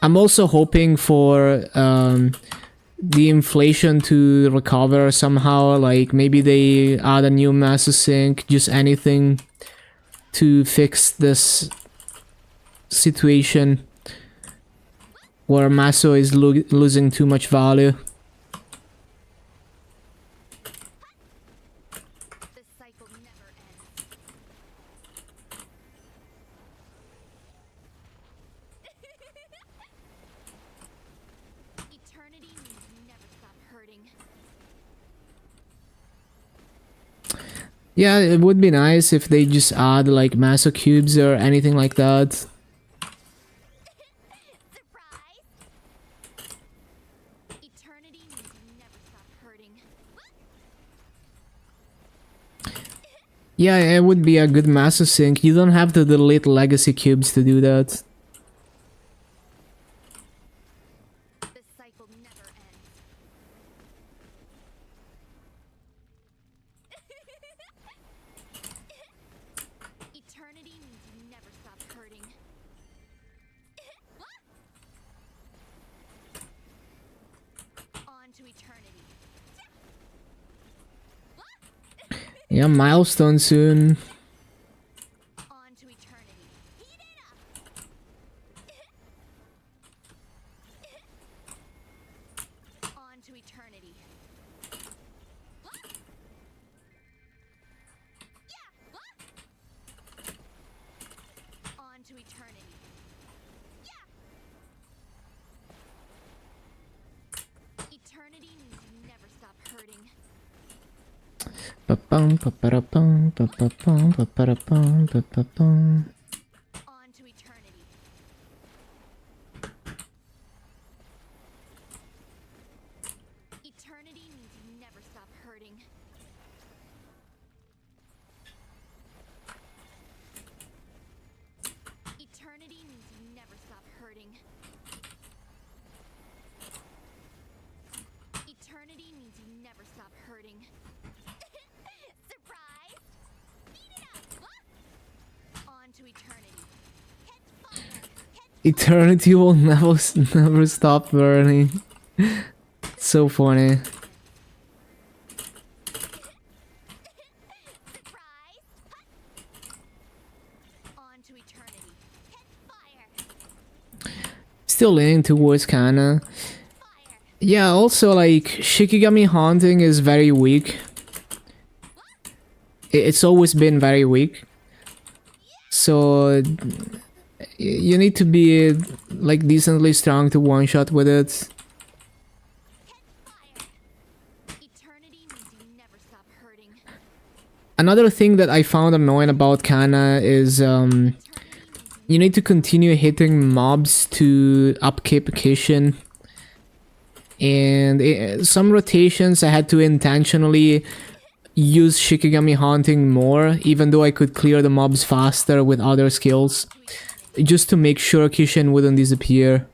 I'm also hoping for the inflation to recover somehow, like maybe they add a new Maso Sync, just anything to fix this situation where Maso is losing too much value. Yeah, it would be nice if they just add like Maso cubes or anything like that. Yeah, it would be a good Maso Sync. You don't have to delete legacy cubes to do that. Yeah, milestone soon. Ba-bum, ba-ba-da-bum, ba-ba-bum, ba-ba-da-bum, ba-ba-bum. Eternity will never stop burning. So funny. Still leaning towards Kana. Yeah, also like Shikigami Haunting is very weak. It's always been very weak. So you need to be like decently strong to one shot with it. Another thing that I found annoying about Kana is you need to continue hitting mobs to upkeep Kishin. And some rotations I had to intentionally use Shikigami Haunting more, even though I could clear the mobs faster with other skills, just to make sure Kishin wouldn't disappear.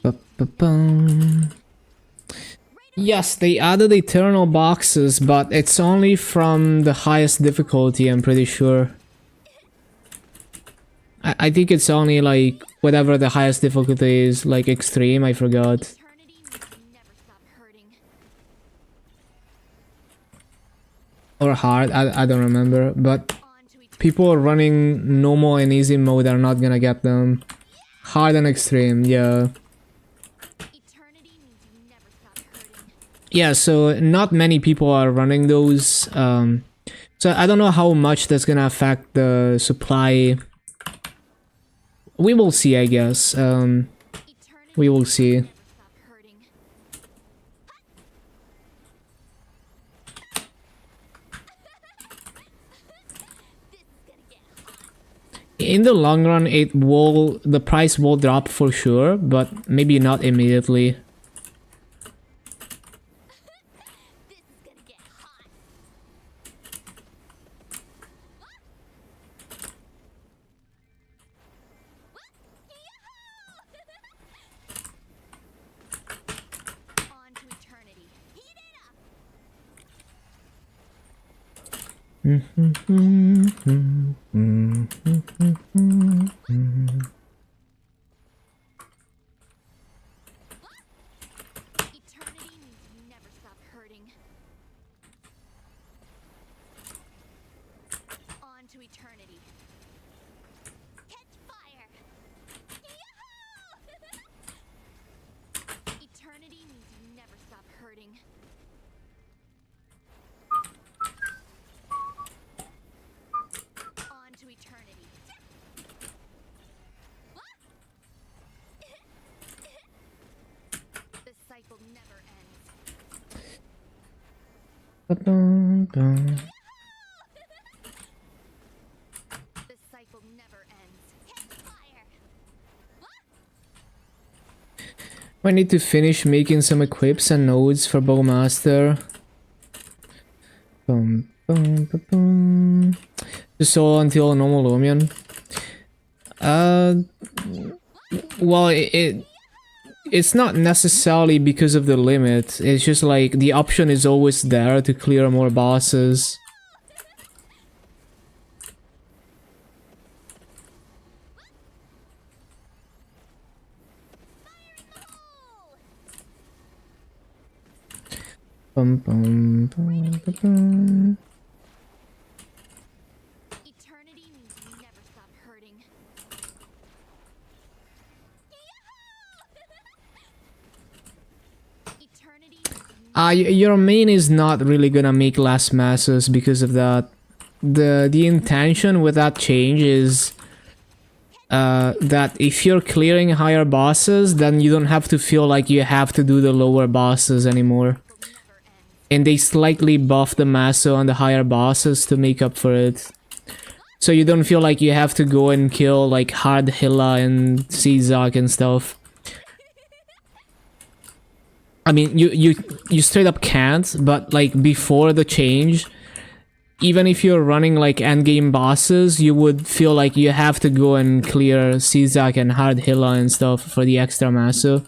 Ba-ba-bum. Yes, they added eternal boxes, but it's only from the highest difficulty, I'm pretty sure. I think it's only like whatever the highest difficulty is, like extreme, I forgot. Eternity means you never stop hurting. Or hard, I don't remember, but On to eternity. people running normal and easy mode are not gonna get them. Hard and extreme, yeah. Eternity means you never stop hurting. Yeah, so not many people are running those. So I don't know how much that's gonna affect the supply. We will see, I guess. Eternity We will see. never stop hurting. This is gonna get hot. In the long run, the price will drop for sure, but maybe not immediately. This is gonna get hot. On to eternity. Heat it up. Eternity means you never stop hurting. On to eternity. Catch fire. Yahoo! Eternity means you never stop hurting. On to eternity. The cycle never ends. The cycle never ends. Catch fire. I need to finish making some equips and nodes for Bowmaster. Just all until normal Lumion. Well, it's not necessarily because of the limit. It's just like the option is always there to clear more bosses. Bum, bum, bum, bum, bum. Eternity means you never stop hurting. Eternity means you Your main is not really gonna make less masses because of that. The intention with that change is that if you're clearing higher bosses, then you don't have to feel like you have to do the lower bosses anymore. never ends. And they slightly buff the massa on the higher bosses to make up for it. So you don't feel like you have to go and kill like Hard Hilla and Czak and stuff. I mean, you straight up can't, but like before the change, even if you're running like endgame bosses, you would feel like you have to go and clear Czak and Hard Hilla and stuff for the extra massa.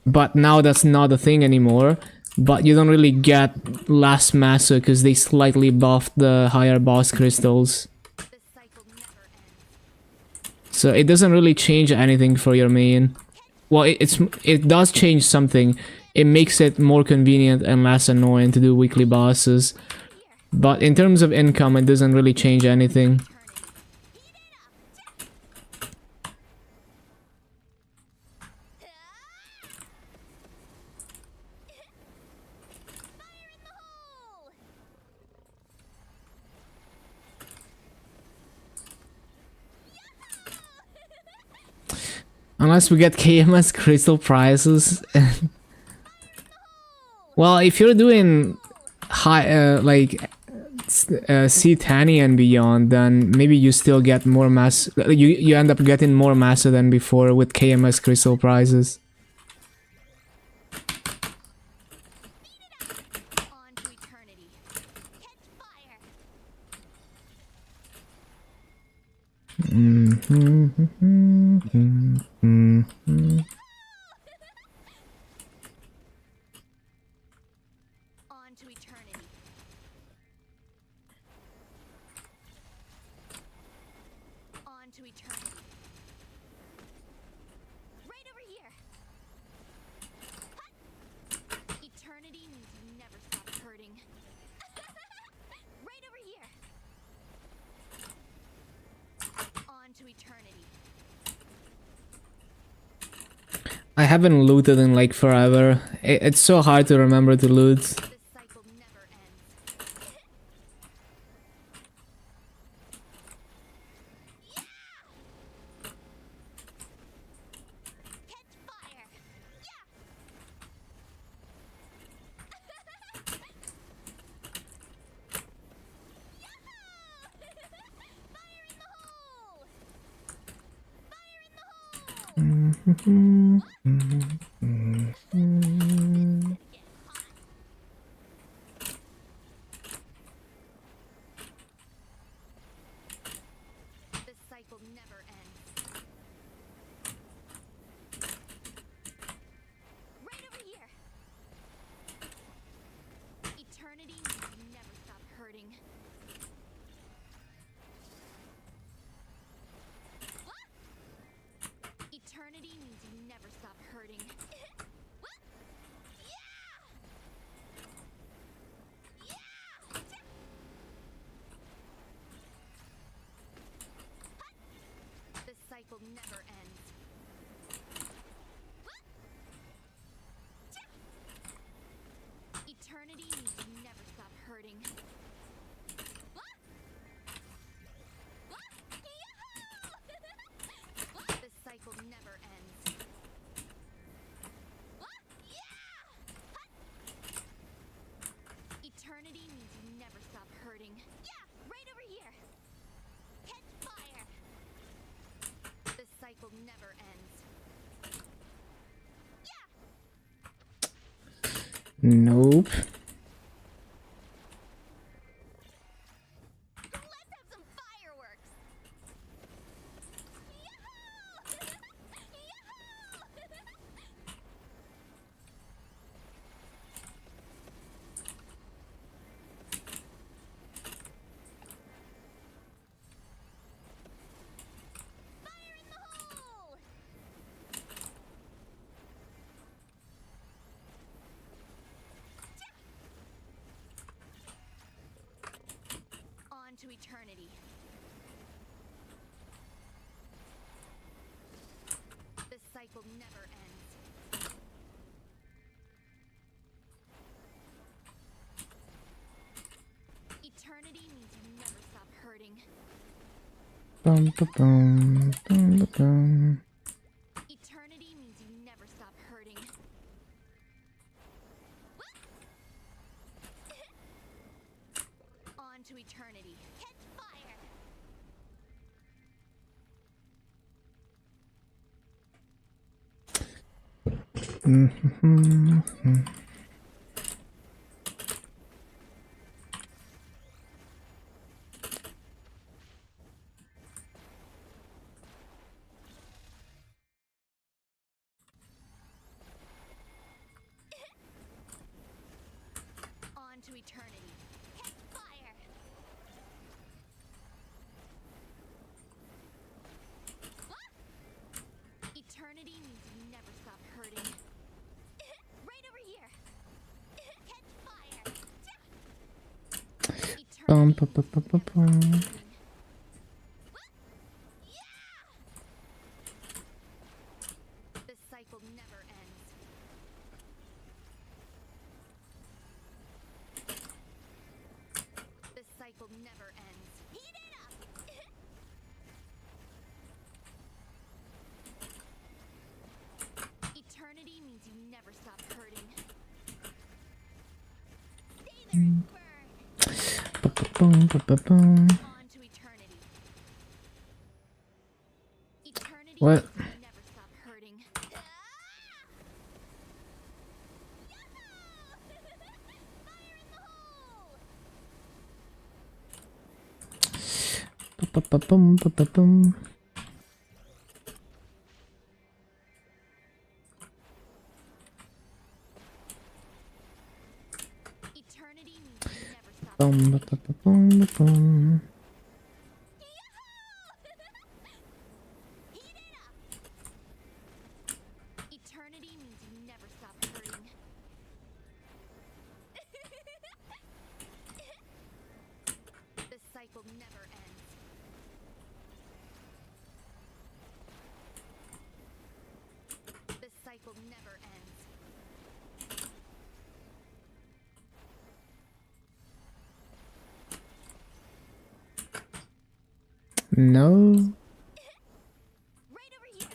But now that's not a thing anymore. But you don't really get less massa because they slightly buffed the higher boss crystals. The cycle never ends. So it doesn't really change anything for your main. Well, it does change something. It makes it more convenient and less annoying to do weekly bosses. But in terms of income, it doesn't really change anything. Fire in the hole! Unless we get KMS crystal prizes. Well, if you're doing high, like C10 and beyond, then maybe you still get more mass. You end up getting more massa than before with KMS crystal prizes. On to eternity. Catch fire! On to eternity. On to eternity. Right over here. Eternity means you never stop hurting. Right over here. On to eternity. I haven't looted in like forever. It's so hard to remember to loot. This cycle never ends. Yeah! Catch fire! Yeah! Fire in the hole! Fire in the hole! This cycle never ends. Right over here. Eternity means you never stop hurting. What? Eternity means you never stop hurting. What? Yeah! Yeah! This cycle never ends. Eternity means you never stop hurting. This cycle never ends. Eternity means you never stop hurting. Yeah, right over here. Catch fire. This cycle never ends. Nope. Let's have some fireworks. Yahoo! Fire in the hole! On to eternity. This cycle never ends. Eternity means you never stop hurting. Bum, ba, bum, bum, ba, bum. Eternity means you never stop hurting. On to eternity. Catch fire! On to eternity. Catch fire! Eternity means you never stop hurting. Right over here. Catch fire! Bum, Eternity ba, ba, ba, ba, bum. This cycle never ends. This cycle never ends. Heat it up! Eternity means you never stop hurting. Stay there and burn! Ba, ba, bum, ba, ba, bum. On to eternity. Eternity What? means you never stop hurting. Fire in the hole! Ba-ba-bum, ba-ba-bum. Eternity means you never stop. Bum, ba-ba-ba-bum, ba-bum. Heat it up. Eternity means you never stop hurting. The cycle never ends. The cycle never ends. No. Right over here.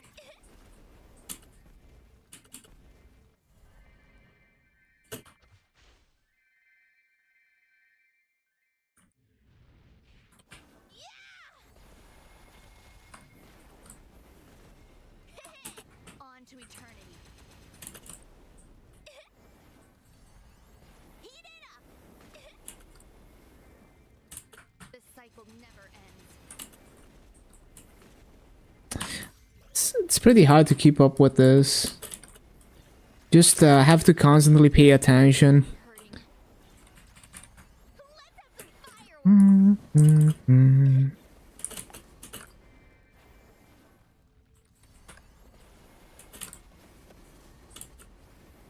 On to eternity. Heat it up. The cycle never ends. It's pretty hard to keep up with this. Just have to constantly pay attention. Hurting. Let's have some fireworks. Mm-hmm.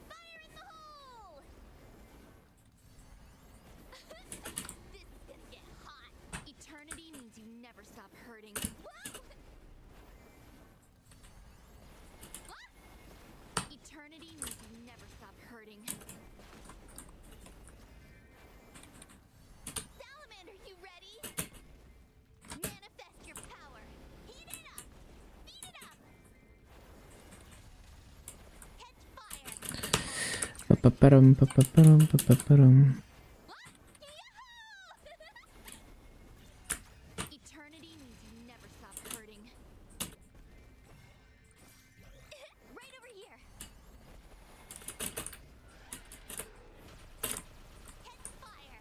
Fire in the hole! This is gonna get hot. Eternity means you never stop hurting. Whoa! Eternity means you never stop hurting. Salamander, you ready? Manifest your power. Heat it up. Beat it up. Catch fire. Ba-ba-ba-dum, ba-ba-ba-dum, ba-ba-ba-dum. Eternity means you never stop hurting. Right over here. Catch fire.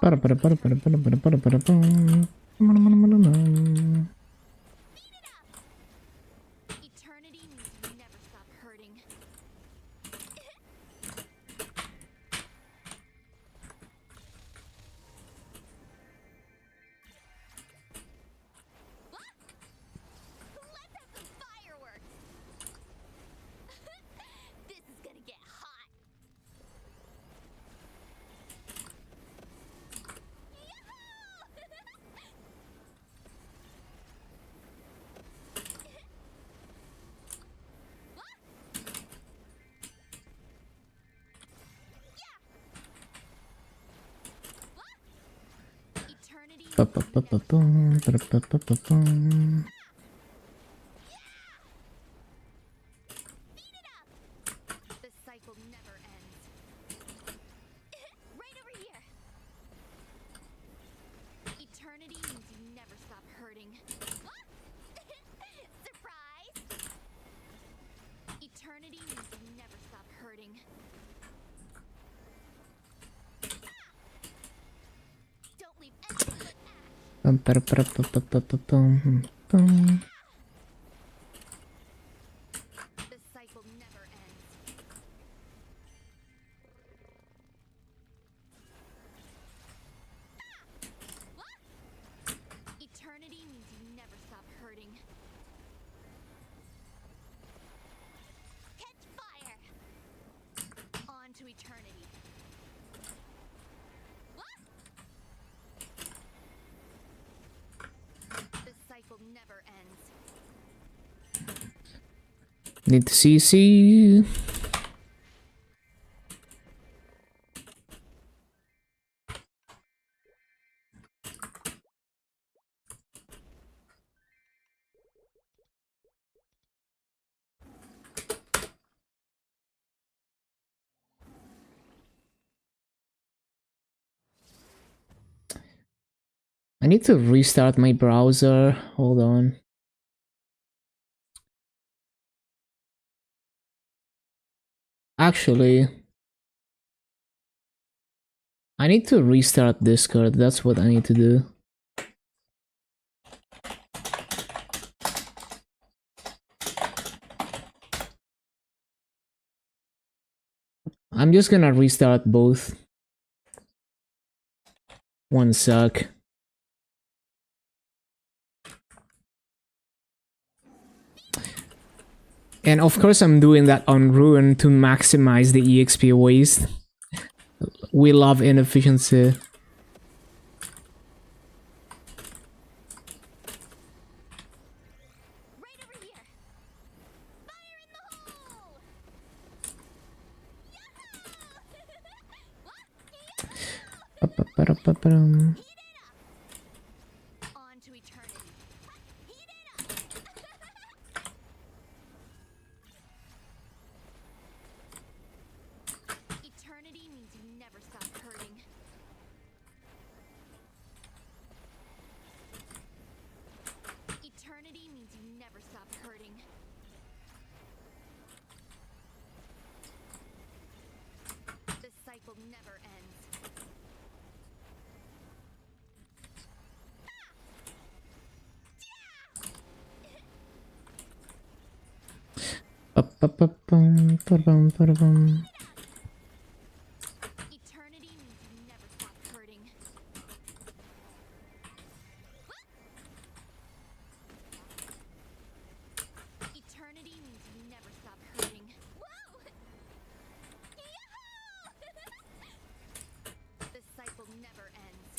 Ba-da-ba-da-ba-da-ba-da-ba-da-ba-da-bum. Eternity means you never stop hurting. Let's have some fireworks. This is gonna get hot. Eternity means you never Ba-ba-ba-ba-bum, ba-da-ba-ba-ba-bum. The cycle never ends. Right over here. Eternity means you never stop hurting. Surprise! Eternity means you never stop hurting. Don't leave anything but ash. Bum-ba-da-ba-da-ba-ba-ba-bum, bum. The cycle never ends. Eternity means you never stop hurting. Catch fire! On to eternity. The cycle never ends. Need to CC. I need to restart my browser. Hold on. Actually, I need to restart Discord. That's what I need to do. I'm just gonna restart both. One sec. And of course I'm doing that on Ruin to maximize the EXP waste. We love inefficiency. Right over here. Fire in the hole. Pa-pa-pa-ra-pa-pa-rum. On to eternity. Heat it up. Eternity means you never stop hurting. Eternity means you never stop hurting. The cycle never ends. Pa-pa-pa-pum, pa-rum, pa-rum. Eternity means you never stop hurting. Eternity means you never stop hurting. Whoa! The cycle never ends.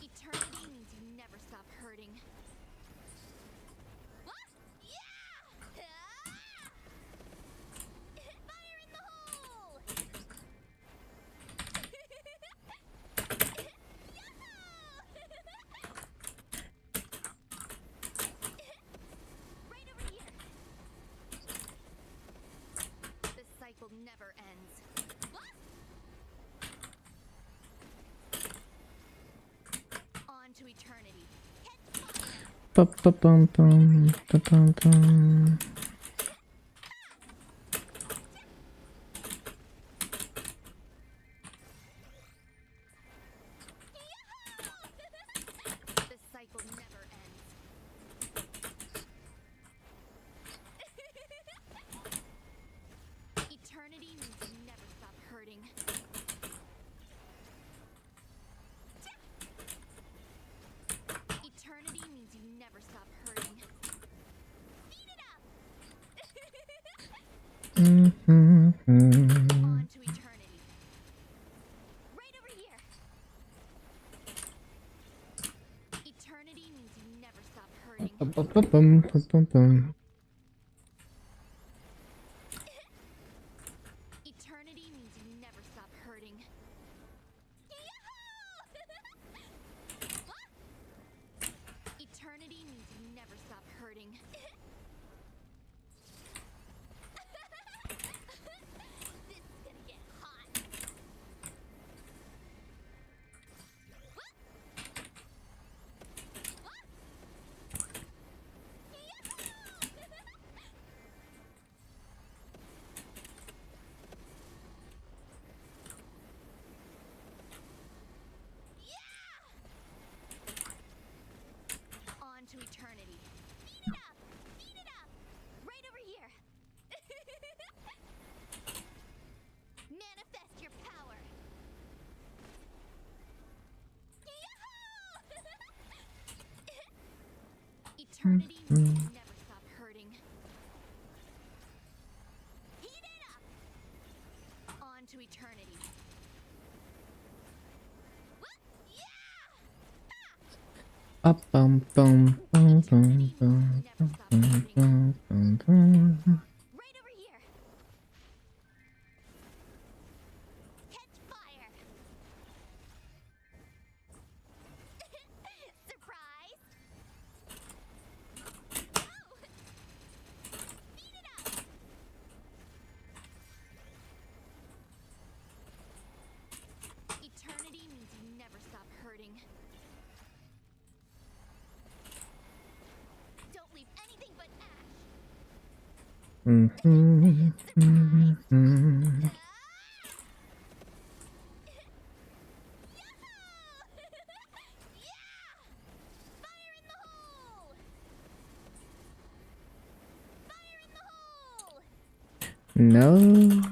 Eternity means you never stop hurting. Fire in the hole! Right over here. The cycle never ends. On to eternity. Pa-pa-pum-pum, pa-pum-pum. The cycle never ends. Eternity means you never stop hurting. Eternity means you never stop hurting. Beat it up! Mhm. On to eternity. Right over here. Eternity means you never stop hurting. Pa-pa-pa-pum, pa-pum-pum. Eternity means you never stop hurting. Eternity means you never stop hurting. This is gonna get hot. On to eternity. Beat it up! Beat it up! Right over here. Manifest your power. Eternity means you never stop hurting. Heat it up! On to eternity. Pa-pum-pum-pum-pum-pum-pum-pum. Right over here. Catch fire. Surprise. Oh. Beat it up. Eternity means you never stop hurting. Don't leave anything but Mhm, mhm, mhm. Fire in the hole! Fire in the hole! No.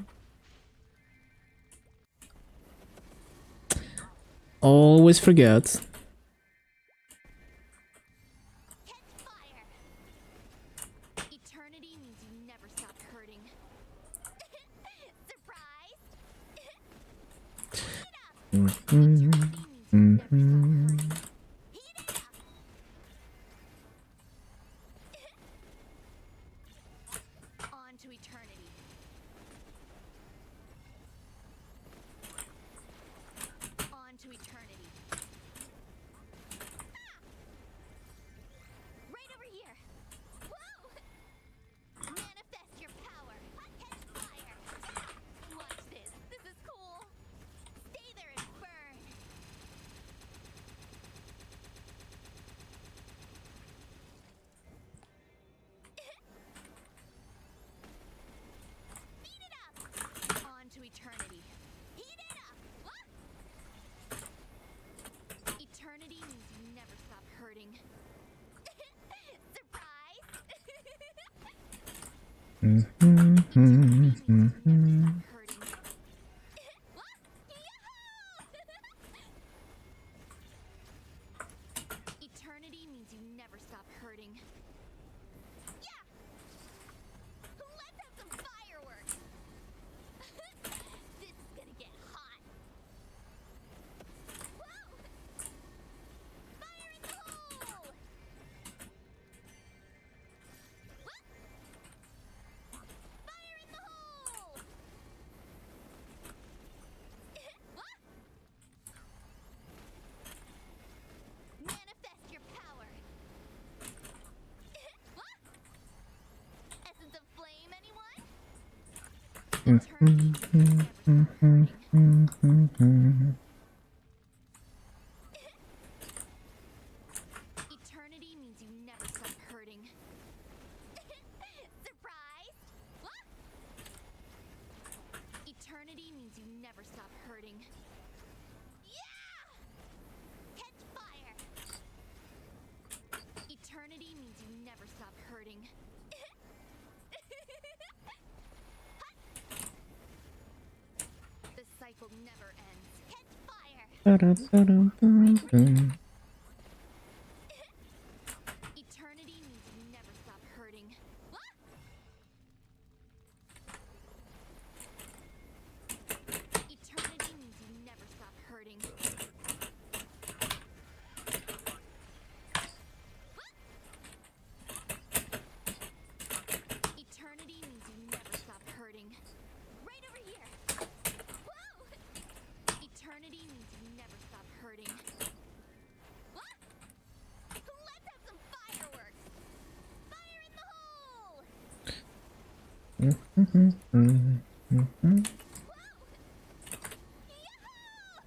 Always forget. Catch fire! Eternity means you never stop hurting. Surprise! Heat it up! Eternity means you never stop hurting. Heat it up! On to eternity. On to eternity. Right over here. Whoa! Manifest your power. Catch fire. Watch this. This is cool. Stay there and burn. Heat it up. On to eternity. Heat it up. What? Eternity means you never stop hurting. Surprise! Mhm, Eternity means you mhm, never stop mhm. hurting. What? Yahoo! Eternity means you never stop hurting. Yeah! Let's have some fireworks! This is gonna get hot. Whoa! Fire in the hole! What? Fire in the hole! What? Manifest your power. What? Essence of flame, anyone? Eternity means you never stop hurting. Mhm. Eternity means you never stop hurting. Surprise! What? Eternity means you never stop hurting. Yeah! Catch fire! Eternity means you never stop hurting. The cycle never ends. Catch fire! Ba-dum-ba-dum-bum-bum. Eternity means you never stop hurting. What? Eternity means you never stop hurting. What? Eternity means you never stop hurting. Right over here. Whoa! Eternity means you never stop hurting. What? Let's have some fireworks! Fire in the hole! Mhm, mhm, mhm. Whoa! Yahoo!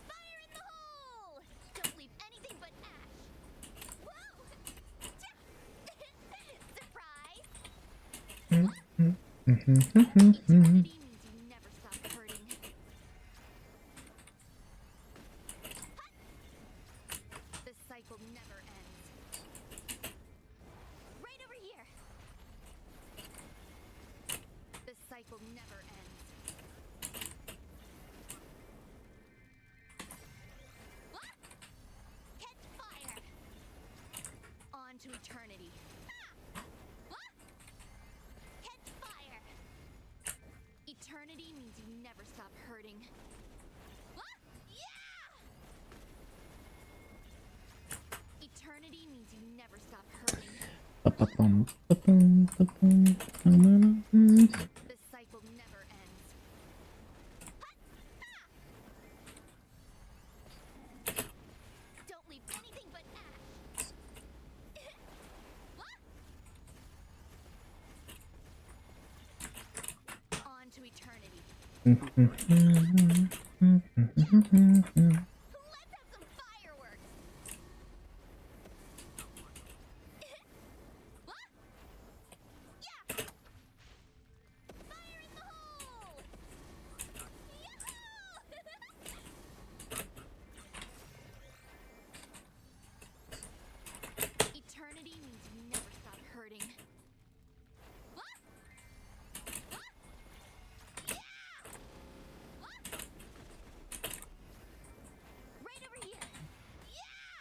Fire in the hole! Don't leave anything but ash. Whoa! Surprise! Eternity means you never stop hurting. The cycle never ends. Right over here. The cycle never ends. What? Catch fire! On to eternity. Ah! What? Catch fire! Eternity means you never stop hurting. What? Yeah! Eternity means you never stop hurting. Ba-ba-bum, ba-bum, ba-bum, ba-ba-bum. The cycle never ends. Don't leave anything but ash. What? On to eternity. Let's have some fireworks.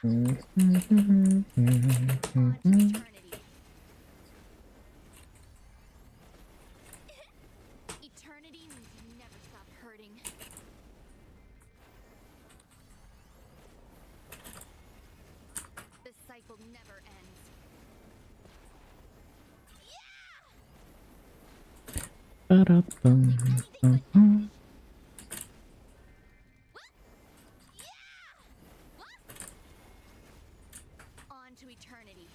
Eternity means you never stop hurting. The cycle never ends. Ba-da-bum-bum-bum. On to eternity.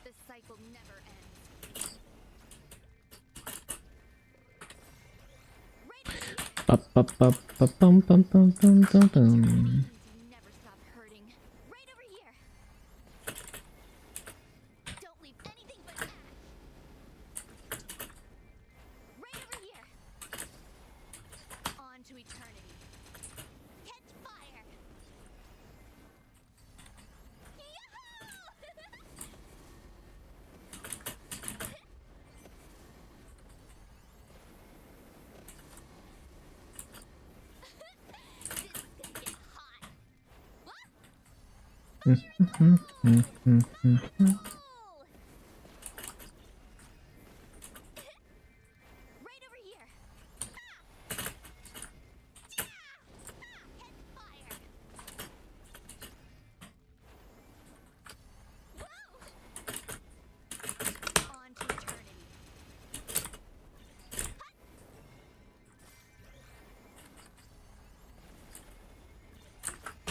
The cycle never ends. Ba-ba-ba-ba-bum-bum-bum-bum-bum. Means you never stop hurting. Right over here. Don't leave anything but ash. Right over here. On to eternity. Catch fire. This is gonna get hot. Cool. Right over here. Catch fire. Whoa. On to eternity.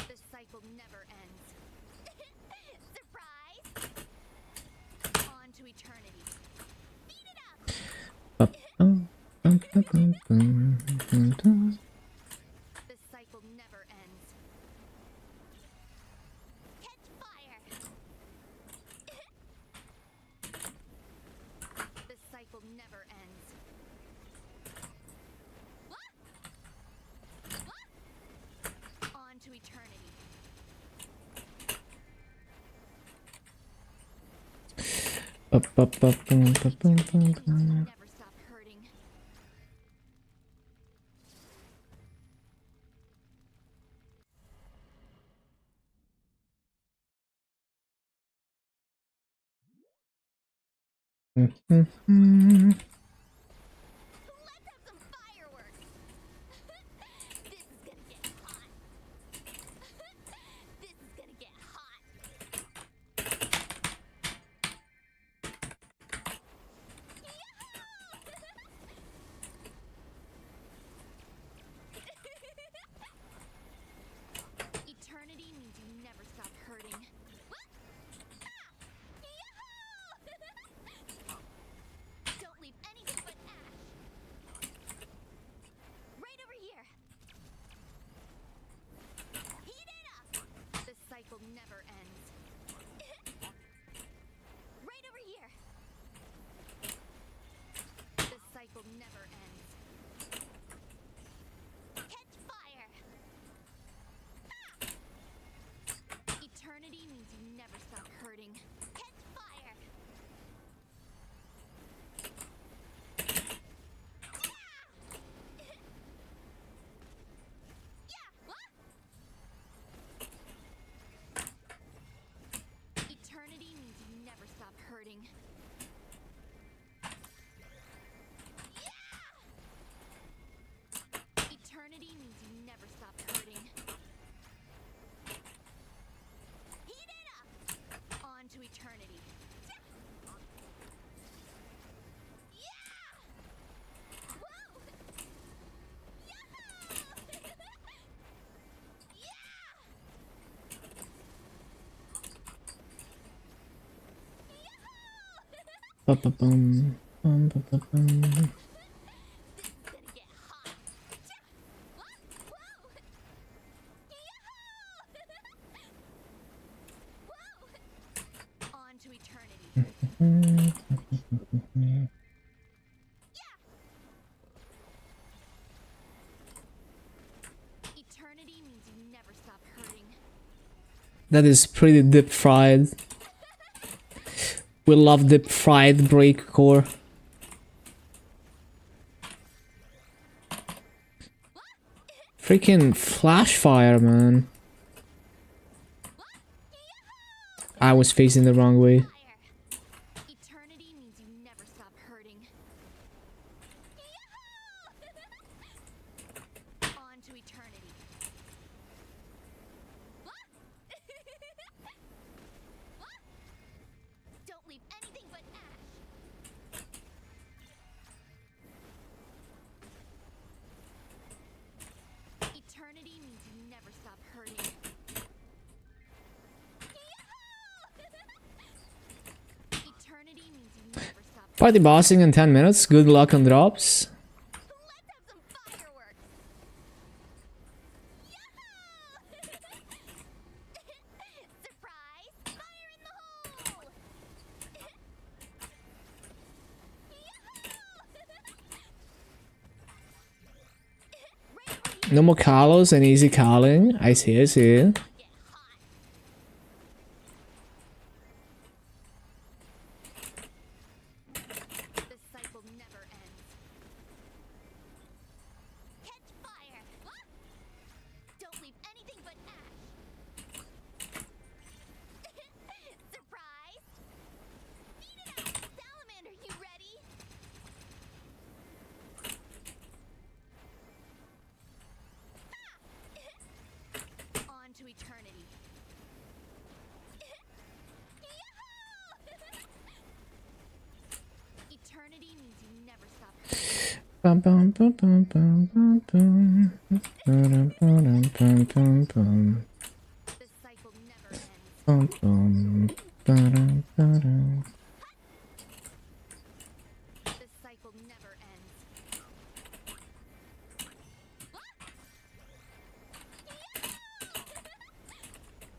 The cycle never ends. Surprise! On to eternity. Beat it up! Ba-bum-bum-bum-bum-bum. The cycle never ends. Catch fire! The cycle never ends. On to eternity. Ba-ba-ba-bum-ba-bum-bum-bum. Never stop hurting. Mhm. Let's have some fireworks. This is gonna get hot. This is gonna get hot. Eternity means you never stop hurting. Don't leave anything but ash. Right over here. Heat it up. The cycle never ends. Right over here. The cycle never ends. Catch fire. Eternity means you never stop hurting. Catch fire. Eternity means you never stop hurting. Eternity means you never stop hurting. Heat it up. On to eternity. Whoa! Ba-ba-bum-bum-ba-ba-bum. This is gonna get hot. Whoa! Whoa! On to eternity. Eternity means you never stop hurting. That is pretty deep fried. We love deep fried breakcore. Freaking flash fire, man. I was facing the wrong way. Fire. Eternity means you never stop hurting. On to eternity. Don't leave anything but ash. Eternity means you never stop hurting. Eternity means you never stop. Party bossing in 10 minutes. Good luck on drops. Let's have some fireworks. Yahoo! Surprise! Fire in the hole! Yahoo! No more Carlos and easy calling. I see, I see. Get hot. The cycle never ends. Catch fire! Don't leave anything but ash. Surprise! Beat it up! Salamander, you ready? On to eternity. Eternity means you never stop hurting. Bum, bum, bum, bum, bum, bum, bum. Ba-dum, ba-dum, bum, bum, bum. The cycle never ends. Bum, bum. Ba-dum, ba-dum. The cycle never ends.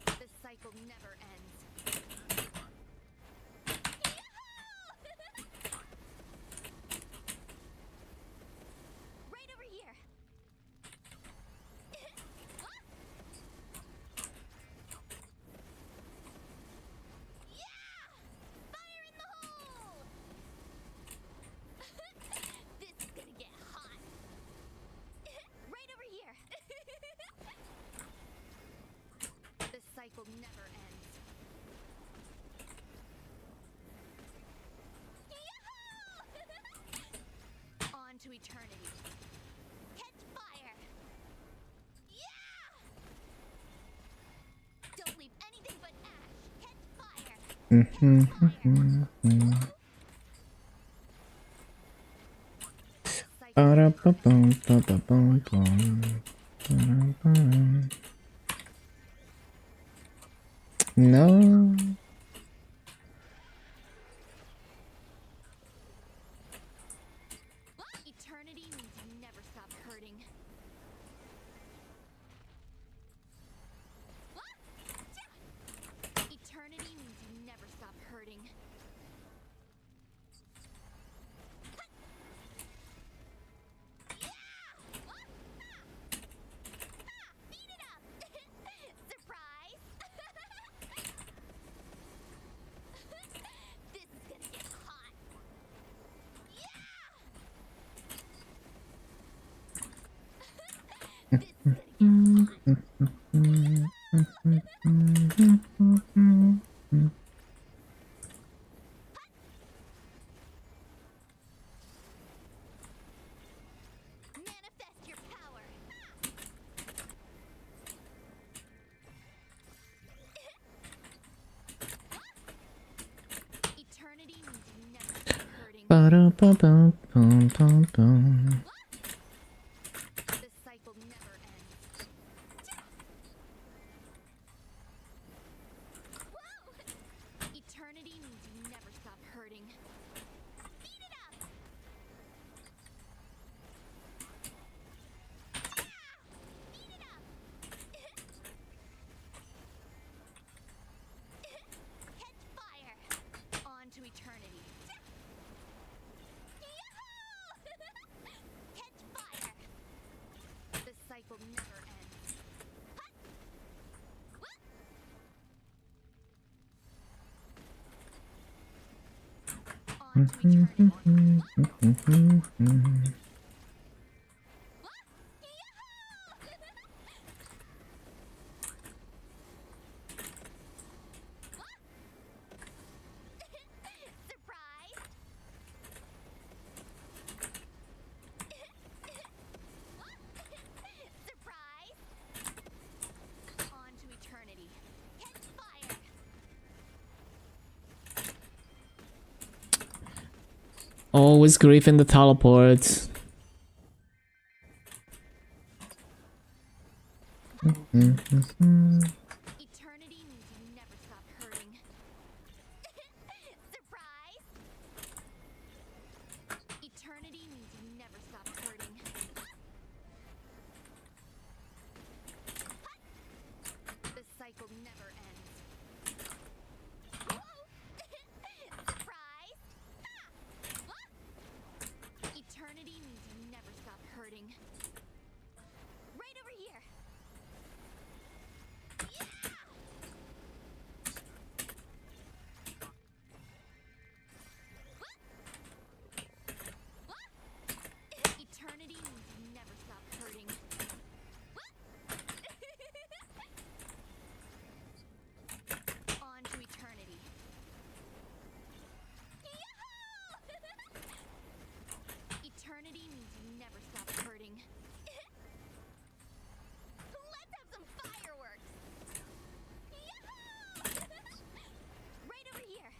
The cycle never ends. Right over here. Yeah! Fire in the hole! This is gonna get hot. Right over here. The cycle never ends. Yahoo! On to eternity. Catch fire! Yeah! Don't leave anything but ash. Catch fire! Mhm, Catch fire! mhm, mhm. The cycle Ba-da-ba-bum, ba-ba-bum, bum. Ba-da-ba-dum. No. Eternity means you never stop hurting. Eternity means you never stop hurting. Beat it up! Surprise! This is gonna get hot. Yeah! This is gonna get hot. Manifest your power. Eternity means you never stop hurting. Ba-da-ba-bum, bum, bum, bum. The cycle never ends. Whoa! Eternity means you never stop hurting. Beat it up! Beat it up! Catch fire! On to eternity. Yahoo! Catch fire! The cycle never ends. On to eternity. Always grief in the teleports. Eternity means you never stop hurting. Surprise! Eternity means you never stop hurting. The cycle never ends. Whoa! Surprise! Eternity means you never stop hurting. Right over here. Eternity means you never stop hurting. On to eternity. Eternity means you never stop hurting. Let's have some fireworks. Right over here.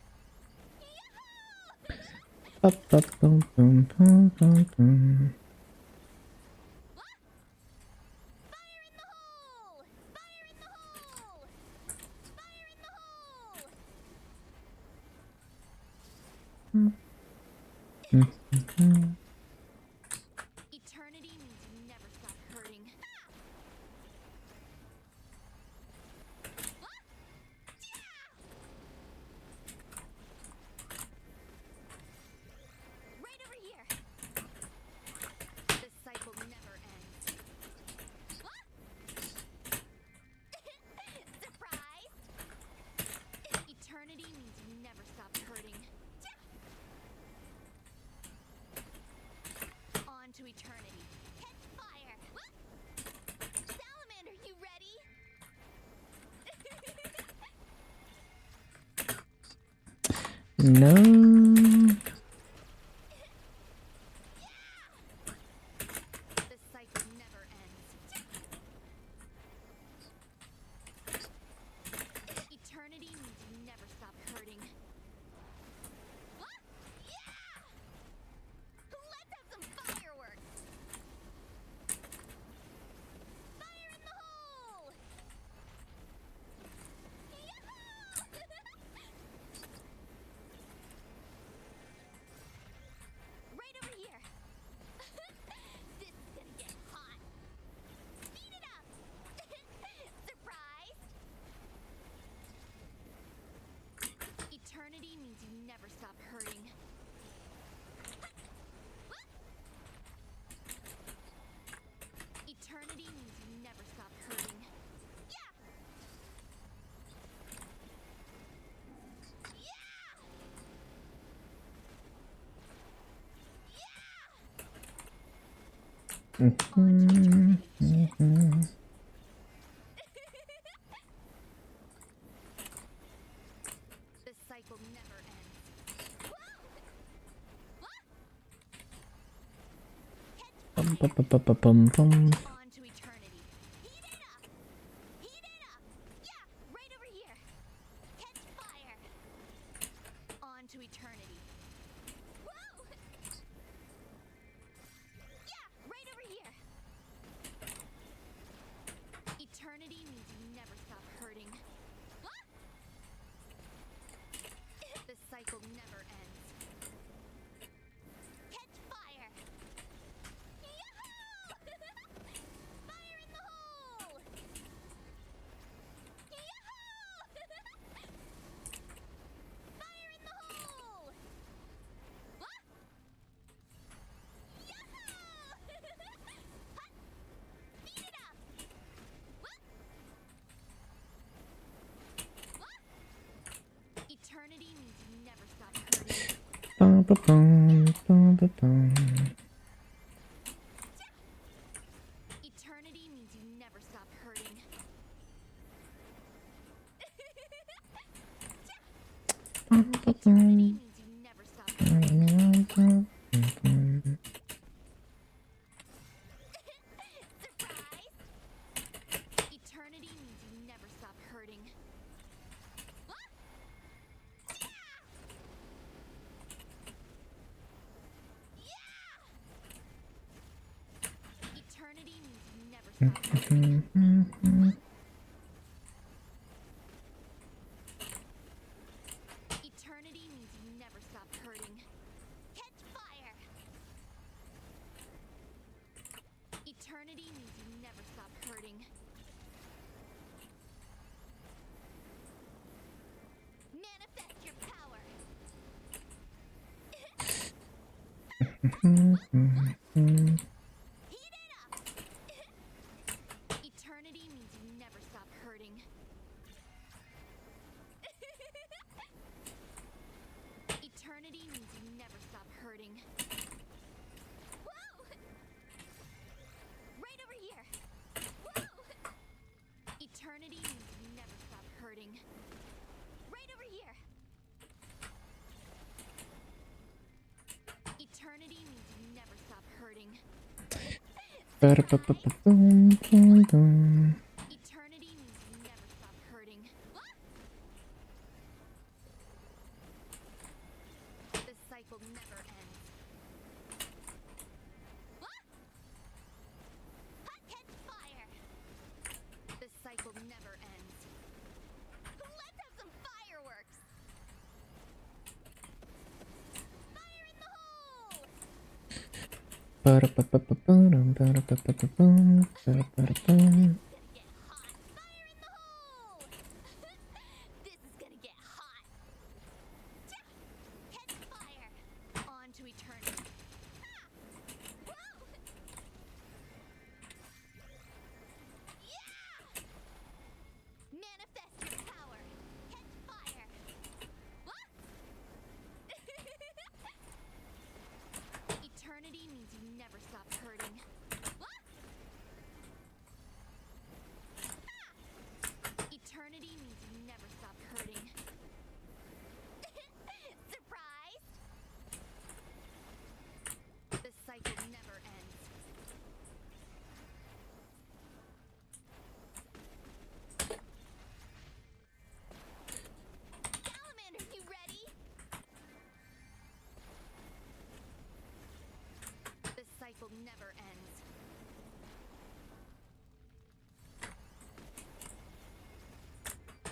Fire in the hole! Fire in the hole! Fire in the hole! Eternity means you never stop hurting. Right over here. The cycle never ends. Surprise! Eternity means you never stop hurting. On to eternity. Catch fire! Salamander, you ready? No. The cycle never ends. Eternity means you never stop hurting. Let's have some fireworks! Fire in the hole! Right over here. This is gonna get hot. Speed it up. Surprise! Eternity means you never stop hurting. Eternity means you never stop hurting. Yeah! Yeah! On to eternity. The cycle never ends. Pum. On to eternity. Heat it up! Heat it up! Yeah, right over here. Catch fire! On to eternity. Whoa! Yeah, right over here. Eternity means you never stop hurting. The cycle never ends. Catch fire! Yahoo! Fire in the hole! Yahoo! Fire in the hole! What? Yahoo! Hut! Beat it up! What? What? Eternity means you never stop hurting. Eternity means you never stop hurting. Eternity means you never stop hurting. Surprise! Eternity means you never stop hurting. What? Eternity means you never stop hurting. Catch fire! Eternity means you never stop hurting. Manifest your power! Heat it up! Eternity means you never stop hurting. Eternity means you never stop hurting. Whoa! Right over here! Whoa! Eternity means you never stop hurting. Right over here! Eternity means you never stop hurting. Eternity means you never stop hurting. The cycle never ends. Catch fire! The cycle never ends. Let's have some fireworks! Fire in the hole! Gonna get hot. Fire in the hole! This is gonna get hot. Catch fire! On to eternity. Whoa! Yeah! Manifest your power. Catch fire. Eternity means you never stop hurting. Eternity means you never stop hurting. Surprised? The cycle never ends. Salamander, you ready? The cycle never ends.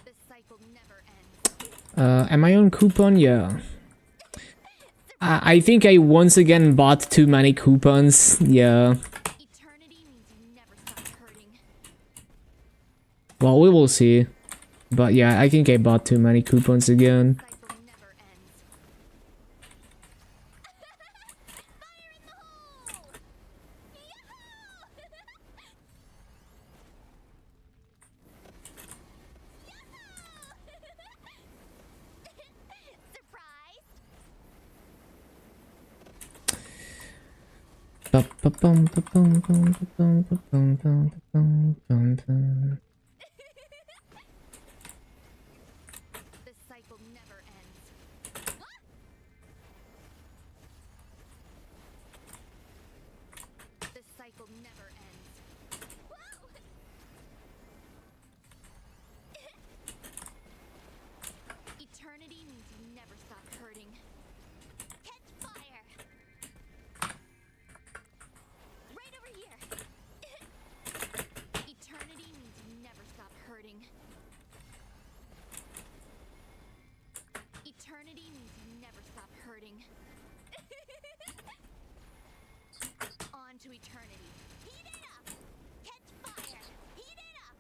The cycle never ends. Am I on coupon? Yeah. I think I once again bought too many coupons. Yeah. Eternity means you never stop hurting. Well, we will see. But yeah, I think I bought too many coupons again. Cycle never ends. Fire in the hole! Surprise! The cycle never ends. The cycle never ends. Whoa! Eternity means you never stop hurting. Catch fire! Right over here! Eternity means you never stop hurting. Eternity means you never stop hurting. On to eternity. Heat it up! Catch fire! Heat it up!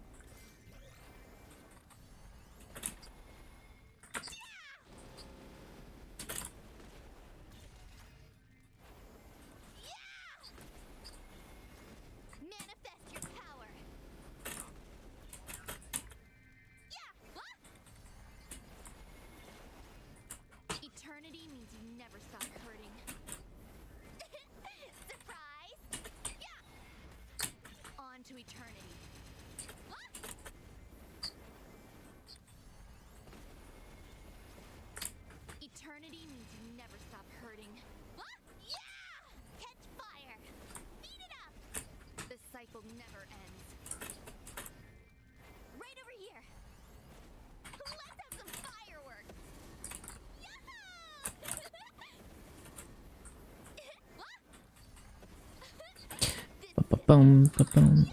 Yeah! Manifest your power! Yeah! Eternity means you never stop hurting. Surprise! Yeah! On to eternity. Eternity means you never stop hurting. Yeah! Catch fire! Beat it up! The cycle never ends. Right over here! Let's have some fireworks! Ba-bum, ba-bum.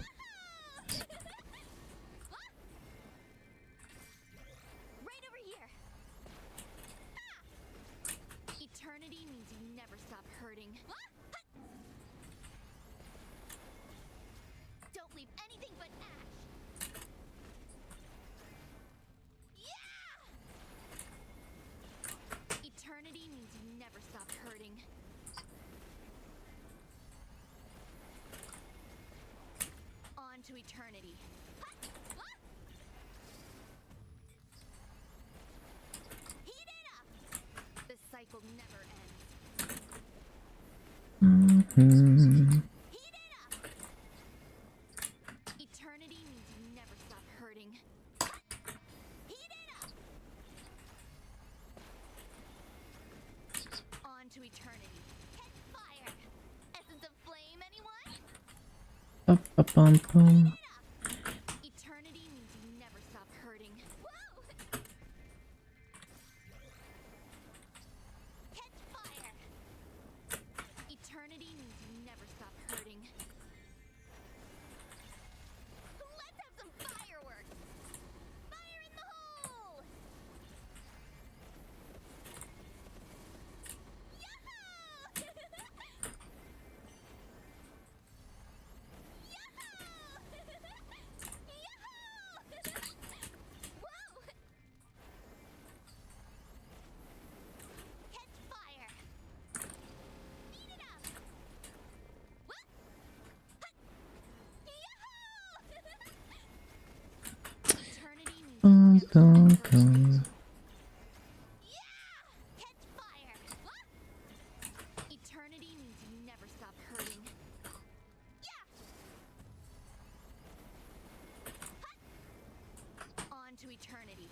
Eternity means you never stop hurting. Heat it up. On to eternity. Catch fire. Essence of flame, anyone? Ba-ba-bum-bum. Eternity means you never stop hurting. Whoa! Catch fire. Eternity means you never stop hurting. Let's have some fireworks. Fire in the hole. Yahoo! Whoa! Catch fire! Heat it up! What? Yahoo! Eternity means you never stop hurting. Yeah! Catch fire! What? Eternity means you never stop hurting. Yeah! On to eternity.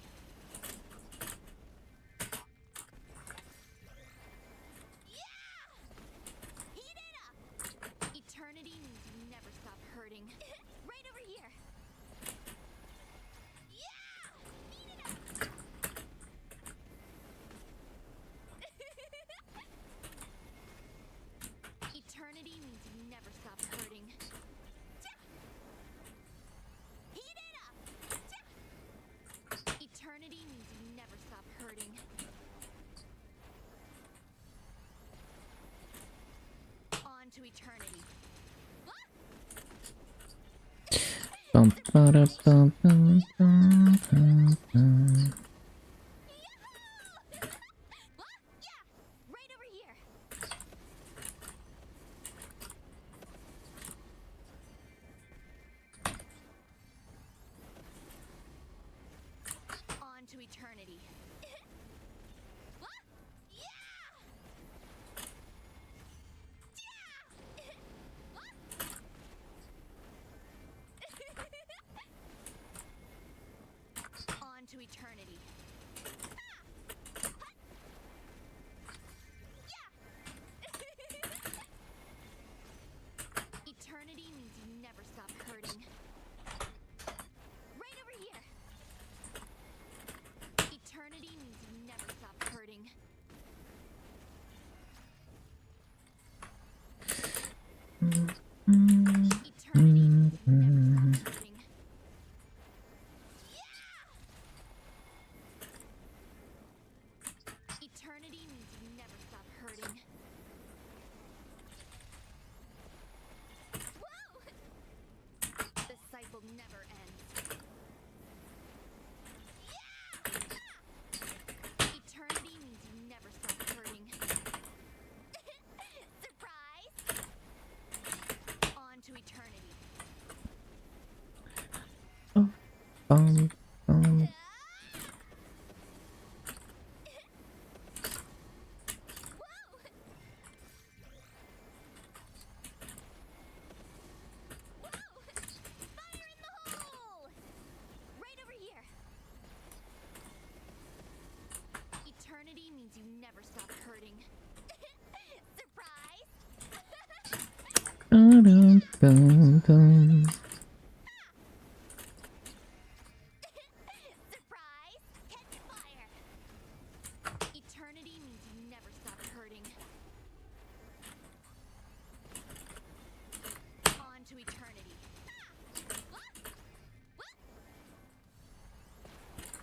Yeah! Heat it up! Eternity means you never stop hurting. Right over here. Yeah! Heat it up! Eternity means you never stop hurting. Heat it up! Eternity means you never stop hurting. On to eternity. What? Bum-ba-da-bum-bum-bum-bum. What? Yeah! Right over here. On to eternity. What? Yeah! Yeah! What? On to eternity. Yeah! Eternity means you never stop hurting. Right over here. Eternity means you never stop hurting. Eternity means you never stop hurting. Yeah! Eternity means you never stop hurting. Whoa! The cycle never ends. Yeah! Eternity means you never stop hurting. Surprise! On to eternity. Bum-bum. Whoa! Whoa! Fire in the hole! Right over here. Eternity means you never stop hurting. Surprise! Ba-dum-bum-bum. Surprise! Catch fire! Eternity means you never stop hurting. On to eternity. What? What?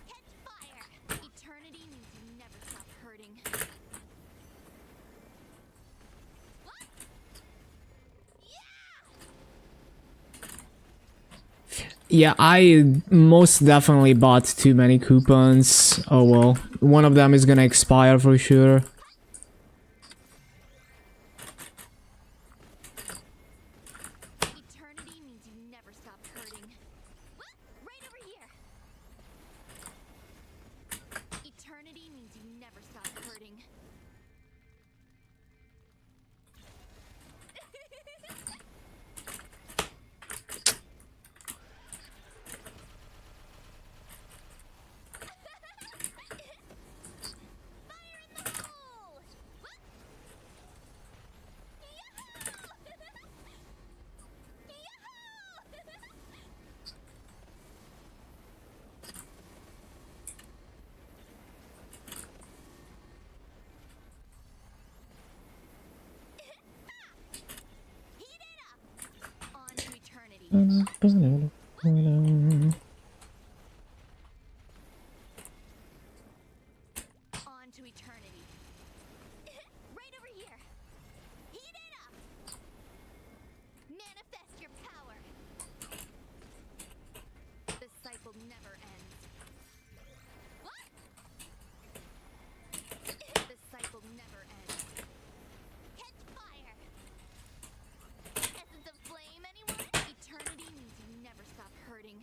Catch fire! Eternity means you never stop hurting. What? Yeah, I most definitely bought too many coupons. Oh well, one of them is gonna expire for sure. Eternity means you never stop hurting. What? Right over here. Eternity means you never stop hurting. On to eternity. Right over here. Heat it up. Manifest your power. The cycle never ends. What? The cycle never ends. Catch fire. Essence of flame, anyone? Eternity means you never stop hurting.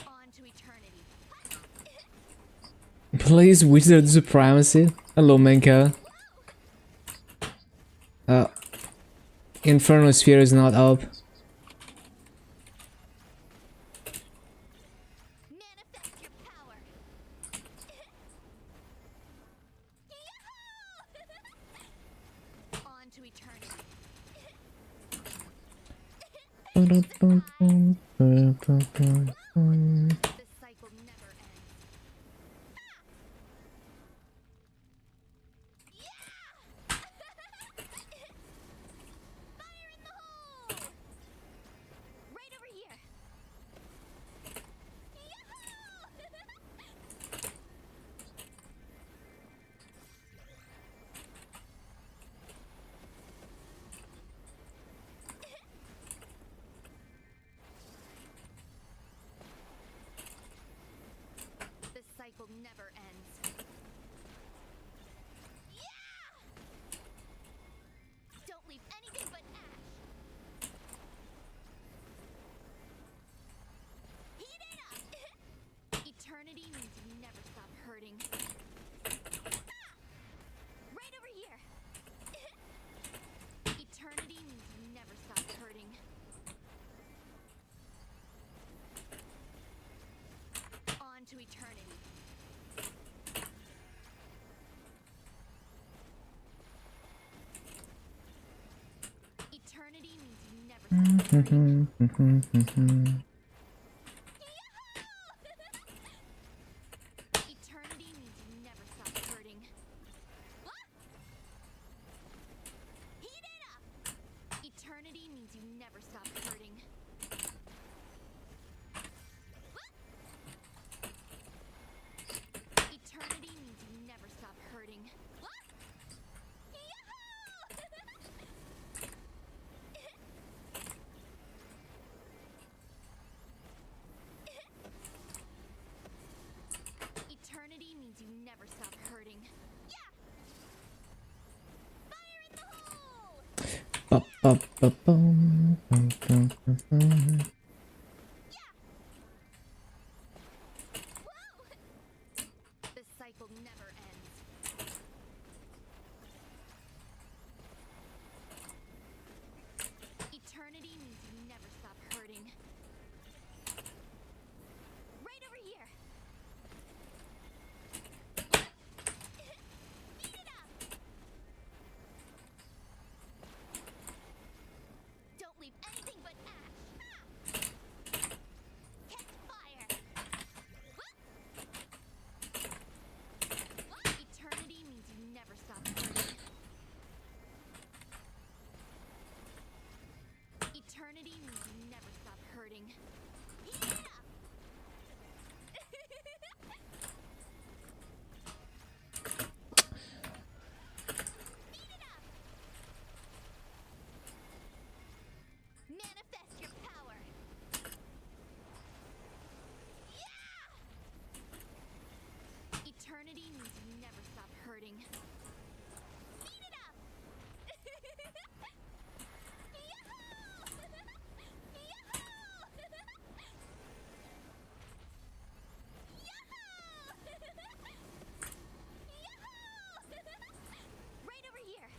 On to eternity. Please, Wizard Supremacy. Hello, Menka. Inferno Sphere is not up. Manifest your power. Yahoo! On to eternity. The cycle never ends. Yeah! Fire in the hole! Right over here. Yahoo! The cycle never ends. Yeah! Don't leave anything but ash. Heat it up. Eternity means you never stop hurting. Right over here. Eternity means you never stop hurting. On to eternity. Eternity means you never stop hurting. Eternity means you never stop hurting. What? Heat it up. Eternity means you never stop hurting. What? Eternity means you never stop hurting. What? Yahoo! Eternity means you never stop hurting. Yeah! Fire in the hole! Whoa! The cycle never ends. Eternity means you never stop hurting. Right over here. Heat it up. Don't leave anything but ash. Catch fire. What? Eternity means you never stop hurting. Eternity means you never stop hurting. Heat it up. Heat it up. Manifest your power. Yeah! Eternity means you never stop hurting. Heat it up. Right over here.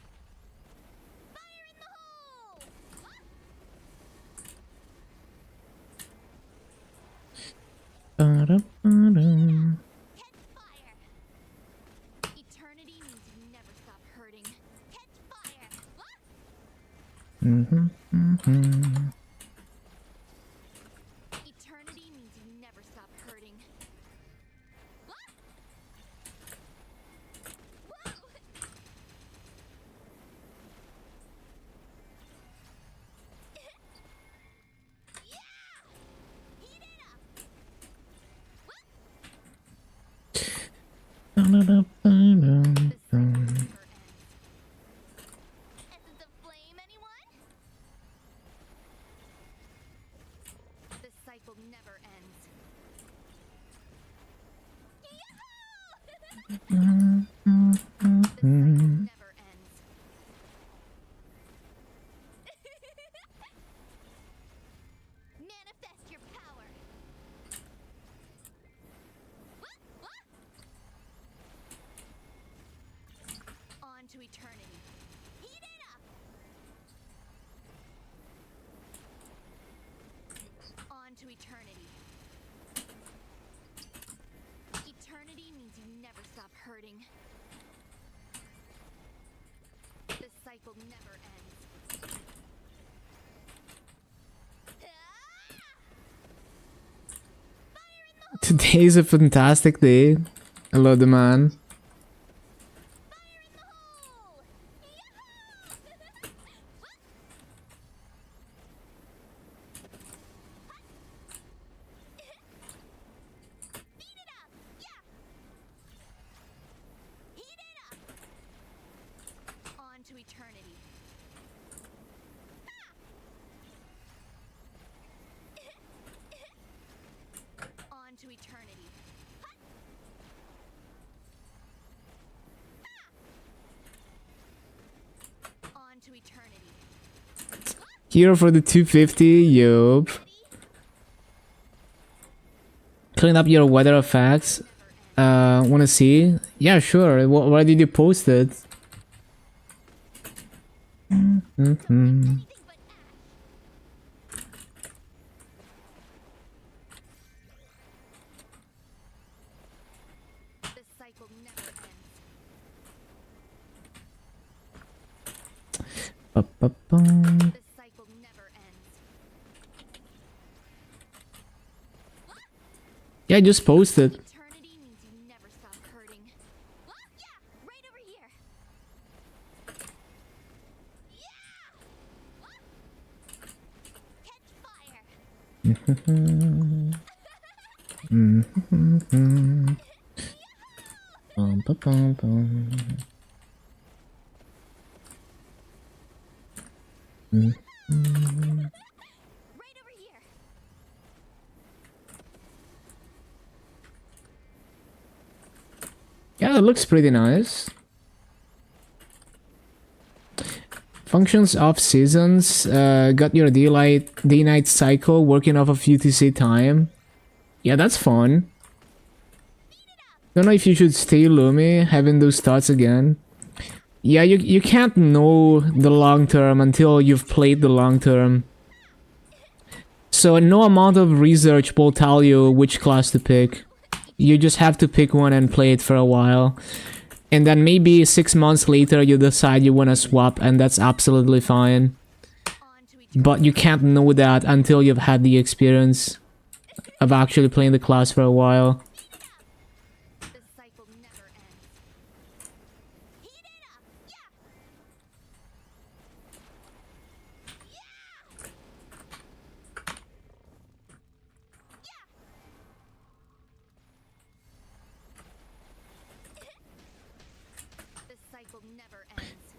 Fire in the hole. Catch fire. Eternity means you never stop hurting. Catch fire. Eternity means you never stop hurting. What? Whoa! Essence of flame, anyone? The cycle never ends. Yahoo! The cycle never ends. Manifest your power. On to eternity. Heat it up. On to eternity. Eternity means you never stop hurting. The cycle never ends. Ah! Fire in the Today is a fantastic day. I love the man. Fire in the hole! Yahoo! Beat it up! Yeah! Heat it up! On to eternity. On to eternity. On to eternity. Here for the 250, yup. Clean up your weather effects. Wanna see? Yeah, sure. Why did you post it? Anything but ash. The cycle never ends. Ba-ba-bum. The cycle never ends. Yeah, I just posted. Eternity means you never stop hurting. Yeah, right over here. Yeah! Catch fire. Bum-ba-bum-bum. Right over here. Yeah, it looks pretty nice. Functions off seasons. Got your day-night cycle working off of UTC time. Yeah, that's fun. Don't know if you should stay Lumi, having those thoughts again. Yeah, you can't know the long term until you've played the long term. So no amount of research will tell you which class to pick. You just have to pick one and play it for a while. And then maybe 6 months later you decide you want to swap, and that's absolutely fine. On to eternity. But you can't know that until you've had the experience of actually playing the class for a while. The cycle never ends. Heat it up. Yeah. The cycle never ends.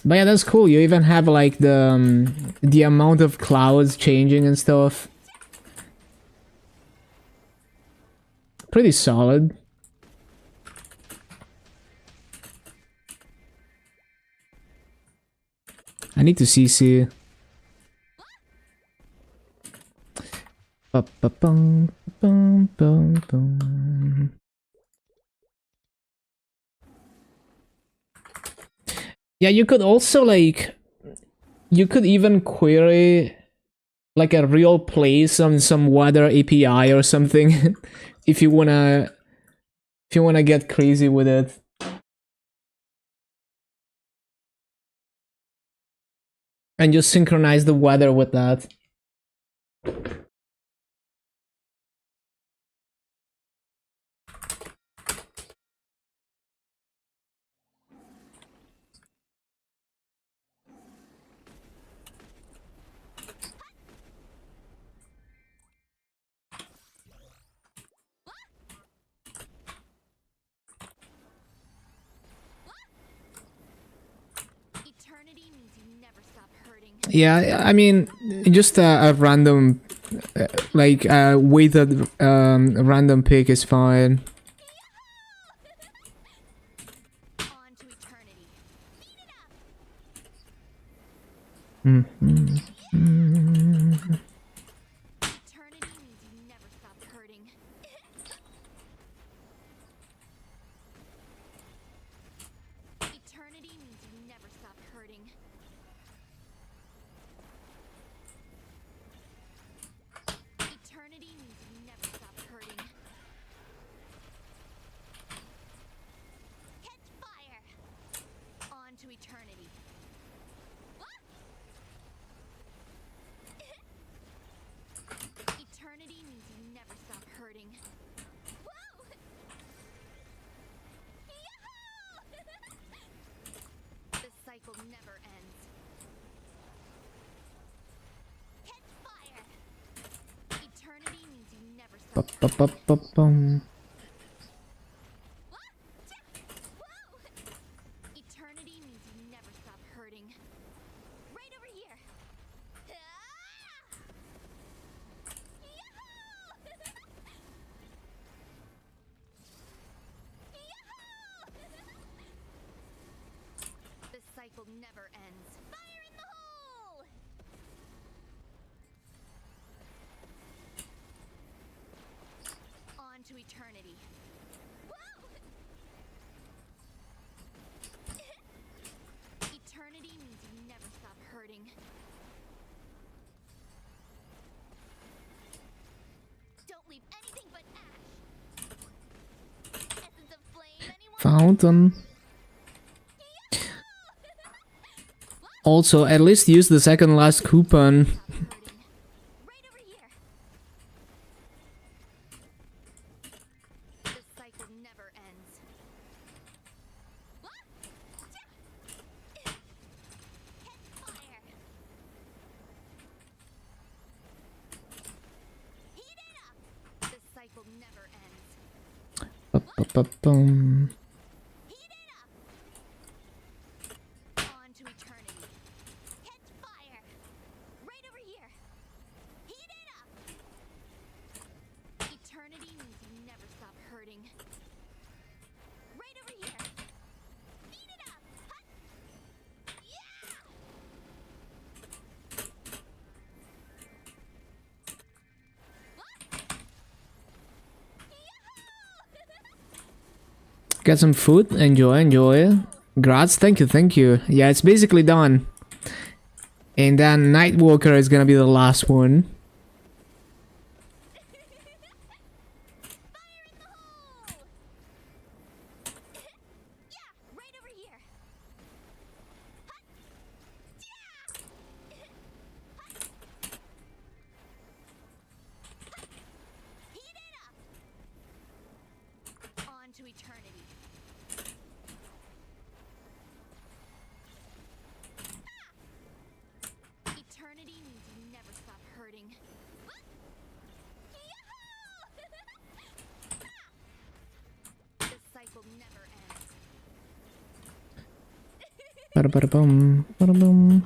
But yeah, that's cool. You even have like the amount of clouds changing and stuff. Pretty solid. I need to CC. Ba-ba-bum, bum, bum, bum. Yeah, you could also like, you could even query like a real place on some weather API or something if you wanna get crazy with it. And just synchronize the weather with that. Yeah, I mean, just a random, like, weighted random pick is fine. On to eternity. Beat it up. Eternity means you never stop hurting. Eternity means you never stop hurting. Eternity means you never stop hurting. Catch fire! On to eternity. Eternity means you never stop hurting. Whoa! Yahoo! The cycle never ends. Catch fire! Eternity means you never stop hurting. Ba-ba-ba-ba-bum. Whoa! Eternity means you never stop hurting. Right over here. Ah! Yahoo! The cycle never ends. Fire in the hole! On to eternity. Whoa! Eternity means you never stop hurting. Don't leave anything but ash. Essence of flame, anyone? Fountain. Also, at least use the second last coupon. Stop hurting. Right over here. The cycle never ends. Catch fire. Heat it up. The cycle never ends. Ba-ba-ba-bum. Heat it up. On to eternity. Catch fire. Right over here. Heat it up. Eternity means you never stop hurting. Right over here. Heat it up. Hut. Yeah. Get some food. Enjoy. Grats, thank you. Yeah, it's basically done. And then Nightwalker is gonna be the last one. Fire in the hole. Yeah, right over here. Hut. Yeah. Hut. Heat it up. On to eternity. Eternity means you never stop hurting. Yahoo! The cycle never ends. Ba-da-ba-da-bum. Ba-da-bum.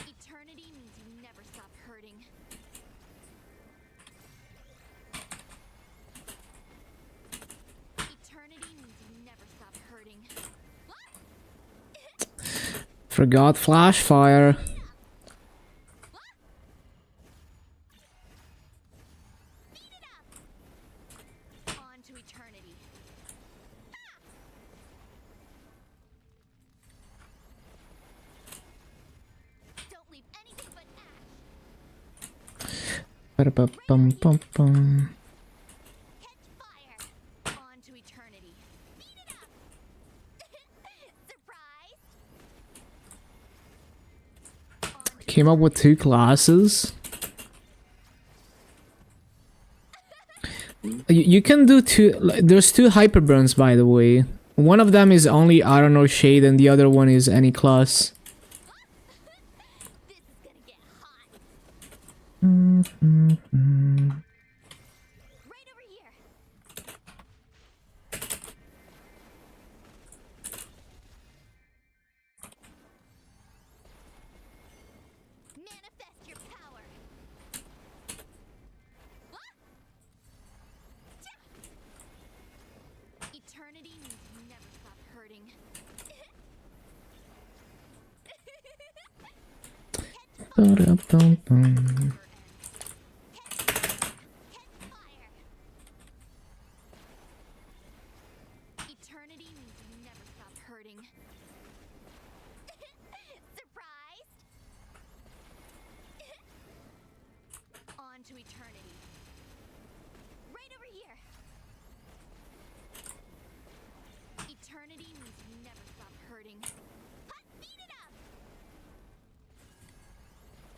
Eternity means you never stop hurting. Eternity means you never stop hurting. Forgot flash fire. Beat it up. On to eternity. Don't leave anything but ash. Ba-da-ba-bum-bum-bum. Catch fire. On to eternity. Beat it up. Surprise. Came up with 2 classes. You can do 2. There's 2 hyperburns, by the way. One of them is only Iron or Shade, and the other one is any class. This is gonna get hot. Right over here. Ba-da-bum-bum. Eternity means you never stop hurting. Surprised? On to eternity. Right over here. Eternity means you never stop hurting. Hot, beat it up.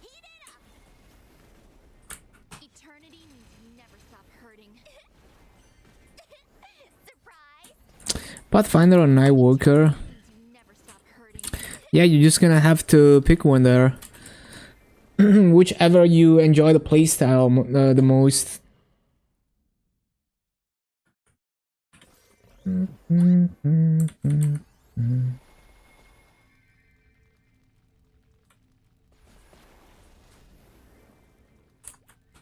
Heat it up. Eternity means you never stop hurting. Surprise! Pathfinder or Nightwalker? Means you never stop hurting. Yeah, you're just gonna have to pick one there. Whichever you enjoy the playstyle the most.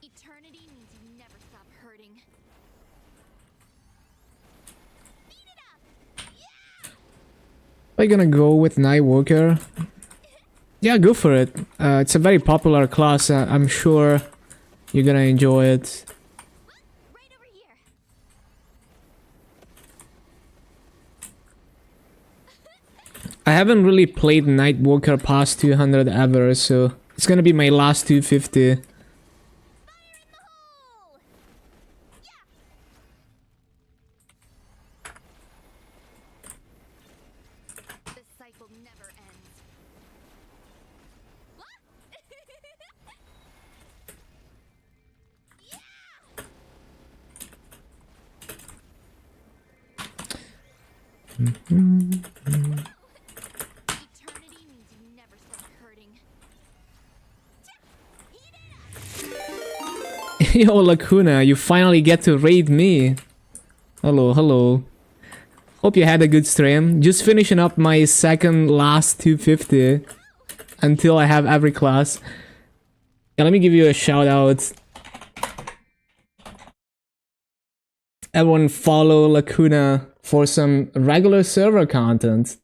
Eternity means you never stop hurting. Beat it up! Are you gonna go with Nightwalker? Yeah, go for it. It's a very popular class. I'm sure you're gonna enjoy it. Right over here. I haven't really played Nightwalker past 200 ever, so it's gonna be my last 250. Fire in the hole! Yeah! This cycle never ends. What? Eternity means you never stop hurting. Heat it up! Yo, Lacuna, you finally get to raid me. Hello, hello. Hope you had a good stream. Just finishing up my second last 250 until I have every class. Yeah, let me give you a shout out. Everyone follow Lacuna for some regular server content.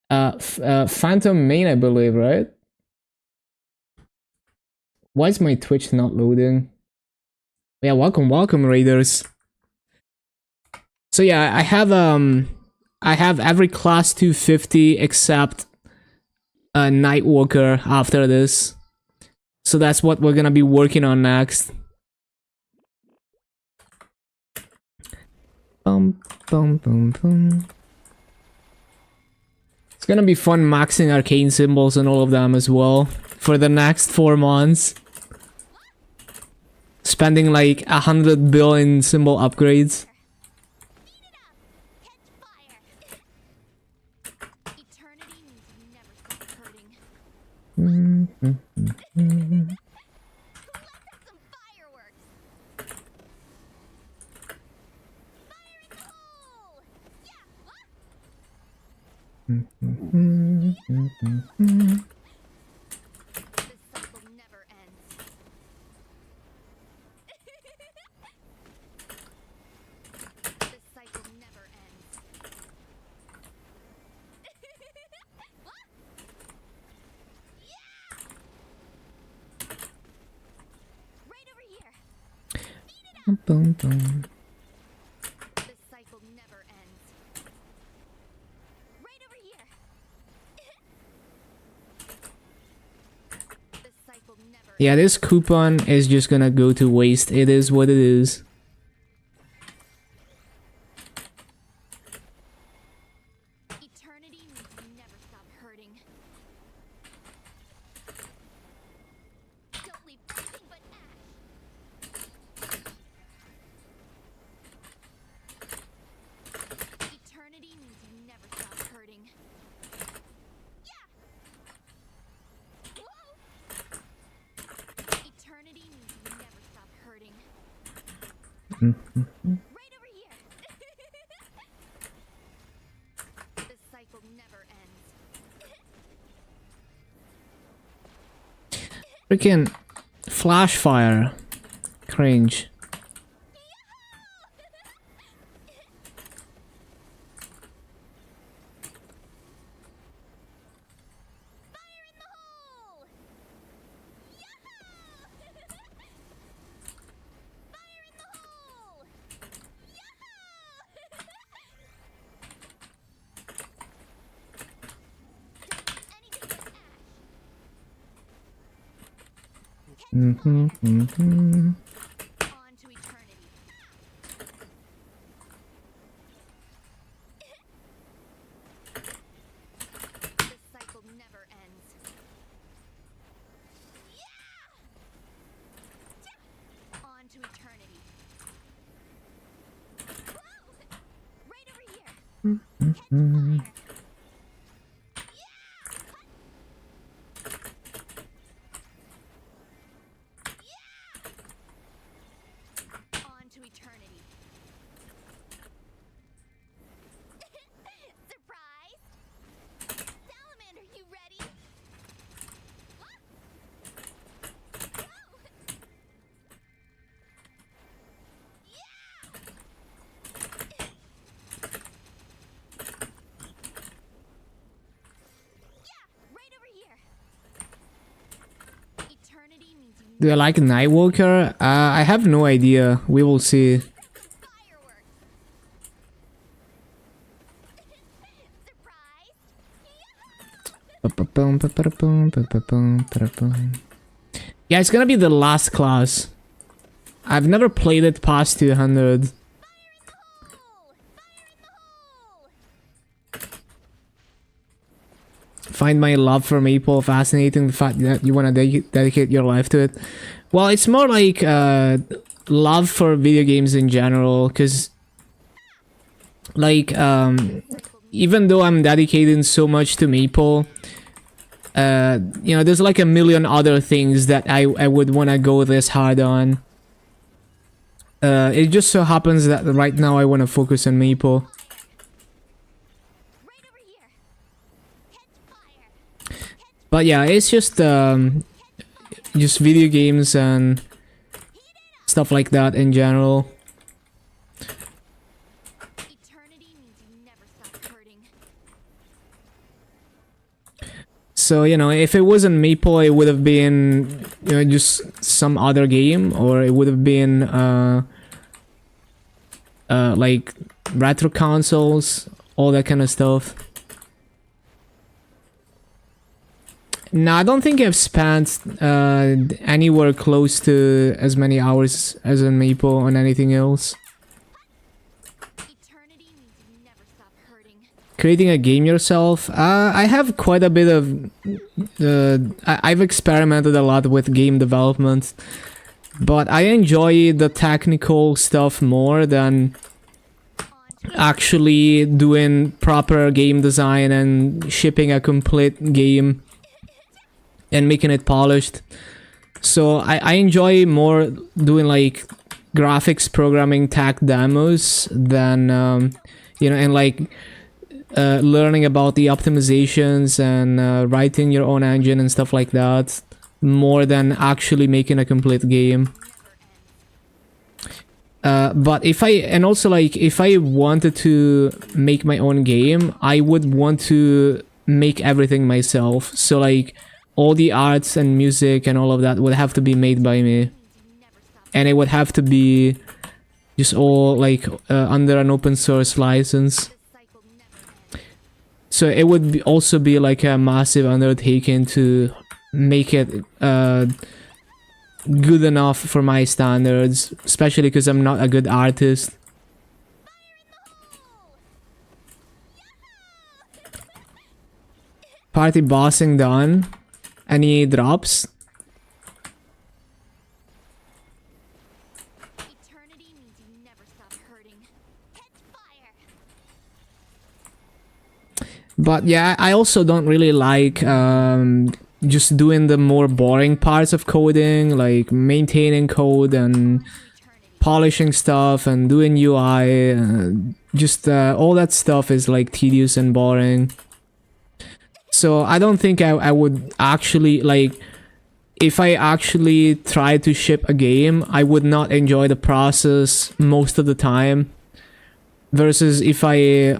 Phantom Main, I believe, right? Why is my Twitch not loading? Yeah, welcome raiders. So yeah, I have every class 250 except Nightwalker after this. So that's what we're gonna be working on next. Bum bum bum bum. It's gonna be fun maxing arcane symbols and all of them as well for the next 4 months. Spending like 100 billion symbol upgrades. Beat it up! Catch fire! Eternity means you never stop hurting. Let's have some fireworks! Fire in the hole! Yeah! What? This cycle never ends. This cycle never ends. What? Yeah! Right over here. Beat it up! Bum, bum. This cycle never ends. Right over here. This cycle never Yeah, this coupon is just gonna go to waste. It is what it is. Eternity means you never stop hurting. Don't leave anything but ash. Eternity means you never stop hurting. Yeah! Whoa! Eternity means you never stop hurting. Right over here. This cycle never ends. Freaking flash fire. Cringe. Fire in the hole! Mhm, mhm. On to eternity. This cycle never ends. On to eternity. Whoa! Right over here. Catch fire. On to eternity. Surprise! Salamander, you ready? Go! Yeah, right over here. Eternity means you Do I like Nightwalker? I have no idea. We will see. fireworks. Surprise! Ba-ba-bum, ba-ba-da-bum, ba-ba-bum, ba-da-bum. Yeah, it's gonna be the last class. I've never played it past 200. Hole! Fire in the hole! Find my love for Maple fascinating. The fact that you want to dedicate your life to it. Well, it's more like love for video games in general, because like even though I'm dedicating so much to Maple, you know, there's like a million other things that I would want to go this hard on. It just so happens that right now I want to focus on Maple. Right over here. Catch fire. But yeah, it's just video games and stuff like that in general. Eternity means you never stop hurting. So, you know, if it wasn't Maple, it would have been, you know, just some other game, or it would have been like retro consoles, all that kind of stuff. No, I don't think I've spent anywhere close to as many hours as on Maple on anything else. Eternity means you never stop hurting. Creating a game yourself, I have quite a bit of I've experimented a lot with game development, but I enjoy the technical stuff more than actually doing proper game design and shipping a complete game and making it polished. So I enjoy more doing like graphics programming tech demos than you know, and like learning about the optimizations and writing your own engine and stuff like that, more than actually making a complete game. But if I wanted to make my own game, I would want to make everything myself. So like all the arts and music and all of that would have to be made by me, and it would have to be just all like under an open source license. This cycle never ends. So it would also be like a massive undertaking to make it good enough for my standards, especially because I'm not a good artist. Party bossing done. Any drops? Eternity means you never stop hurting. Catch fire. But yeah, I also don't really like just doing the more boring parts of coding, like maintaining code and polishing stuff and doing UI. Just all that stuff is like tedious and boring. So I don't think I would actually like, if I actually try to ship a game, I would not enjoy the process most of the time. Versus if I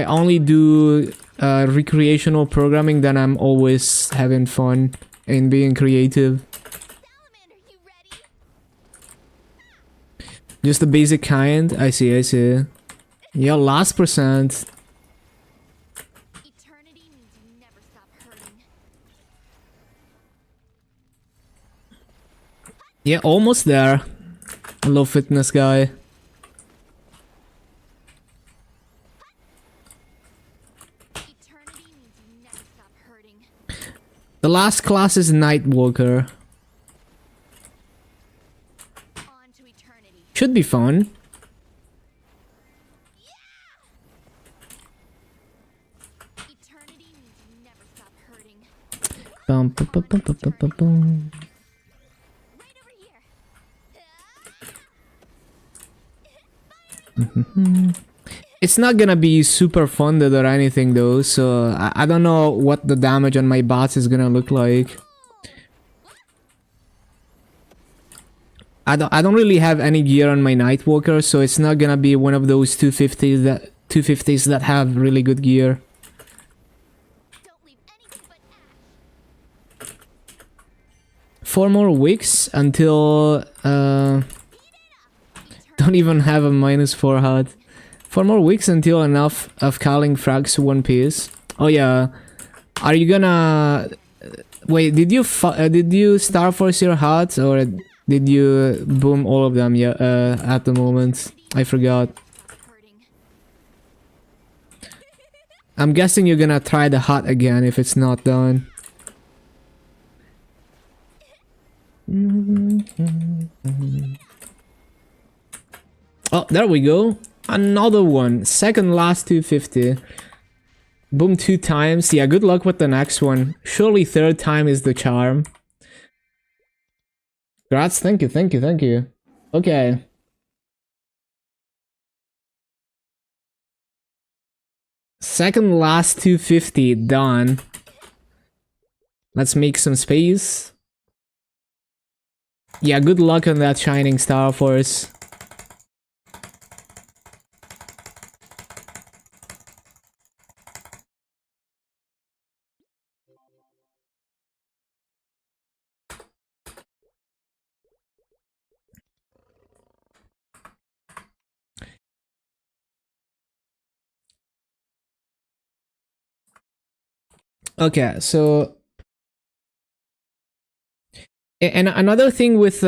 only do recreational programming, then I'm always having fun and being creative. Salamander, you ready? Just the basic kind. I see. Yeah, last percent. Eternity means you never stop hurting. Yeah, almost there. Hello, fitness guy. Eternity means you never stop hurting. The last class is Nightwalker. On to eternity. Should be fun. Eternity means you never stop hurting. Bum, bum, bum, bum, bum, bum, bum. Right over here. It's not gonna be super funded or anything though, so I don't know what the damage on my bots is gonna look like. I don't really have any gear on my Nightwalker, so it's not gonna be one of those 250s that have really good gear. Don't leave anything but ash. 4 more weeks until don't even have a -4 HUD. 4 more weeks until enough of calling frags to one piece. Oh yeah, are you gonna wait? Did you Star Force your HUDs or did you boom all of them? Yeah, at the moment I forgot. Stop hurting. I'm guessing you're gonna try the HUD again if it's not done. Oh, there we go. Another one. Second last 250. Boom 2 times. Yeah, good luck with the next one. Surely third time is the charm. Congrats. Thank you, thank you, thank you. Okay. Second last 250 done. Let's make some space. Yeah, good luck on that Shining Star Force. Okay, so and another thing with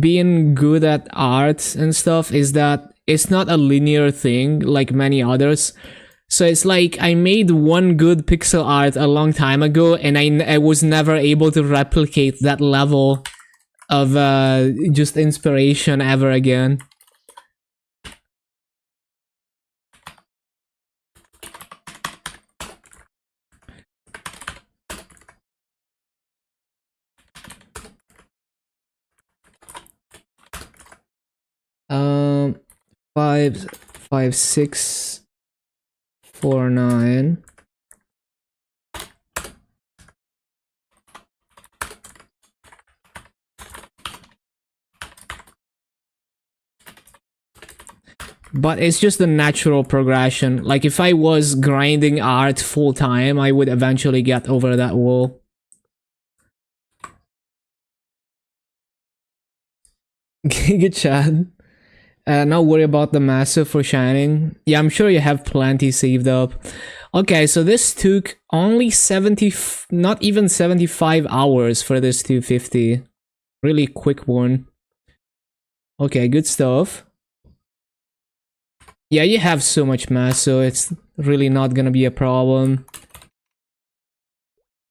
being good at art and stuff is that it's not a linear thing like many others. So it's like I made one good pixel art a long time ago and I was never able to replicate that level of just inspiration ever again. Um, 55649. But it's just the natural progression. Like if I was grinding art full time, I would eventually get over that wall. Good Chad. Not worry about the massive for shining. Yeah, I'm sure you have plenty saved up. Okay, so this took only 70, not even 75 hours for this 250. Really quick one. Okay, good stuff. Yeah, you have so much mass, so it's really not gonna be a problem.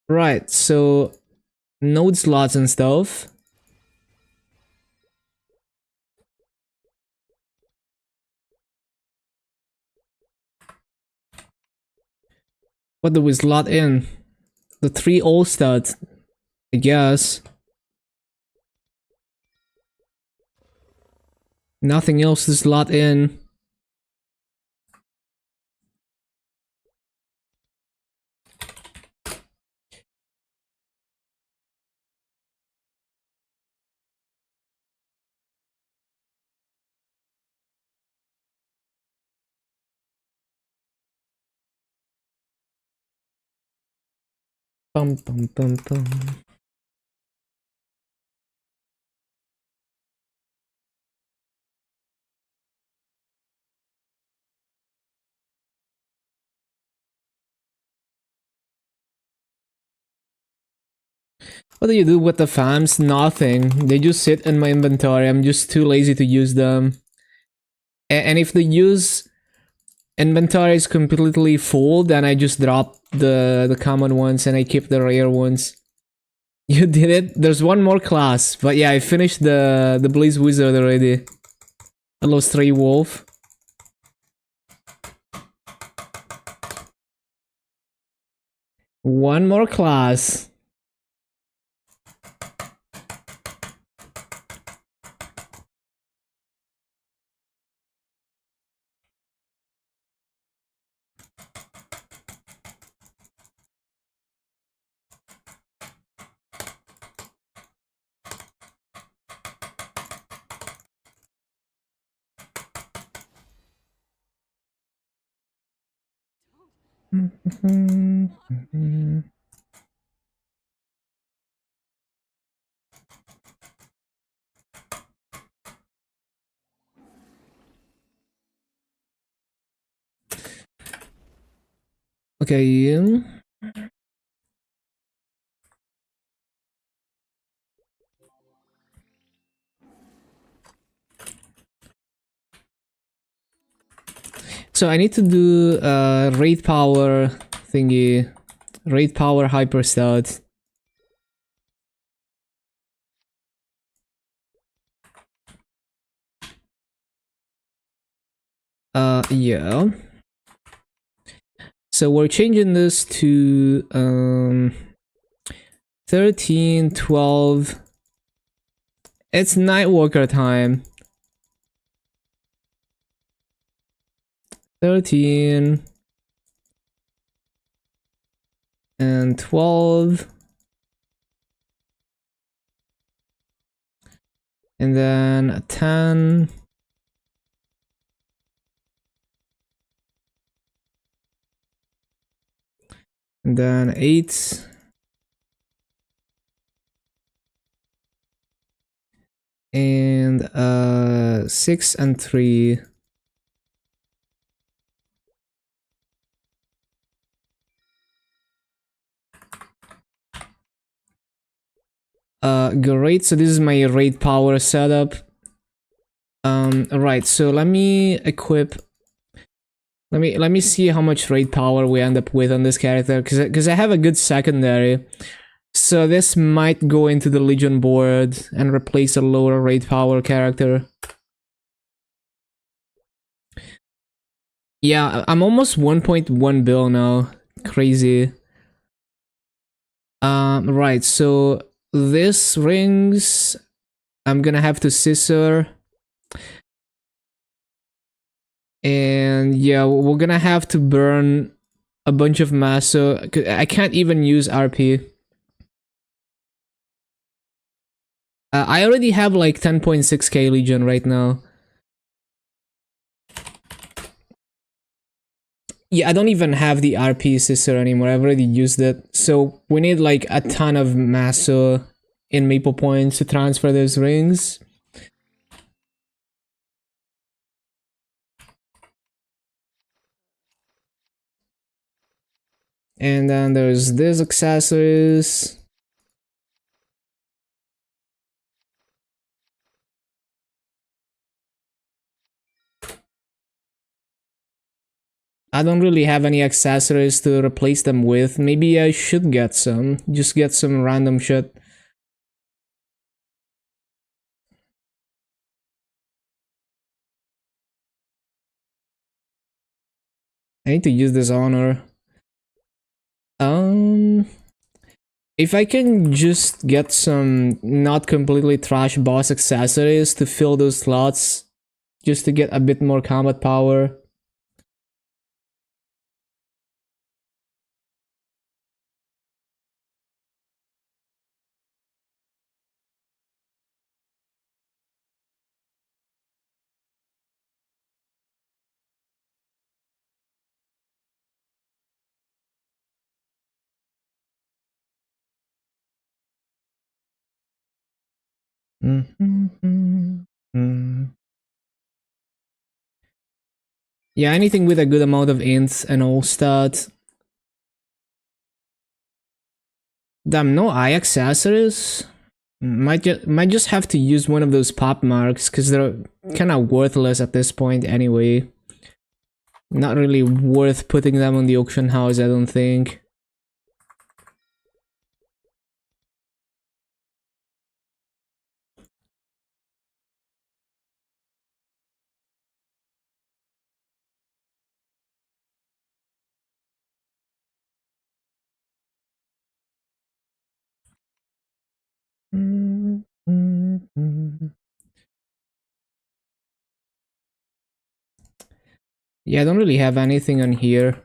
Right, so node slots and stuff. What do we slot in? The 3 all studs, I guess. Nothing else to slot in. Bum bum bum bum. What do you do with the FAMs? Nothing. They just sit in my inventory. I'm just too lazy to use them. And if the use inventory is completely full, then I just drop the common ones and I keep the rare ones. You did it? There's one more class. But yeah, I finished the Blaze Wizard already. Hello, Stray Wolf. One more class. Okay. So I need to do raid power thingy. Raid power hyper stout. Yeah. So we're changing this to 13, 12. It's Nightwalker time. 13 and 12. And then 10. And then 8. And 6 and 3. Great, so this is my raid power setup. Right, so let me equip. Let me see how much raid power we end up with on this character, because I have a good secondary. So this might go into the Legion board and replace a lower raid power character. Yeah, I'm almost 1.1 bill now. Crazy. Right, so this rings, I'm gonna have to scissor. And yeah, we're gonna have to burn a bunch of mass, so I can't even use RP. I already have like 10.6k Legion right now. Yeah, I don't even have the RP scissor anymore. I've already used it. So we need like a ton of Maso in Maple Points to transfer those rings. And then there's these accessories. I don't really have any accessories to replace them with. Maybe I should get some. Just get some random shit. I need to use this honor. If I can just get some not completely trash boss accessories to fill those slots, just to get a bit more combat power. Yeah, anything with a good amount of ints and all stat. Damn, no eye accessories. Might just have to use one of those pop marks because they're kind of worthless at this point anyway. Not really worth putting them on the auction house, I don't think. Yeah, I don't really have anything on here.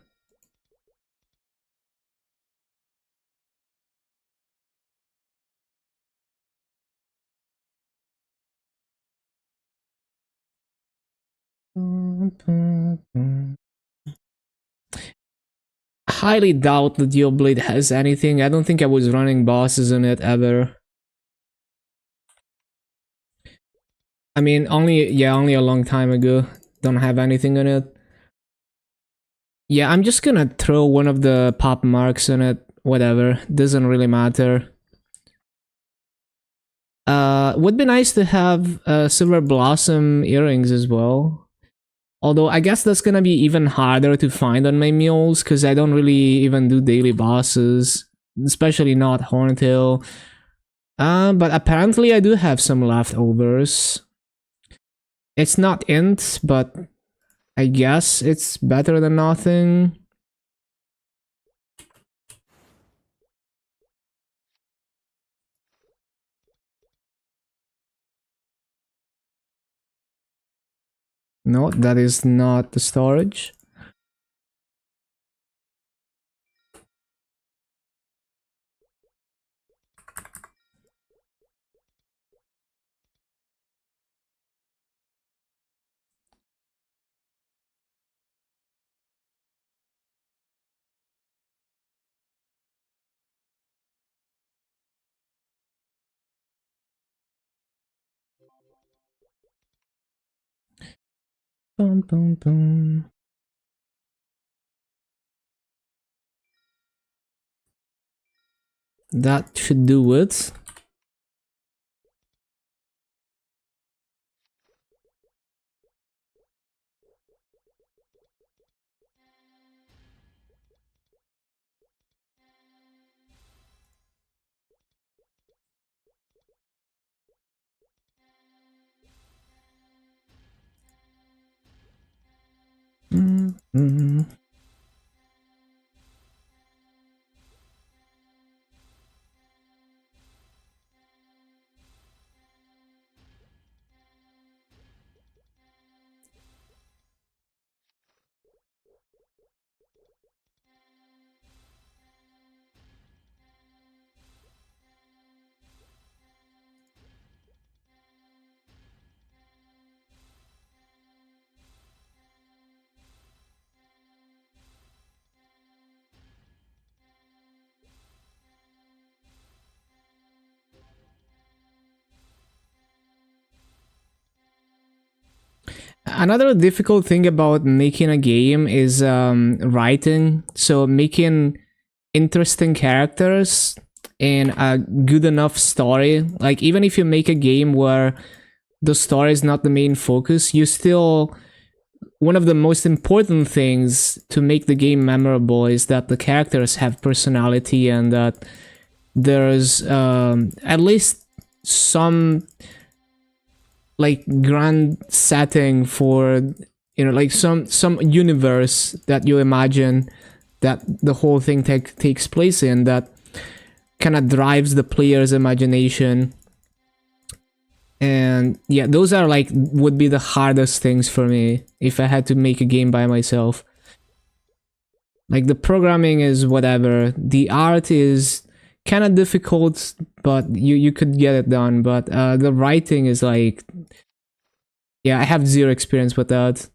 Highly doubt that Blade has anything. I don't think I was running bosses on it ever. I mean, only a long time ago. Don't have anything on it. Yeah, I'm just gonna throw one of the pop marks on it. Whatever, doesn't really matter. Would be nice to have Silver Blossom earrings as well. Although I guess that's gonna be even harder to find on my mules because I don't really even do daily bosses, especially not Horntail. But apparently I do have some leftovers. It's not int, but I guess it's better than nothing. No, that is not the storage. Boom, boom, boom. That should do it. Mm-hmm. Another difficult thing about making a game is writing. So making interesting characters and a good enough story. Like even if you make a game where the story is not the main focus, you still one of the most important things to make the game memorable is that the characters have personality and that there's at least some like grand setting for like some universe that you imagine that the whole thing takes place in that kind of drives the player's imagination. And yeah, those are like would be the hardest things for me if I had to make a game by myself. Like the programming is whatever, the art is kind of difficult, but you could get it done. But the writing is like, yeah, I have zero experience with that.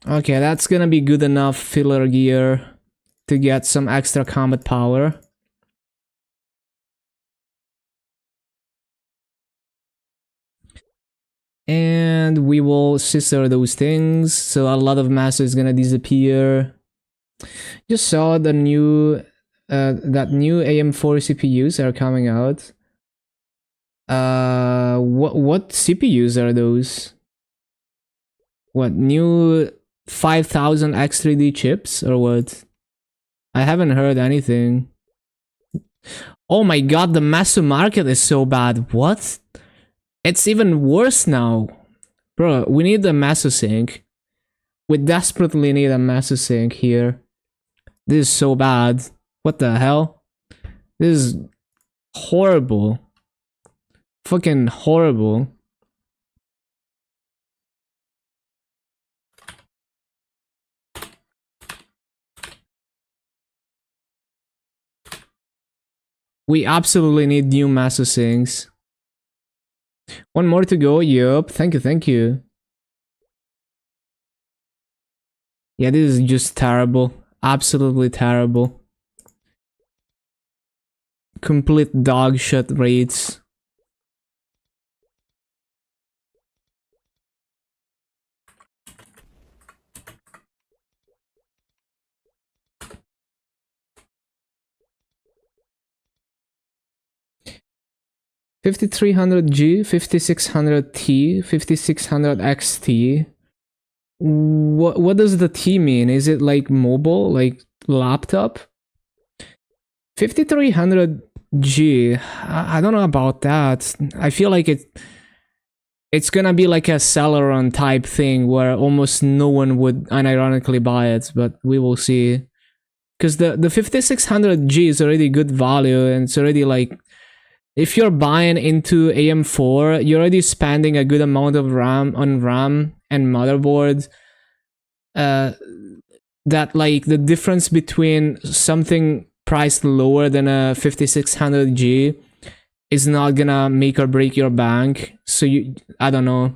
Okay, that's gonna be good enough filler gear to get some extra combat power. And we will scissor those things, so a lot of mass is gonna disappear. Just saw the new that new AM4 CPUs are coming out. What CPUs are those? What, new 5000 X3D chips or what? I haven't heard anything. Oh my god, the Masu market is so bad. What? It's even worse now. Bro, we need a Masu sync. We desperately need a Masu sync here. This is so bad. What the hell? This is horrible. Fucking horrible. We absolutely need new Masu syncs. One more to go. Yup. Thank you, thank you. Yeah, this is just terrible. Absolutely terrible. Complete dog shit rates. $5300G, 5600T, 5600XT. What does the T mean? Is it like mobile, like laptop? 5300G. I don't know about that. I feel like it's gonna be like a Celeron type thing where almost no one would unironically buy it, but we will see. Because the 5600G is already good value, and it's already like, if you're buying into AM4, you're already spending a good amount of RAM on RAM and motherboard. That like the difference between something priced lower than a 5600G is not gonna make or break your bank. So I don't know.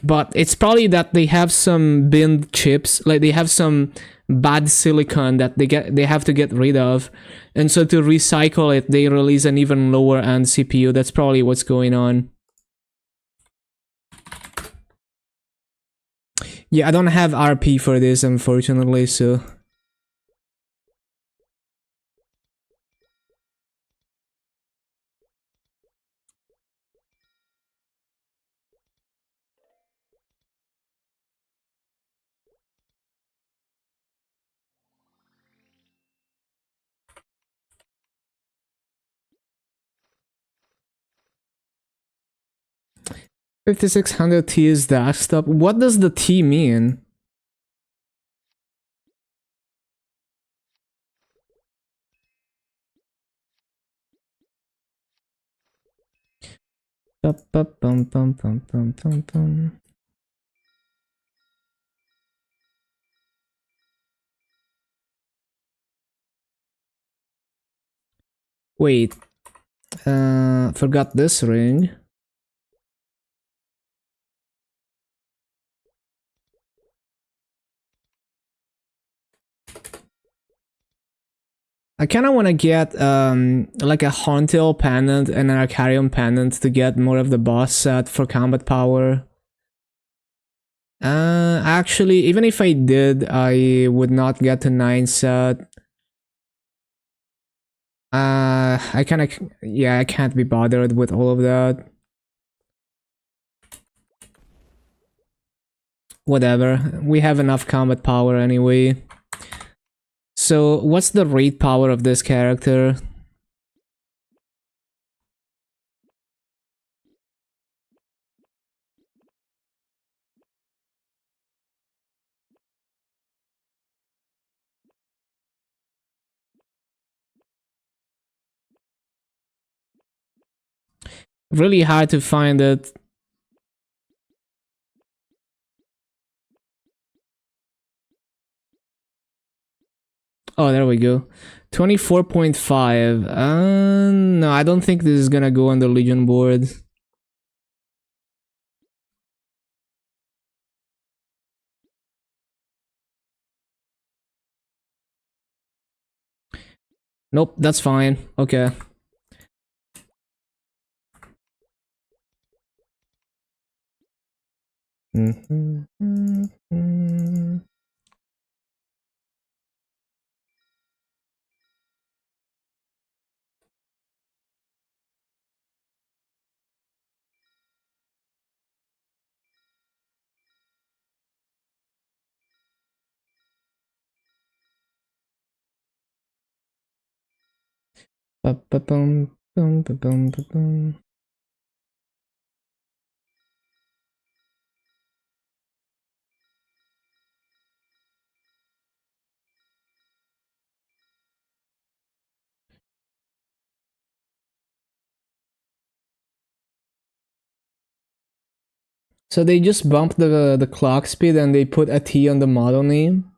But it's probably that they have some binned chips, like they have some bad silicon that they have to get rid of, and so to recycle it they release an even lower end CPU. That's probably what's going on. Yeah, I don't have RP for this, unfortunately, so 5600T is desktop. What does the T mean? Wait, forgot this ring. I kind of want to get like a Horntail pendant and an Arcarium pendant to get more of the boss set for combat power. Actually, even if I did, I would not get to 9 set. I kind of, yeah, I can't be bothered with all of that. Whatever, we have enough combat power anyway. So, what's the raid power of this character? Really hard to find it. Oh, there we go. 24.5. No, I don't think this is gonna go on the Legion board. Nope, that's fine. Okay. Ba-ba-bum, bum, ba-bum, ba-bum. So they just bumped the clock speed and they put a T on the model name.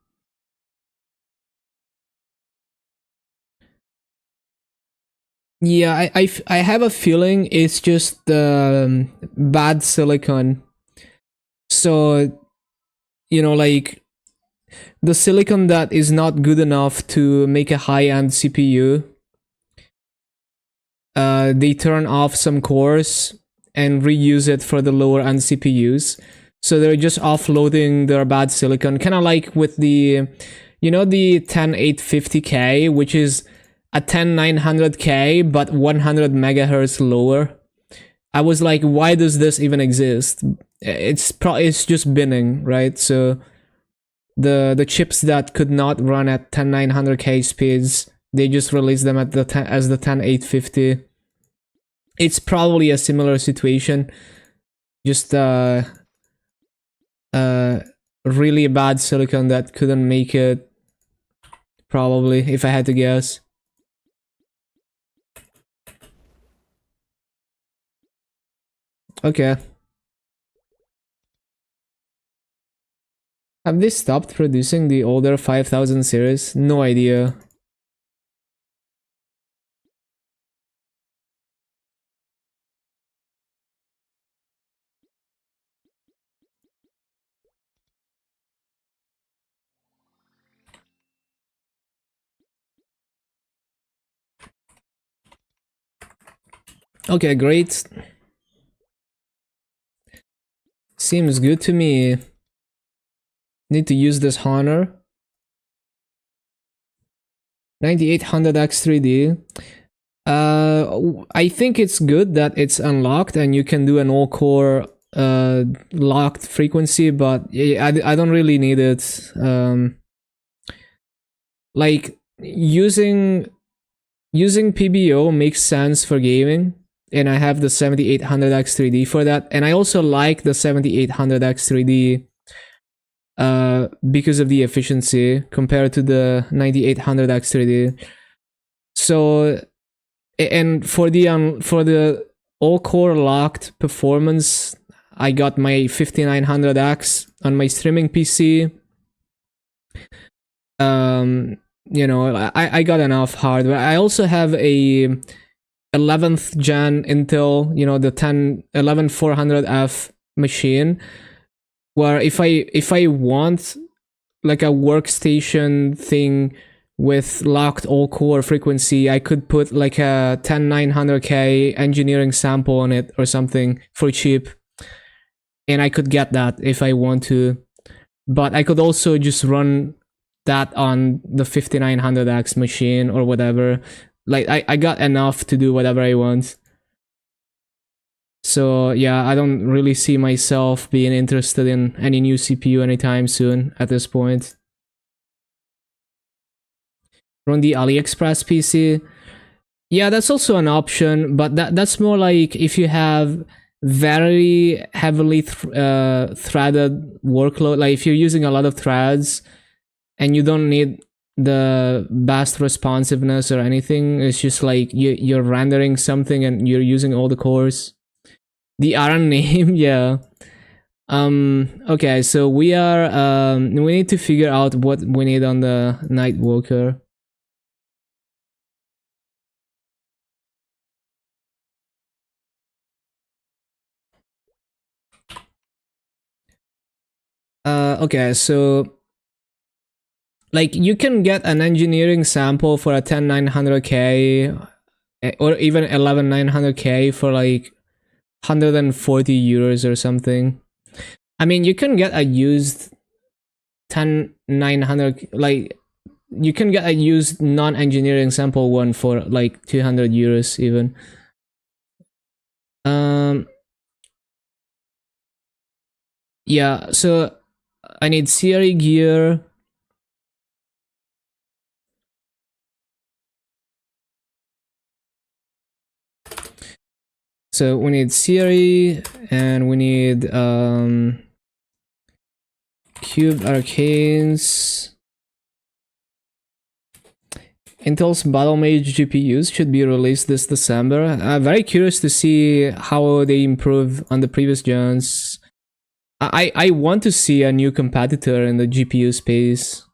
Yeah, I have a feeling it's just bad silicon. So, you know, like the silicon that is not good enough to make a high-end CPU, they turn off some cores and reuse it for the lower-end CPUs. So they're just offloading their bad silicon, kind of like with the, you know, the 10850K, which is a 10900K but 100 megahertz lower. I was like, why does this even exist? It's just binning, right? So the chips that could not run at 10900K speeds, they just release them at as the 10850. It's probably a similar situation, just uh really bad silicon that couldn't make it, probably, if I had to guess. Okay. Have they stopped producing the older 5000 series? No idea. Okay, great. Seems good to me. Need to use this Honor 9800X3D. I think it's good that it's unlocked and you can do an all-core locked frequency, but I don't really need it. Like using PBO makes sense for gaming, and I have the 7800X3D for that, and I also like the 7800X3D because of the efficiency compared to the 9800X3D. So, and for the all core locked performance, I got my 5900X on my streaming PC. You know, I got enough hardware. I also have a 11th gen Intel, you know, the 11400F machine, where if I want like a workstation thing with locked all core frequency, I could put like a 10900K engineering sample on it or something for cheap, and I could get that if I want to. But I could also just run that on the 5900X machine or whatever. Like I got enough to do whatever I want. So yeah, I don't really see myself being interested in any new CPU anytime soon at this point. Run the AliExpress PC. Yeah, that's also an option, but that's more like if you have very heavily threaded workload, like if you're using a lot of threads and you don't need the best responsiveness or anything. It's just like you're rendering something and you're using all the cores. The Aran name, yeah. Okay, so we need to figure out what we need on the Nightwalker. Okay, so like you can get an engineering sample for a 10900K or even 11900K for like 140 euros or something. I mean, you can get a used 10900, like you can get a used non-engineering sample one for like 200 euros even. Yeah, so I need CRE gear. So we need CRE and we need Cube Arcanes. Intel's Battle Mage GPUs should be released this December. I'm very curious to see how they improve on the previous gens. I want to see a new competitor in the GPU space.